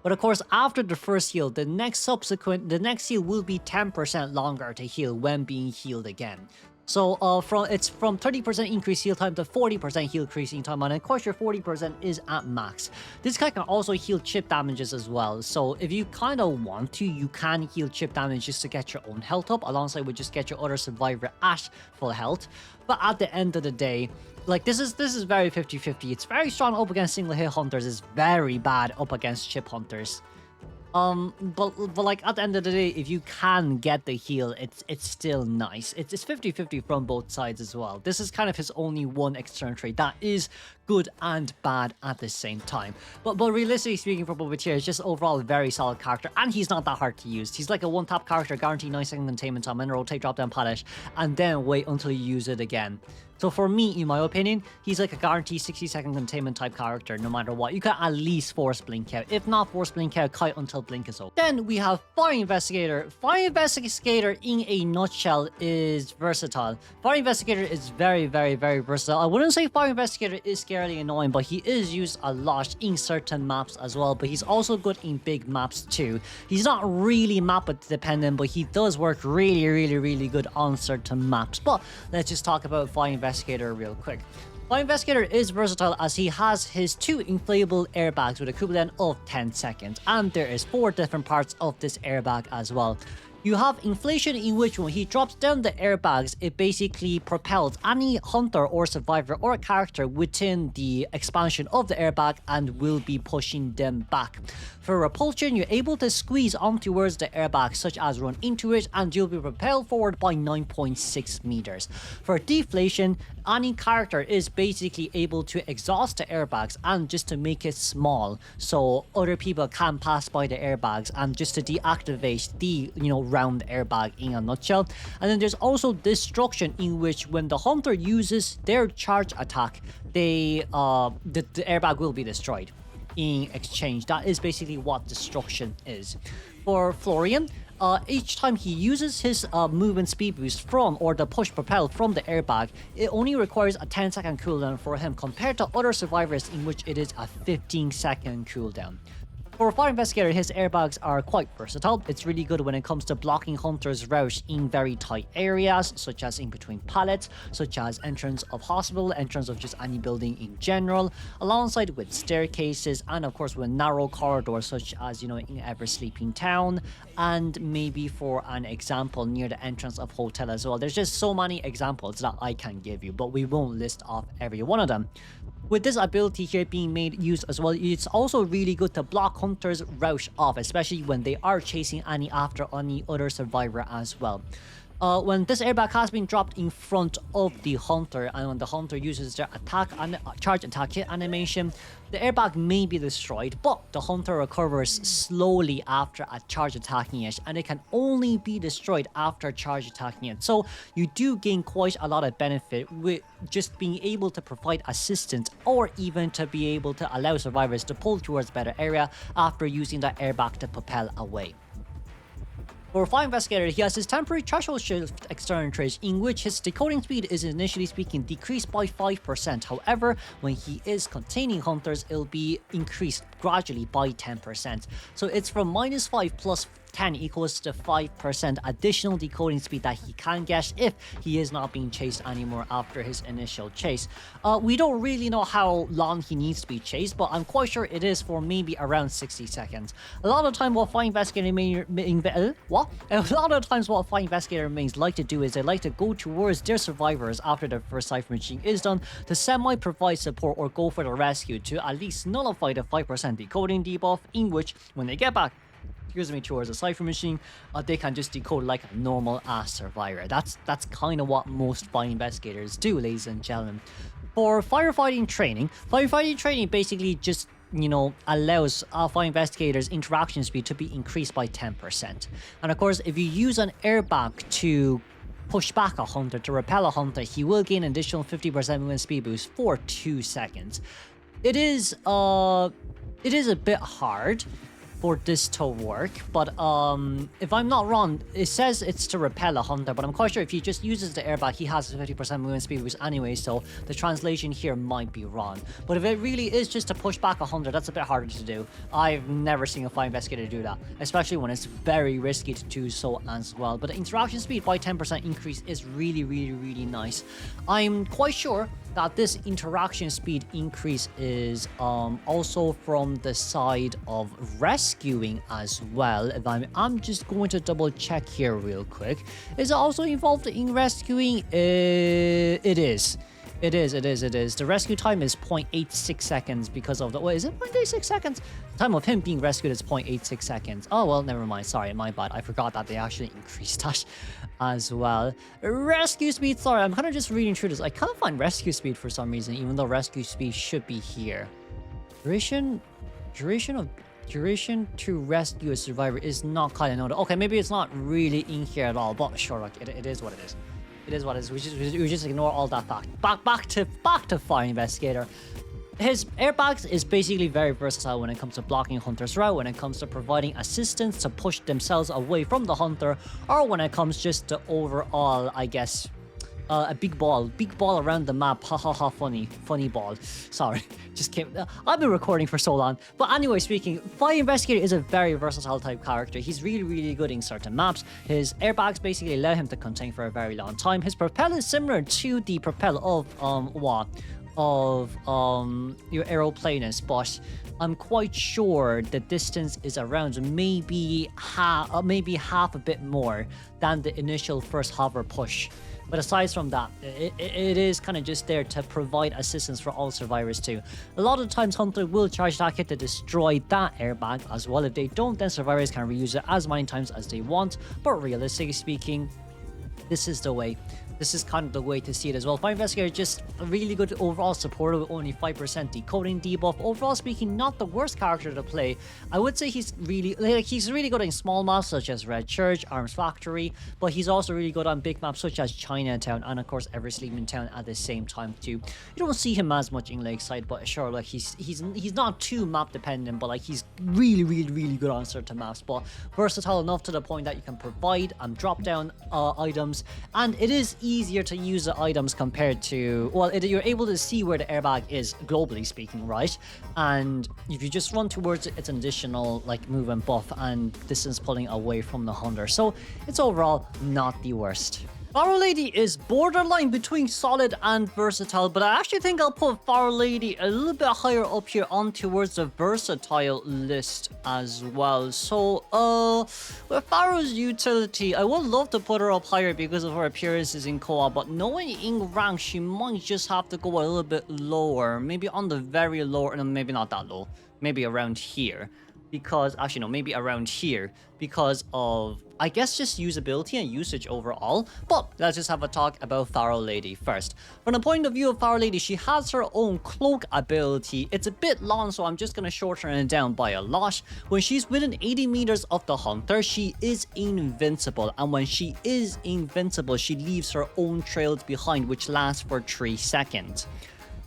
But of course, after the first heal, the next heal will be 10% longer to heal when being healed again. So it's from 30% increased heal time to 40% heal increasing time, and of course your 40% is at max. This guy can also heal chip damages as well. So if you kind of want to, you can heal chip damage just to get your own health up, alongside with just get your other survivor at full health. But at the end of the day, like this is very 50-50. It's very strong up against single hit hunters. It's very bad up against chip hunters. But like at the end of the day, if you can get the heal, it's still nice. It's 50-50 from both sides as well. This is kind of his only one external trait that is good and bad at the same time. But realistically speaking, for Puppeteer, it's just overall a very solid character, and he's not that hard to use. He's like a one-tap character, guaranteed 9-second containment time, and rotate drop-down polish, and then wait until you use it again. So for me, in my opinion, he's like a guaranteed 60-second containment type character no matter what. You can at least force blink out. If not force blink out, kite until blink is over. Then we have Fire Investigator. Fire Investigator in a nutshell is versatile. Fire Investigator is very, very, very versatile. I wouldn't say Fire Investigator is scarily annoying, but he is used a lot in certain maps as well. But he's also good in big maps too. He's not really map dependent, but he does work really, really, really good on certain maps. But let's just talk about Fire Investigator real quick. Fire Investigator is versatile as he has his 2 inflatable airbags with a cooldown of 10 seconds, and there is 4 different parts of this airbag as well. You have inflation, in which when he drops down the airbags, it basically propels any hunter or survivor or character within the expansion of the airbag and will be pushing them back. For repulsion, you're able to squeeze on towards the airbag, such as run into it, and you'll be propelled forward by 9.6 meters. For deflation, any character is basically able to exhaust the airbags and just to make it small so other people can pass by the airbags, and just to deactivate the round airbag in a nutshell. And then there's also destruction, in which when the hunter uses their charge attack, the airbag will be destroyed in exchange. That is basically what destruction is. For Florian, each time he uses his movement speed boost from, or the push propel from the airbag, it only requires a 10-second cooldown for him, compared to other survivors in which it is a 15-second cooldown. For Fire Investigator, his airbags are quite versatile. It's really good when it comes to blocking hunters' route in very tight areas, such as in between pallets, such as entrance of hospital, entrance of just any building in general, alongside with staircases, and of course with narrow corridors, such as, in Ever Sleeping Town, and maybe for an example near the entrance of hotel as well. There's just so many examples that I can give you, but we won't list off every one of them. With this ability here being used as well, it's also really good to block hunters' route off, especially when they are chasing after any other survivor as well. When this airbag has been dropped in front of the hunter, and when the hunter uses their attack and charge attack hit animation, the airbag may be destroyed, but the hunter recovers slowly after a charge attacking it, and it can only be destroyed after charge attacking it. So you do gain quite a lot of benefit with just being able to provide assistance, or even to be able to allow survivors to pull towards a better area after using that airbag to propel away. For Fire Investigator, he has his temporary threshold shift external trait, in which his decoding speed is initially speaking decreased by 5%. However, when he is containing hunters, it'll be increased gradually by 10%. So it's from -5 plus 10 equals to 5% additional decoding speed that he can get if he is not being chased anymore after his initial chase. We don't really know how long he needs to be chased, but I'm quite sure it is for maybe around 60 seconds. A lot of time what Fire Investigator mains like to do is they like to go towards their survivors after the first cipher machine is done to semi-provide support or go for the rescue to at least nullify the 5% decoding debuff, in which when they get back towards a cipher machine, they can just decode like a normal ass survivor. That's kind of what most Fire Investigators do, ladies and gentlemen. For firefighting training basically just allows Fire Investigators' interaction speed to be increased by 10%. And of course, if you use an airbag to push back a hunter, to repel a hunter, he will gain an additional 50% movement speed boost for 2 seconds. It is a bit hard for this to work, but if I'm not wrong, it says it's to repel a hunter, but I'm quite sure if he just uses the airbag, he has a 50% movement speed boost anyway, so the translation here might be wrong. But if it really is just to push back a hunter, that's a bit harder to do. I've never seen a Fire Investigator do that, especially when it's very risky to do so as well. But the interaction speed by 10% increase is really, really, really nice. I'm quite sure that this interaction speed increase is also from the side of rescuing as well. If I'm just going to double check here real quick. Is it also involved in rescuing? It is. It is. The rescue time is 0.86 seconds because of the... Wait, is it 0.86 seconds? The time of him being rescued is 0.86 seconds. Oh, well, never mind. Sorry, my bad. I forgot that they actually increased that as well. Rescue speed, sorry, I'm kind of just reading through this. I can't find rescue speed for some reason, even though rescue speed should be here. Duration to rescue a survivor is not kind of noted. Okay, maybe it's not really in here at all, but sure, like, it is what it is. It is what it is. We just ignore all that fact. Back to Fire Investigator. His airbags is basically very versatile when it comes to blocking Hunter's route, when it comes to providing assistance to push themselves away from the Hunter, or when it comes just to overall, I guess, a big ball around the map. Ha ha ha, funny ball. Sorry, just came. I've been recording for so long. But anyway, speaking, Fire Investigator is a very versatile type character. He's really good in certain maps. His airbags basically allow him to contain for a very long time. His propel is similar to the propel of your Aeroplanist, but I'm quite sure the distance is around maybe half a bit more than the initial first hover push. But aside from that, it is kind of just there to provide assistance for all survivors too. A lot of times Hunter will charge that hit to destroy that airbag as well. If they don't, then survivors can reuse it as many times as they want. But realistically speaking, this is the way. This is kind of the way to see it as well. Fire Investigator just a really good overall supporter with only 5% decoding debuff. Overall speaking, not the worst character to play. I would say he's really good in small maps such as Red Church, Arms Factory, but he's also really good on big maps such as Chinatown and of course Eversleeping Town at the same time too. You don't see him as much in Lakeside, but sure, like he's not too map dependent, but like he's really good on certain maps, but versatile enough to the point that you can provide drop down items, and it is easier to use the items compared to, well, you're able to see where the airbag is globally speaking, right? And if you just run towards it, it's an additional like movement buff and distance pulling away from the Hunter, so it's overall not the worst. Faro Lady is borderline between solid and versatile, but I actually think I'll put Faro Lady a little bit higher up here on towards the versatile list as well. So, with Faro's utility, I would love to put her up higher because of her appearances in co-op, but knowing in rank, she might just have to go a little bit lower, maybe on the very low, and maybe not that low, maybe around here. Because, actually no, maybe around here, because of, I guess, just usability and usage overall. But let's just have a talk about Faro Lady first. From the point of view of Faro Lady, she has her own cloak ability. It's a bit long, so I'm just going to shorten it down by a lot. When she's within 80 meters of the Hunter, she is invincible. And when she is invincible, she leaves her own trails behind, which lasts for 3 seconds.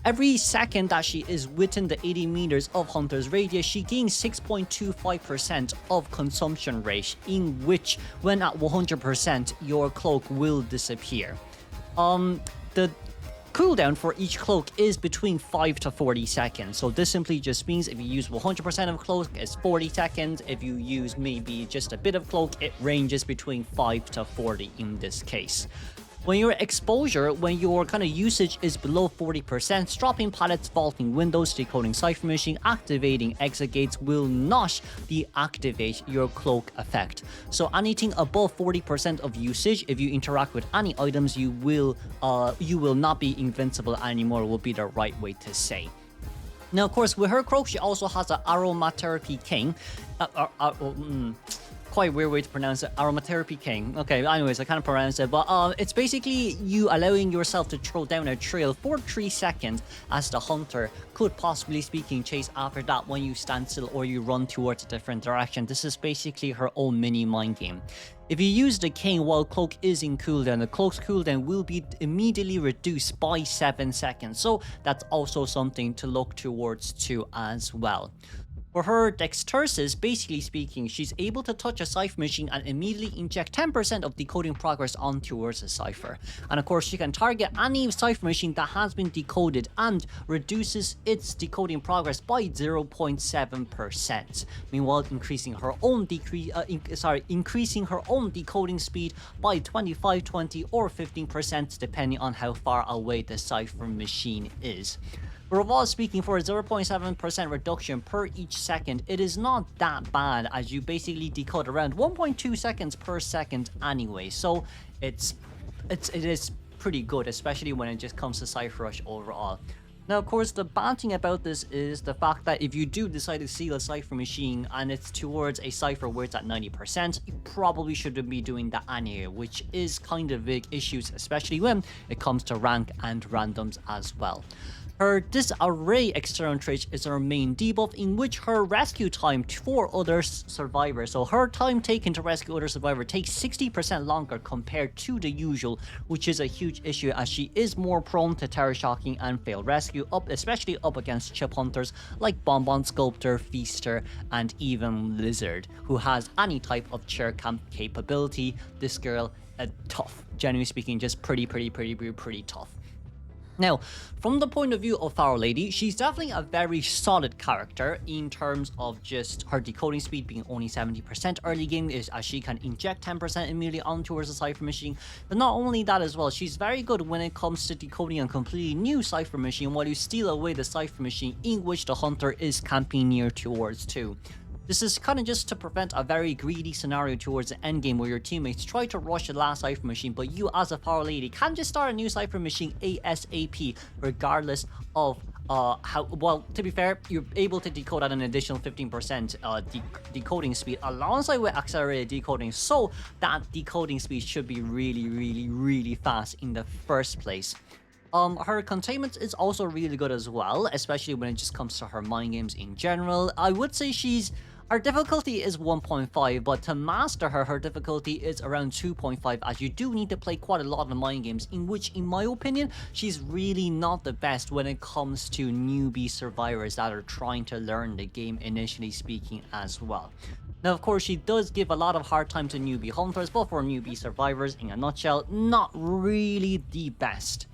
Every second that she is within the 80 meters of Hunter's radius, she gains 6.25% of consumption rate, in which, when at 100%, your cloak will disappear. The cooldown for each cloak is between 5 to 40 seconds. So this simply just means if you use 100% of cloak, it's 40 seconds. If you use maybe just a bit of cloak, it ranges between 5 to 40 in this case. When your exposure, when your kind of usage is below 40%, dropping pallets, vaulting windows, decoding cipher machine, activating exit gates will not deactivate your cloak effect. So anything above 40% of usage, if you interact with any items, you will not be invincible anymore, will be the right way to say. Now, of course, with her cloak, she also has an Aromatherapy King. Quite weird way to pronounce it, Aromatherapy King. Okay, anyways, I can't pronounce it, but it's basically you allowing yourself to throw down a trail for 3 seconds as the Hunter could possibly speaking chase after that when you stand still or you run towards a different direction. This is basically her own mini mind game. If you use the King while Cloak is in cooldown, the Cloak's cooldown will be immediately reduced by 7 seconds, so that's also something to look towards too as well. For her Dexterous, basically speaking, she's able to touch a cipher machine and immediately inject 10% of decoding progress on towards the cipher. And of course, she can target any cipher machine that has been decoded and reduces its decoding progress by 0.7%. Meanwhile, increasing her own decoding speed by 25, 20, or 15% depending on how far away the cipher machine is. But overall speaking, for a 0.7% reduction per each second, it is not that bad, as you basically decode around 1.2 seconds per second anyway. So it is pretty good, especially when it just comes to Cypher Rush overall. Now, of course, the bad thing about this is the fact that if you do decide to seal a Cypher machine and it's towards a Cypher where it's at 90%, you probably shouldn't be doing that anyway, which is kind of big issues, especially when it comes to rank and randoms as well. Her Disarray external trait is her main debuff, in which her rescue time for other survivors, so her time taken to rescue other survivor, takes 60% longer compared to the usual, which is a huge issue as she is more prone to terror shocking and failed rescue, especially up against chip hunters like Bonbon Sculptor, Feaster, and even Lizard, who has any type of chair camp capability. This girl, tough. Generally speaking, just pretty tough. Now, from the point of view of Faro Lady, she's definitely a very solid character in terms of just her decoding speed being only 70% early game, as she can inject 10% immediately on towards the Cypher machine. But not only that as well, she's very good when it comes to decoding a completely new Cypher machine while you steal away the Cypher machine in which the hunter is camping near towards too. This is kind of just to prevent a very greedy scenario towards the endgame where your teammates try to rush the last Cypher machine, but you as a Faro Lady can just start a new Cypher machine ASAP, regardless of how well. To be fair, you're able to decode at an additional 15% decoding speed alongside with accelerated decoding, so that decoding speed should be really fast in the first place. Her containment is also really good as well, especially when it just comes to her mind games in general. I would say her difficulty is 1.5, but to master her difficulty is around 2.5, as you do need to play quite a lot of mind games, in which, in my opinion, she's really not the best when it comes to newbie survivors that are trying to learn the game, initially speaking, as well. Now, of course, she does give a lot of hard time to newbie hunters, but for newbie survivors, in a nutshell, not really the best.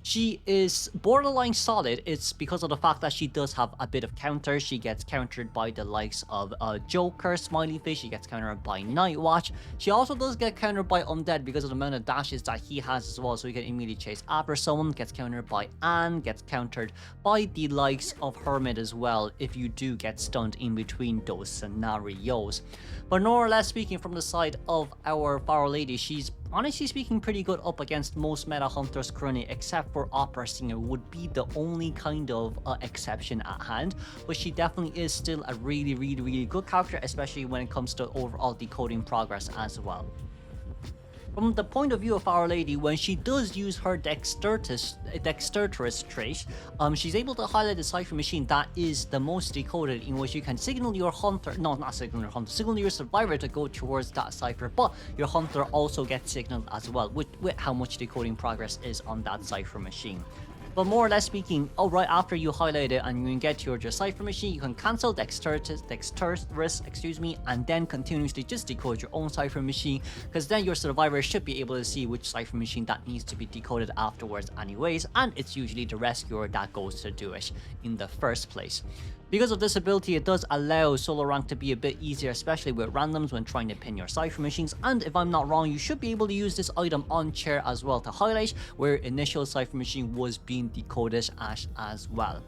She is borderline solid. It's because of the fact that she does have a bit of counter. She gets countered by the likes of Joker, Smiley Face. She gets countered by Nightwatch. She also does get countered by Undead because of the amount of dashes that he has as well, so he can immediately chase after someone. Gets countered by Anne, gets countered by the likes of Hermit as well if you do get stunned in between those scenarios. But more or less speaking, from the side of our Faro Lady, she's honestly speaking pretty good up against most meta hunters currently, except for Opera Singer would be the only kind of exception at hand. But she definitely is still a really good character, especially when it comes to overall decoding progress as well. From the point of view of Our Lady, when she does use her Dexterous trait, she's able to highlight the Cypher machine that is the most decoded, in which you can signal your hunter, no, not signal your hunter, signal your survivor to go towards that Cypher, but your hunter also gets signaled as well with how much decoding progress is on that Cypher machine. But more or less speaking, right after you highlight it and you get to your Cypher machine, you can cancel Dexterous, and then continuously just decode your own Cypher machine, because then your survivor should be able to see which Cypher machine that needs to be decoded afterwards anyways, and it's usually the rescuer that goes to do it in the first place. Because of this ability, it does allow solo rank to be a bit easier, especially with randoms when trying to pin your Cypher machines, and if I'm not wrong, you should be able to use this item on chair as well to highlight where initial Cypher machine was being decoded at as well.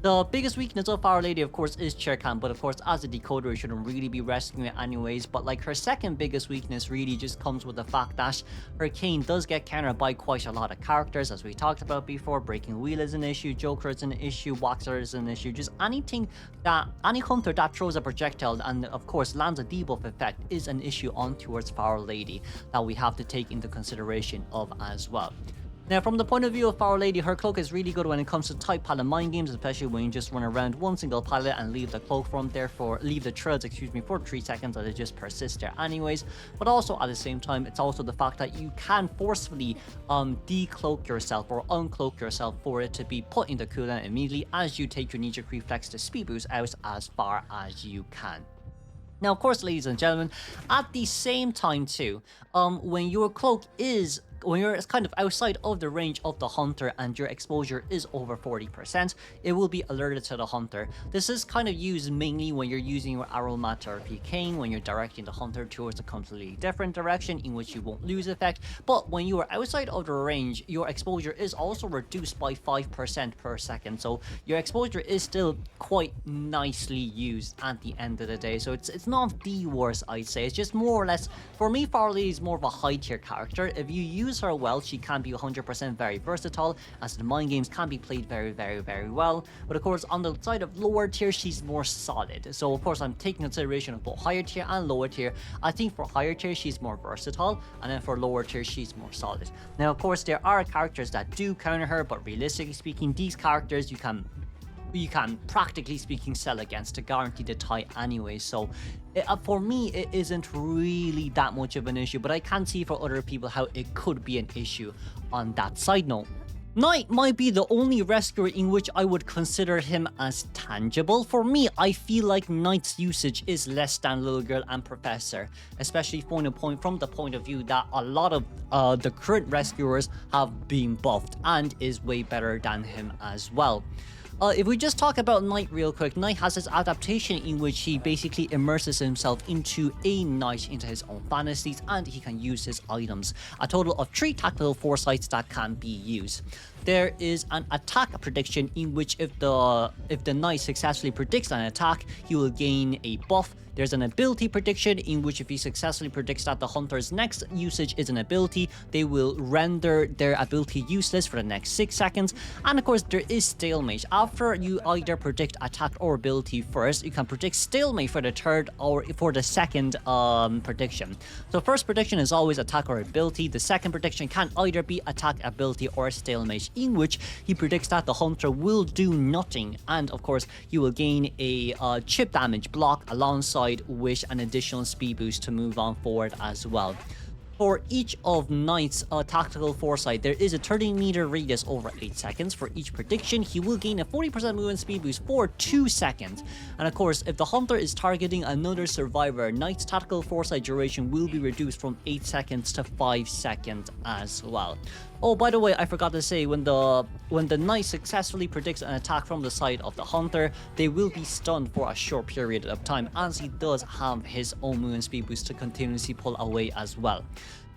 The biggest weakness of Our Lady, of course, is chair cam, but of course, as a decoder, you shouldn't really be rescuing it anyways. But like, her second biggest weakness really just comes with the fact that her cane does get countered by quite a lot of characters, as we talked about before. Breaking Wheel is an issue, Joker is an issue, Waxer is an issue, just any hunter that throws a projectile and of course lands a debuff effect is an issue on towards Faro Lady that we have to take into consideration of as well. Now, from the point of view of Faro Lady, her cloak is really good when it comes to type palette mind games, especially when you just run around one single palette and leave the cloak from there leave the treads, for 3 seconds, and it just persists there anyways. But also at the same time, it's also the fact that you can forcefully decloak yourself or uncloak yourself for it to be put into cooldown immediately as you take your knee-jerk reflex to speed boost out as far as you can. Now, of course, ladies and gentlemen, at the same time too, when your cloak is when you're kind of outside of the range of the hunter and your exposure is over 40%, it will be alerted to the hunter. This is kind of used mainly when you're using your Aeroplanist or Cane, when you're directing the hunter towards a completely different direction in which you won't lose effect. But when you are outside of the range, your exposure is also reduced by 5% per second. So your exposure is still quite nicely used at the end of the day. So it's not the worst, I'd say. It's just more or less, for me, Farley is more of a high tier character. If you use uses her well, she can be 100% very versatile, as the mind games can be played very well. But of course, on the side of lower tier, she's more solid. So of course, I'm taking consideration of both higher tier and lower tier. I think for higher tier, she's more versatile, and then for lower tier, she's more solid. Now, of course, there are characters that do counter her, but realistically speaking, these characters you can practically speaking sell against to guarantee the tie anyway. So for me, it isn't really that much of an issue, but I can see for other people how it could be an issue on that side note. Knight might be the only rescuer in which I would consider him as tangible. For me, I feel like Knight's usage is less than Little Girl and Professor, especially from the point of view that a lot of the current rescuers have been buffed and is way better than him as well. If we just talk about Knight real quick, Knight has this adaptation in which he basically immerses himself into a knight, into his own fantasies, and he can use his items. A total of 3 tactical foresights that can be used. There is an attack prediction in which if the knight successfully predicts an attack, he will gain a buff. There's an ability prediction in which if he successfully predicts that the hunter's next usage is an ability, they will render their ability useless for the next 6 seconds. And of course, there is stalemate. After you either predict attack or ability first, you can predict stalemate for the third or for the second prediction. So first prediction is always attack or ability. The second prediction can either be attack, ability, or stalemate, in which he predicts that the hunter will do nothing. And of course, you will gain a chip damage block alongside with an additional speed boost to move on forward as well. For each of Knight's tactical foresight, there is a 30-meter radius over 8 seconds. For each prediction, he will gain a 40% movement speed boost for 2 seconds. And of course, if the hunter is targeting another survivor, Knight's tactical foresight duration will be reduced from 8 seconds to 5 seconds as well. Oh, by the way, I forgot to say, when the knight successfully predicts an attack from the side of the hunter, they will be stunned for a short period of time, as he does have his own movement speed boost to continuously pull away as well.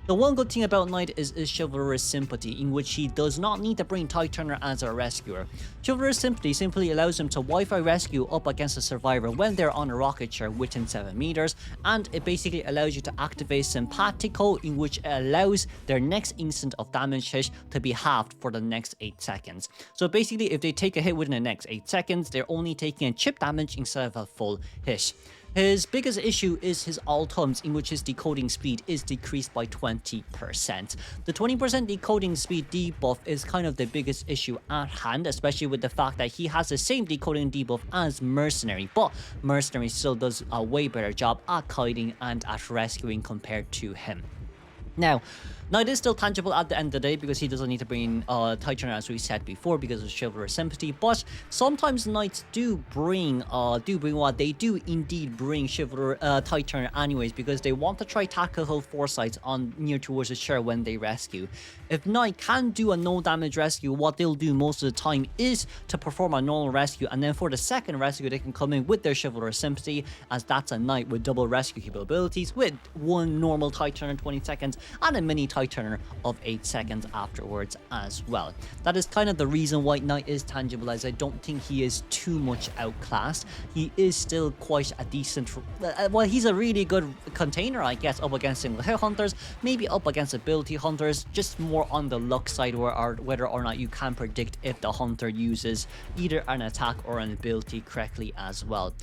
The one good thing about Knight is his Chivalrous Sympathy, in which he does not need to bring Tide Turner as a rescuer. Chivalrous Sympathy simply allows him to Wi-Fi rescue up against a survivor when they're on a rocket chair within 7 meters, and it basically allows you to activate Simpatico, in which it allows their next instant of damage hit to be halved for the next 8 seconds. So basically, if they take a hit within the next 8 seconds, they're only taking a chip damage instead of a full hit. His biggest issue is his alt-hums, in which his decoding speed is decreased by 20%. The 20% decoding speed debuff is kind of the biggest issue at hand, especially with the fact that he has the same decoding debuff as Mercenary, but Mercenary still does a way better job at kiting and at rescuing compared to him. Now, Knight is still tangible at the end of the day because he doesn't need to bring Tide Turner, as we said before, because of Chivalrous Sympathy. But sometimes Knights do bring what they do indeed bring Tide Turner anyways, because they want to try tactical foresights on near towards the chair when they rescue. If Knight can do a no damage rescue, what they'll do most of the time is to perform a normal rescue, and then for the second rescue they can come in with their Chivalrous Sympathy, as that's a Knight with double rescue capabilities, with one normal Tide Turner in 20 seconds and a mini Tide Turner of 8 seconds afterwards as well. That is kind of the reason why Knight is tangible, as I don't think he is too much outclassed. He is still quite a decent, well, he's a really good container, I guess, up against single hit hunters, maybe up against ability hunters, just more on the luck side whether or not you can predict if the hunter uses either an attack or an ability correctly as well.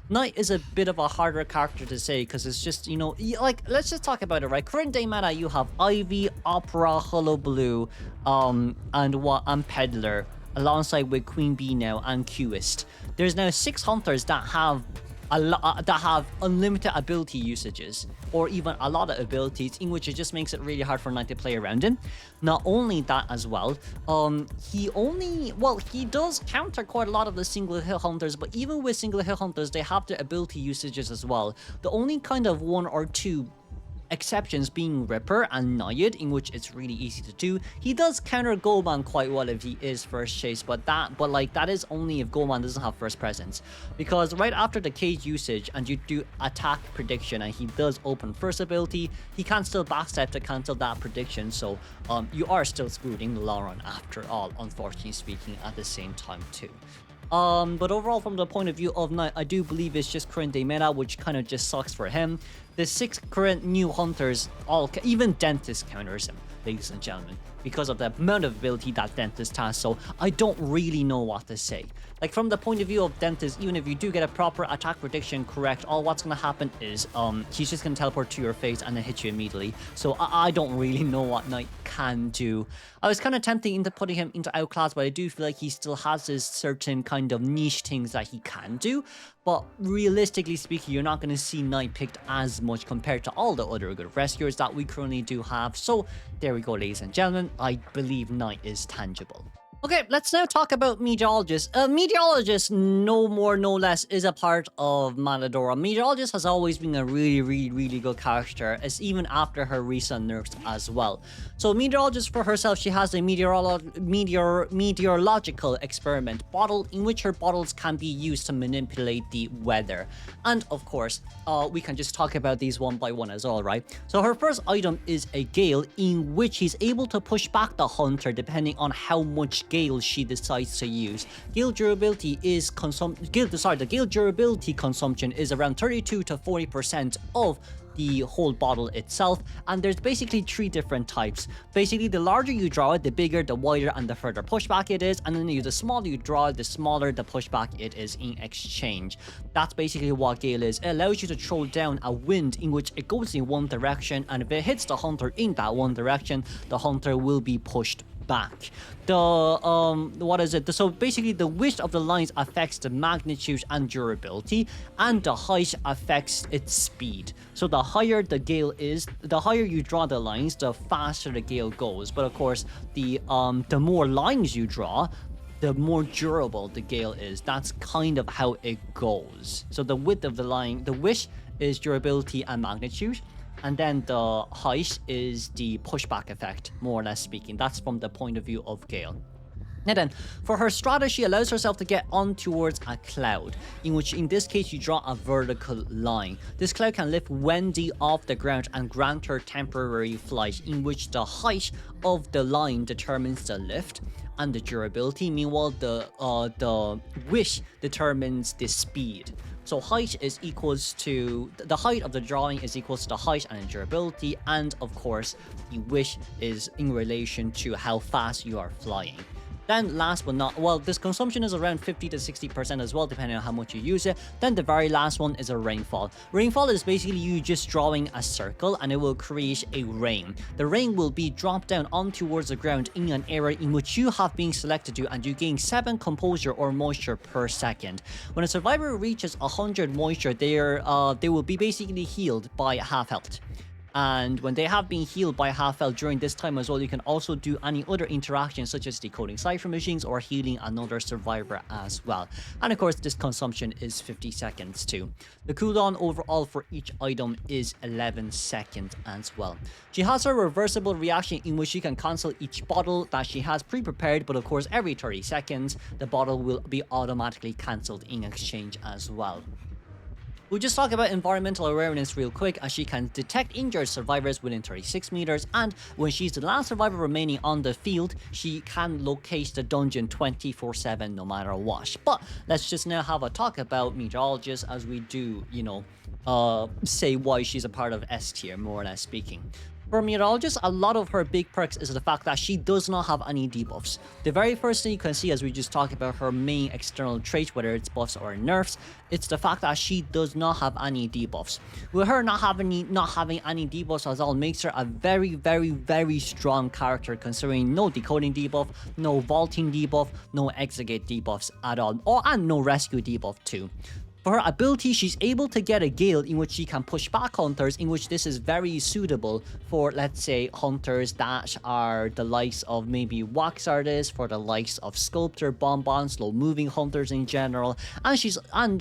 Knight is a bit of a harder character to say, because it's just, you know, like, let's just talk about it, right? Current day meta, you have Ivy, Opera, Hollow Blue, and Peddler, alongside with Queen Bee now and Qist. There's now 6 hunters that have unlimited ability usages, or even a lot of abilities, in which it just makes it really hard for Knight to play around in. Not only that as well, he does counter quite a lot of the single hit hunters, but even with single hit hunters, they have their ability usages as well. The only kind of 1 or 2 exceptions being Ripper and Nayid, in which it's really easy to do. He does counter Goldman quite well if he is first chase, but that is only if Goldman doesn't have first presence, because right after the cage usage and you do attack prediction and he does open first ability, he can still backstep to cancel that prediction, so you are still screwed in the long run after all, unfortunately speaking, at the same time too. But overall, from the point of view of Knight, I do believe it's just current day meta, which kind of just sucks for him. the 6 current new hunters, even Dentist counters him, ladies and gentlemen, because of the amount of ability that Dentist has. So I don't really know what to say. Like, from the point of view of Dentist, even if you do get a proper attack prediction correct, all what's going to happen is he's just going to teleport to your face and then hit you immediately. So I don't really know what Knight can do. I was kind of tempting into putting him into outclass, but I do feel like he still has his certain kind of niche things that he can do. But realistically speaking, you're not going to see Knight picked as much compared to all the other good rescuers that we currently do have. So there we go, ladies and gentlemen. I believe Knight is tangible. Okay, let's now talk about Meteorologist. Meteorologist, no more, no less, is a part of Matador. Meteorologist has always been a really good character, as even after her recent nerfs as well. So Meteorologist for herself, she has a meteorological experiment bottle, in which her bottles can be used to manipulate the weather. And of course, we can just talk about these one by one as well, right? So her first item is a gale, in which he's able to push back the hunter depending on how much gale she decides to use. Gale durability is the gale durability consumption is around 32 to 40% of the whole bottle itself, and there's basically 3 different types. Basically, the larger you draw it, the bigger, the wider, and the further pushback it is, and then the smaller you draw it, the smaller the pushback it is in exchange. That's basically what Gale is. It allows you to throw down a wind in which it goes in one direction, and if it hits the hunter in that one direction, the hunter will be pushed back. So basically the width of the lines affects the magnitude and durability, and the height affects its speed. So the higher the gale is, the higher you draw the lines, the faster the gale goes. But of course, the more lines you draw, the more durable the gale is. That's kind of how it goes. So the width of the line, the width is durability and magnitude, and then the height is the pushback effect, more or less speaking. That's from the point of view of Gale. Now then, for her strata, she allows herself to get on towards a cloud, in which in this case you draw a vertical line. This cloud can lift Wendy off the ground and grant her temporary flight, in which the height of the line determines the lift and the durability. Meanwhile, the width determines the speed. So height is equals to, the height of the drawing is equals to the height and the durability, and of course the width is in relation to how fast you are flying. Then last but not, well, this consumption is around 50 to 60% as well, depending on how much you use it. Then the very last one is a rainfall. Rainfall is basically you just drawing a circle and it will create a rain. The rain will be dropped down on towards the ground in an area in which you have been selected to, and you gain 7 composure or moisture per second. When a survivor reaches 100 moisture, they will be basically healed by half health. And when they have been healed by half health during this time as well, you can also do any other interactions such as decoding cipher machines or healing another survivor as well. And of course, this consumption is 50 seconds too. The cooldown overall for each item is 11 seconds as well. She has a reversible reaction in which she can cancel each bottle that she has pre-prepared, but of course every 30 seconds the bottle will be automatically cancelled in exchange as well. We'll just talk about environmental awareness real quick, as she can detect injured survivors within 36 meters, and when she's the last survivor remaining on the field, she can locate the dungeon 24/7 no matter what. But let's just now have a talk about Meteorologist, as we do, say why she's a part of S tier, more or less speaking. For Meteorologist, a lot of her big perks is the fact that she does not have any debuffs. The very first thing you can see, as we just talked about her main external trait, whether it's buffs or nerfs, it's the fact that she does not have any debuffs. With her not having any debuffs as all makes her a very strong character, considering no decoding debuff, no vaulting debuff, no exegate debuffs at all, and no rescue debuff too. For her ability, she's able to get a gale in which she can push back hunters, in which this is very suitable for, let's say, hunters that are the likes of maybe wax artists, for the likes of sculptor, bonbon, slow moving hunters in general,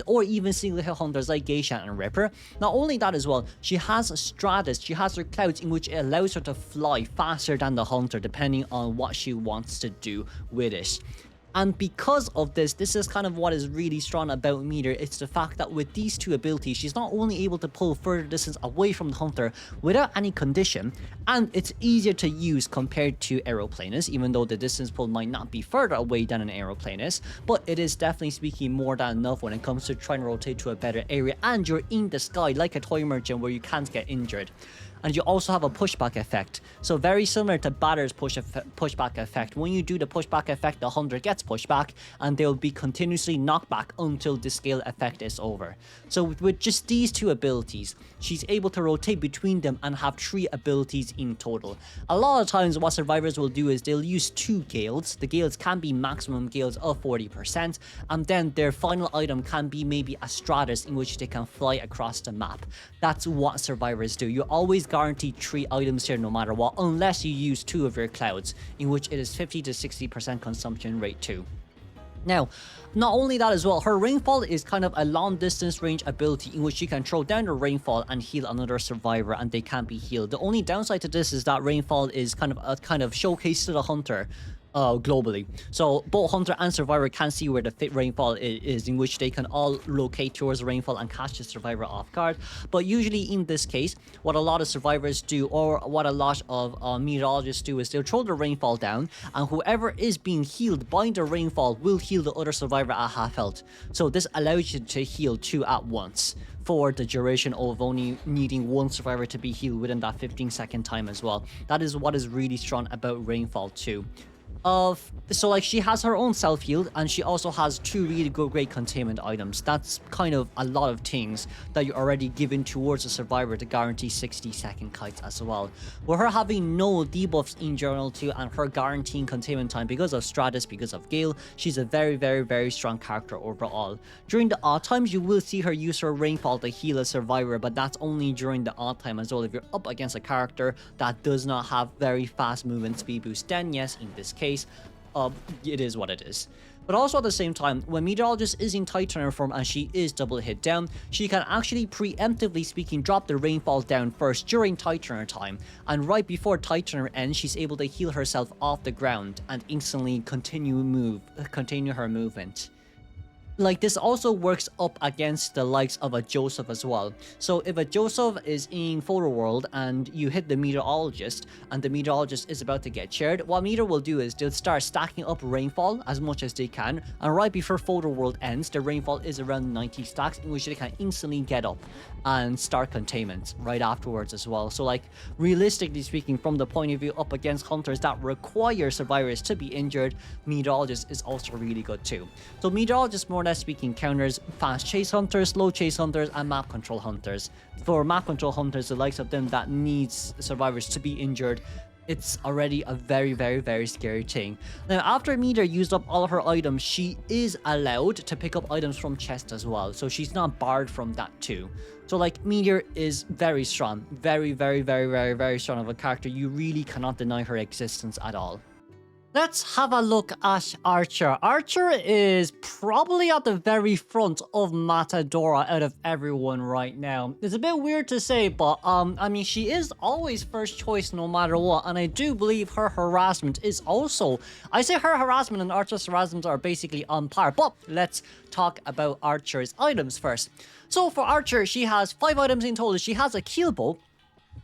or even single hit hunters like Geisha and Ripper. Not only that as well, she has stratus, she has her clouds in which it allows her to fly faster than the hunter depending on what she wants to do with it. And because of this, this is kind of what is really strong about Meteor. It's the fact that with these two abilities, she's not only able to pull further distance away from the hunter without any condition, and it's easier to use compared to Aeroplanist, even though the distance pull might not be further away than an Aeroplanist, but it is definitely speaking more than enough when it comes to trying to rotate to a better area, and you're in the sky like a toy merchant where you can't get injured. And you also have a pushback effect. So very similar to Batter's pushback effect. When you do the pushback effect, the hunter gets pushed back and they'll be continuously knocked back until the scale effect is over. So with just these two abilities, she's able to rotate between them and have 3 abilities in total. A lot of times what survivors will do is they'll use 2 gales. The gales can be maximum gales of 40%, and then their final item can be maybe a stratus in which they can fly across the map. That's what survivors do. You always guarantee 3 items here no matter what, unless you use 2 of your clouds, in which it is 50 to 60% consumption rate too. Now, not only that as well, her rainfall is kind of a long distance range ability in which she can throw down the rainfall and heal another survivor and they can't be healed. The only downside to this is that rainfall is kind of showcase to the hunter globally. So both hunter and survivor can see where the fit rainfall is, in which they can all locate towards the rainfall and catch the survivor off guard. But usually in this case, what a lot of survivors do, or what a lot of meteorologists do, is they'll throw the rainfall down, and whoever is being healed by the rainfall will heal the other survivor at half health. So this allows you to heal 2 at once for the duration of only needing 1 survivor to be healed within that 15-second time as well. That is what is really strong about rainfall too. So like she has her own self-heal, and she also has 2 really great containment items. That's kind of a lot of things that you're already giving towards a survivor to guarantee 60-second kites as well. With her having no debuffs in general too, and her guaranteeing containment time because of Stratus, because of Gale, she's a very strong character overall. During the odd times, you will see her use her rainfall to heal a survivor, but that's only during the odd time as well. If you're up against a character that does not have very fast movement speed boost, then yes, in this case, it is what it is. But also at the same time, when Meteorologist is in Titanium form and she is double hit down, she can actually preemptively speaking drop the rainfall down first during Titanium time, and right before Titanium ends, she's able to heal herself off the ground and instantly continue her movement. Like, this also works up against the likes of a Joseph as well. So if a Joseph is in Photo World and you hit the Meteorologist and the Meteorologist is about to get shared, what Meteor will do is they'll start stacking up rainfall as much as they can, and right before Photo World ends, the rainfall is around 90 stacks, in which they can instantly get up and start containment right afterwards as well. So like, realistically speaking, from the point of view up against hunters that require survivors to be injured, Meteorologist is also really good too. So Meteorologist, more or less speaking, counters fast chase hunters, slow chase hunters, and map control hunters. For map control hunters, the likes of them that needs survivors to be injured, it's already a very scary thing. Now, after Meteor used up all of her items, she is allowed to pick up items from chest as well, so she's not barred from that too. So like, Meteor is very strong, very strong of a character. You really cannot deny her existence at all. Let's have a look at Archer. Archer is probably at the very front of Matador out of everyone right now. It's a bit weird to say, but I mean, she is always first choice no matter what, and I do believe her harassment is also... I say her harassment and Archer's harassment are basically on par, but let's talk about Archer's items first. So for Archer, she has 5 items in total. She has a keel bow,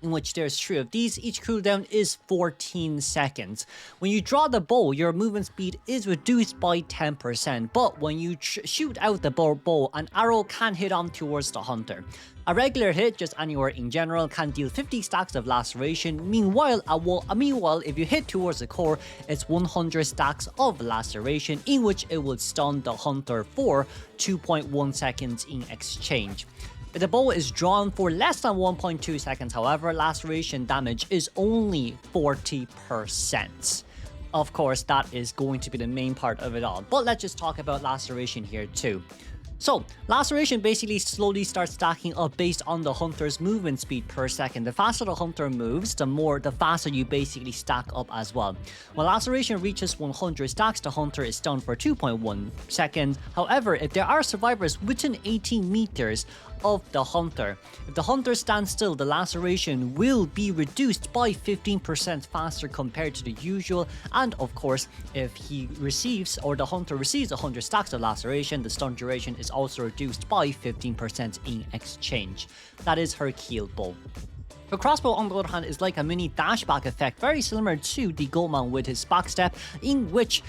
in which there's 3 of these. Each cooldown is 14 seconds. When you draw the bow, your movement speed is reduced by 10%, but when you shoot out the bow, an arrow can hit on towards the hunter. A regular hit, just anywhere in general, can deal 50 stacks of laceration. Meanwhile, if you hit towards the core, it's 100 stacks of laceration, in which it will stun the hunter for 2.1 seconds in exchange. If the bow is drawn for less than 1.2 seconds, however, laceration damage is only 40%. Of course, that is going to be the main part of it all, but let's just talk about laceration here too. So, laceration basically slowly starts stacking up based on the hunter's movement speed per second. The faster the hunter moves, the faster you basically stack up as well. When laceration reaches 100 stacks, the hunter is stunned for 2.1 seconds. However, if there are survivors within 18 meters of the Hunter. If the Hunter stands still, the laceration will be reduced by 15% faster compared to the usual, and of course, if he receives, or the Hunter receives 100 stacks of laceration, the stun duration is also reduced by 15% in exchange. That is her keel bow. The crossbow, on the other hand, is like a mini dashback effect, very similar to the Goldman with his backstep, in which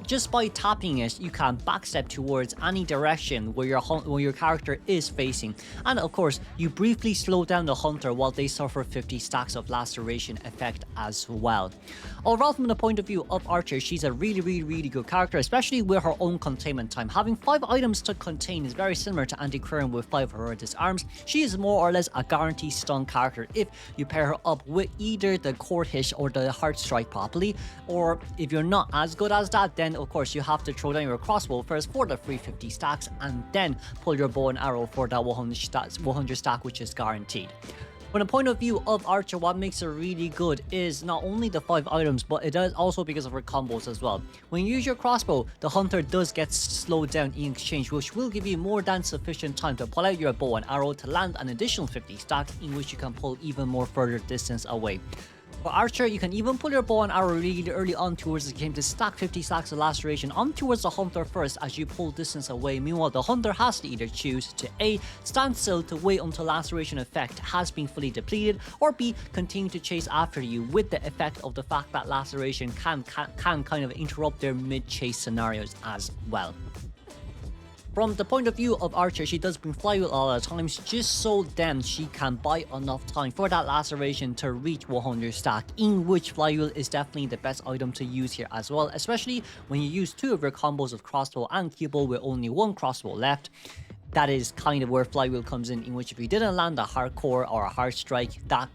just by tapping it, you can backstep towards any direction where your character is facing. And of course, you briefly slow down the Hunter while they suffer 50 stacks of laceration effect as well. Overall, from the point of view of Archer, she's a really good character, especially with her own containment time. Having 5 items to contain is very similar to Antiquarian with 5 of her disarms. She is more or less a guaranteed stun character if you pair her up with either the Court Hit or the Heart Strike properly, or if you're not as good as that, then of course you have to throw down your crossbow first for the 350 stacks and then pull your bow and arrow for that 100 stack, which is guaranteed. From the point of view of Archer, what makes her really good is not only the 5 items, but it is also because of her combos as well. When you use your crossbow, the Hunter does get slowed down in exchange, which will give you more than sufficient time to pull out your bow and arrow to land an additional 50 stacks, in which you can pull even more further distance away. For Archer, you can even pull your bow and arrow really early on towards the game to stack 50 stacks of laceration on towards the Hunter first as you pull distance away. Meanwhile, the Hunter has to either choose to A, stand still to wait until laceration effect has been fully depleted, or B, continue to chase after you with the effect of the fact that laceration can kind of interrupt their mid-chase scenarios as well. From the point of view of Archer, she does bring flywheel all the times just so then she can buy enough time for that laceration to reach 100 stack, in which flywheel is definitely the best item to use here as well, especially when you use 2 of your combos of crossbow and keybow with only 1 crossbow left. That is kind of where flywheel comes in which if you didn't land a hardcore or a hard strike, that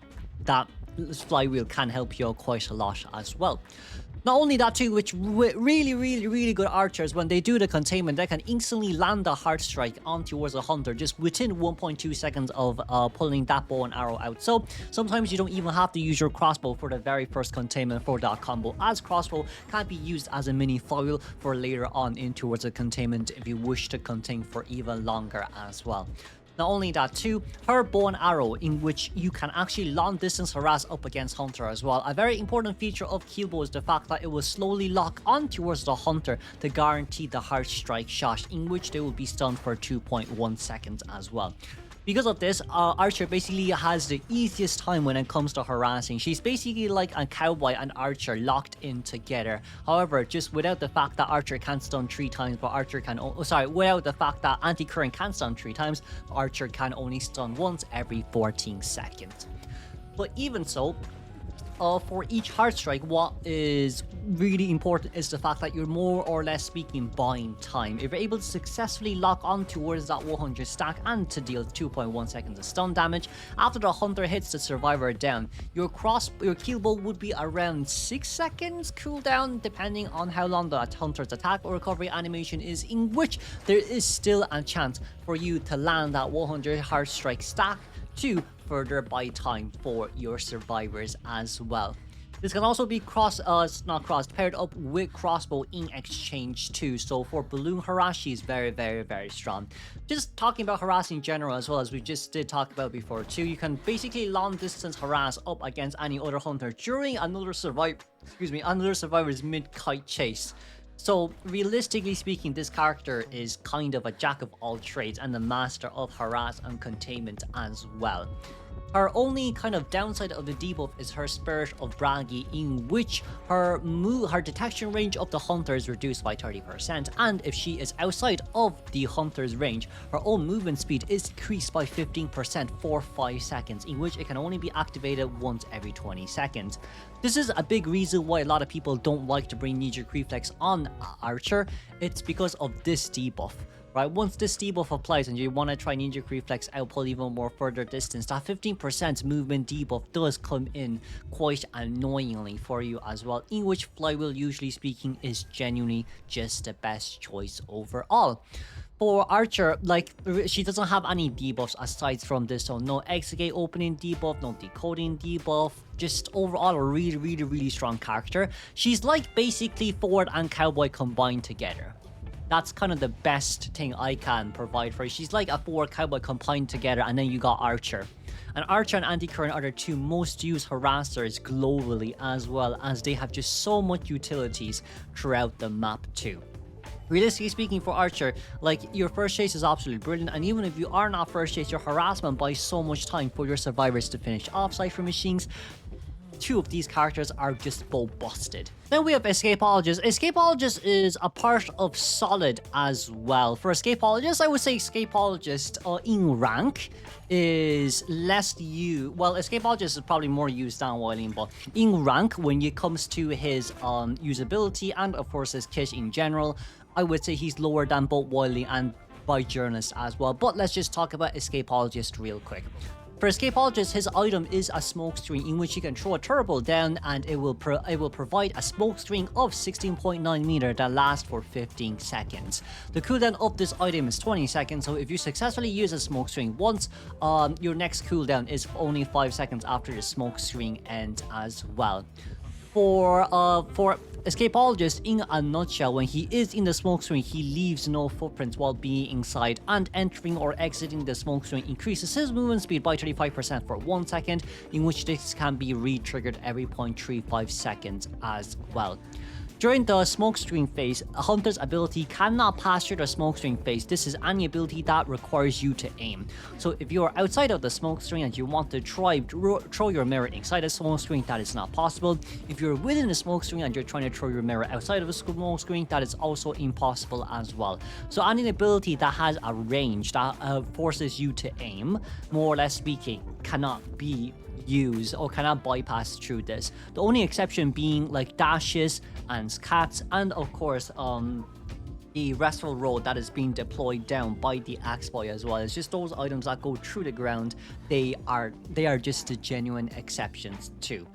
flywheel can help you out quite a lot as well. Not only that too, which really good archers, when they do the containment, they can instantly land a heart strike on towards a Hunter just within 1.2 seconds of pulling that bow and arrow out. So sometimes you don't even have to use your crossbow for the very first containment for that combo, as crossbow can be used as a mini foil for later on in towards a containment if you wish to contain for even longer as well. Not only that too, her bow and arrow, in which you can actually long distance harass up against Hunter as well. A very important feature of Keelbow is the fact that it will slowly lock on towards the Hunter to guarantee the hard strike shot, in which they will be stunned for 2.1 seconds as well. Because of this, Archer basically has the easiest time when it comes to harassing. She's basically like a Cowboy and Archer locked in together. However, just without the fact that Archer can stun 3 times, but Archer can... without the fact that Antiquarian can stun 3 times, Archer can only stun once every 14 seconds. But even so, for each hard strike, what is really important is the fact that you're more or less speaking buying time. If you're able to successfully lock on towards that 100 stack and to deal 2.1 seconds of stun damage, after the Hunter hits the survivor down, your keelbow would be around 6 seconds cooldown, depending on how long the Hunter's attack or recovery animation is, in which there is still a chance for you to land that 100 hard strike stack to further buy time for your survivors as well. This can also be paired up with crossbow in exchange too. So for balloon harass, she's very strong. Just talking about harass in general as well, as we just did talk about before too, you can basically long distance harass up against any other Hunter during another survivor's mid-kite chase. So realistically speaking, this character is kind of a jack of all trades and the master of harass and containment as well. Her only kind of downside of the debuff is her Spirit of Bragi, in which her detection range of the Hunter is reduced by 30%, and if she is outside of the Hunter's range, her own movement speed is decreased by 15% for 5 seconds, in which it can only be activated once every 20 seconds. This is a big reason why a lot of people don't like to bring knee-jerk reflex on Archer. It's because of this debuff. Right, once this debuff applies and you want to try knee-jerk reflex outpull even more further distance, that 15% movement debuff does come in quite annoyingly for you as well, in which flywheel, usually speaking, is genuinely just the best choice overall. For Archer, she doesn't have any debuffs aside from this, so no exegate opening debuff, no decoding debuff, just overall a really strong character. She's like basically Forward and Cowboy combined together. That's kind of the best thing I can provide for her. She's like a 4 Cowboy combined together, and then you got Archer. And Archer and Antiquarian are the 2 most used harassers globally, as well as they have just so much utilities throughout the map too. Realistically speaking, for Archer, like, your first chase is absolutely brilliant, and even if you are not first chase, your harassment buys so much time for your survivors to finish off Cypher machines. 2 of these characters are just both busted. Then we have Escapologist. Escapologist is a part of Solid as well. For Escapologist, I would say Escapologist in rank is less used. Well, Escapologist is probably more used than Wildling, but in rank, when it comes to his usability and of course his kit in general, I would say he's lower than both Wildling and by Journalist as well. But let's just talk about Escapologist real quick. For Escapologist, his item is a smoke string in which you can throw a turbo down, and it will provide a smoke string of 16.9 meters that lasts for 15 seconds. The cooldown of this item is 20 seconds, so if you successfully use a smoke string once, your next cooldown is only 5 seconds after the smoke string ends as well. For Escapologist, in a nutshell, when he is in the smoke screen, he leaves no footprints while being inside, and entering or exiting the smoke screen increases his movement speed by 35% for 1 second, in which this can be re-triggered every 0.35 seconds as well. During the smokescreen phase, a hunter's ability cannot pass through the smokescreen phase. This is any ability that requires you to aim. So if you are outside of the smokescreen and you want to throw your mirror inside the smokescreen, that is not possible. If you're within the smokescreen and you're trying to throw your mirror outside of the smokescreen, that is also impossible as well. So any ability that has a range that forces you to aim, more or less speaking, cannot be use or cannot bypass through this. The only exception being like dashes and scats, and of course the restful road that is being deployed down by the axe boy as well. It's just those items that go through the ground, they are just the genuine exceptions too.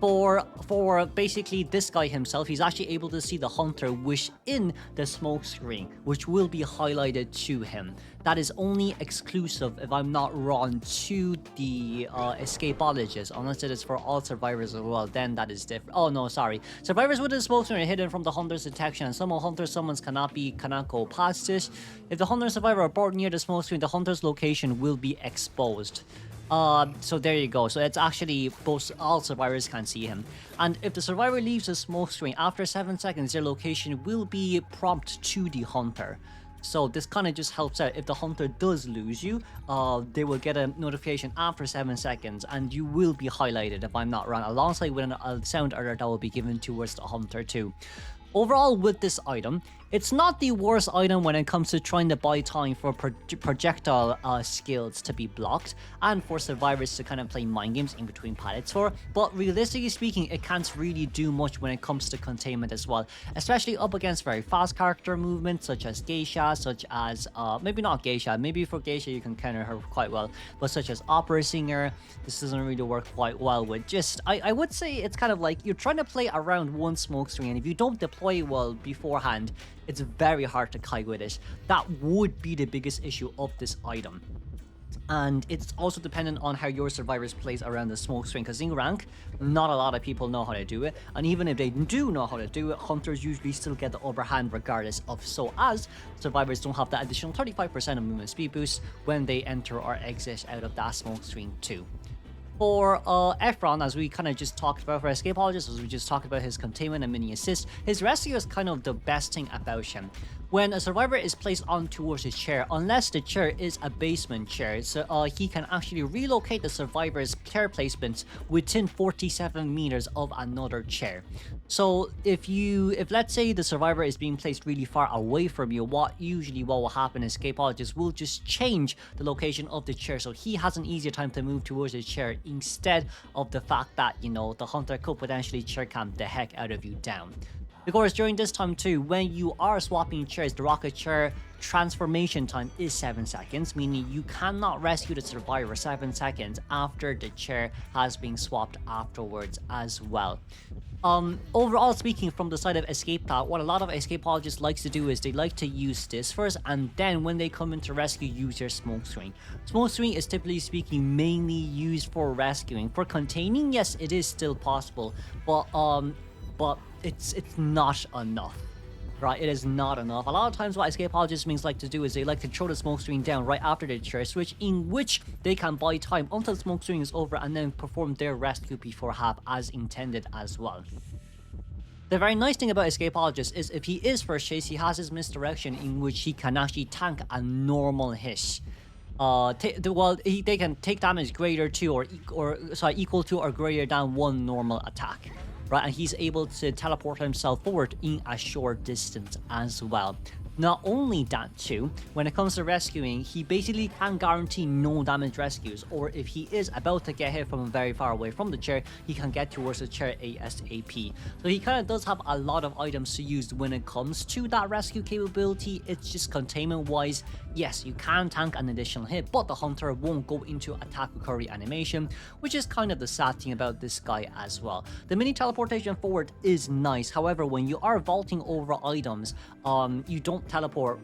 For basically this guy himself, he's actually able to see the hunter within the smoke screen, which will be highlighted to him. That is only exclusive, if I'm not wrong, to the Escapologist, unless it is for all survivors as well, then that is different. Oh no, sorry. Survivors within the smoke screen are hidden from the hunter's detection, and some hunter summons cannot go past this. If the hunter and survivor are brought near the smoke screen, the hunter's location will be exposed. So there you go. So it's actually all survivors can see him. And if the survivor leaves the smoke screen after 7 seconds, their location will be prompted to the hunter. So this kind of just helps out. If the hunter does lose you, they will get a notification after 7 seconds, and you will be highlighted, if I'm not wrong, alongside with a sound alert that will be given towards the hunter too. Overall, with this item, it's not the worst item when it comes to trying to buy time for projectile skills to be blocked, and for survivors to kind of play mind games in between pallets for, but realistically speaking, it can't really do much when it comes to containment as well, especially up against very fast character movements such as Geisha, such as, maybe not Geisha, maybe for Geisha you can counter her quite well, but such as Opera Singer, this doesn't really work quite well with. Just, I would say it's kind of like you're trying to play around one smoke screen, and if you don't deploy well beforehand, it's very hard to kite with it. That would be the biggest issue of this item. And it's also dependent on how your survivors plays around the smoke screen, because in rank, not a lot of people know how to do it, and even if they do know how to do it, hunters usually still get the upper hand regardless of, so as survivors don't have that additional 35% of movement speed boost when they enter or exit out of that smoke screen too. For Efron, as we kind of just talked about, for Escapologist, as we just talked about his containment and mini assist, his rescue is kind of the best thing about him. When a survivor is placed on towards his chair, unless the chair is a basement chair, so he can actually relocate the survivor's chair placements within 47 meters of another chair. So if let's say the survivor is being placed really far away from you, what will happen is Escapologist will just change the location of the chair, so he has an easier time to move towards his chair, instead of the fact that, you know, the hunter could potentially chair camp the heck out of you down. Of course, during this time too, when you are swapping chairs, the rocket chair transformation time is 7 seconds, meaning you cannot rescue the survivor 7 seconds after the chair has been swapped afterwards as well. Overall speaking, from the side of escape plot, what a lot of escapologists likes to do is they like to use this first, and then when they come into rescue, use their smoke screen. Smoke screen is typically speaking mainly used for rescuing. For containing, yes, it is still possible, but it's not enough. right? It is not enough. A lot of times what Escapologists means like to do is they like to throw the smoke screen down right after the chair switch, in which they can buy time until the smoke screen is over and then perform their rescue before half as intended as well. The very nice thing about Escapologist is if he is first chase, he has his misdirection in which he can actually tank a normal hit. They can take damage greater to or equal to or greater than one normal attack, right? And he's able to teleport himself forward in a short distance as well. Not only that too, when it comes to rescuing, he basically can guarantee no damage rescues, or if he is about to get hit from very far away from the chair, he can get towards the chair ASAP. So he kind of does have a lot of items to use when it comes to that rescue capability. It's just containment wise, yes, you can tank an additional hit, but the hunter won't go into attack recovery animation, which is kind of the sad thing about this guy as well. The mini teleportation forward is nice, however, when you are vaulting over items, you don't teleport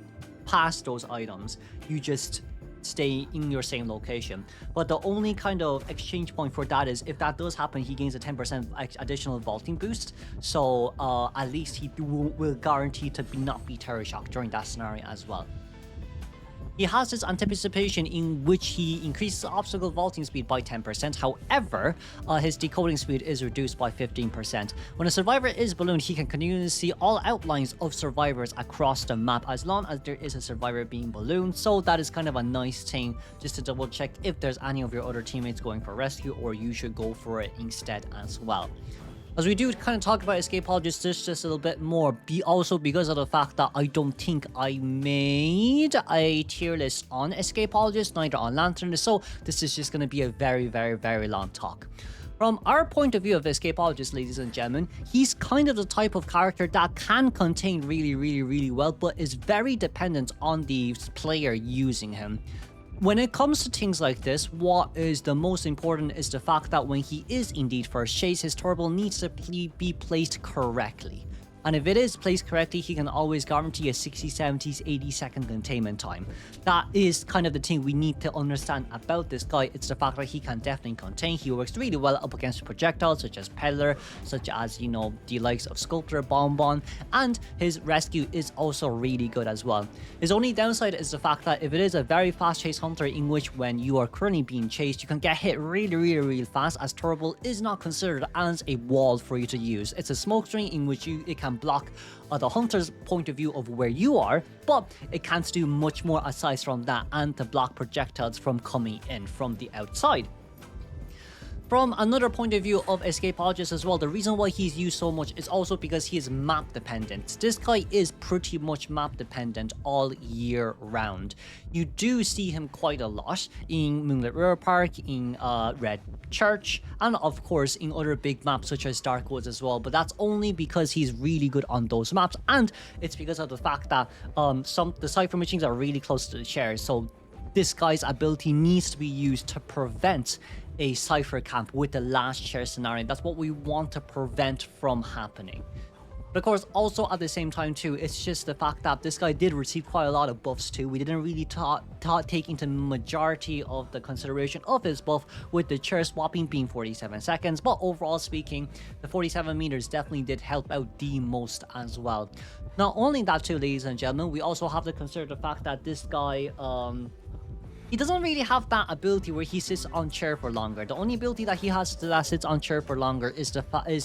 past those items, you just stay in your same location. But the only kind of exchange point for that is if that does happen, he gains a 10% additional vaulting boost, so at least he will guarantee to not be terror shocked during that scenario as well. He has this anticipation in which he increases obstacle vaulting speed by 10%. However, his decoding speed is reduced by 15%. When a survivor is ballooned, he can continue to see all outlines of survivors across the map as long as there is a survivor being ballooned. So that is kind of a nice thing just to double check if there's any of your other teammates going for rescue, or you should go for it instead as well. As we do kind of talk about Escapologist just a little bit more, also because of the fact that I don't think I made a tier list on Escapologist, neither on Lanternist, so this is just going to be a very, very, very long talk. From our point of view of Escapologist, ladies and gentlemen, he's kind of the type of character that can contain really well, but is very dependent on the player using him. When it comes to things like this, what is the most important is the fact that when he is indeed first chase, his turbo needs to be placed correctly. And if it is placed correctly, he can always guarantee a 60, 70s, 80 second containment time. That is kind of the thing we need to understand about this guy. It's the fact that he can definitely contain. He works really well up against projectiles such as Peddler, such as, you know, the likes of Sculptor, Bonbon, and his rescue is also really good as well. His only downside is the fact that if it is a very fast chase hunter in which when you are currently being chased, you can get hit really fast, as Turbo is not considered as a wall for you to use. It's a smoke screen in which it can block the hunter's point of view of where you are, but it can't do much more aside from that and to block projectiles from coming in from the outside. From another point of view of Escapologist as well, the reason why he's used so much is also because he is map dependent. This guy is pretty much map dependent all year round. You do see him quite a lot in Moonlit River Park, in Red Church, and of course in other big maps such as Darkwoods as well, but that's only because he's really good on those maps, and it's because of the fact that the cipher machines are really close to the chairs, so this guy's ability needs to be used to prevent a cipher camp with the last chair scenario. That's what we want to prevent from happening. But of course, also at the same time too, it's just the fact that this guy did receive quite a lot of buffs too. We didn't really take into majority of the consideration of his buff, with the chair swapping being 47 seconds, but overall speaking, the 47 meters definitely did help out the most as well. Not only that too, ladies and gentlemen, we also have to consider the fact that this guy, he doesn't really have that ability where he sits on chair for longer. The only ability that he has that sits on chair for longer is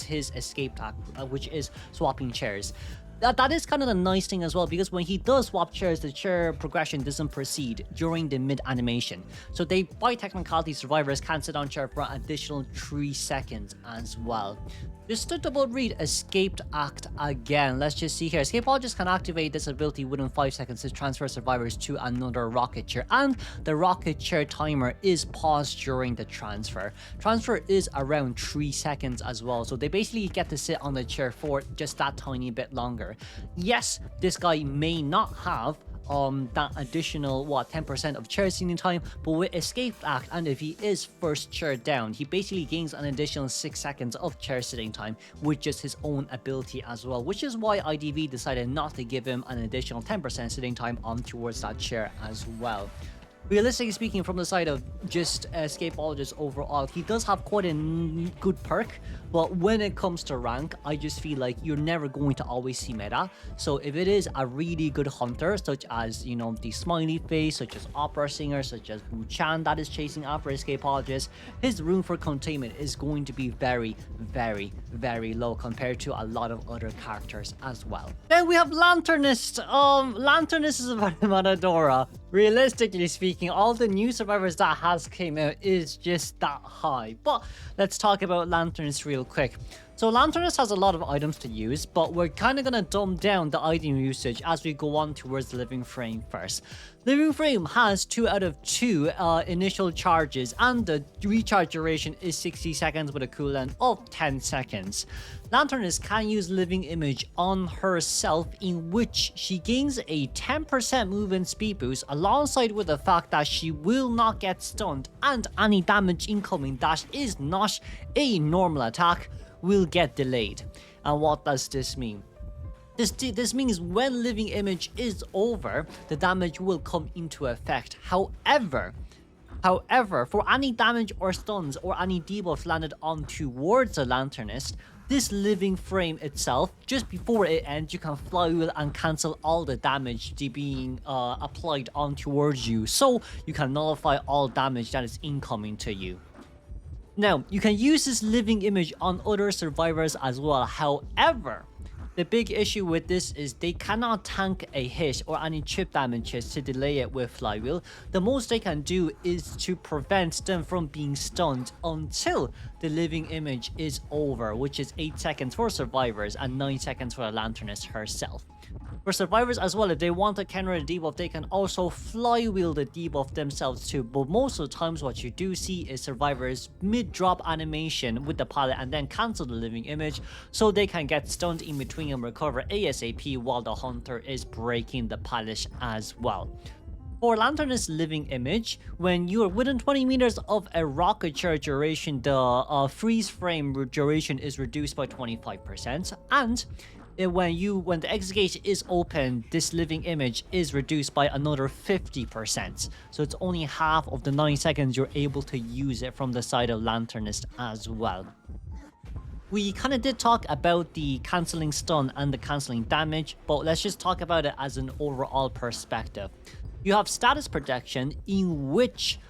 his escape attack, which is swapping chairs. That is kind of the nice thing as well, because when he does swap chairs, the chair progression doesn't proceed during the mid animation. So they, by technicality, survivors can sit on chair for an additional 3 seconds as well. Just to double read Escaped Act again, let's just see here. Escapologist can activate this ability within 5 seconds to transfer survivors to another rocket chair, and the rocket chair timer is paused during the transfer. Transfer is around 3 seconds as well, so they basically get to sit on the chair for just that tiny bit longer. Yes, this guy may not have that additional 10% of chair sitting time, but with Escape Act, and if he is first chair down, he basically gains an additional 6 seconds of chair sitting time with just his own ability as well, which is why IDV decided not to give him an additional 10% sitting time on towards that chair as well. Realistically speaking, from the side of just Escapologist overall, he does have quite a good perk, but when it comes to rank, I just feel like you're never going to always see meta. So if it is a really good hunter, such as, you know, the smiley face, such as opera singer, such as Wu Chan that is chasing after Escapologist, his room for containment is going to be very, very, very low compared to a lot of other characters as well. Then we have Lanternist. Lanternist is about Matador. Realistically speaking, all the new survivors that has came out is just that high. But let's talk about Lanternist real quick. So Lanternist has a lot of items to use, but we're kind of going to dumb down the item usage as we go on towards the Living Frame first. Living Frame has 2 out of 2 initial charges, and the recharge duration is 60 seconds with a cooldown of 10 seconds. Lanternist can use Living Image on herself, in which she gains a 10% movement speed boost, alongside with the fact that she will not get stunned, and any damage incoming that is not a normal attack will get delayed. And what does this mean? This means when Living Image is over, the damage will come into effect. However, for any damage or stuns or any debuffs landed on towards the Lanternist, this Living Frame itself, just before it ends, you can flywheel and cancel all the damage being applied on towards you, so you can nullify all damage that is incoming to you. Now, you can use this Living Image on other survivors as well. However, the big issue with this is they cannot tank a hit or any chip damages to delay it with Flywheel. The most they can do is to prevent them from being stunned until the Living Image is over, which is 8 seconds for survivors and 9 seconds for the Lanternist herself. For survivors as well, if they want to counter a debuff, they can also flywheel the debuff themselves too. But most of the times what you do see is survivors mid-drop animation with the palette and then cancel the Living Image, so they can get stunned in between and recover ASAP while the hunter is breaking the palette as well. For Lanternist Living Image, when you are within 20 meters of a rocket charge duration, the freeze frame duration is reduced by 25%, and when the exit gate is open, this Living Image is reduced by another 50%. So it's only half of the 9 seconds you're able to use it from the side of Lanternist as well. We kind of did talk about the cancelling stun and the cancelling damage, but let's just talk about it as an overall perspective. You have status protection, in which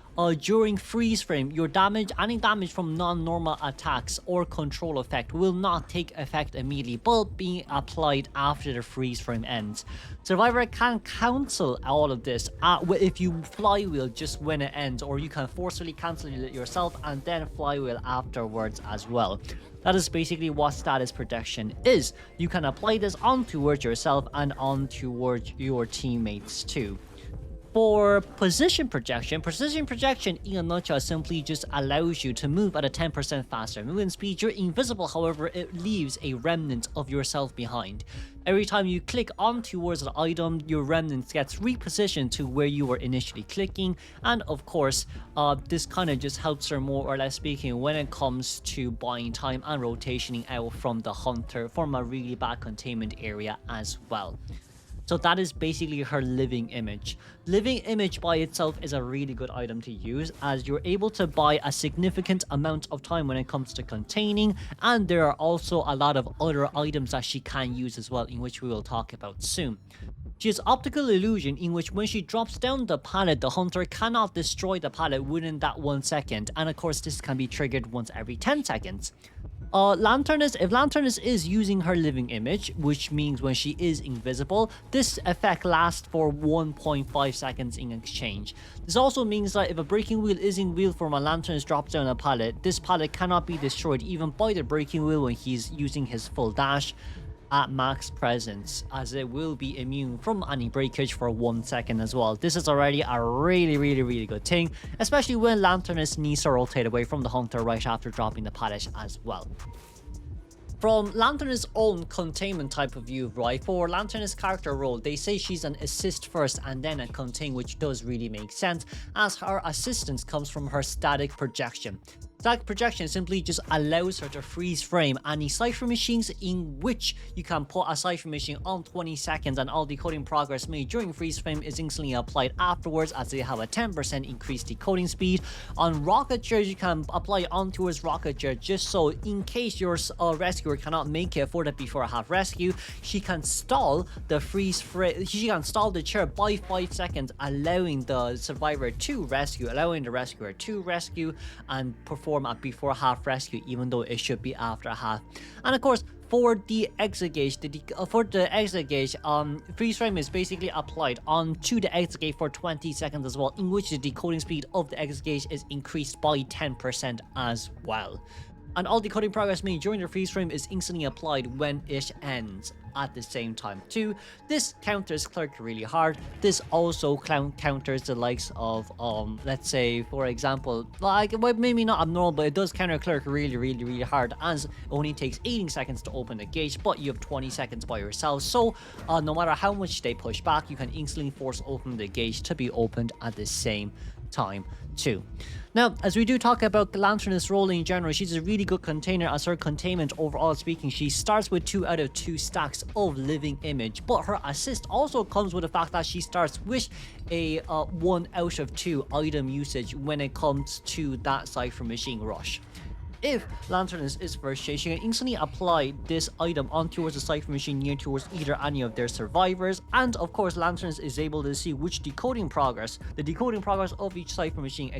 during freeze frame, your damage, any damage from non-normal attacks or control effect will not take effect immediately, but being applied after the freeze frame ends. Survivor can cancel all of this if you flywheel just when it ends, or you can forcefully cancel it yourself and then flywheel afterwards as well. That is basically what status protection is. You can apply this on towards yourself and on towards your teammates too. For position projection in a nutshell simply just allows you to move at a 10% faster movement speed. You're invisible, however, it leaves a remnant of yourself behind. Every time you click on towards an item, your remnant gets repositioned to where you were initially clicking, and of course, this kind of just helps her, more or less speaking, when it comes to buying time and rotationing out from the hunter from a really bad containment area as well. So that is basically her Living Image. Living Image by itself is a really good item to use, as you're able to buy a significant amount of time when it comes to containing, and there are also a lot of other items that she can use as well, in which we will talk about soon. She has Optical Illusion, in which when she drops down the pallet, the hunter cannot destroy the pallet within that 1 second, and of course this can be triggered once every 10 seconds. If Lanternist is using her Living Image, which means when she is invisible, this effect lasts for 1.5 seconds in exchange. This also means that if a breaking wheel is in wheel form and Lanternist drops down a pallet, this pallet cannot be destroyed even by the breaking wheel when he's using his full dash at max presence, as it will be immune from any breakage for 1 second as well. This is already a really good thing, especially when Lanternist needs to rotate away from the hunter right after dropping the pallet as well. From Lanternist's own containment type of view, right, for Lanternist's character role, they say she's an assist first and then a contain, which does really make sense, as her assistance comes from her static projection. Static projection simply just allows her to freeze frame any cipher machines in which you can put a cipher machine on 20 seconds, and all decoding progress made during freeze frame is instantly applied afterwards, as they have a 10% increased decoding speed. On rocket chair, you can apply onto his rocket chair just so in case your rescuer cannot make it for the before half rescue, she can stall the freeze frame. She can stall the chair by 5 seconds, allowing the survivor to rescue, allowing the rescuer to rescue and perform a before half rescue, even though it should be after half. And of course, for the exit gauge, freeze frame is basically applied onto the exit gauge for 20 seconds as well, in which the decoding speed of the exit gauge is increased by 10% as well. And all decoding progress made during the freeze frame is instantly applied when it ends at the same time too. This counters clerk really hard. This also counters the likes of let's say, for example, like, well, maybe not abnormal, but it does counter clerk really hard, as it only takes 18 seconds to open the gauge, but you have 20 seconds by yourself. So no matter how much they push back, you can instantly force open the gauge to be opened at the same time too. Now, as we do talk about Lanternist role in general, she's a really good container, as her containment overall speaking. She starts with 2 out of 2 stacks of living image, but her assist also comes with the fact that she starts with a 1 out of 2 item usage when it comes to that cipher machine rush. If Lanternist is first chase, you can instantly apply this item on towards the cipher machine near towards either any of their survivors, and of course Lanternist is able to see which the decoding progress of each cipher machine,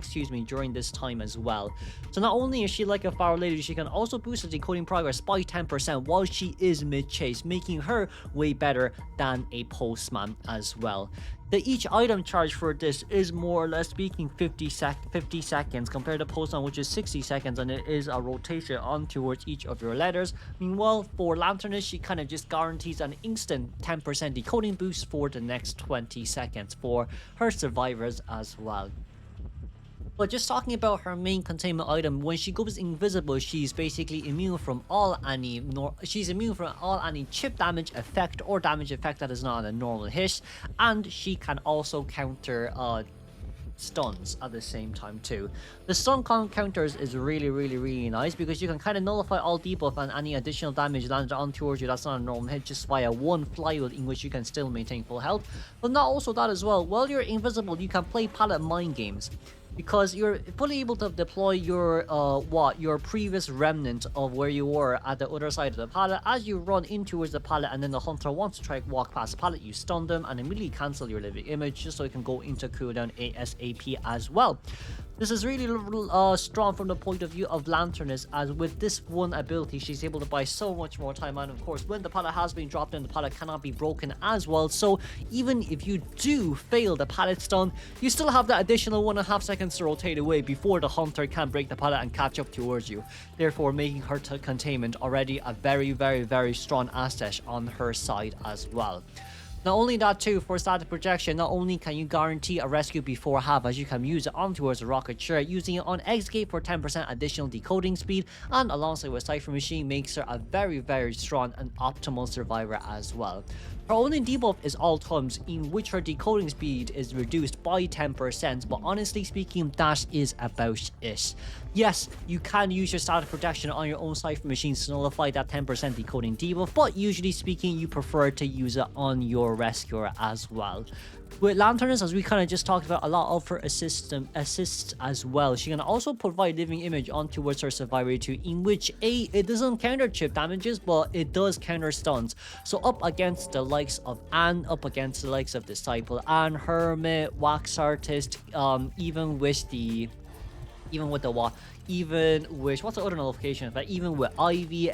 during this time as well. So not only is she like a Faro Lady, she can also boost the decoding progress by 10% while she is mid-chase, making her way better than a Postman as well. Each item charge for this is more or less speaking 50 seconds compared to Postman, which is 60 seconds, and it is a rotation on towards each of your letters. Meanwhile, for Lanternist, she kind of just guarantees an instant 10% decoding boost for the next 20 seconds for her survivors as well. But just talking about her main containment item, when she goes invisible, she's basically immune from all any chip damage effect or damage effect that is not on a normal hit, and she can also counter stuns at the same time too. The stun counters is really nice, because you can kind of nullify all debuff and any additional damage landed on towards you that's not a normal hit just via one flywheel, in which you can still maintain full health. But not also that as well, while you're invisible, you can play pallet mind games, because you're fully able to deploy your previous remnant of where you were at the other side of the pallet. As you run in towards the pallet and then the hunter wants to try to walk past the pallet, you stun them and immediately cancel your living image just so it can go into cooldown ASAP as well. This is really strong from the point of view of Lanternist, as with this one ability she's able to buy so much more time, and of course when the pallet has been dropped in, the pallet cannot be broken as well, so even if you do fail the pallet stun, you still have that additional 1.5 seconds to rotate away before the hunter can break the pallet and catch up towards you, therefore making her containment already a very strong asset on her side as well. Not only that too, for static projection, not only can you guarantee a rescue before half, as you can use it on towards a rocket chair, using it on exit for 10% additional decoding speed, and alongside with cipher machine makes her a very strong and optimal survivor as well. Her only debuff is all thumbs, in which her decoding speed is reduced by 10%, but honestly speaking, that is about it. Yes, you can use your static protection on your own cipher machines to nullify that 10% decoding debuff, but usually speaking, you prefer to use it on your rescuer as well. With Lanternist, as we kind of just talked about, a lot of her assists as well. She can also provide living image on towards her survivor too, in which it doesn't counter chip damages, but it does counter stuns. So up against the likes of Anne, up against the likes of Disciple, Anne, Hermit, Wax Artist, even with what's the other nullification? But even with Ivy,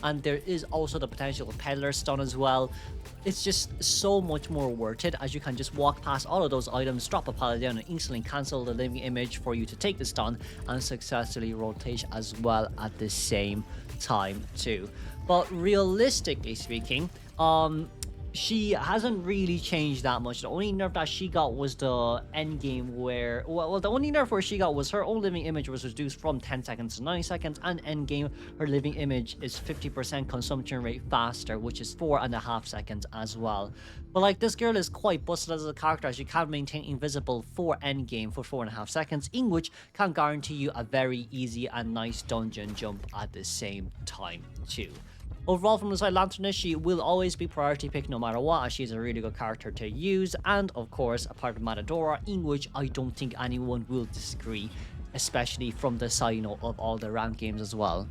and there is also the potential of Peddler stun as well. It's just so much more worth it, as you can just walk past all of those items, drop a pallet down, and instantly cancel the living image for you to take the stun and successfully rotate as well at the same time too. But realistically speaking, she hasn't really changed that much. The only nerf that she got was the end game where, well, the only nerf where she got was her own living image was reduced from 10 seconds to 9 seconds, and end game, her living image is 50% consumption rate faster, which is 4.5 seconds as well. But like, this girl is quite busted as a character, as she can maintain invisible for end game for 4.5 seconds, in which can guarantee you a very easy and nice dungeon jump at the same time too. Overall, from the side, Lanternist, she will always be priority pick no matter what, as she's a really good character to use, and of course a part of Matador, in which I don't think anyone will disagree, especially from the side note of all the rank games as well.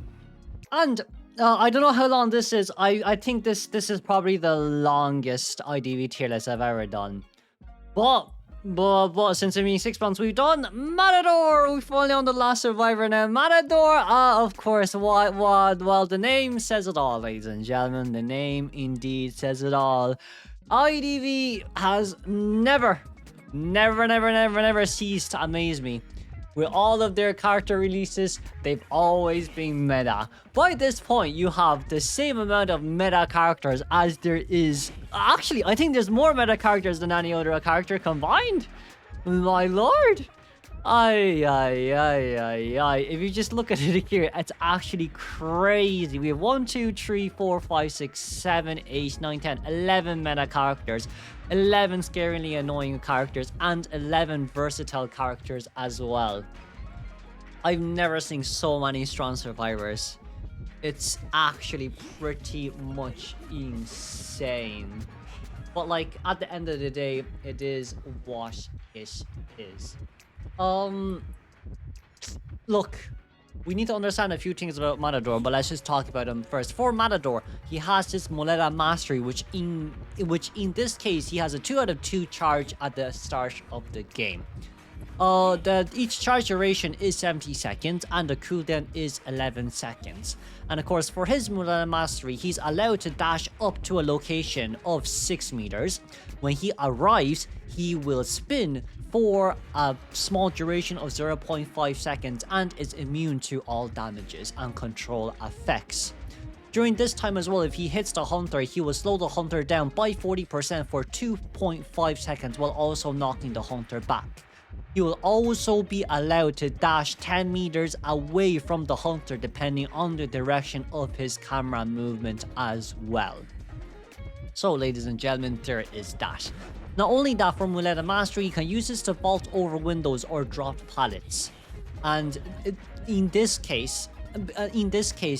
And I don't know how long this is. I think this is probably the longest IDV tier list I've ever done. But since it being 6 months, we've done Matador. We're finally on the last survivor now. Matador, of course, well, the name says it all, ladies and gentlemen. The name indeed says it all. IDV has never ceased to amaze me. With all of their character releases, they've always been meta. By this point, you have the same amount of meta characters as there is. Actually, I think there's more meta characters than any other character combined. My lord. If you just look at it here, it's actually crazy. We have 1, 2, 3, 4, 5, 6, 7, 8, 9, 10, 11 meta characters, 11 scarily annoying characters, and 11 versatile characters as well. I've never seen so many strong survivors. It's actually pretty much insane. But like, at the end of the day, it is what it is. Look, we need to understand a few things about Matador, but let's just talk about him first. For Matador, he has this Muleta Mastery, which in this case, he has a 2 out of 2 charge at the start of the game. Each charge duration is 70 seconds, and the cooldown is 11 seconds. And of course, for his Muleta Mastery, he's allowed to dash up to a location of 6 meters. When he arrives, he will spin for a small duration of 0.5 seconds and is immune to all damages and control effects. During this time as well, if he hits the hunter, he will slow the hunter down by 40% for 2.5 seconds while also knocking the hunter back. He will also be allowed to dash 10 meters away from the hunter depending on the direction of his camera movement as well. So ladies and gentlemen, there is that. Not only that, for Muleta Mastery, you can use this to vault over windows or drop pallets. And in this case,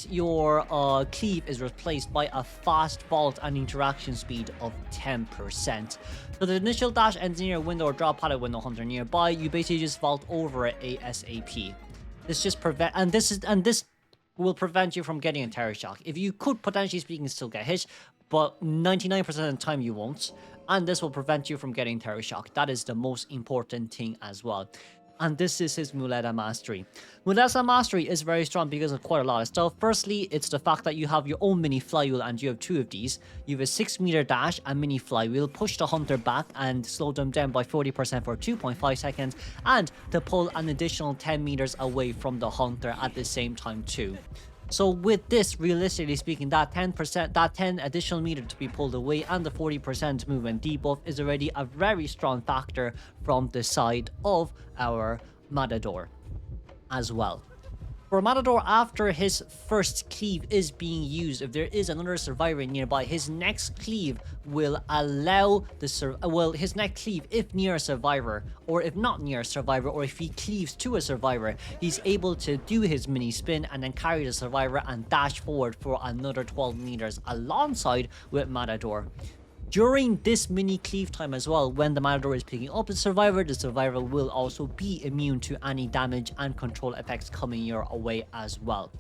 your cleave is replaced by a fast vault and interaction speed of 10%. So the initial dash ends near a window or drop pallet with no hunter nearby. You basically just vault over it ASAP. This will prevent you from getting a terror shock. If you could, potentially speaking, still get hit, but 99% of the time you won't. And this will prevent you from getting terror shock. That is the most important thing as well. And this is his Muleta Mastery. Muleta Mastery is very strong because of quite a lot of stuff. Firstly, it's the fact that you have your own mini flywheel, and you have 2 of these. You have a 6 meter dash and mini flywheel, push the hunter back and slow them down by 40% for 2.5 seconds, and to pull an additional 10 meters away from the hunter at the same time too. So with this, realistically speaking, that 10 additional meter to be pulled away and the 40% movement debuff is already a very strong factor from the side of our Matador as well. For Matador, after his first cleave is being used, if there is another survivor nearby, his next cleave will allow his next cleave, if near a survivor, or if not near a survivor, or if he cleaves to a survivor, he's able to do his mini spin and then carry the survivor and dash forward for another 12 meters alongside with Matador. During this mini cleave time as well, when the Matador is picking up the survivor will also be immune to any damage and control effects coming your way as well.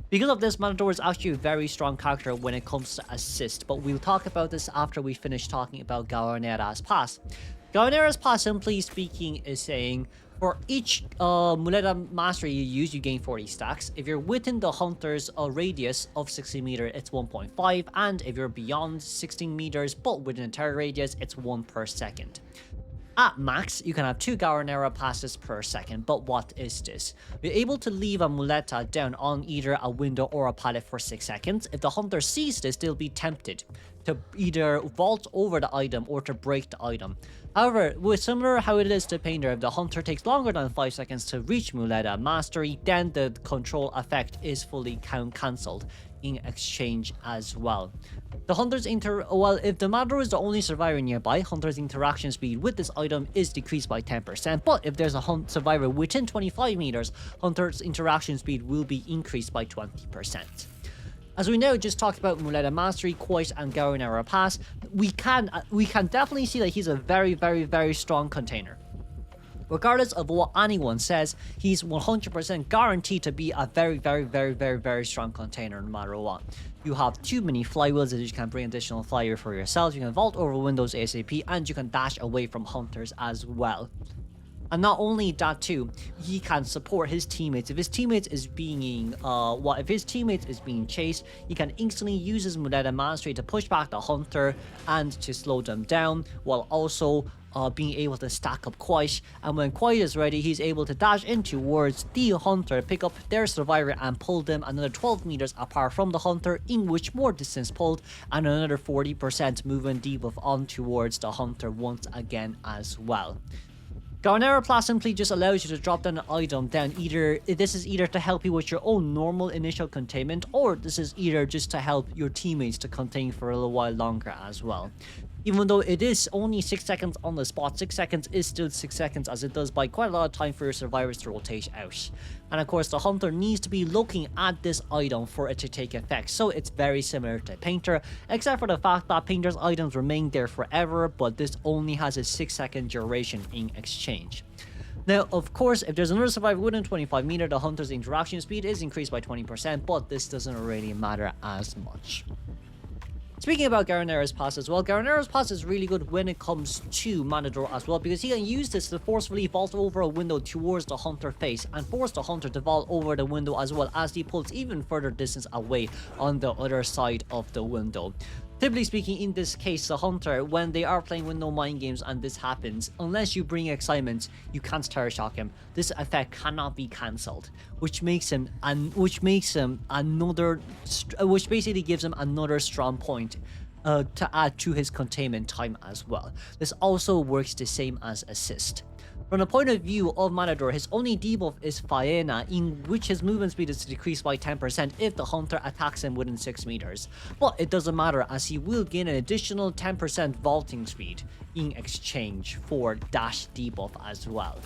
Because of this, Matador is actually a very strong character when it comes to assist, but we'll talk about this after we finish talking about Gaonera's Pass. Gaonera's Pass, simply speaking, is saying, for each Muleta Mastery you use, you gain 40 stacks. If you're within the hunter's radius of 60 meters, it's 1.5. And if you're beyond 16 meters, but within a terror radius, it's 1 per second. At max, you can have 2 Gaonera passes per second, but what is this? You're able to leave a Muleta down on either a window or a pallet for 6 seconds. If the hunter sees this, they'll be tempted to either vault over the item or to break the item. However, with similar how it is to Painter, if the Hunter takes longer than 5 seconds to reach Muleta Mastery, then the control effect is fully cancelled in exchange as well. The Hunter's if the Matador is the only survivor nearby, Hunter's interaction speed with this item is decreased by 10%, but if there's a survivor within 25 meters, Hunter's interaction speed will be increased by 20%. As we now just talked about Muleta Mastery, Quite, and Garunera Pass, we can definitely see that he's a very, very, very strong container. Regardless of what anyone says, he's 100% guaranteed to be a very, very, very, very, very strong container no matter what. You have too many flywheels that you can bring additional flyer for yourself, you can vault over windows ASAP, and you can dash away from hunters as well. And not only that too, he can support his teammates. If his teammates is being chased, he can instantly use his Muleta Mastery to push back the hunter and to slow them down, while also being able to stack up Quite. And when Quite is ready, he's able to dash in towards the hunter, pick up their survivor and pull them another 12 meters apart from the hunter, in which more distance pulled, and another 40% movement debuff on towards the hunter once again as well. Garunera Plus simply just allows you to drop down an item this is either to help you with your own normal initial containment, or this is either just to help your teammates to contain for a little while longer as well. Even though it is only 6 seconds on the spot, 6 seconds is still 6 seconds, as it does buy quite a lot of time for your survivors to rotate out. And of course, the hunter needs to be looking at this item for it to take effect, so it's very similar to Painter, except for the fact that Painter's items remain there forever, but this only has a 6-second duration in exchange. Now, of course, if there's another survivor within 25 meters, the hunter's interaction speed is increased by 20%, but this doesn't really matter as much. Speaking about Garunera's Pass as well, Garunera's Pass is really good when it comes to Matador as well, because he can use this to forcefully vault over a window towards the hunter face and force the hunter to vault over the window as well, as he pulls even further distance away on the other side of the window. Typically speaking, in this case, the hunter, when they are playing with no mind games and this happens, unless you bring excitement, you can't terror shock him. This effect cannot be cancelled, which basically gives him another strong point to add to his containment time as well. This also works the same as assist. From the point of view of Matador, his only debuff is Faena, in which his movement speed is decreased by 10% if the hunter attacks him within 6 meters. But it doesn't matter, as he will gain an additional 10% vaulting speed in exchange for dash debuff as well.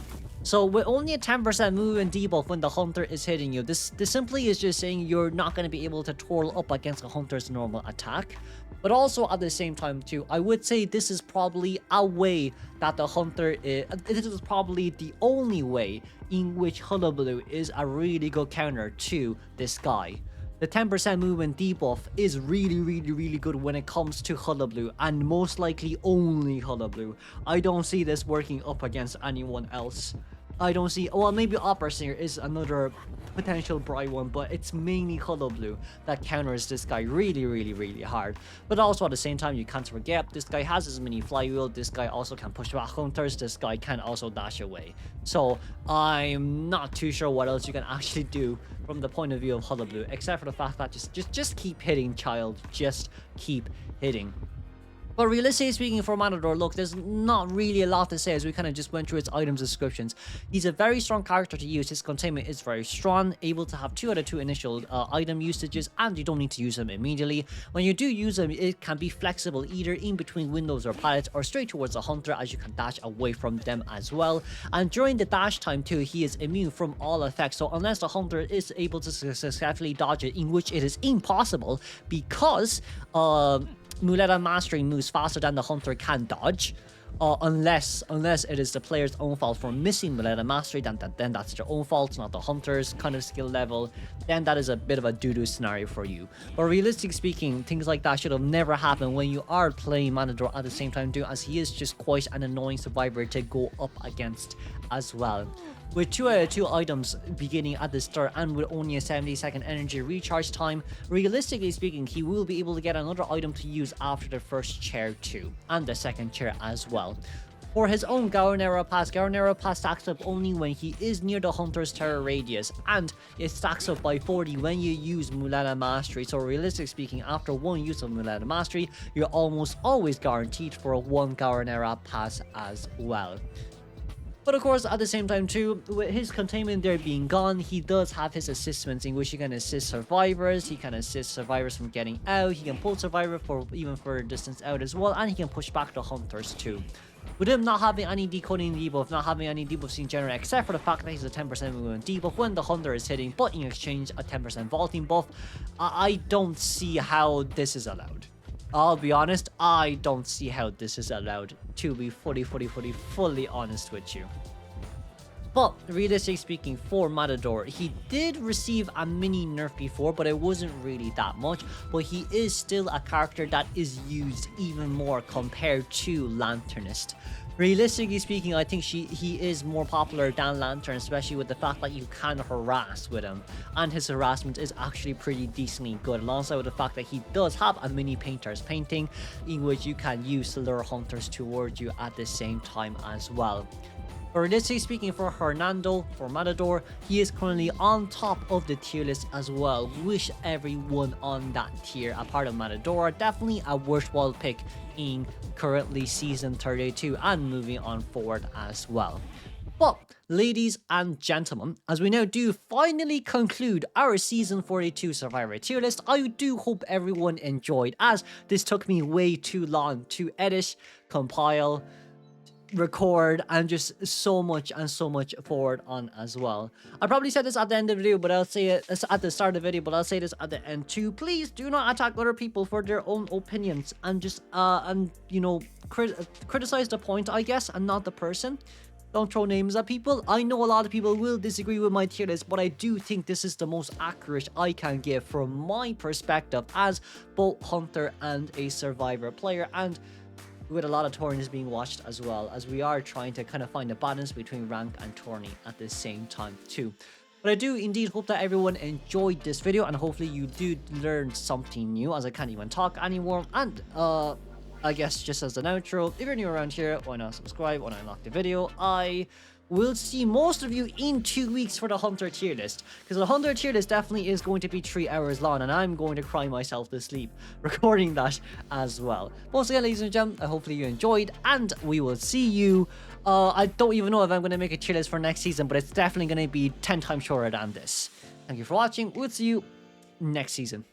So with only a 10% movement debuff when the hunter is hitting you, this simply is just saying you're not going to be able to twirl up against a hunter's normal attack. But also at the same time too, I would say this is probably a way that the hunter this is probably the only way in which Hullabaloo is a really good counter to this guy. The 10% movement debuff is really, really, really good when it comes to Hullabaloo, and most likely only Hullabaloo. I don't see this working up against anyone else. I don't see, well, maybe Opera Singer is another potential bright one, but it's mainly Hullabaloo that counters this guy really, really, really hard. But also at the same time, you can't forget, this guy has his mini flywheel, this guy also can push back hunters, this guy can also dash away. So I'm not too sure what else you can actually do from the point of view of Hullabaloo, except for the fact that just keep hitting, child, just keep hitting. But realistically speaking, for Matador, look, there's not really a lot to say, as we kind of just went through its items descriptions. He's a very strong character to use. His containment is very strong, able to have 2 out of 2 initial item usages, and you don't need to use them immediately. When you do use them, it can be flexible either in between windows or pallets, or straight towards the hunter, as you can dash away from them as well. And during the dash time too, he is immune from all effects, so unless the hunter is able to successfully dodge it, in which it is impossible because Muleta Mastery moves faster than the hunter can dodge, unless it is the player's own fault for missing Muleta Mastery, then that's their own fault, not the hunter's kind of skill level. Then that is a bit of a doo-doo scenario for you. But realistically speaking, things like that should have never happened when you are playing Matador at the same time too, as he is just quite an annoying survivor to go up against as well. With 2 out of 2 items beginning at the start, and with only a 70-second energy recharge time, realistically speaking, he will be able to get another item to use after the first chair too, and the second chair as well. For his own Garnera pass stacks up only when he is near the Hunter's Terror radius, and it stacks up by 40 when you use Mulana Mastery. So realistically speaking, after one use of Mulana Mastery, you're almost always guaranteed for a 1 Garnera pass as well. But of course, at the same time too, with his containment there being gone, he does have his assistments in which he can assist survivors, he can assist survivors from getting out, he can pull survivor for even further distance out as well, and he can push back the hunters too. With him not having any decoding debuff, not having any debuffs in general, except for the fact that he's a 10% movement debuff when the hunter is hitting, but in exchange a 10% vaulting buff, I don't see how this is allowed. I'll be honest, I don't see how this is allowed, to be fully honest with you. But realistically speaking, for Matador, he did receive a mini nerf before, but it wasn't really that much. But he is still a character that is used even more compared to Lanternist. Realistically speaking, I think he is more popular than Lantern, especially with the fact that you can harass with him. And his harassment is actually pretty decently good, alongside with the fact that he does have a mini painter's painting, in which you can use to lure hunters towards you at the same time as well. But realistically speaking, for Matador, he is currently on top of the tier list as well. Wish everyone on that tier a part of Matador. Definitely a worthwhile pick in currently season 32 and moving on forward as well. But ladies and gentlemen, as we now do finally conclude our season 42 Survivor tier list, I do hope everyone enjoyed, as this took me way too long to edit, compile, record, and just so much forward on as well. I probably said this at the end of the video, but I'll say it at the start of the video, but I'll say this at the end too. Please do not attack other people for their own opinions, and just you know, criticize the point, I guess, and not the person. Don't throw names at people. I know a lot of people will disagree with my tier list, but I do think this is the most accurate I can give from my perspective as both hunter and a survivor player, and with a lot of tourneys being watched as well, as we are trying to kind of find a balance between rank and tourney at the same time too. But I do indeed hope that everyone enjoyed this video, and hopefully you did learn something new, as I can't even talk anymore. And I guess just as an outro, if you're new around here, why not subscribe, why not like the video. I will see most of you in 2 weeks for the Hunter tier list, because the Hunter tier list definitely is going to be 3 hours long, and I'm going to cry myself to sleep recording that as well. Once again, ladies and gentlemen, hopefully you enjoyed, and we will see you. I don't even know if I'm going to make a tier list for next season, but it's definitely going to be 10 times shorter than this. Thank you for watching. We'll see you next season.